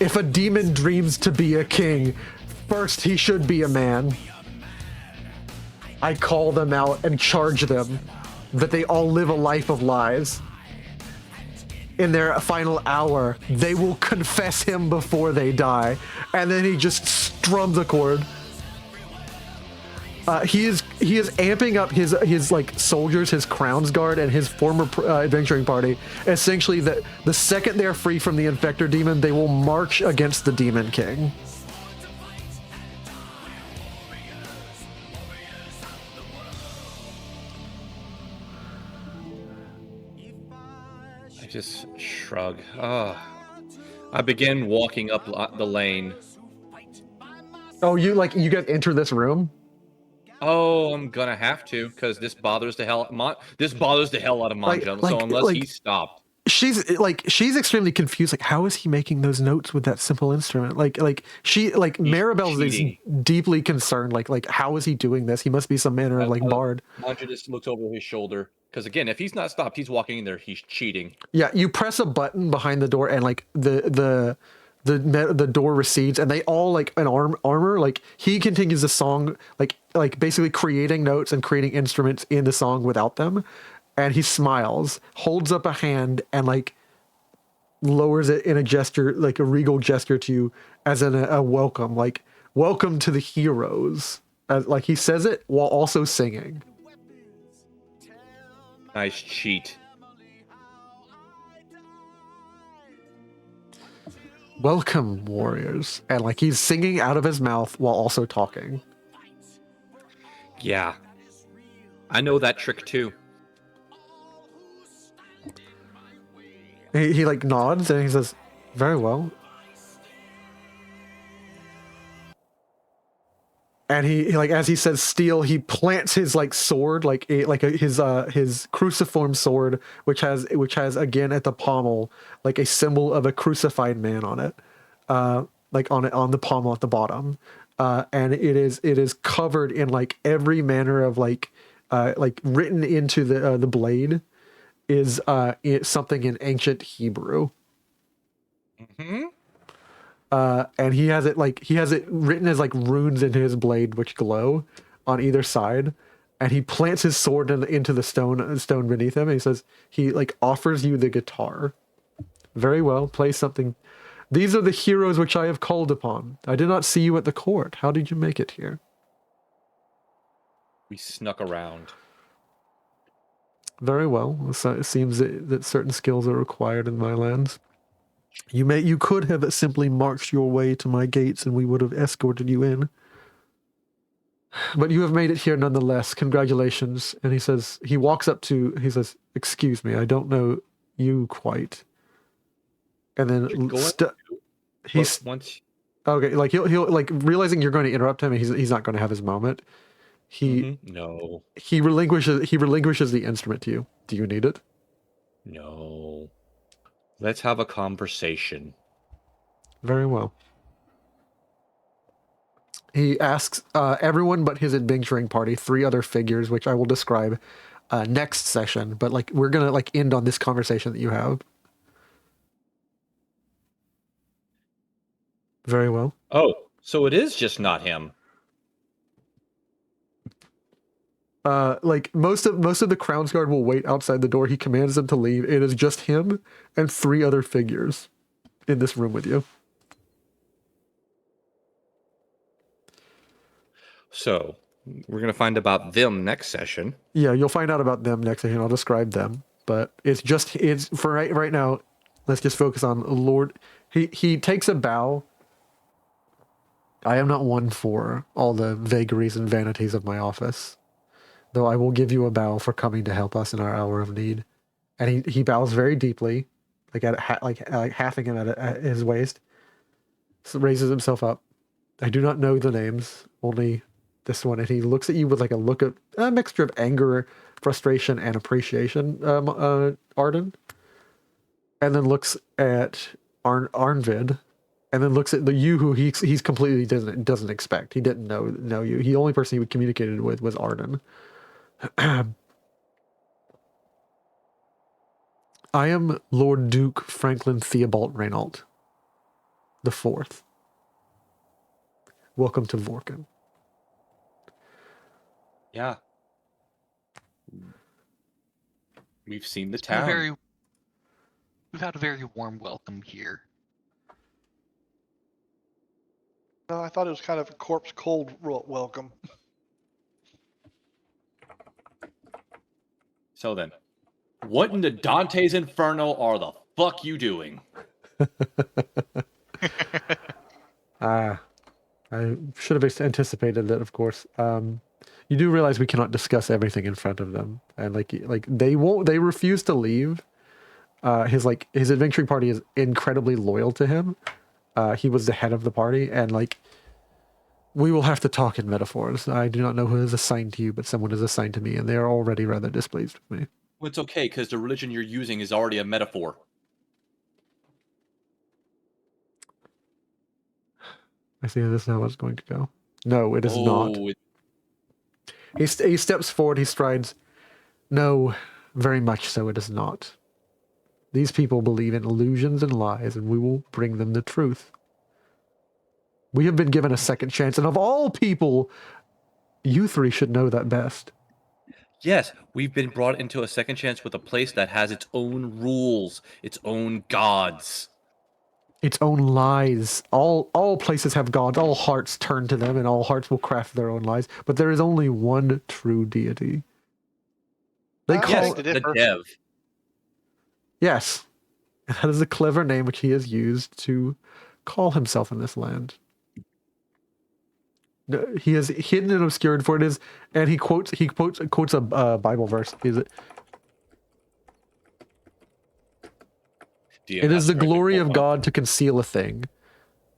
If a demon dreams to be a king, first he should be a man. I call them out and charge them that they all live a life of lies. In their final hour, they will confess him before they die. And then he just strums a chord. He is amping up his like soldiers, his Crown's Guard, and his former adventuring party. Essentially, the second they are free from the Infector Demon, they will march against the Demon King. I just shrug. Oh, I begin walking up the lane. Oh, you guys enter this room? Oh, I'm gonna have to, because this bothers the hell out of Mon'ja. So unless he's stopped. She's extremely confused. Like, how is he making those notes with that simple instrument? Maribel's is cheating. deeply concerned. Like, how is he doing this? He must be some manner of bard. Mon'ja just looks over his shoulder, because again, if he's not stopped, he's walking in there. He's cheating. Yeah, you press a button behind the door, and like the door recedes, and they all like in armor. Like, he continues the song, like basically creating notes and creating instruments in the song without them. And he smiles, holds up a hand, and like lowers it in a gesture, like a regal gesture to you, as in a welcome, like welcome to the heroes. Like he says it while also singing. Nice cheat. Welcome, warriors. And like he's singing out of his mouth while also talking. Yeah. I know that trick too. He like nods and he says, "Very well." And he like, as he says "steal," he plants his like sword, his cruciform sword, which has again at the pommel like a symbol of a crucified man on it, like on the pommel at the bottom, and it is covered in like every manner of like written into the blade is something in ancient Hebrew. Mm-hmm. And he has it written as like runes into his blade, which glow on either side. And he plants his sword into the stone beneath him. And he says, he like offers you the guitar. Very well, play something. These are the heroes which I have called upon. I did not see you at the court. How did you make it here? We snuck around. Very well. So it seems that certain skills are required in my lands. You could have simply marched your way to my gates and we would have escorted you in. But you have made it here nonetheless. Congratulations. And he says, "Excuse me, I don't know you quite." And then okay, like he'll like realizing you're going to interrupt him, and he's not going to have his moment. He relinquishes the instrument to you. Do you need it? No. Let's have a conversation. Very well. He asks everyone but his adventuring party 3 other figures, which I will describe next session. But like we're gonna like end on this conversation that you have. Very well. Oh, so it is just not him. Like most of the Crown's Guard will wait outside the door. He commands them to leave. It is just him and 3 other figures in this room with you. So we're gonna find about them next session. Yeah, you'll find out about them next session. I'll describe them, but it's for right now. Let's just focus on Lord. He takes a bow. I am not one for all the vagaries and vanities of my office, though I will give you a bow for coming to help us in our hour of need. And he bows very deeply, like halving him at his waist. So raises himself up. I do not know the names, only this one. And he looks at you with like a mixture of anger, frustration, and appreciation, Arden. And then looks at Arnvid, and then looks at you who he's completely doesn't expect. He didn't know you. The only person he communicated with was Arden. I am Lord Duke Franklin Theobald Renault the Fourth. Welcome to Volkung. Yeah. We've seen the town. We've had a very warm welcome here. No, I thought it was kind of a corpse cold welcome. So then, what in the Dante's Inferno are the fuck you doing? I should have anticipated that, of course. You do realize we cannot discuss everything in front of them, and like they refuse to leave. his adventuring party is incredibly loyal to him. He was the head of the party, and like we will have to talk in metaphors. I do not know who is assigned to you, but someone is assigned to me, and they are already rather displeased with me. Well, it's okay, because the religion you're using is already a metaphor. I see this is how it's going to go. No, it is not. Oh, He steps forward, he strides. No, very much so it is not. These people believe in illusions and lies, and we will bring them the truth. We have been given a second chance, and of all people, you three should know that best. yes, we've been brought into a second chance with a place that has its own rules, its own gods. Its own lies. All places have gods, all hearts turn to them, and all hearts will craft their own lies. But there is only one true deity. They call Yes, beg to the differ. dev. Yes. That is a clever name which he has used to call himself in this land. He is hidden and obscured, for it is, and he quotes a Bible verse. It is the glory of God to conceal a thing.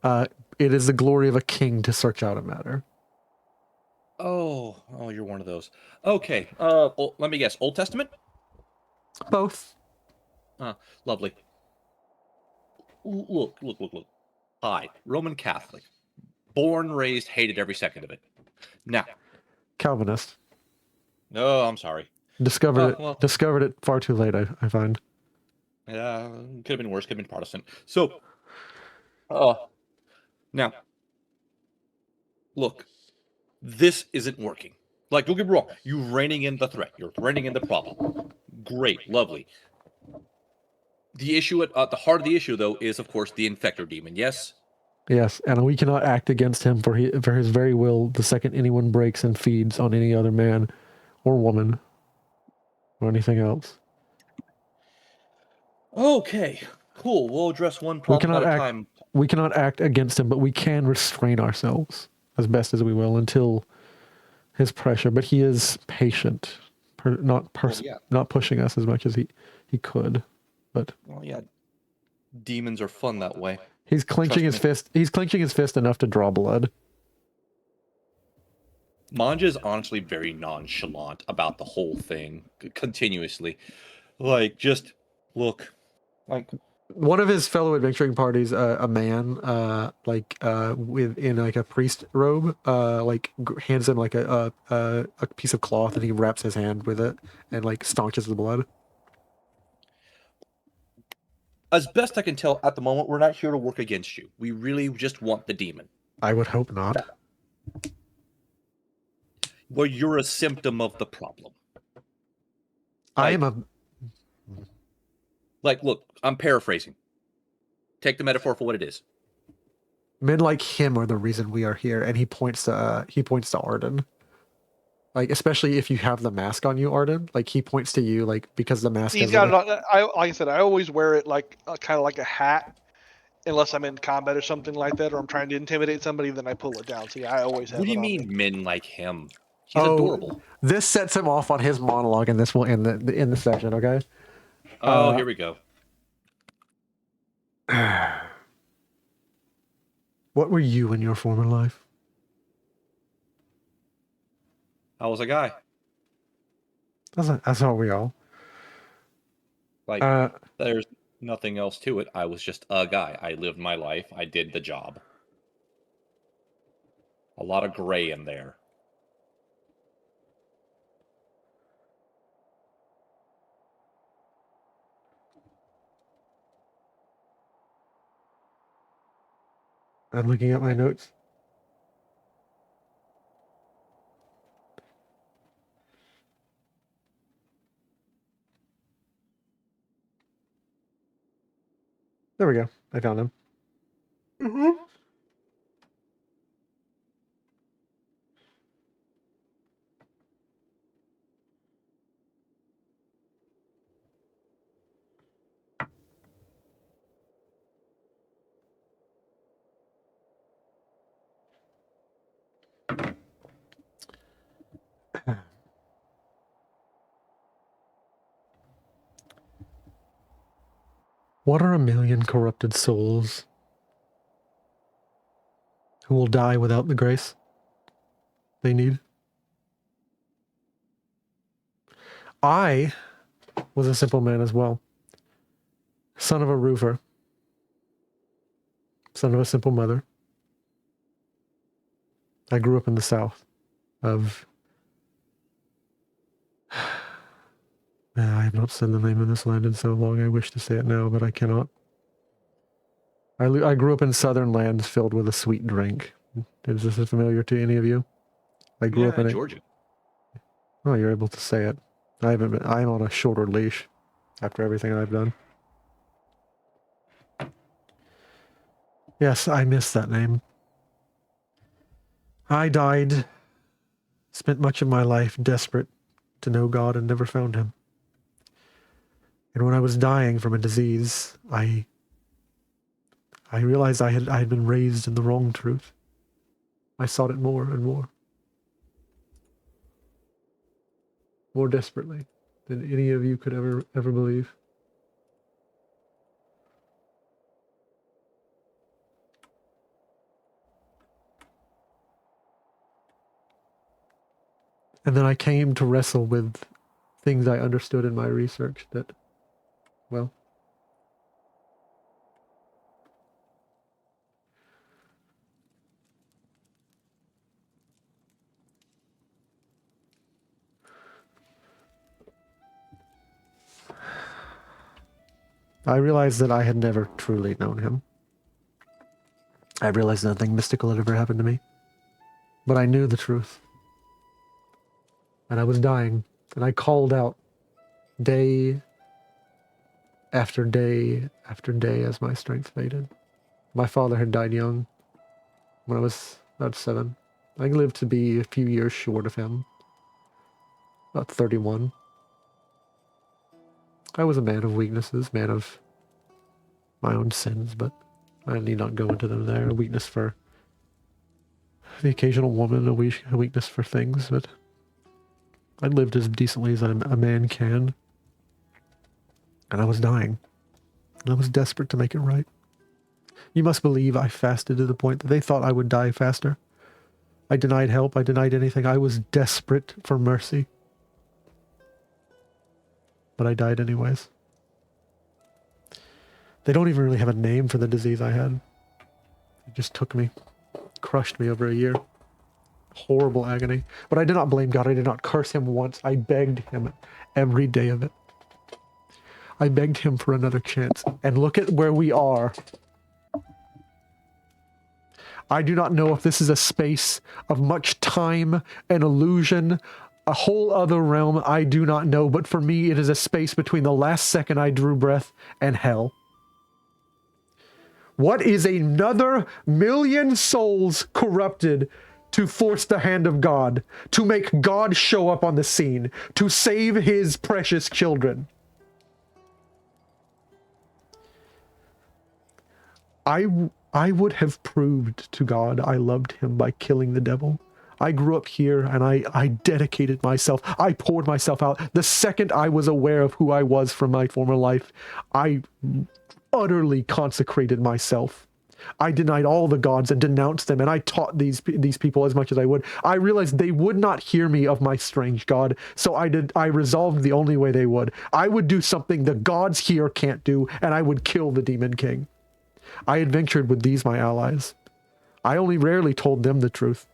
It is the glory of a king to search out a matter. Oh, you're one of those. Okay, let me guess. Old Testament? Both. Lovely. Look. Hi, Roman Catholic. Born, raised, hated every second of it. Now. Calvinist. No, I'm sorry. Discovered it far too late, I find. Yeah, could have been worse, could have been Protestant. So, now, look, this isn't working. Like, don't get me wrong, you're reining in the threat, you're reining in the problem. Great, lovely. The issue at the heart of the issue, though, is of course the infector demon. Yes. Yes, and we cannot act against him for his very will. The second anyone breaks and feeds on any other man, or woman, or anything else. Okay, cool. We'll address one problem at a time. We cannot act against him, but we can restrain ourselves as best as we will until his pressure. But he is patient, not pushing us as much as he could. But well, yeah, demons are fun that way. He's clenching his fist. He's clenching his fist enough to draw blood. Mon'ja is honestly very nonchalant about the whole thing, continuously. Like, just look. Like, one of his fellow adventuring parties, a man, within like a priest robe, hands him like a piece of cloth, and he wraps his hand with it and like staunches the blood. As best I can tell at the moment, we're not here to work against you. We really just want the demon. I would hope not. Well, you're a symptom of the problem. Look, I'm paraphrasing. Take the metaphor for what it is. Men like him are the reason we are here, and he points to Arden. Like, especially if you have the mask on you, Arden. Like, he points to you, like, because the mask. He's got it. Like I said, I always wear it like kind of like a hat, unless I'm in combat or something like that, or I'm trying to intimidate somebody. Then I pull it down. So yeah, I always have. What do you mean, men like him? He's adorable. This sets him off on his monologue, and this will end the session. Okay. Here we go. What were you in your former life? I was a guy. That's all we all. Like, there's nothing else to it. I was just a guy. I lived my life. I did the job. A lot of gray in there. I'm looking at my notes. There we go. I found him. Mm-hmm. What are 1,000,000 corrupted souls who will die without the grace they need? I was a simple man as well. Son of a roofer. Son of a simple mother. I grew up in the south of... I have not said the name of this land in so long. I wish to say it now, but I cannot. I grew up in southern lands filled with a sweet drink. Is this familiar to any of you? I grew up in Georgia. Oh, you're able to say it. I haven't been. I'm on a shorter leash after everything I've done. Yes, I miss that name. I died, spent much of my life desperate to know God and never found him. And when I was dying from a disease, I realized I had been raised in the wrong truth. I sought it more and more. More desperately than any of you could ever believe. And then I came to wrestle with things I understood in my research that, well, I realized that I had never truly known him. I realized nothing mystical had ever happened to me. But I knew the truth. And I was dying. And I called out day after day after day as my strength faded. My father had died young, when I was about 7. I lived to be a few years short of him. About 31. I was a man of weaknesses, man of my own sins, but I need not go into them there. A weakness for the occasional woman, a weakness for things, but I lived as decently as a man can. And I was dying. And I was desperate to make it right. You must believe I fasted to the point that they thought I would die faster. I denied help. I denied anything. I was desperate for mercy. But I died anyways. They don't even really have a name for the disease I had. It just took me, crushed me over a year. Horrible agony. But I did not blame God. I did not curse him once. I begged him every day of it. I begged him for another chance. And look at where we are. I do not know if this is a space of much time, an illusion, a whole other realm. I do not know. But for me, it is a space between the last second I drew breath and hell. What is another 1,000,000 souls corrupted to force the hand of God, to make God show up on the scene, to save his precious children? I would have proved to God I loved him by killing the devil. I grew up here and I dedicated myself. I poured myself out. The second I was aware of who I was from my former life, I utterly consecrated myself. I denied all the gods and denounced them, and I taught these people as much as I would. I realized they would not hear me of my strange god, so I resolved the only way they would. I would do something the gods here can't do, and I would kill the Demon King. I adventured with these, my allies. I only rarely told them the truth.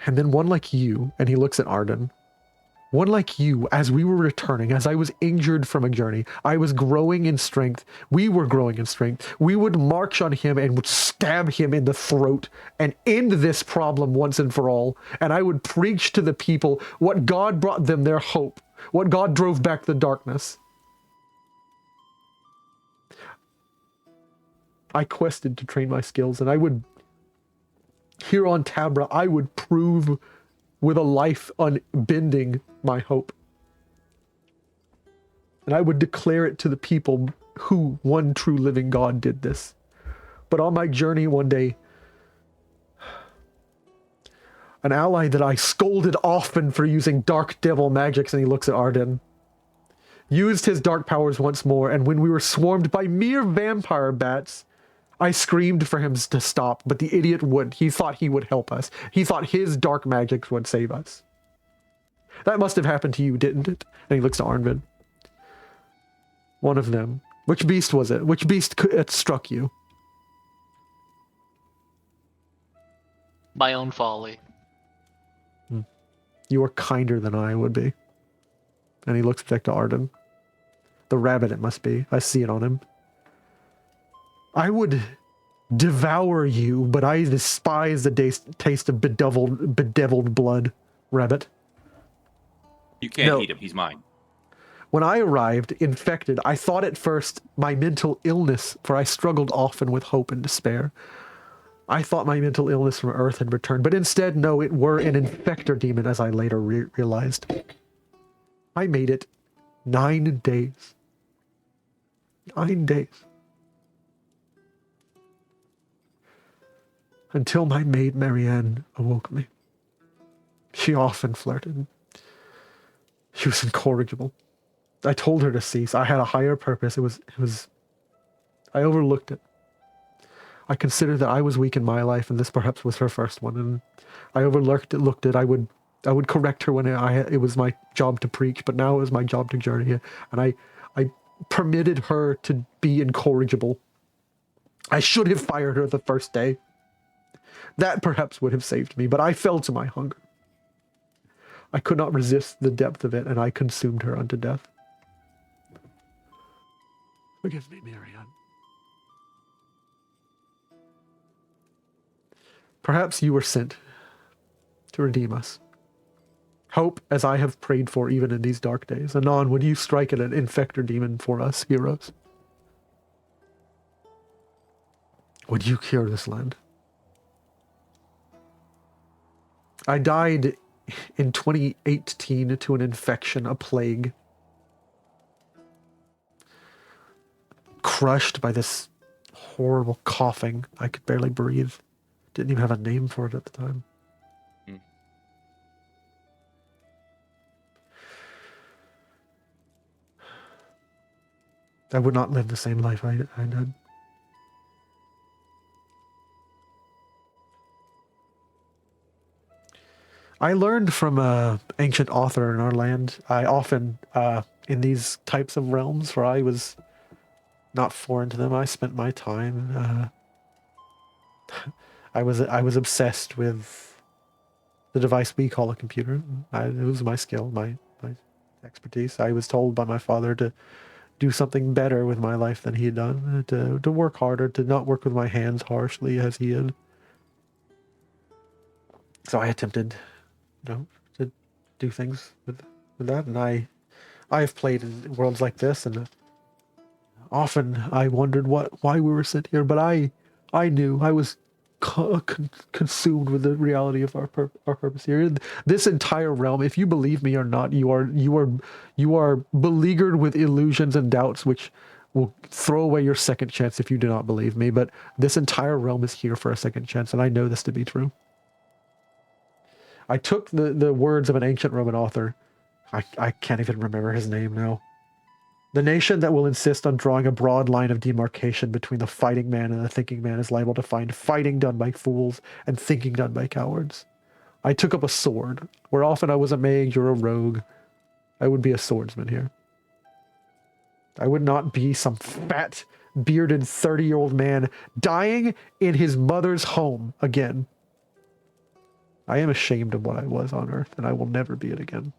And then one like you, and he looks at Arden, one like you, as we were returning, as I was injured from a journey, I was growing in strength. We were growing in strength. We would march on him and would stab him in the throat and end this problem once and for all. And I would preach to the people what God brought them, their hope, what God drove back the darkness. I quested to train my skills, and I would, here on Tabra, I would prove with a life unbending my hope. And I would declare it to the people who one true living God did this. But on my journey one day, an ally that I scolded often for using dark devil magics, and he looks at Arden. used his dark powers once more, and when we were swarmed by mere vampire bats, I screamed for him to stop, but the idiot wouldn't. He thought he would help us. He thought his dark magic would save us. That must have happened to you, didn't it? And he looks to Arnvid. One of them. Which beast was it? Which beast it struck you? My own folly. You are kinder than I would be. And he looks back to Arden. The rabbit it must be. I see it on him. I would devour you, but I despise the taste of bedeviled blood, rabbit. You can't eat him. He's mine. When I arrived, infected, I thought at first my mental illness, for I struggled often with hope and despair. I thought my mental illness from Earth had returned, but instead, no, it were an infector demon, as I later realized. I made it 9 days. 9 days. Until my maid Marianne awoke me. She often flirted. She was incorrigible. I told her to cease. I had a higher purpose. It was I overlooked it. I considered that I was weak in my life, and this perhaps was her first one, and I overlooked it. I would correct her when it was my job to preach, but now it was my job to journey, and I permitted her to be incorrigible. I should have fired her the first day. That perhaps would have saved me, but I fell to my hunger. I could not resist the depth of it, and I consumed her unto death. Forgive me, Marianne. Perhaps you were sent to redeem us. Hope, as I have prayed for even in these dark days. Anon, would you strike at an infector demon for us, heroes? Would you cure this land? I died in 2018 to an infection, a plague. Crushed by this horrible coughing. I could barely breathe. Didn't even have a name for it at the time. I would not live the same life I did. I learned from an ancient author in our land. I often, in these types of realms where I was not foreign to them, I spent my time. I was obsessed with the device we call a computer. It was my skill, my expertise. I was told by my father to do something better with my life than he had done, to work harder, to not work with my hands harshly as he had. So I attempted, to do things with that, and I have played in worlds like this, and often I wondered why we were sent here, but I knew I was consumed with the reality of our purpose here. This entire realm, if you believe me or not, you are beleaguered with illusions and doubts which will throw away your second chance if you do not believe me. But this entire realm is here for a second chance, and I know this to be true. I took the words of an ancient Roman author. I can't even remember his name now. The nation that will insist on drawing a broad line of demarcation between the fighting man and the thinking man is liable to find fighting done by fools and thinking done by cowards. I took up a sword. Where often I was a mage or a rogue, I would be a swordsman here. I would not be some fat, bearded 30-year-old man dying in his mother's home again. I am ashamed of what I was on Earth, and I will never be it again.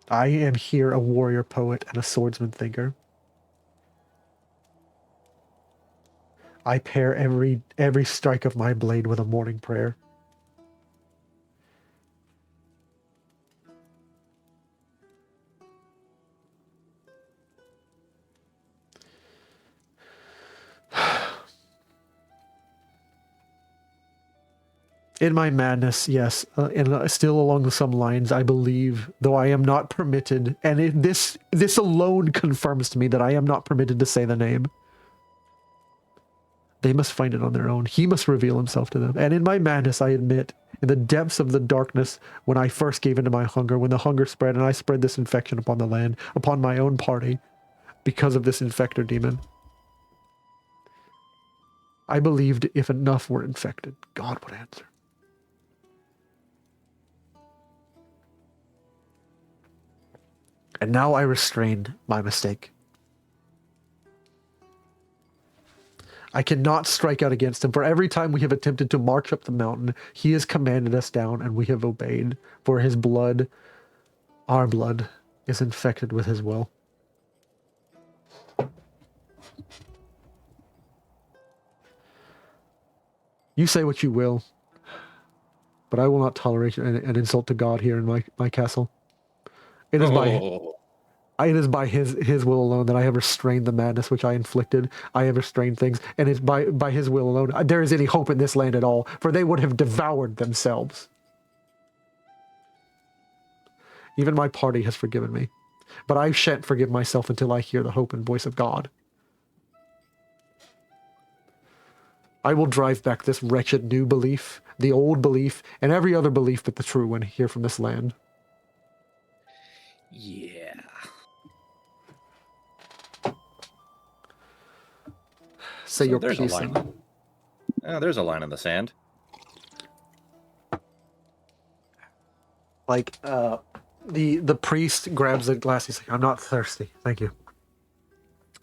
I am here a warrior poet and a swordsman thinker. I pair every strike of my blade with a morning prayer. In my madness, yes, and still along some lines, I believe, though I am not permitted, and this alone confirms to me that I am not permitted to say the name. They must find it on their own. He must reveal himself to them. And in my madness, I admit, in the depths of the darkness, when I first gave into my hunger, when the hunger spread and I spread this infection upon the land, upon my own party, because of this infector demon, I believed if enough were infected, God would answer. And now I restrained my mistake. I cannot strike out against him. For every time we have attempted to march up the mountain, he has commanded us down and we have obeyed. For his blood, our blood, is infected with his will. You say what you will, but I will not tolerate an insult to God here in my castle. It is by his will alone that I have restrained the madness which I inflicted. I have restrained things, and it's by his will alone there is any hope in this land at all, for they would have devoured themselves. Even my party has forgiven me, but I shan't forgive myself until I hear the hope and voice of God. I will drive back this wretched new belief, the old belief, and every other belief but the true one here from this land. Yeah. Say your there's piece. A line. There's a line in the sand. Like, the priest grabs a glass. He's like, I'm not thirsty. Thank you.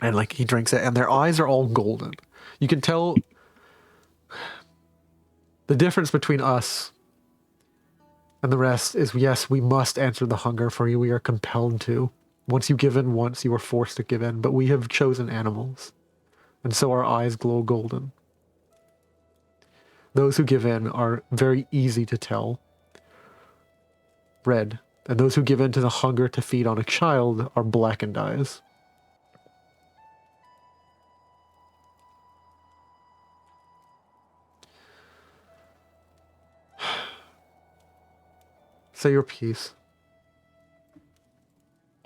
And, like, he drinks it, and their eyes are all golden. You can tell the difference between us and the rest is, yes, we must answer the hunger, for we are compelled to. Once you give in once, you are forced to give in. But we have chosen animals, and so our eyes glow golden. Those who give in are very easy to tell red, and those who give in to the hunger to feed on a child are blackened eyes. Say your piece.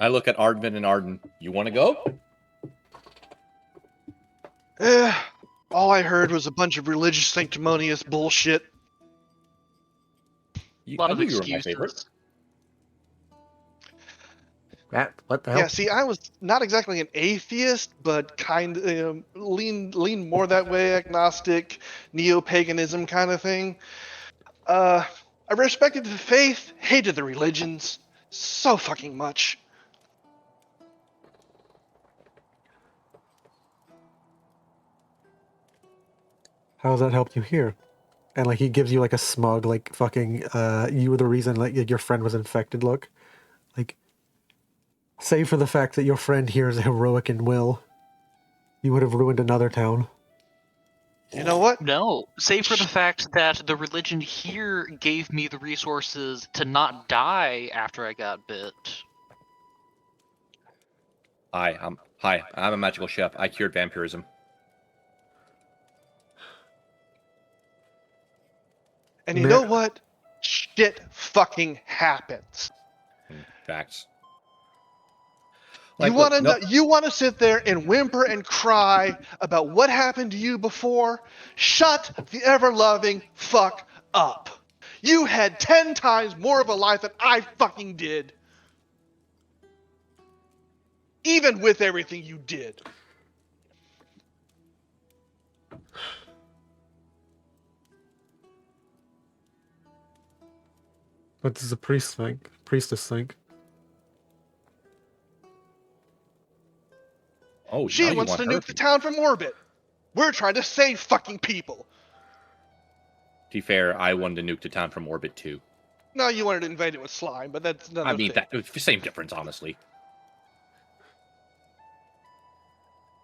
I look at Arnvid and Arden. You want to go? All I heard was a bunch of religious sanctimonious bullshit. A lot I of knew you were my favorite. excuses. What the hell? Yeah, see, I was not exactly an atheist, but kind of lean more that way, agnostic, neo-paganism kind of thing. I respected the faith, hated the religions so fucking much. How has that helped you here? And like he gives you like a smug, like fucking, you were the reason like your friend was infected look. Like, save for the fact that your friend here is heroic in will, you would have ruined another town. You know what? No, save for the fact that the religion here gave me the resources to not die after I got bit. Hi, I'm a magical chef. I cured vampirism. And you know what? Shit fucking happens. Facts. You want to you want to sit there and whimper and cry about what happened to you before? Shut the ever-loving fuck up. You had 10 times more of a life than I fucking did. Even with everything you did. What does the priestess think? Oh, she wants to nuke the town from orbit. We're trying to save fucking people. To be fair, I wanted to nuke the town from orbit too. No, you wanted to invade it with slime, but that's another I mean, thing. same difference, honestly.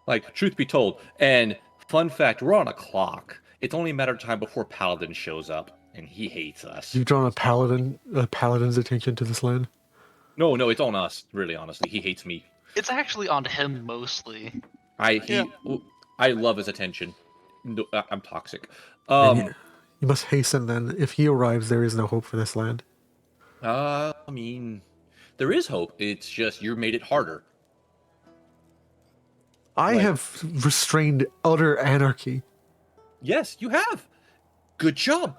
Like, truth be told, and fun fact, we're on a clock. It's only a matter of time before Paladin shows up, and he hates us. You've drawn a paladin's attention to this land? No, it's on us, really, honestly. He hates me. It's actually on him mostly. I love his attention. No, I'm toxic. You must hasten then. If he arrives, there is no hope for this land. I mean, there is hope. It's just you made it harder. I have restrained utter anarchy Yes, you have. Good job.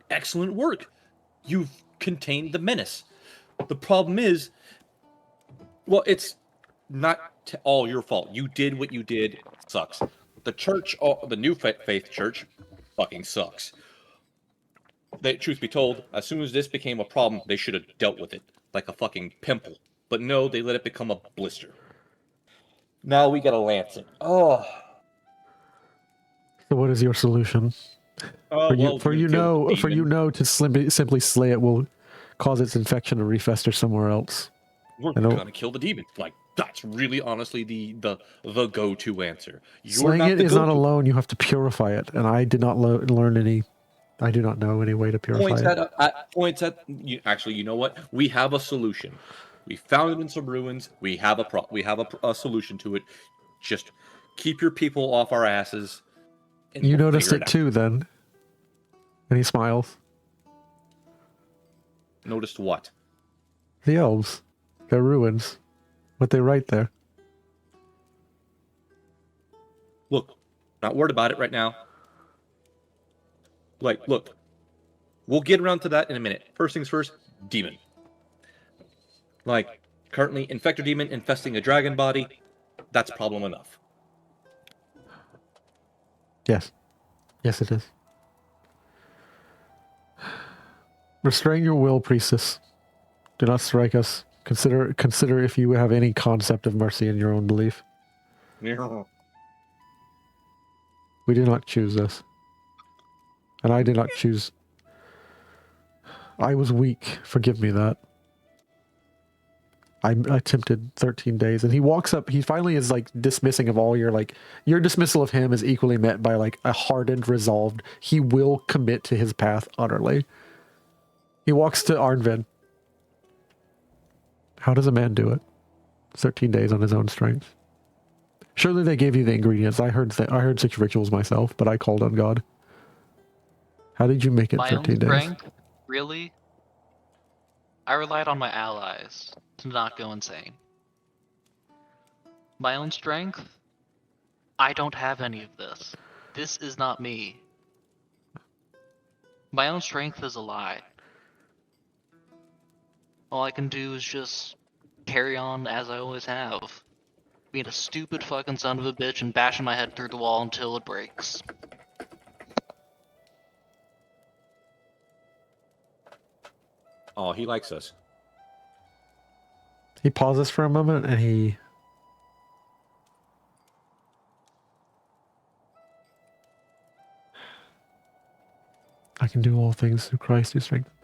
Excellent work. You've contained the menace. The problem is, well, it's not all your fault. You did what you did. It sucks. The church, the New Faith Church, fucking sucks. Truth be told, as soon as this became a problem, they should have dealt with it like a fucking pimple. But no, they let it become a blister. Now we gotta lance it. Oh. So what is your solution? For you know to simply slay it will cause its infection to refester somewhere else. We're gonna kill the demon. Like, that's really honestly the go-to answer. Slaying it is not alone. You have to purify it, and I did not learn any. I do not know any way to purify it. Actually, you know what? We have a solution. We found it in some ruins. We have a solution to it. Just keep your people off our asses. You noticed it too, then. And he smiles. Noticed what? The elves. Their ruins. What they write there. Look, not worried about it right now. Like, look. We'll get around to that in a minute. First things first, demon. Like, currently, infector demon infesting a dragon body. That's problem enough. Yes. Yes, it is. Restrain your will, priestess. Do not strike us. Consider if you have any concept of mercy in your own belief. Yeah. We did not choose this. And I did not choose. I was weak. Forgive me that. I attempted 13 days, and he walks up. He finally is like dismissing of all your your dismissal of him is equally met by like a hardened, resolved. He will commit to his path utterly. He walks to Arnvid. How does a man do it? 13 days on his own strength. Surely they gave you the ingredients. I heard 6 rituals myself, but I called on God. How did you make it 13 days? Strength? Really? I relied on my allies to not go insane. My own strength? I don't have any of this. This is not me. My own strength is a lie. All I can do is just carry on as I always have. Being a stupid fucking son of a bitch and bashing my head through the wall until it breaks. Oh, he likes us. He pauses for a moment and he... I can do all things through Christ who strengthens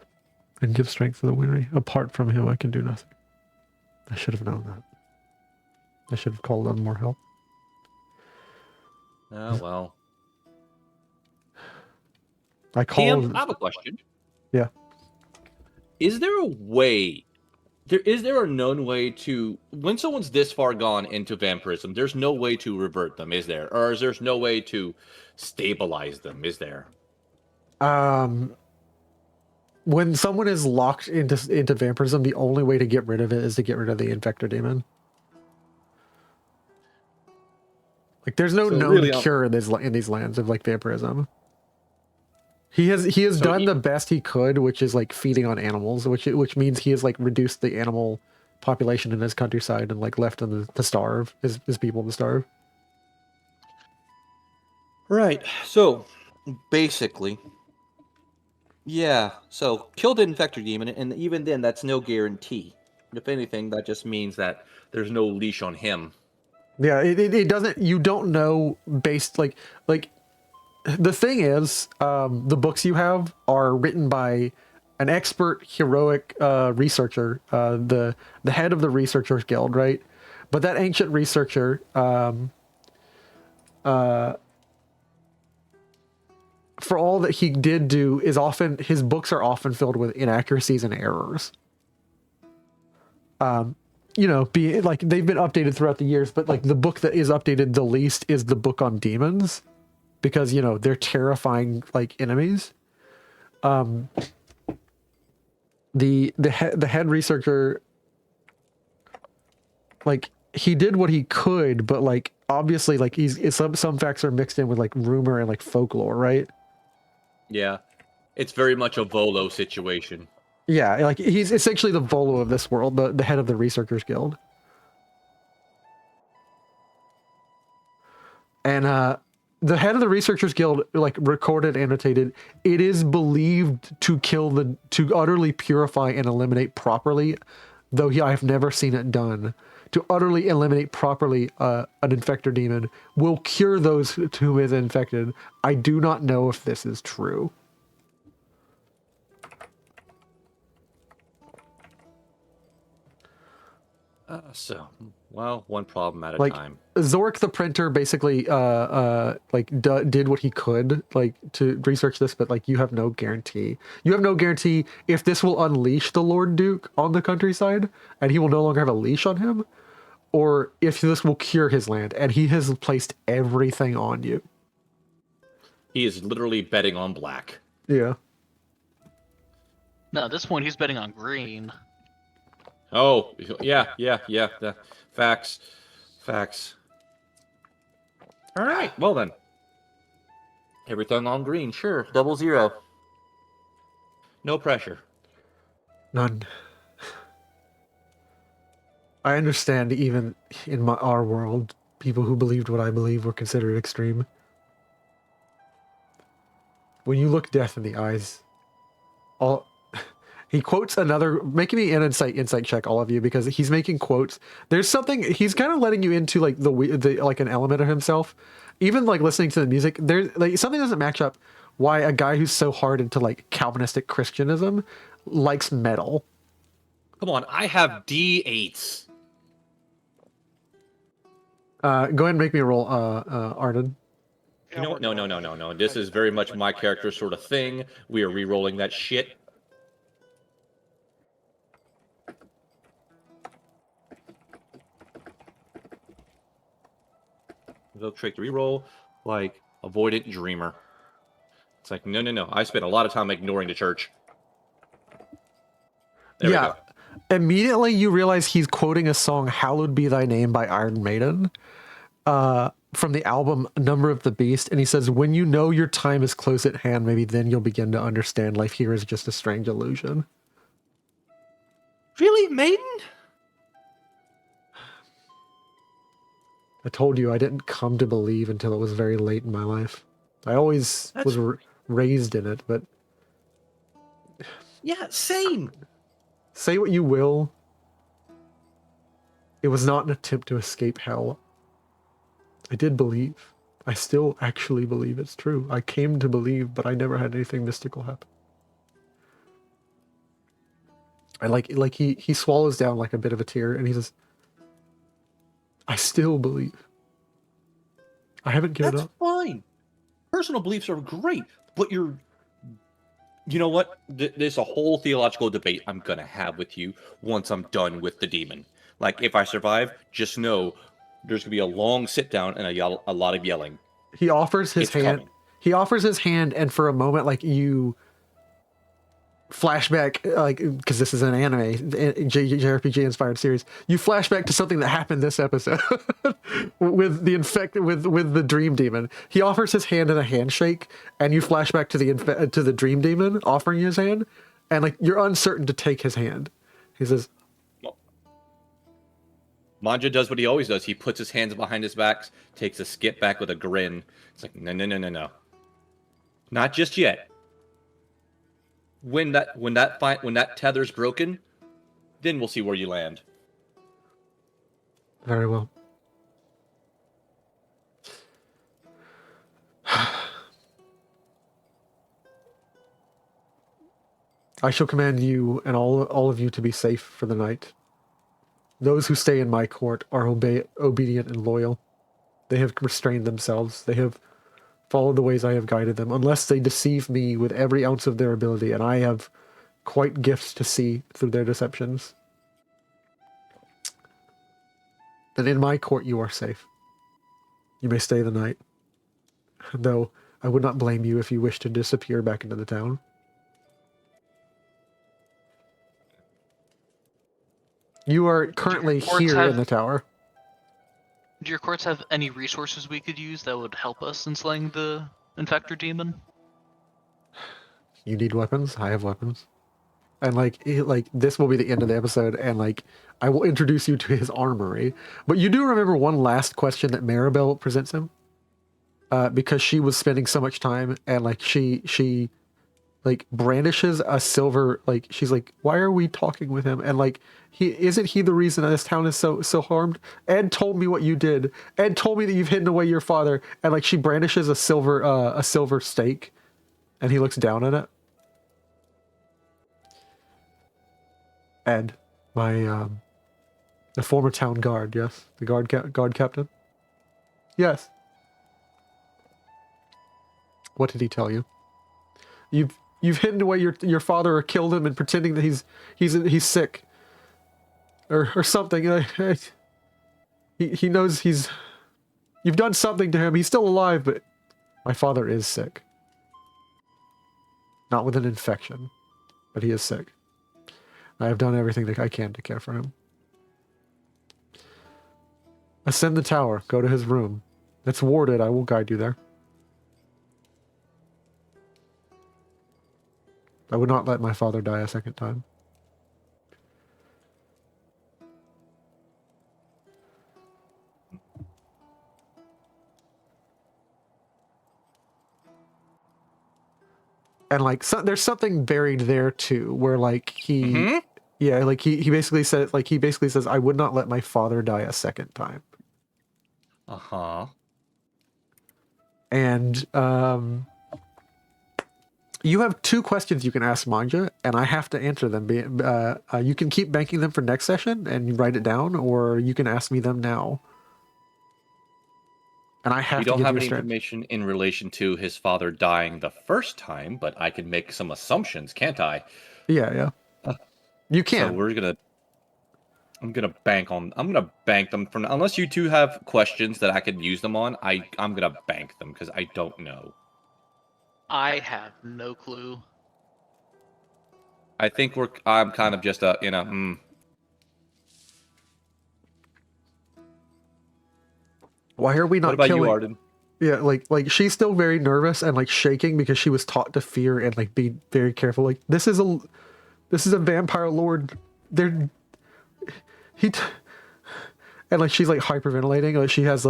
and give strength to the weary. Apart from him, I can do nothing. I should have known that. I should have called on more help. Oh, well. I called... Cam, I have a question. Yeah. Is there a way... Is there a known way to... When someone's this far gone into vampirism, there's no way to revert them, is there? Or is there no way to stabilize them, is there? When someone is locked into vampirism, the only way to get rid of it is to get rid of the infector demon. Like, there's no known cure in these lands of like vampirism. He has done the best he could, which is like feeding on animals, which means he has like reduced the animal population in his countryside and like left them to starve, his people to starve. Right. So basically, yeah. So kill the infector demon, and even then, that's no guarantee. If anything, that just means that there's no leash on him. Yeah, it doesn't. You don't know based like. The thing is, the books you have are written by an expert, heroic researcher, the head of the Researchers Guild, right? But that ancient researcher, for all that he did do, his books are often filled with inaccuracies and errors. You know, they've been updated throughout the years, but like the book that is updated the least is the book on demons. Because, you know, they're terrifying, like, enemies. The head researcher, like, he did what he could, but, like, obviously like some facts are mixed in with like rumor and like folklore, right? Yeah. It's very much a Volo situation. Yeah, like he's essentially the Volo of this world, the head of the Researchers Guild. And the head of the Researchers Guild, like recorded, annotated, it is believed to to utterly purify and eliminate properly, though I have never seen it done. To utterly eliminate properly an infector demon will cure those whom is infected. I do not know if this is true. Well, one problem at a Like time. Zork the printer basically did what he could like to research this, but like you have no guarantee. You have no guarantee if this will unleash the Lord Duke on the countryside and he will no longer have a leash on him, or if this will cure his land, and he has placed everything on you. He is literally betting on black. Yeah. No, at this point he's betting on green. Oh, yeah. Facts. All right, well then. Everything on green, sure. 00. No pressure. None. I understand even in our world, people who believed what I believe were considered extreme. When you look death in the eyes, he quotes another, making me an insight check, all of you, because he's making quotes. There's something, he's kind of letting you into like the like an element of himself. Even like listening to the music, there's like something doesn't match up why a guy who's so hard into like Calvinistic Christianism likes metal. Come on, I have D8s. Go ahead and make me a roll, Arden. You know what? No. This is very much my character sort of thing. We are re-rolling that shit. They'll trick to re-roll like avoidant dreamer. It's like, no. I spent a lot of time ignoring the church. There we go. Immediately you realize he's quoting a song, Hallowed Be Thy Name by Iron Maiden, from the album Number of the Beast. And he says, when you know your time is close at hand, maybe then you'll begin to understand life here is just a strange illusion. Really, Maiden? I told you I didn't come to believe until it was very late in my life. I always was raised in it, but... Yeah, same. Say what you will. It was not an attempt to escape hell. I did believe. I still actually believe it's true. I came to believe, but I never had anything mystical happen. I like he swallows down like a bit of a tear and he says, I still believe. I haven't given up. That's fine. Personal beliefs are great, but you know what? There's a whole theological debate I'm going to have with you once I'm done with the demon. Like, if I survive, just know there's going to be a long sit down and a lot of yelling. He offers his hand. Coming. He offers his hand, and for a moment, like, you flashback, like, because this is an anime, JRPG inspired series, you flashback to something that happened this episode with the dream demon. He offers his hand in a handshake, and you flashback to the dream demon offering you his hand, and like you're uncertain to take his hand. He says, Mon'ja does what he always does. He puts his hands behind his back, takes a skip back with a grin. It's like, no. Not just yet. When that tether's broken, then we'll see where you land. very well. I shall command you and all of you to be safe for the night. Those who stay in my court are obedient and loyal. They have restrained themselves. They have followed the ways I have guided them, unless they deceive me with every ounce of their ability, and I have quite gifts to see through their deceptions. Then in my court you are safe. You may stay the night, though I would not blame you if you wish to disappear back into the town. You are currently here in the tower. Do your courts have any resources we could use that would help us in slaying the infector demon? You need weapons? I have weapons. And this will be the end of the episode, and I will introduce you to his armory. But you do remember one last question that Maribel presents him? Because she was spending so much time, and she brandishes a silver, she's like, why are we talking with him? And isn't he the reason that this town is so harmed? Ed told me what you did. Ed told me that you've hidden away your father. And she brandishes a silver stake, and he looks down at it. Ed, my the former town guard, yes, the guard captain. Yes. What did he tell you? You've hidden away your father or killed him and pretending that he's sick or something. He knows you've done something to him. He's still alive, but my father is sick. Not with an infection, but he is sick. I have done everything that I can to care for him. Ascend the tower. Go to his room. It's warded. I will guide you there. I would not let my father die a second time. And there's something buried there too, where he, yeah, he basically says, I would not let my father die a second time. And you have 2 questions you can ask Mon'ja, and I have to answer them. You can keep banking them for next session and you write it down, or you can ask me them now. And I have We to don't give have you a any straight. information in relation to his father dying the first time, but I can make some assumptions, can't I? Yeah. You can. So I'm gonna bank them from, unless you two have questions that I can use them on. I'm gonna bank them because I don't know. I have no clue. I think I'm kind of just Why are we not What about killing? you, Arden? Yeah, she's still very nervous and shaking because she was taught to fear and be very careful. This is a vampire lord. And she's hyperventilating. She has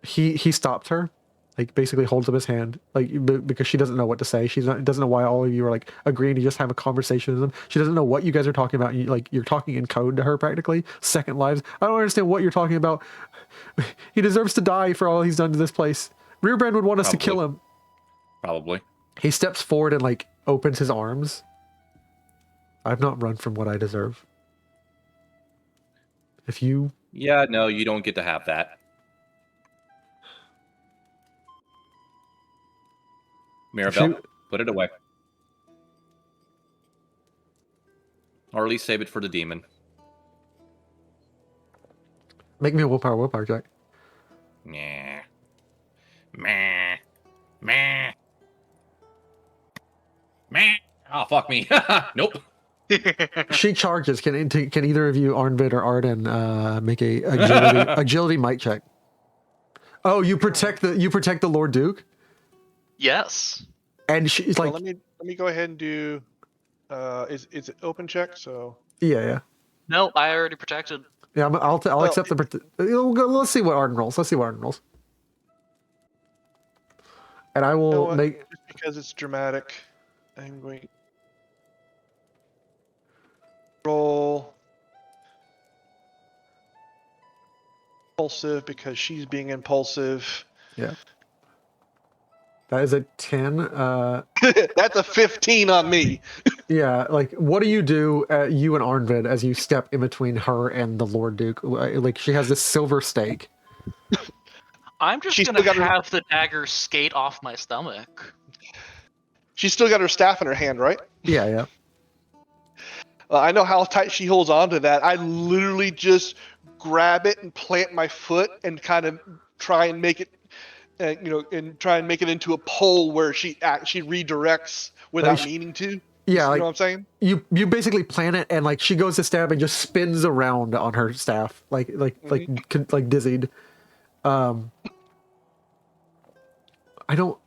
he stopped her, basically holds up his hand, because she doesn't know what to say. Doesn't know why all of you are agreeing to just have a conversation with him. She doesn't know what you guys are talking about. You're talking in code to her practically. Second lives. I don't understand what you're talking about. He deserves to die for all he's done to this place. Rearbrand would want us to kill him. Probably. He steps forward and opens his arms. I've not run from what I deserve. If you... Yeah, no, you don't get to have that. Maribel, put it away. Or at least save it for the demon. Make me a willpower check. Meh. Meh. Meh. Meh. Oh, fuck me. Nope. She charges. Can either of you, Arnvid or Arden, make a agility might check? Oh, you protect the Lord Duke? Yes. And she's well, let me go ahead and do is it open check? So yeah. No, I already protected. Yeah, I'll accept the. Let's see what Arden rolls. And I will make just because it's dramatic. I'm going roll impulsive because she's being impulsive. Yeah. That is a 10. That's a 15 on me. Yeah, what do you do, you and Arnvid, as you step in between her and the Lord Duke? She has this silver stake. I'm just gonna have the dagger skate off my stomach. She's still got her staff in her hand, right? Yeah. I know how tight she holds on to that. I literally just grab it and plant my foot and kind of try and make it, and try and make it into a pole where she redirects without meaning to. Yeah, You like know what I'm saying? you basically plan it, and like she goes to stab and just spins around on her staff, like dizzied. I don't,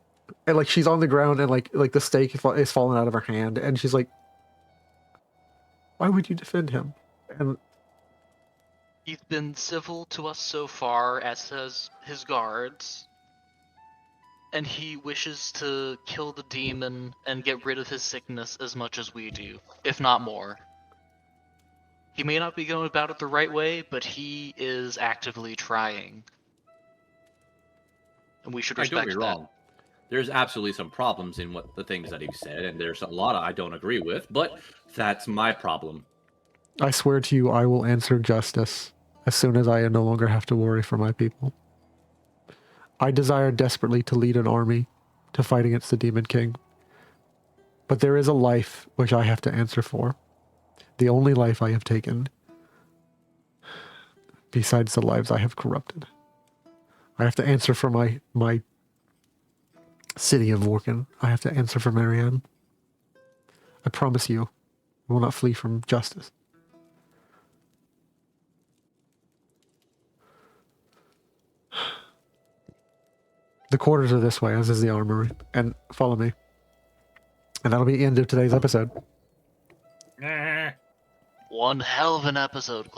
and like she's on the ground, and like the stake is falling out of her hand, and she's like, "Why would you defend him?" And He's been civil to us so far, as has his guards, and he wishes to kill the demon and get rid of his sickness as much as we do, if not more. He may not be going about it the right way, but he is actively trying. And we should Don't respect get me that. wrong. There's absolutely some problems in what the things that he said, and there's a lot I don't agree with, but that's my problem. I swear to you, I will answer justice as soon as I no longer have to worry for my people. I desire desperately to lead an army to fight against the Demon King. But there is a life which I have to answer for. The only life I have taken, besides the lives I have corrupted. I have to answer for my city of Vorken. I have to answer for Marianne. I promise you, I will not flee from justice. The quarters are this way, as is the armory. And follow me. And that'll be the end of today's episode. One hell of an episode,